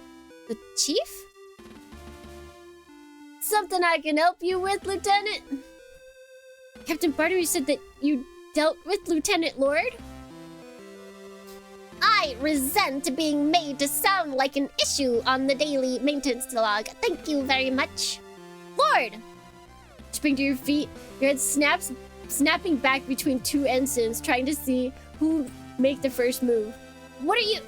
C: The chief? Something I can help you with, Lieutenant? Captain Barnaby said that you dealt with Lieutenant Lord? I resent being made to sound like an issue on the daily maintenance log. Thank you very much. Lord! Spring to your feet, your head snapping back between two ensigns, trying to see who make the first move. What are you...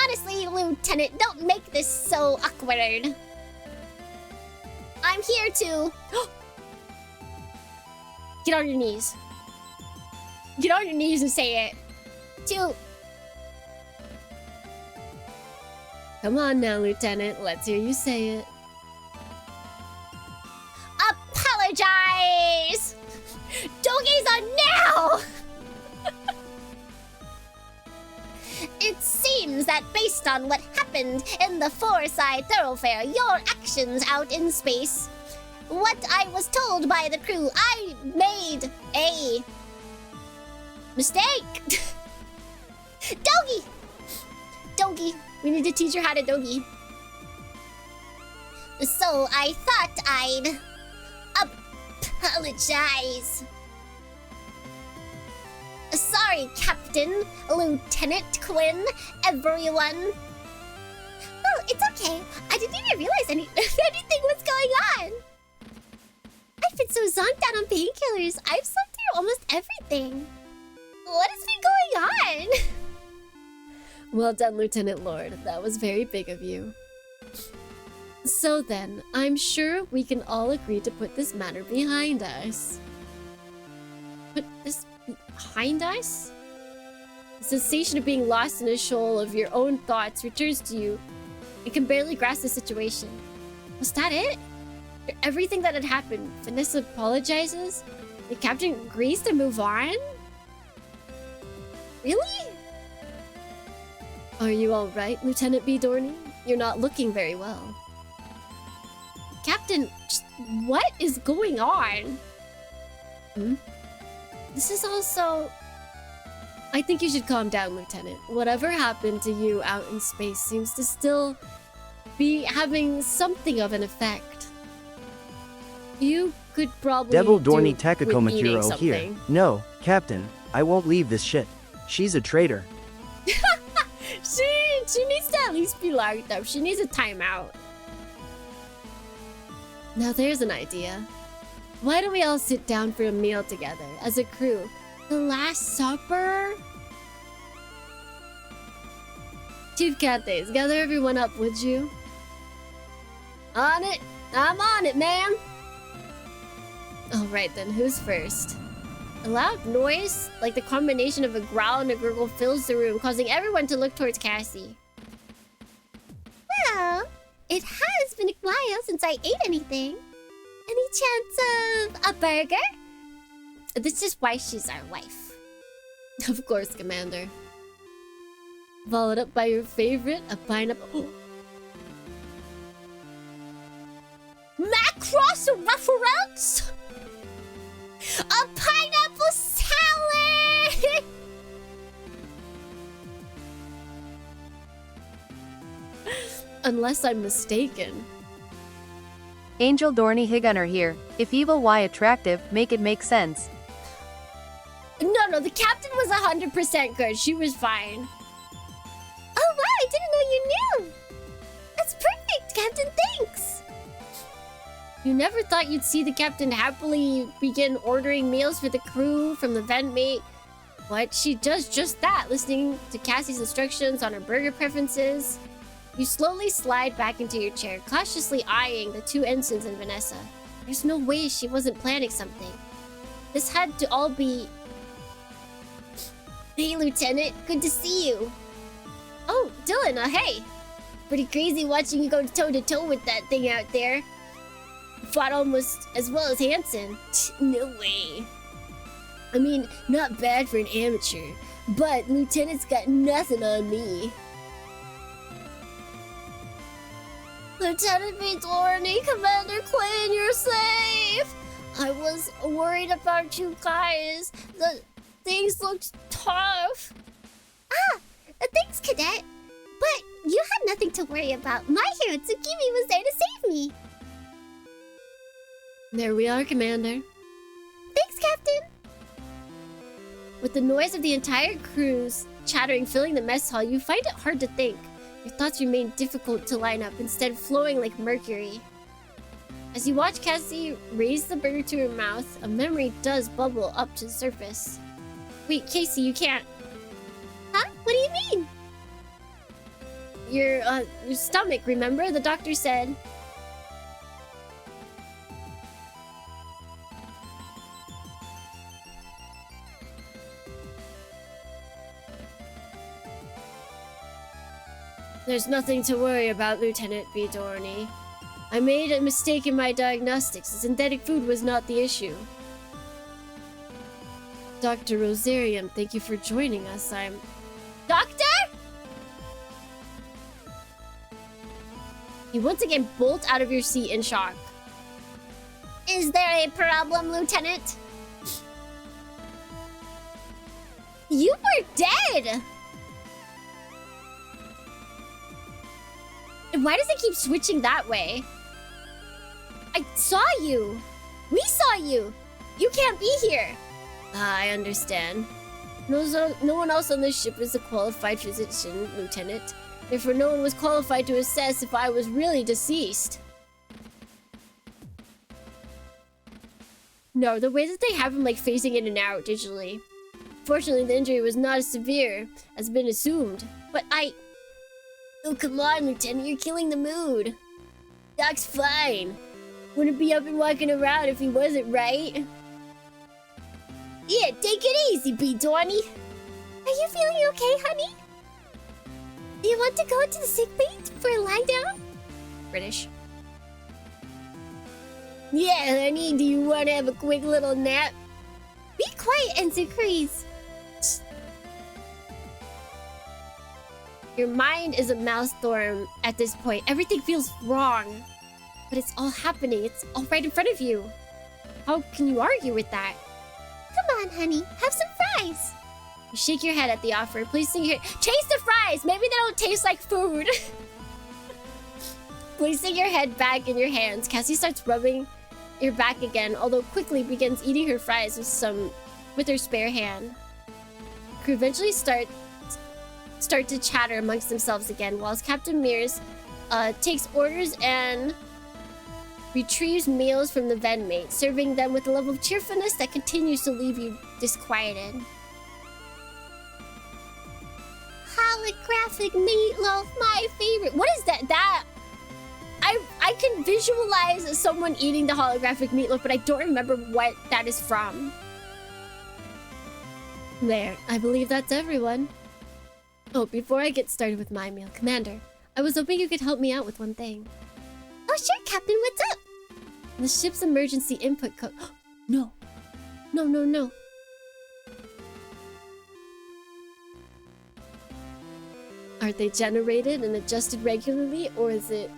C: Honestly, Lieutenant, don't make this so awkward. I'm here to... Get on your knees. Get on your knees and say it. To... Come on now, Lieutenant. Let's hear you say it. Apologize! Doggies on now! It seems that based on what happened in the Foreside Thoroughfare, your actions out in space, what I was told by the crew, I made a mistake. Doggy! Doggy. We need to teach her how to doggy. So I thought I'd apologize. Sorry, Captain, Lieutenant Quinn, everyone. Oh, it's okay. I didn't even realize anything was going on. I've been so zonked out on painkillers. I've slept through almost everything. What has been going on? Well done, Lieutenant Lord. That was very big of you. So then, I'm sure we can all agree to put this matter behind us. Put this behind us? The sensation of being lost in a shoal of your own thoughts returns to you and can barely grasp the situation. Was that it? For everything that had happened, Vanessa apologizes? The captain agrees to move on? Really? Are you alright, Lieutenant B. Dorney? You're not looking very well. Captain, what is going on? This is also... I think you should calm down, Lieutenant. Whatever happened to you out in space seems to still be having something of an effect. You could probably
D: Devil Dorney
C: do with eating
D: Takakomakuro here.
C: something.
D: No, Captain, I won't leave this shit. She's a traitor.
C: She needs to at least be locked up. She needs a timeout. Now there's an idea. Why don't we all sit down for a meal together as a crew? The Last Supper? Chief Katniss, gather everyone up, would you? On it! I'm on it, ma'am! Alright then, who's first? A loud noise, like the combination of a growl and a gurgle, fills the room, causing everyone to look towards Cassie. Well, it has been a while since I ate anything. Any chance of a burger? This is why she's our wife. Of course, Commander. Followed up by your favorite, a pineapple. Macross reference? A pineapple salad! Unless I'm mistaken.
E: Angel Dorney Higunner here. If evil, why attractive? Make it make sense.
C: No, the captain was 100% good. She was fine. Oh, wow, I didn't know you knew. That's perfect, Captain, thanks. You never thought you'd see the captain happily begin ordering meals for the crew from the vent mate. What? She does just that, listening to Cassie's instructions on her burger preferences. You slowly slide back into your chair, cautiously eyeing the two ensigns and Vanessa. There's no way she wasn't planning something. This had to all be... Hey, Lieutenant. Good to see you. Oh, Dylan, hey. Pretty crazy watching you go toe-to-toe with that thing out there. Fought almost as well as Hansen. No way. I mean, not bad for an amateur, but Lieutenant's got nothing on me. Lieutenant B. Dorney, Commander Quinn, you're safe! I was worried about you guys. The things looked tough.
G: Thanks, Cadet. But you had nothing to worry about. My hero Tsukimi was there to save me.
C: There we are, Commander.
G: Thanks, Captain.
C: With the noise of the entire crew's chattering filling the mess hall, you find it hard to think. Your thoughts remain difficult to line up, instead flowing like mercury. As you watch Cassie raise the burger to her mouth, a memory does bubble up to the surface. Wait, Casey, you can't.
G: Huh? What do you mean?
C: Your stomach, remember? The doctor said. There's nothing to worry about, Lieutenant B. Dorney. I made a mistake in my diagnostics. Synthetic food was not the issue. Dr. Rosarium, thank you for joining us. Doctor? You once again bolt out of your seat in shock.
G: Is there a problem, Lieutenant?
C: You were dead! Why does it keep switching that way? I saw you! We saw you! You can't be here! I understand. No one else on this ship is a qualified physician, Lieutenant. Therefore, no one was qualified to assess if I was really deceased. No, the way that they have him like phasing in and out digitally. Fortunately, the injury was not as severe as been assumed. But Oh, come on, Lieutenant, you're killing the mood. Doc's fine. Wouldn't be up and walking around if he wasn't, right? Yeah, take it easy, B. Dorney.
G: Are you feeling okay, honey? Do you want to go to the sick bay for a lie down?
C: British. Yeah, honey, do you want to have a quick little nap?
G: Be quiet, Ensign Kreese.
C: Your mind is a maelstrom at this point. Everything feels wrong. But it's all happening. It's all right in front of you. How can you argue with that?
G: Come on, honey. Have some fries.
C: You shake your head at the offer, placing your... Chase the fries! Maybe they don't taste like food. Placing your head back in your hands, Cassie starts rubbing your back again, although quickly begins eating her fries with her spare hand. Crew eventually start to chatter amongst themselves again, whilst Captain Mears takes orders and retrieves meals from the vendmate, serving them with a level of cheerfulness that continues to leave you disquieted.
G: Holographic meatloaf, my favorite.
C: What is that? I can visualize someone eating the holographic meatloaf, but I don't remember what that is from. There, I believe that's everyone. Oh, before I get started with my meal, Commander, I was hoping you could help me out with one thing.
G: Oh, sure, Captain, what's up?
C: The ship's emergency input code... No. No. Are they generated and adjusted regularly, or is it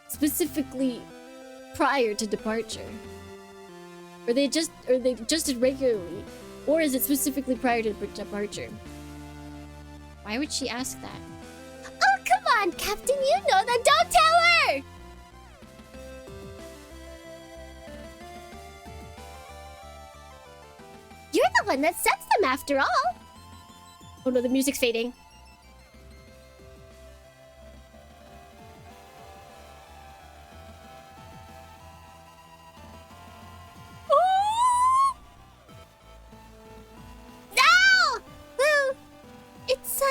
C: specifically prior to departure? Are they adjusted regularly, or is it specifically prior to departure? Why would she ask that?
G: Oh, come on, Captain, you know that. Don't tell her! You're the one that sets them after all.
C: Oh no, the music's fading.
G: No! Well, it's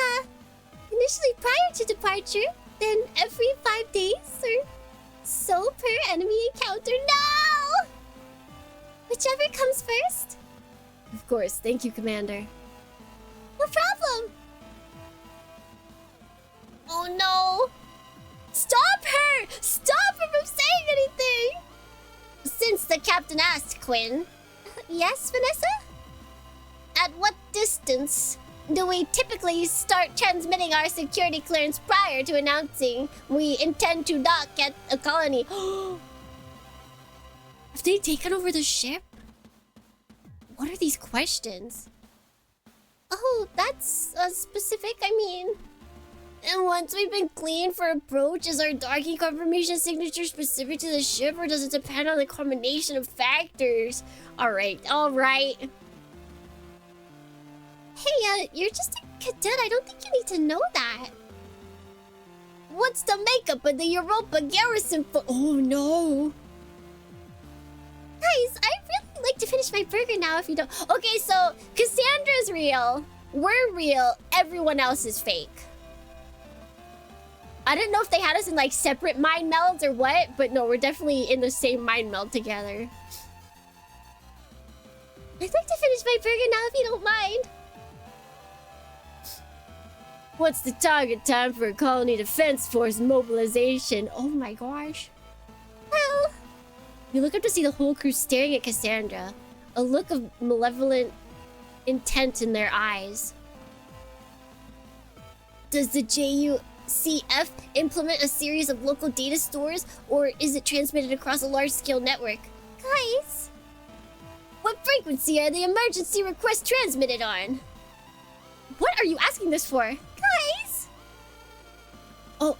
G: initially prior to departure, then every 5 days or so per enemy encounter. No! Whichever comes first.
C: Of course, thank you, Commander.
G: No problem.
C: Oh no! Stop her! Stop her from saying anything!
G: Since the captain asked, Quinn. Yes, Vanessa? At what distance do we typically start transmitting our security clearance prior to announcing we intend to dock at a colony? Have they taken over the ship? What are these questions? Oh, that's specific. I mean... And once we've been cleaned for approach, is our docking confirmation signature specific to the ship, or does it depend on the combination of factors? Alright, alright. Hey, you're just a cadet. I don't think you need to know that. What's the makeup of the Europa garrison for— Oh no. Guys, I'd really like to finish my burger now if you don't— Okay, so Cassandra's real. We're real. Everyone else is fake. I didn't know if they had us in like separate mind melds or what, but no, we're definitely in the same mind meld together. I'd like to finish my burger now if you don't mind. What's the target time for a colony defense force mobilization? Oh my gosh. Well, we look up to see the whole crew staring at Cassandra, a look of malevolent intent in their eyes. Does the JUCF implement a series of local data stores, or is it transmitted across a large-scale network? Guys, what frequency are the emergency requests transmitted on? What are you asking this for? Guys! Oh.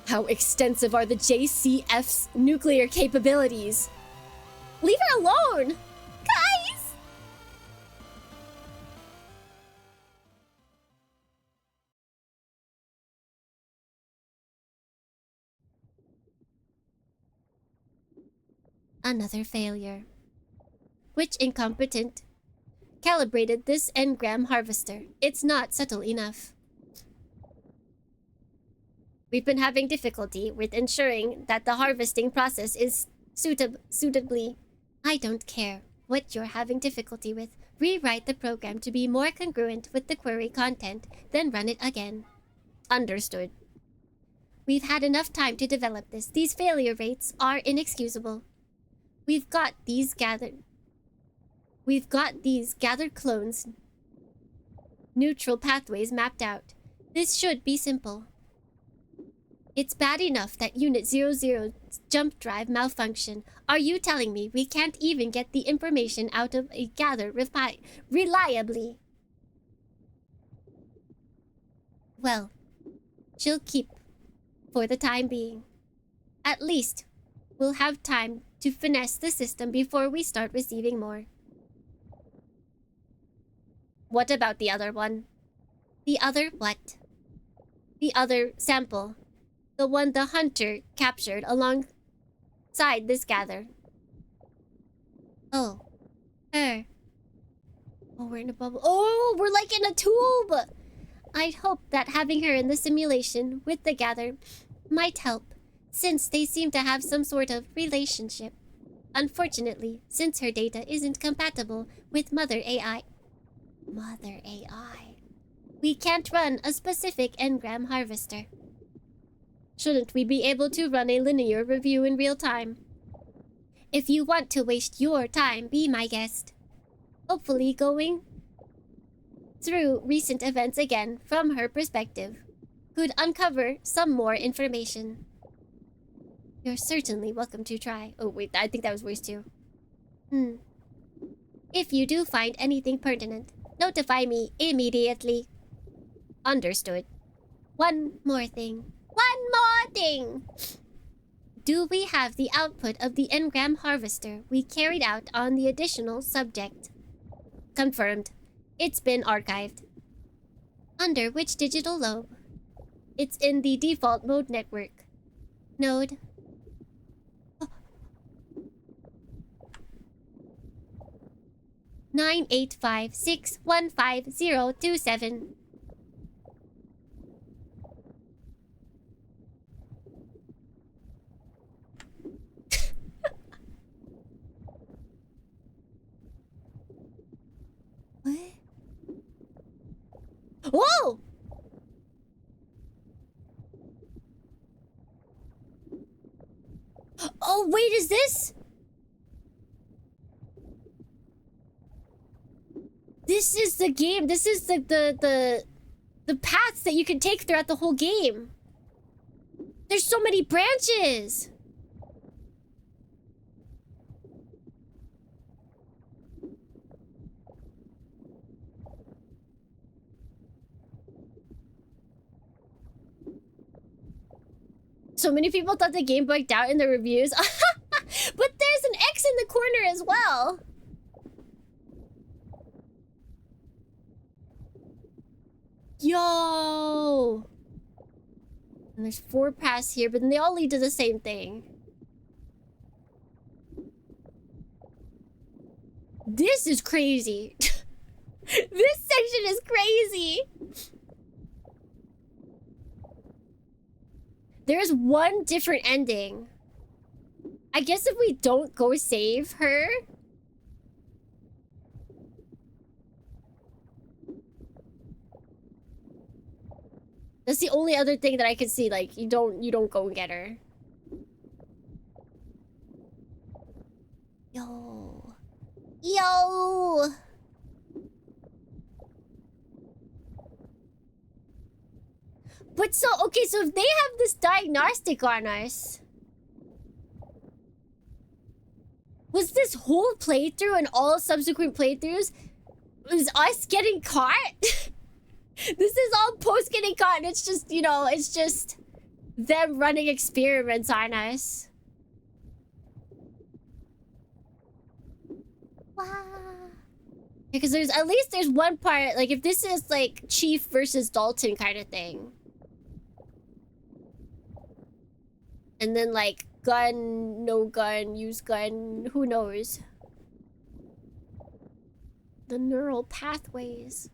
G: How extensive are the JCF's nuclear capabilities? Leave her alone! Guys! Another failure. Which incompetent calibrated this engram harvester? It's not subtle enough. We've been having difficulty with ensuring that the harvesting process is suitably... I don't care what you're having difficulty with. Rewrite the program to be more congruent with the query content, then run it again. Understood. We've had enough time to develop this. These failure rates are inexcusable. We've got these gathered clones' neutral pathways mapped out. This should be simple. It's bad enough that Unit 00's jump drive malfunction. Are you telling me we can't even get the information out of a gather reliably? Well, she'll keep for the time being. At least, we'll have time to finesse the system before we start receiving more. What about the other one? The other what? The other sample. The one the hunter captured alongside this gather. Oh. Her. Oh, we're in a bubble. Oh, we're like in a tube! I'd hoped that having her in the simulation with the gather might help, since they seem to have some sort of relationship. Unfortunately, since her data isn't compatible with Mother AI, we can't run a specific engram harvester. Shouldn't we be able to run a linear review in real time? If you want to waste your time, be my guest. Hopefully going through recent events again from her perspective could uncover some more information. You're certainly welcome to try. Oh wait, I think that was voice 2. If you do find anything pertinent, notify me immediately. Understood. One more thing. Do we have the output of the engram harvester we carried out on the additional subject? Confirmed. It's been archived. Under which digital lobe? It's in the default mode network. Node. 985615027. What? Whoa! Oh, wait, is this? This is the game. This is the paths that you can take throughout the whole game. There's so many branches. So many people thought the game bugged out in the reviews. But there's an X in the corner as well. Yo! And there's 4 paths here, but then they all lead to the same thing. This is crazy. This section is crazy. There's one different ending. I guess if we don't go save her... That's the only other thing that I can see. Like, you don't go and get her. Yo. Yo! But so, okay, so if they have this diagnostic on us... Was this whole playthrough and all subsequent playthroughs... was us getting caught? This is all post getting caught, and it's just, you know, it's just them running experiments on us. Wow. Because there's, at least there's one part, like, if this is, like, Chief versus Dalton kind of thing. And then, like, gun, no gun, use gun, who knows? The neural pathways.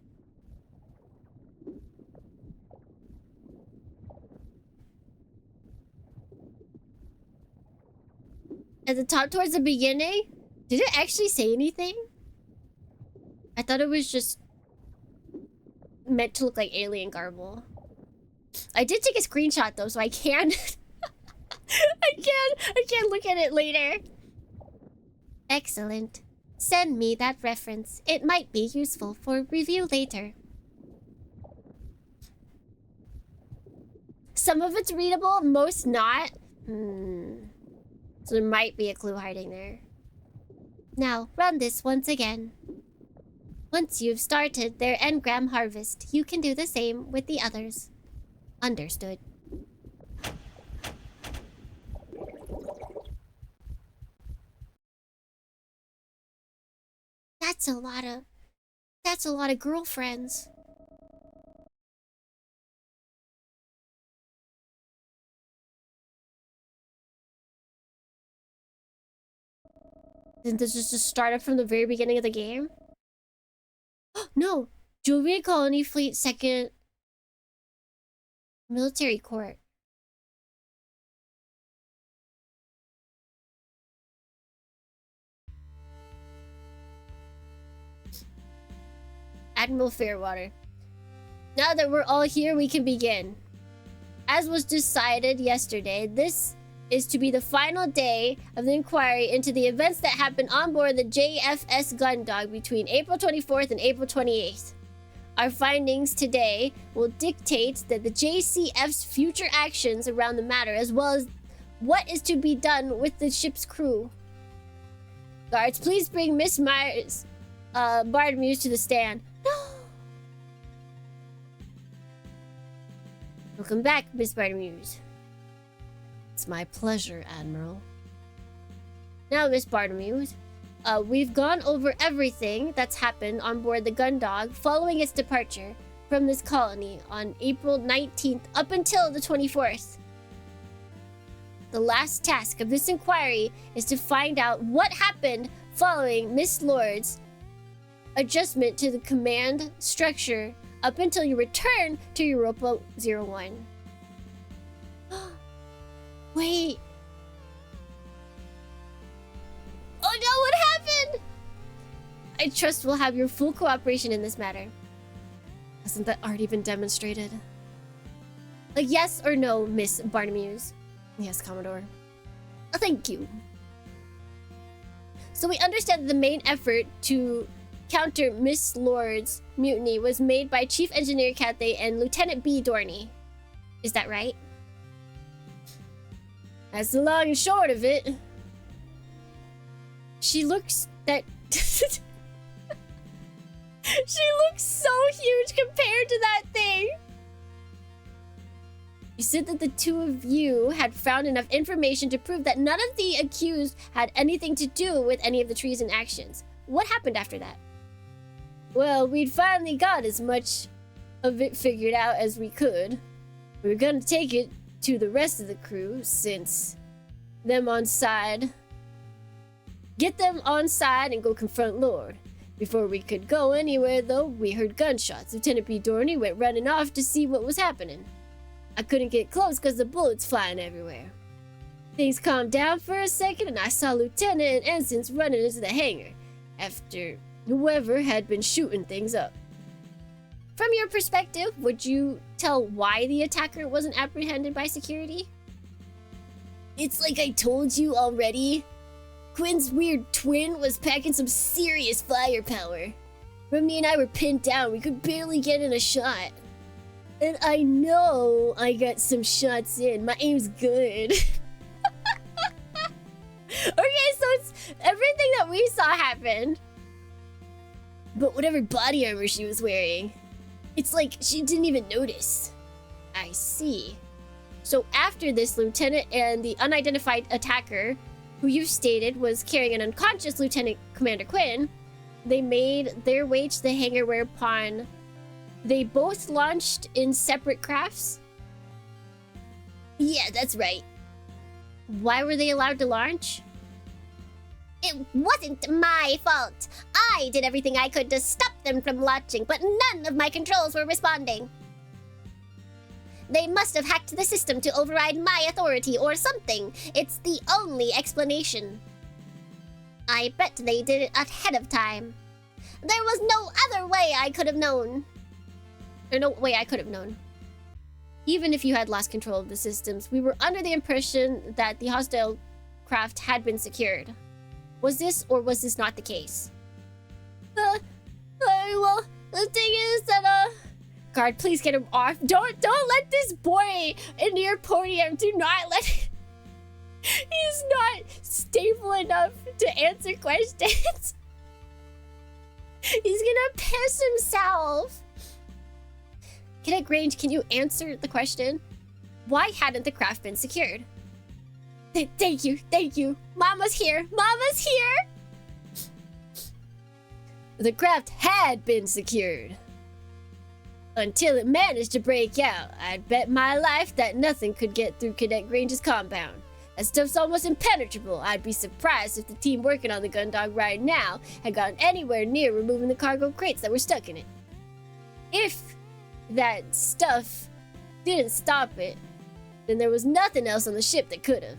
G: At the top towards the beginning, did it actually say anything? I thought it was just meant to look like alien garble. I did take a screenshot though, so I can I can look at it later. Excellent. Send me that reference. It might be useful for review later. Some of it's readable, most not. So there might be a clue hiding there. Now, run this once again. Once you've started their engram harvest, you can do the same with the others. Understood. That's a lot of girlfriends. Didn't this just start up from the very beginning of the game? No! Jovian Colony Fleet 2nd Military Court. Admiral Fairwater. Now that we're all here, we can begin. As was decided yesterday, this is to be the final day of the inquiry into the events that happened on board the JFS Gundog between April 24th and April 28th. Our findings today will dictate that the JCF's future actions around the matter, as well as what is to be done with the ship's crew. Guards, please bring Miss Myers, Bartmuse to the stand. No! Welcome back, Miss Bartmuse. It's my pleasure, Admiral. Now, Miss Bartmuse, we've gone over everything that's happened on board the Gundog following its departure from this colony on April 19th up until the 24th. The last task of this inquiry is to find out what happened following Miss Lord's adjustment to the command structure up until you return to Europa 01. Wait. Oh no, what happened? I trust we'll have your full cooperation in this matter. Hasn't that already been demonstrated? A yes or no, Miss Bartmuse? Yes, Commodore. Thank you. So we understand that the main effort to counter Miss Lord's mutiny was made by Chief Engineer Cathay and Lieutenant B. Dorney. Is that right? That's the long and short of it. She looks that... She looks so huge compared to that thing. You said that the two of you had found enough information to prove that none of the accused had anything to do with any of the treason actions. What happened after that? Well, we'd finally got as much of it figured out as we could. We were gonna take it to the rest of the crew, since them on side. Get them on side and go confront Lord. Before we could go anywhere, though, we heard gunshots. Lieutenant B. Dorney went running off to see what was happening. I couldn't get close because the bullets flying everywhere. Things calmed down for a second, and I saw Lieutenant and ensigns running into the hangar after whoever had been shooting things up. From your perspective, would you tell why the attacker wasn't apprehended by security? It's like I told you already. Quinn's weird twin was packing some serious firepower. When me and I were pinned down, we could barely get in a shot. And I know I got some shots in. My aim's good. Okay, so it's everything that we saw happened. But whatever body armor she was wearing, it's like she didn't even notice. I see. So after this, Lieutenant and the unidentified attacker, who you stated was carrying an unconscious Lieutenant Commander Quinn, they made their way to the hangar, whereupon they both launched in separate crafts? Yeah, that's right. Why were they allowed to launch? It wasn't my fault. I did everything I could to stop them from launching, but none of my controls were responding. They must have hacked the system to override my authority or something. It's the only explanation. I bet they did it ahead of time. There was no other way I could have known. Or no way I could have known. Even if you had lost control of the systems, we were under the impression that the hostile craft had been secured. Was this or was this not the case? Well, the thing is that, Guard, please get him off. Don't let this boy into your podium. Do not let him. He's not stable enough to answer questions. He's gonna piss himself. Cadet Grange, can you answer the question? Why hadn't the craft been secured? Thank you. Mama's here. The craft had been secured. Until it managed to break out. I'd bet my life that nothing could get through Cadet Grange's compound. That stuff's almost impenetrable. I'd be surprised if the team working on the Gundog right now had gotten anywhere near removing the cargo crates that were stuck in it. If that stuff didn't stop it, then there was nothing else on the ship that could have.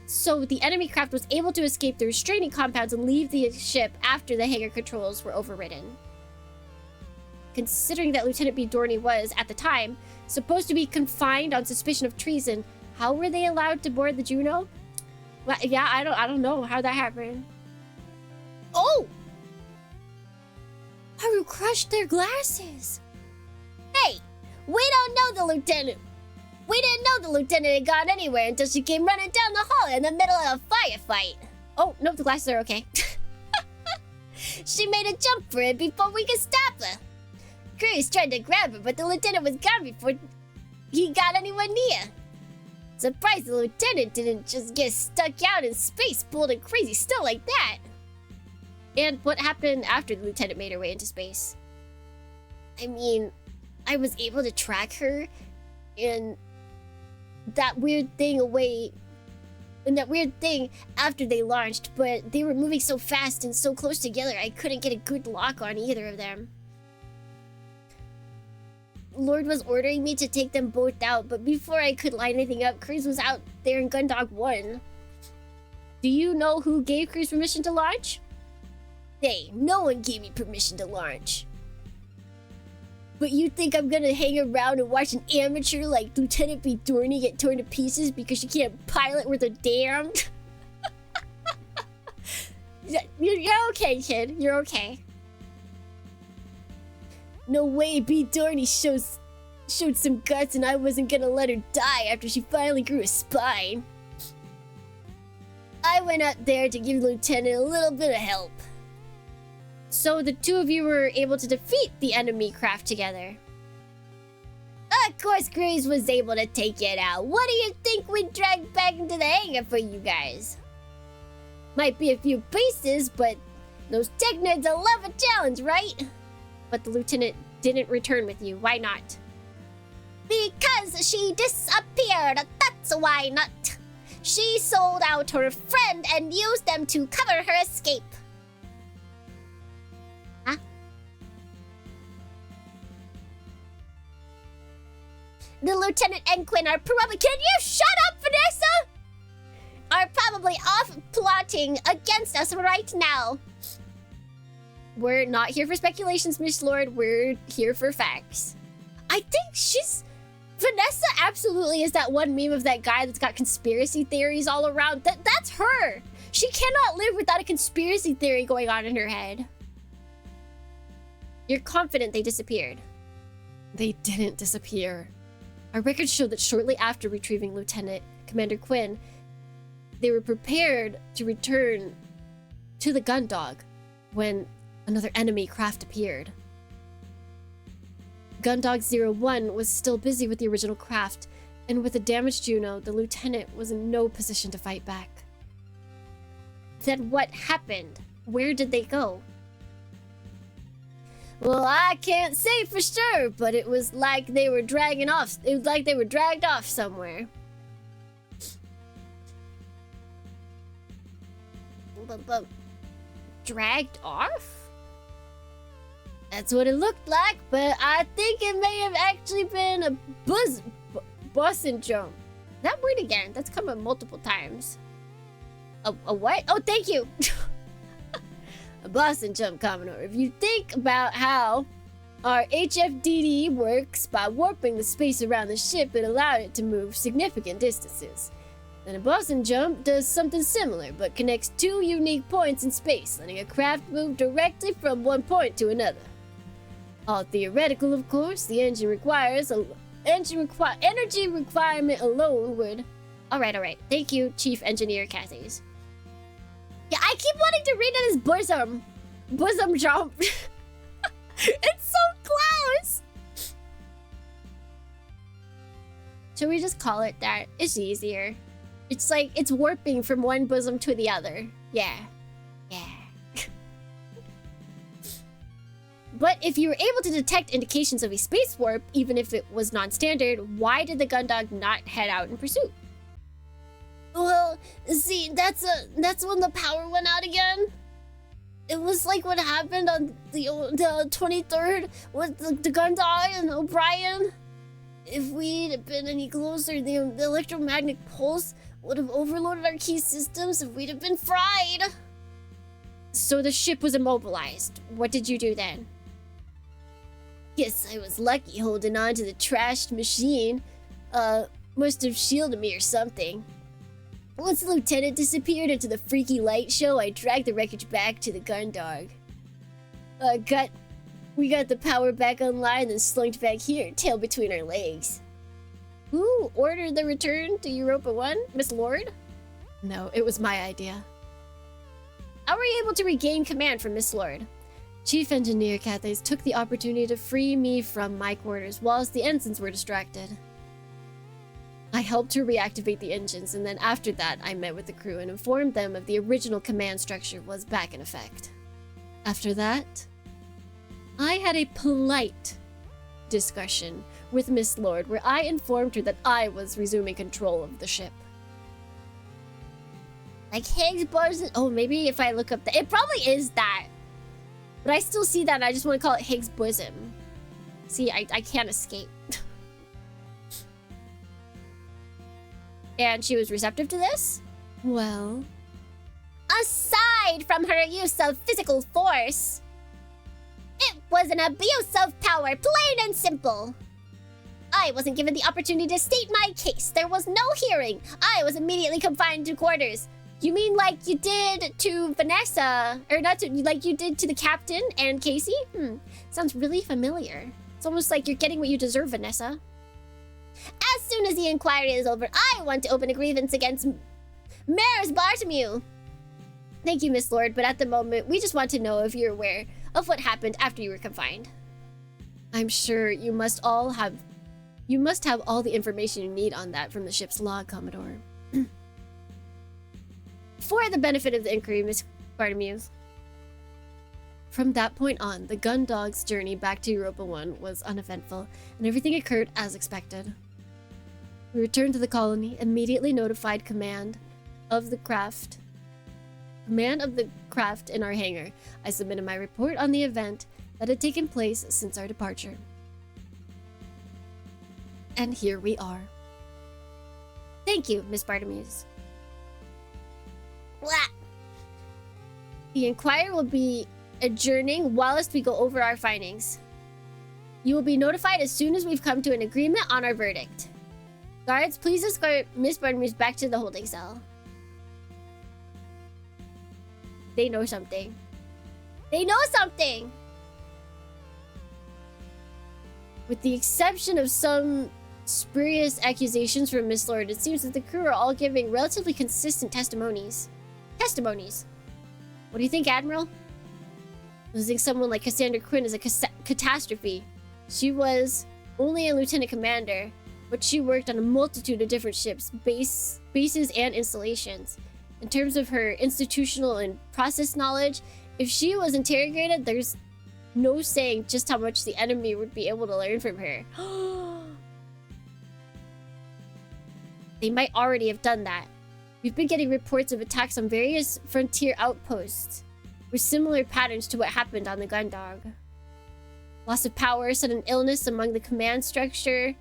G: So the enemy craft was able to escape the restraining compounds and leave the ship after the hangar controls were overridden. Considering that Lieutenant B. Dorney was, at the time, supposed to be confined on suspicion of treason, how were they allowed to board the Juno? Well, yeah, I don't know how that happened. Oh! Haru crushed their glasses. Hey, we don't know the lieutenant. We didn't know the lieutenant had gone anywhere until she came running down the hall in the middle of a firefight. Oh, no, the glasses are okay. She made a jump for it before we could stop her. Cruz tried to grab her, but the lieutenant was gone before he got anywhere near. Surprised the lieutenant didn't just get stuck out in space, pulled and crazy stuff like that. And what happened after the lieutenant made her way into space? I mean, I was able to track her and that weird thing after they launched, but they were moving so fast and so close together, I couldn't get a good lock on either of them. Lord was ordering me to take them both out, but before I could line anything up, Cruz was out there in Gundog 1. Do you know who gave Cruz permission to launch? Hey, no one gave me permission to launch. But you think I'm gonna hang around and watch an amateur like Lieutenant B. Dorney get torn to pieces because she can't pilot worth a damn? You're okay, kid. You're okay. No way B. Dorney showed some guts and I wasn't gonna let her die after she finally grew a spine. I went up there to give the lieutenant a little bit of help. So the two of you were able to defeat the enemy craft together. Of course Graves was able to take it out. What do you think we dragged back into the hangar for you guys? Might be a few pieces, but those tech nerds will love a challenge, right? But the lieutenant didn't return with you. Why not? Because she disappeared. That's why not. She sold out her friend and used them to cover her escape. Huh? The lieutenant and Quinn are probably— Can you shut up, Vanessa? Are probably off plotting against us right now. We're not here for speculations, Miss Lord. We're here for facts. I think Vanessa absolutely is that one meme of that guy that's got conspiracy theories all around. That's her. She cannot live without a conspiracy theory going on in her head. You're confident they disappeared.
C: They didn't disappear. Our records show that shortly after retrieving Lieutenant Commander Quinn, they were prepared to return to the Gundog when another enemy craft appeared. Gundog 01 was still busy with the original craft, and with a damaged Juno, the lieutenant was in no position to fight back.
G: Then what happened? Where did they go? Well, I can't say for sure, but it was like they were dragging off. It was like they were dragged off somewhere. But
C: Dragged off?
G: that's what it looked like, but I think it may have actually been a bus and jump. That word again, that's come up multiple times. A what? Oh, thank you. A bus and jump, Commodore. If you think about how our HFDD works by warping the space around the ship, it allowed it to move significant distances. Then a bus and jump does something similar, but connects two unique points in space, letting a craft move directly from one point to another. All theoretical, of course. The engine energy requirement alone would.
C: All right. Thank you, Chief Engineer Cathy's.
G: Yeah, I keep wanting to read it as bosom jump. It's so close.
C: Should we just call it that? It's easier. It's like it's warping from one bosom to the other. Yeah. But if you were able to detect indications of a space warp, even if it was non-standard, why did the Gundog not head out in pursuit?
G: Well, see, that's when the power went out again. It was like what happened on the 23rd with the Gundog and O'Brien. If we'd been any closer, the electromagnetic pulse would have overloaded our key systems if we'd have been fried.
C: So the ship was immobilized. What did you do then?
G: Guess I was lucky holding on to the trashed machine. Must have shielded me or something. Once the lieutenant disappeared into the freaky light show, I dragged the wreckage back to the Gundog. We got the power back online, then slunked back here, tail between our legs.
C: Who ordered the return to Europa 1, Miss Lord? No, it was my idea. How were you able to regain command from Miss Lord? Chief Engineer Cathays took the opportunity to free me from my quarters whilst the ensigns were distracted. I helped her reactivate the engines, and then after that, I met with the crew and informed them of the original command structure was back in effect. After that, I had a polite discussion with Miss Lord where I informed her that I was resuming control of the ship.
G: Like Higgs boson.
C: Oh, maybe if I look up the... It probably is that. But I still see that and I just want to call it Higgs boson. See, I can't escape. And she was receptive to this? Well...
G: Aside from her use of physical force, it was an abuse of power, plain and simple. I wasn't given the opportunity to state my case. There was no hearing. I was immediately confined to quarters.
C: You mean like you did to Vanessa? Or not to, like you did to the captain and Casey? Sounds really familiar. It's almost like you're getting what you deserve, Vanessa.
G: As soon as the inquiry is over, I want to open a grievance against Mayor's Bartomeu.
C: Thank you, Miss Lord, but at the moment, we just want to know if you're aware of what happened after you were confined. I'm sure you must all have You must have all the information you need on that from the ship's log, Commodore. For the benefit of the inquiry, Miss Bartolomew's. From that point on, the Gundog's journey back to Europa 1 was uneventful, and everything occurred as expected. We returned to the colony, immediately notified command of the craft in our hangar. I submitted my report on the event that had taken place since our departure. And here we are. Thank you, Miss Bartolomew's.
G: Blah.
C: The Inquirer will be adjourning whilst we go over our findings. You will be notified as soon as we've come to an agreement on our verdict. Guards, please escort Miss Bartolomew's back to the holding cell. They know something. They know something! With the exception of some spurious accusations from Miss Lord, it seems that the crew are all giving relatively consistent testimonies. What do you think, Admiral? Losing someone like Cassandra Quinn is a catastrophe. She was only a lieutenant commander, but she worked on a multitude of different ships, bases, and installations. In terms of her institutional and process knowledge, if she was interrogated, there's no saying just how much the enemy would be able to learn from her. They might already have done that. We've been getting reports of attacks on various frontier outposts with similar patterns to what happened on the Gundog. Loss of power, sudden illness among the command structure,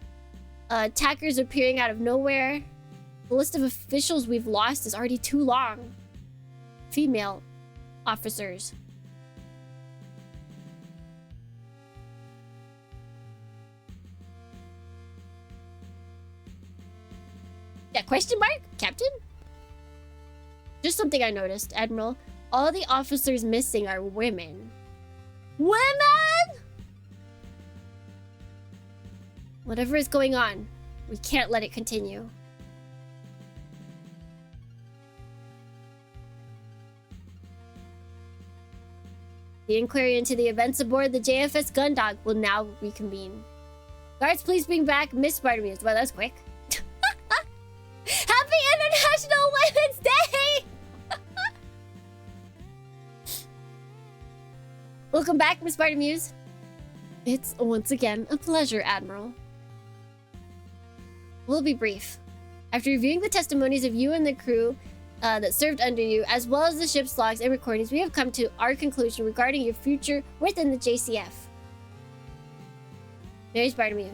C: attackers appearing out of nowhere. The list of officials we've lost is already too long. Female officers. Yeah, question mark? Captain? Just something I noticed, Admiral. All the officers missing are women. Women?! Whatever is going on, we can't let it continue. The inquiry into the events aboard the JFS Gundog will now reconvene. Guards, please bring back Miss Bartolomew's. Well, that's quick. Happy International Women's Day! Welcome back, Miss Bartolomew's. It's once again a pleasure, Admiral. We'll be brief. After reviewing the testimonies of you and the crew that served under you, as well as the ship's logs and recordings, we have come to our conclusion regarding your future within the JCF. Mary's Bartolomeu.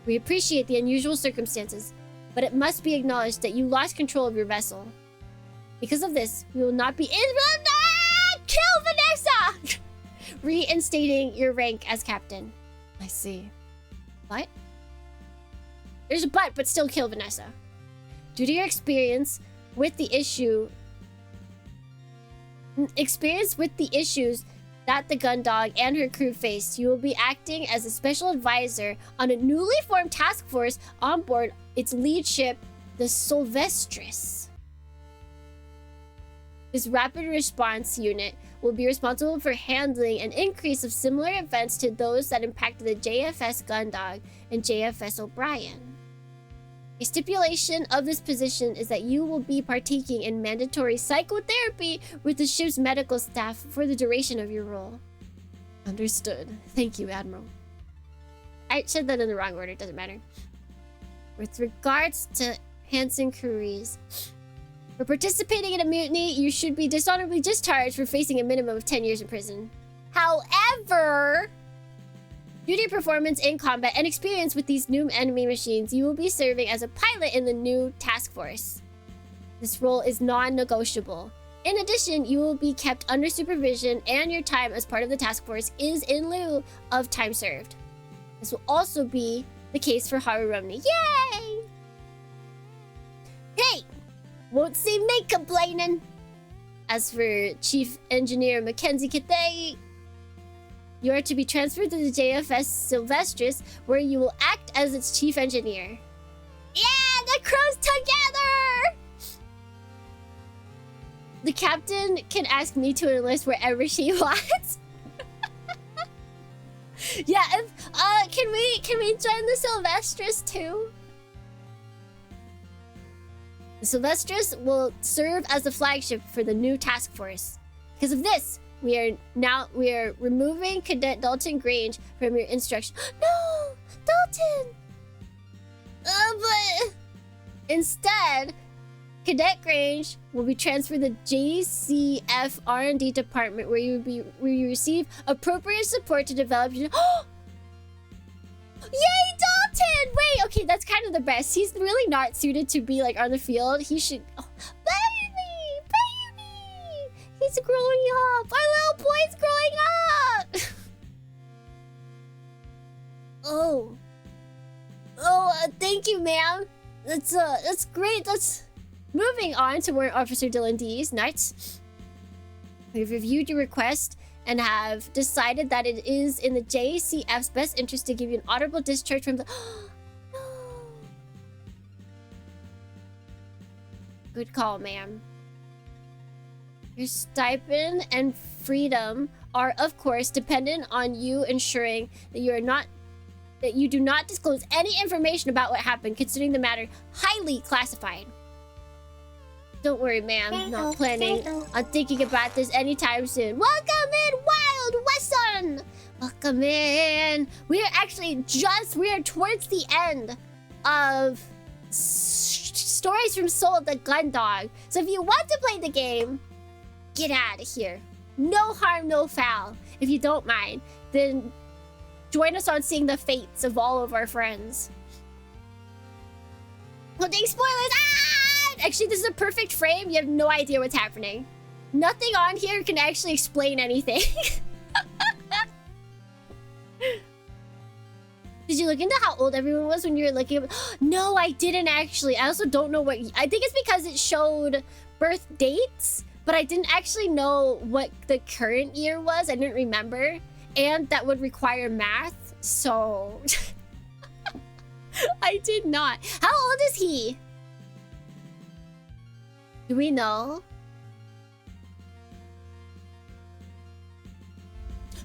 C: We appreciate the unusual circumstances, but it must be acknowledged that you lost control of your vessel. Because of this, we will not be kill Vanessa! Reinstating your rank as captain. I see. What? There's a but still kill Vanessa. Due to your experience with the issues that the Gundog and her crew faced, you will be acting as a special advisor on a newly formed task force on board its lead ship, the Sylvestris. This rapid response unit will be responsible for handling an increase of similar events to those that impacted the JFS Gundog and JFS O'Brien. A stipulation of this position is that you will be partaking in mandatory psychotherapy with the ship's medical staff for the duration of your role. Understood. Thank you, Admiral. I said that in the wrong order, doesn't matter. With regards to Hansen Cruise, for participating in a mutiny, you should be dishonorably discharged for facing a minimum of 10 years in prison. However, due to your performance in combat and experience with these new enemy machines, you will be serving as a pilot in the new task force. This role is non-negotiable. In addition, you will be kept under supervision, and your time as part of the task force is in lieu of time served. This will also be the case for Haru Rumney. Yay! Hey! Won't see me complaining. As for Chief Engineer Mackenzie Cathay, you are to be transferred to the JFS Sylvestris, where you will act as its chief engineer. Yeah, the crew's together! The captain can ask me to enlist wherever she wants.
G: Yeah, can we join the Sylvestris too? The Sylvestris will serve as the flagship for the new task force. Because of this, we are removing Cadet Dalton Grange from your instruction. No, Dalton. But instead, Cadet Grange will be transferred to the JCF R&D department, where you receive appropriate support to develop your. Yay, Dalton! Wait, okay, that's kind of the best. He's really not suited to be like on the field. He should. Oh, baby! He's growing up. Our little boy's growing up. Thank you, ma'am. That's great. That's moving on to Warrant Officer Dylan D's nuts. We've reviewed your request and have decided that it is in the JCF's best interest to give you an honorable discharge from the. No. Good call, ma'am. Your stipend and freedom are, of course, dependent on you ensuring that you do not disclose any information about what happened, considering the matter highly classified. Don't worry, ma'am. Not planning on thinking about this anytime soon. Welcome in, Wild Wesson! Welcome in. We are towards the end of Stories from Soul the Gun Dog. So if you want to play the game, get out of here. No harm, no foul. If you don't mind, then join us on seeing the fates of all of our friends. Putting spoilers. Actually, this is a perfect frame. You have no idea what's happening. Nothing on here can actually explain anything. Did you look into how old everyone was when you were looking at... No, I didn't actually. I also don't know what... I think it's because it showed birth dates, but I didn't actually know what the current year was. I didn't remember. And that would require math, so... I did not. How old is he? Do we know?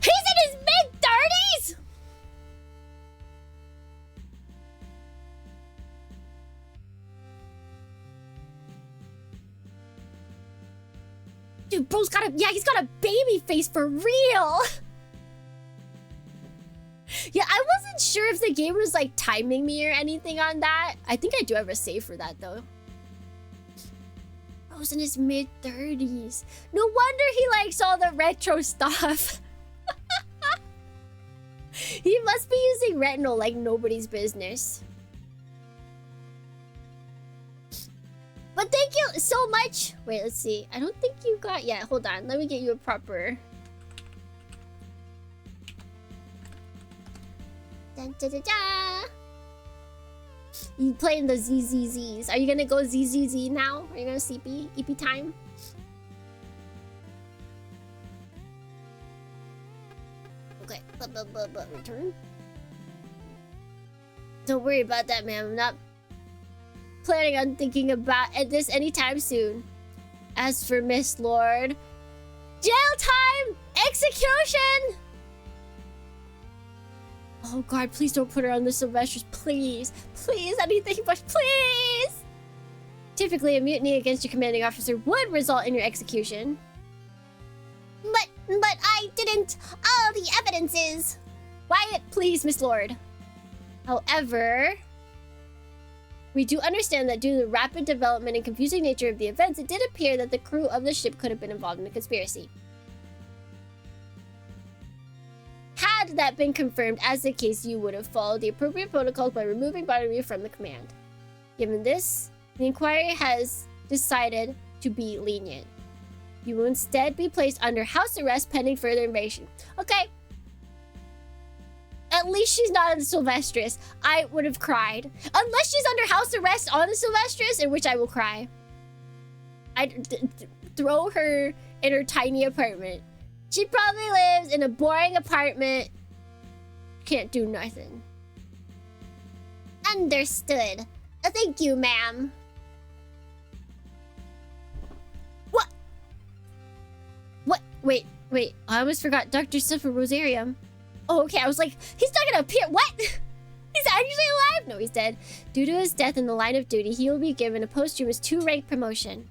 G: He's in his mid-30s?! Dude, bro's got he's got a baby face for real! Yeah, I wasn't sure if the game was like timing me or anything on that. I think I do have a save for that though. Bro's in his mid-30s. No wonder he likes all the retro stuff. He must be using retinol like nobody's business. But thank you so much. Wait, let's see. I don't think you got... Yeah, hold on. Let me get you a proper... Dun, da, da, da. You playing the ZZZs. Are you gonna go ZZZ now? Are you gonna CP? EP time? Okay. But return. Don't worry about that, ma'am. I'm not planning on thinking about this anytime soon. As for Miss Lord... Jail time! Execution! Oh god, please don't put her on the Sylvestris. Please. Please, anything but please! Typically, a mutiny against your commanding officer would result in your execution. But I didn't... All the evidence is... Quiet, please, Miss Lord. However... We do understand that due to the rapid development and confusing nature of the events, it did appear that the crew of the ship could have been involved in the conspiracy. Had that been confirmed as the case, you would have followed the appropriate protocols by removing Bonneville from the command. Given this, the inquiry has decided to be lenient. You will instead be placed under house arrest pending further information. Okay. At least she's not on the Sylvestris. I would have cried. Unless she's under house arrest on the Sylvestris, in which I will cry. I'd throw her in her tiny apartment. She probably lives in a boring apartment. Can't do nothing. Understood. Thank you, ma'am. What? Wait. I almost forgot Dr. Silver Rosarium. Oh, okay, I was like, he's not gonna appear. What? He's actually alive? No, he's dead. Due to his death in the line of duty, he will be given a posthumous 2-rank promotion.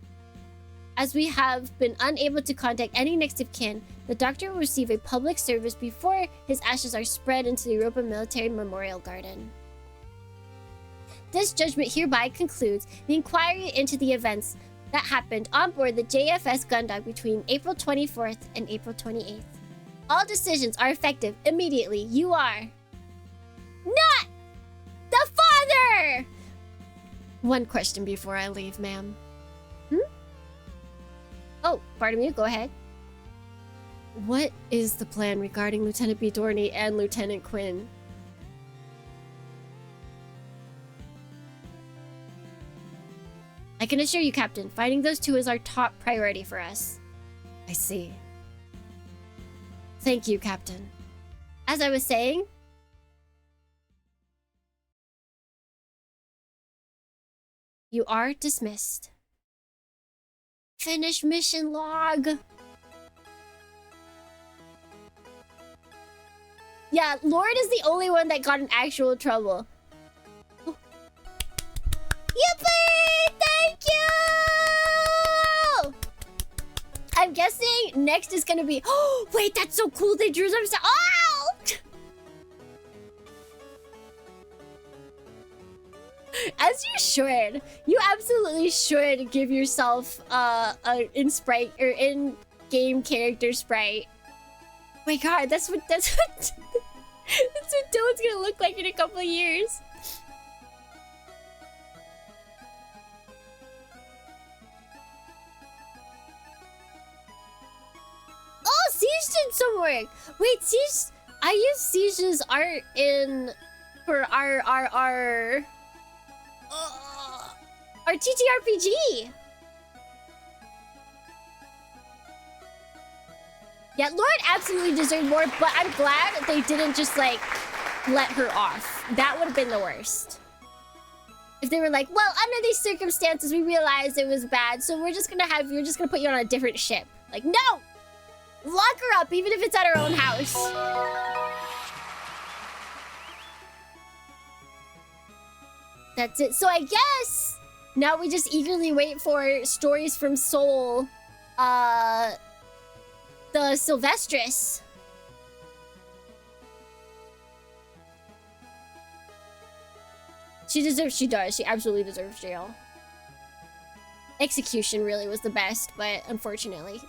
G: As we have been unable to contact any next of kin, the doctor will receive a public service before his ashes are spread into the Europa Military Memorial Garden. This judgment hereby concludes the inquiry into the events that happened on board the JFS Gundog between April 24th and April 28th. All decisions are effective immediately. You are not the father! One question before I leave, ma'am. Oh, pardon me, go ahead. What is the plan regarding Lieutenant B. Dorney and Lieutenant Quinn? I can assure you, Captain, finding those two is our top priority for us. I see. Thank you, Captain. As I was saying, you are dismissed. Finish mission log. Yeah, Lord is the only one that got in actual trouble. Oh. Yippee! Thank you! I'm guessing next is gonna be... Oh, wait, that's so cool. They drew themselves... Oh! As you should. You absolutely should give yourself a in-sprite or in-game character sprite. Oh my god, that's what that's what Dylan's gonna look like in a couple of years. Oh, Siege did some work. Wait, Siege, I used Siege's art in for our TTRPG. Yeah, Lord absolutely deserved more, but I'm glad they didn't just like let her off. That would have been the worst. If they were like, well, under these circumstances, we realized it was bad, so we're just gonna put you on a different ship. Like, no! Lock her up, even if it's at her own house. That's it. So I guess now we just eagerly wait for stories from Seoul, the Sylvestris. She does. She absolutely deserves jail. Execution really was the best, but unfortunately.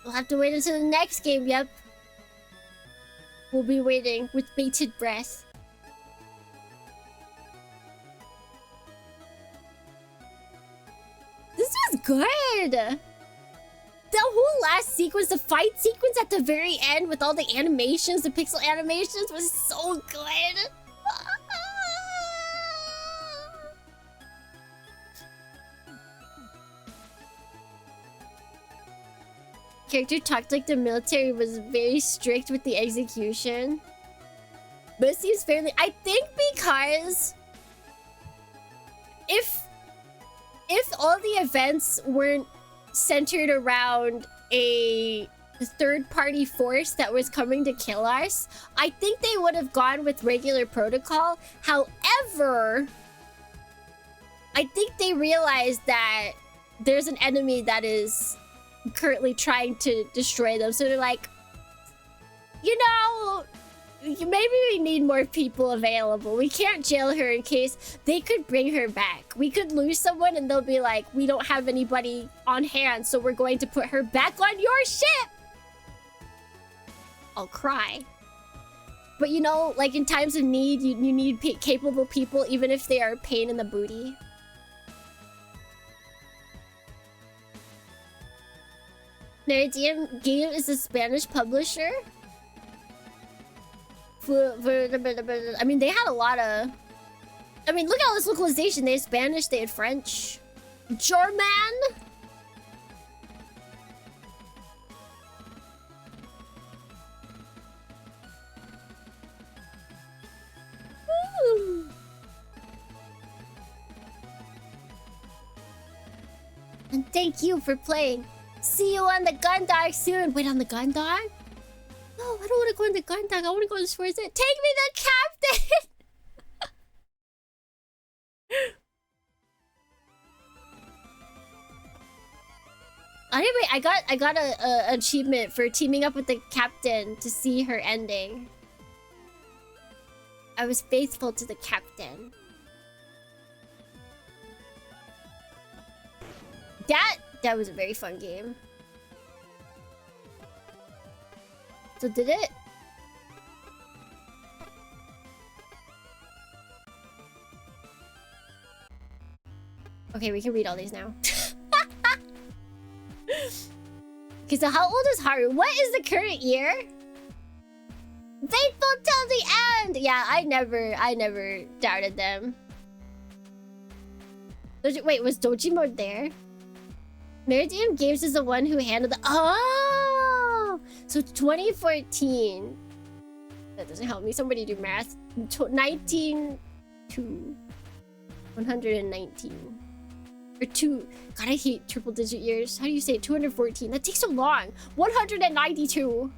G: We'll have to wait until the next game, yep. We'll be waiting with bated breath. This was good! The whole last sequence, the fight sequence at the very end with all the animations, the pixel animations was so good! Character talked like the military was very strict with the execution. But it seems fairly... I think because... If all the events weren't centered around a third-party force that was coming to kill us, I think they would have gone with regular protocol. However, I think they realized that there's an enemy that is currently trying to destroy them. So they're like, you know, maybe we need more people available. We can't jail her in case they could bring her back. We could lose someone and they'll be like, we don't have anybody on hand, so we're going to put her back on your ship. I'll cry. But you know, like in times of need, you need capable people, even if they are a pain in the booty. Neridium Game is a Spanish publisher. I mean, they had a lot of... I mean, look at all this localization. They had Spanish, they had French. German! And thank you for playing. See you on the Gundog soon. Wait, on the Gundog? No, I don't want to go on the Gundog. I want to go on the Swords. Take me the captain! Anyway, I got a achievement for teaming up with the captain to see her ending. I was faithful to the captain. That was a very fun game. So did it? Okay, we can read all these now. Okay, so how old is Haru? What is the current year? Faithful till the end! Yeah, I never doubted them. Wait, was Dojima there? Meridian Games is the one who handled the... Oh! So 2014. That doesn't help me. Somebody do math. 19 to 119. Or 2. God, I hate triple digit years. How do you say it? 214. That takes so long. 192.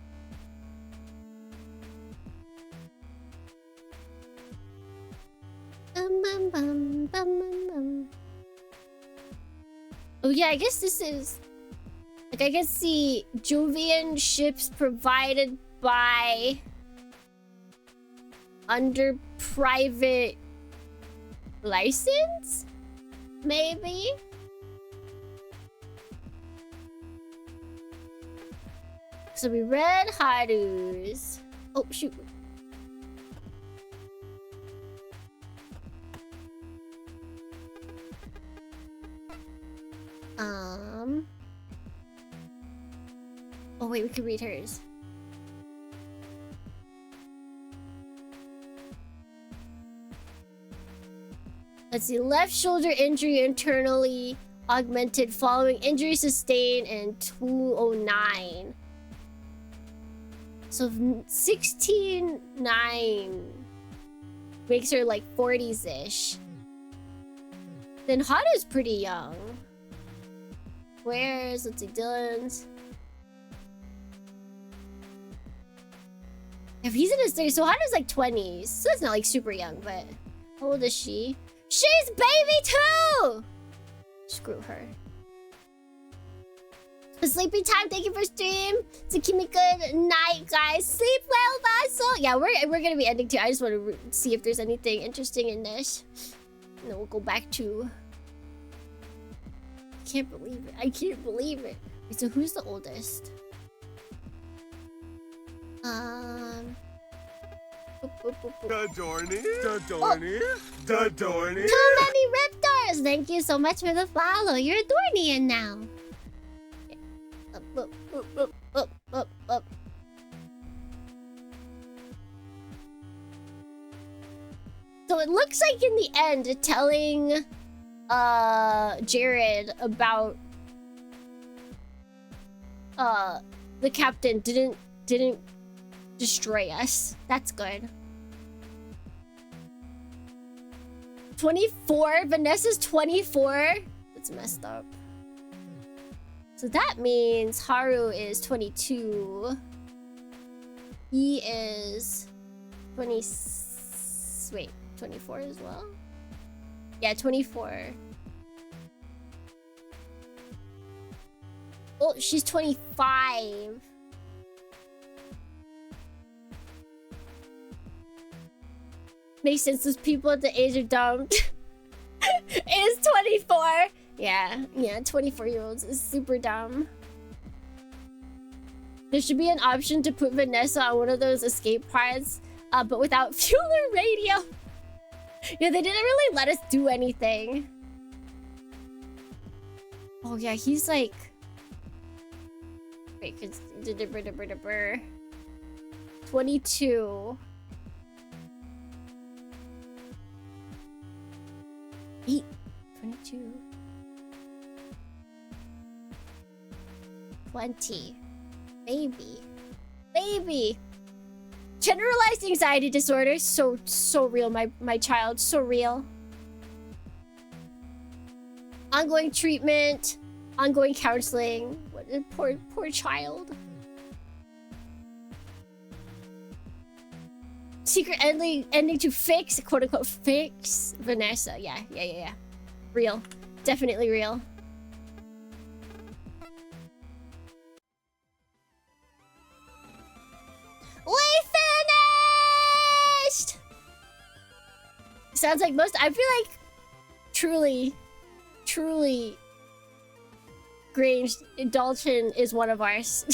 G: Oh yeah, I guess this is... Like, I guess the Jovian ships provided by... under private... license? Maybe? So we read Haru's... Oh, shoot. Oh wait, we could read hers. Let's see. Left shoulder injury internally augmented following injury sustained in 2009. So 16-9 makes her like 40s-ish. Then Hana's pretty young. Where's, let's see, Dylan's. If he's in his 30s, so Hana's like 20s. So it's not like super young, but how old is she? She's baby too! Screw her. Sleepy time, thank you for stream. So keep me good night, guys. Sleep well, Vassal. Yeah, we're gonna be ending too. I just want to see if there's anything interesting in this. And then we'll go back to... I can't believe it. I can't believe it. Wait, so who's the oldest?
H: Dadorny?
G: Too many Raptors! Thank you so much for the follow. You're a Dornian now. Up. So it looks like in the end, telling Jared about the captain didn't destroy us. That's good. 24? Vanessa's 24? That's messed up. So that means Haru is 22. He is 20... Wait, 24 as well? Yeah, 24. Oh, she's 25. Makes sense, those people at the age of dumb is 24. Yeah, 24-year-olds is super dumb. There should be an option to put Vanessa on one of those escape pods, but without fuel or radio. Yeah, they didn't really let us do anything. Oh yeah, he's like... Wait, 22. 22. 20. Baby. Generalized anxiety disorder. So real, my child. So real. Ongoing treatment. ongoing counseling. What a poor child. Secret ending to fix, quote unquote, fix Vanessa. Yeah. Real. Definitely real. We finished! Sounds like most. I feel like truly Grange Dalton is one of ours.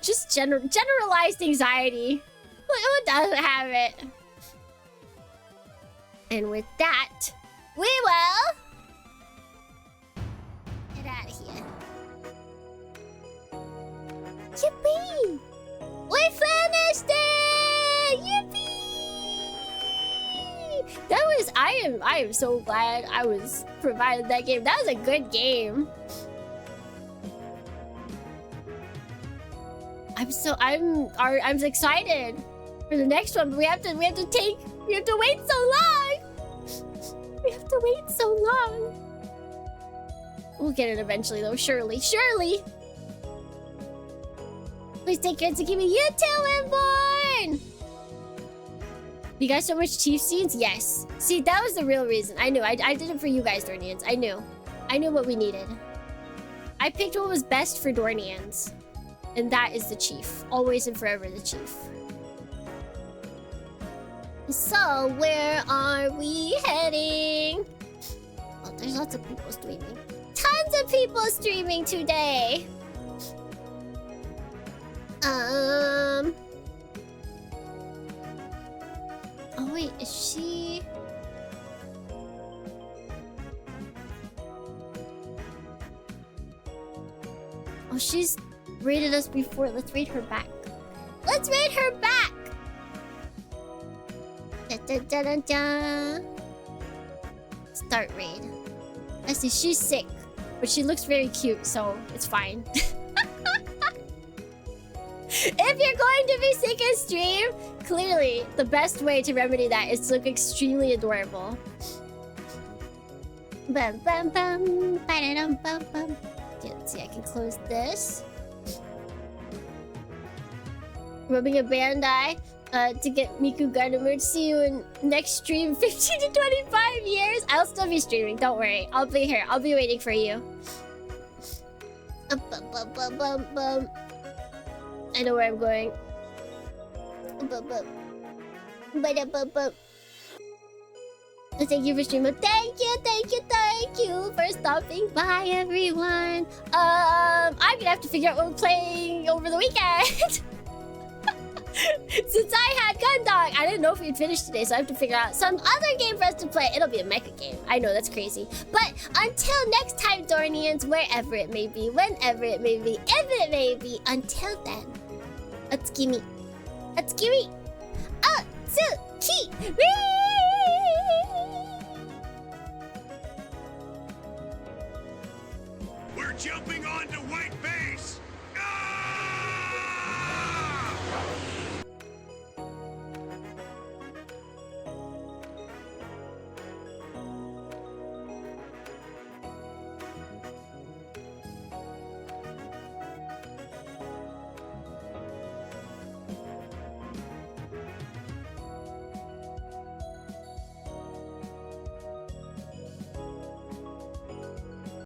G: Just generalized anxiety. Who doesn't have it? And with that, we will get out of here. Yippee! We finished it! Yippee! That was I am so glad I was provided that game. That was a good game. I'm excited for the next one, but we have to wait so long. We have to wait so long. We'll get it eventually though, surely. Please take care to give me you too, Inborn! You guys so much chief scenes? Yes. See, that was the real reason. I knew. I did it for you guys, Dornians. I knew what we needed. I picked what was best for Dornians. And that is the chief. Always and forever the chief. So, where are we heading? Oh, there's lots of people streaming. Tons of people streaming today! Oh wait, is she... Oh, she's rated us before. Let's rate her back. Let's rate her back! Da, da, da, da, da. Start raid. I see, she's sick. But she looks very cute, so it's fine. If you're going to be sick in stream, clearly the best way to remedy that is to look extremely adorable. Bum bum bum, ba-da-dum bum bum. Okay, let's see, I can close this. Rubbing a Bandai to get Miku Gunner. See you in next stream, 15 to 25 years. I'll still be streaming, don't worry. I'll be here. I'll be waiting for you. Bum, bum, bum, bum, bum. I know where I'm going. Bum, bum. Ba-da, bum, bum. Thank you for streaming. Thank you for stopping by, everyone. I'm gonna have to figure out what we're playing over the weekend. Since I had Gundog, I didn't know if we'd finish today, so I have to figure out some other game for us to play. It'll be a mecha game. I know, that's crazy. But until next time, Dornians, wherever it may be, whenever it may be, if it may be, until then, Atsukimi. Atsukimi. Atsuki.
A: We're jumping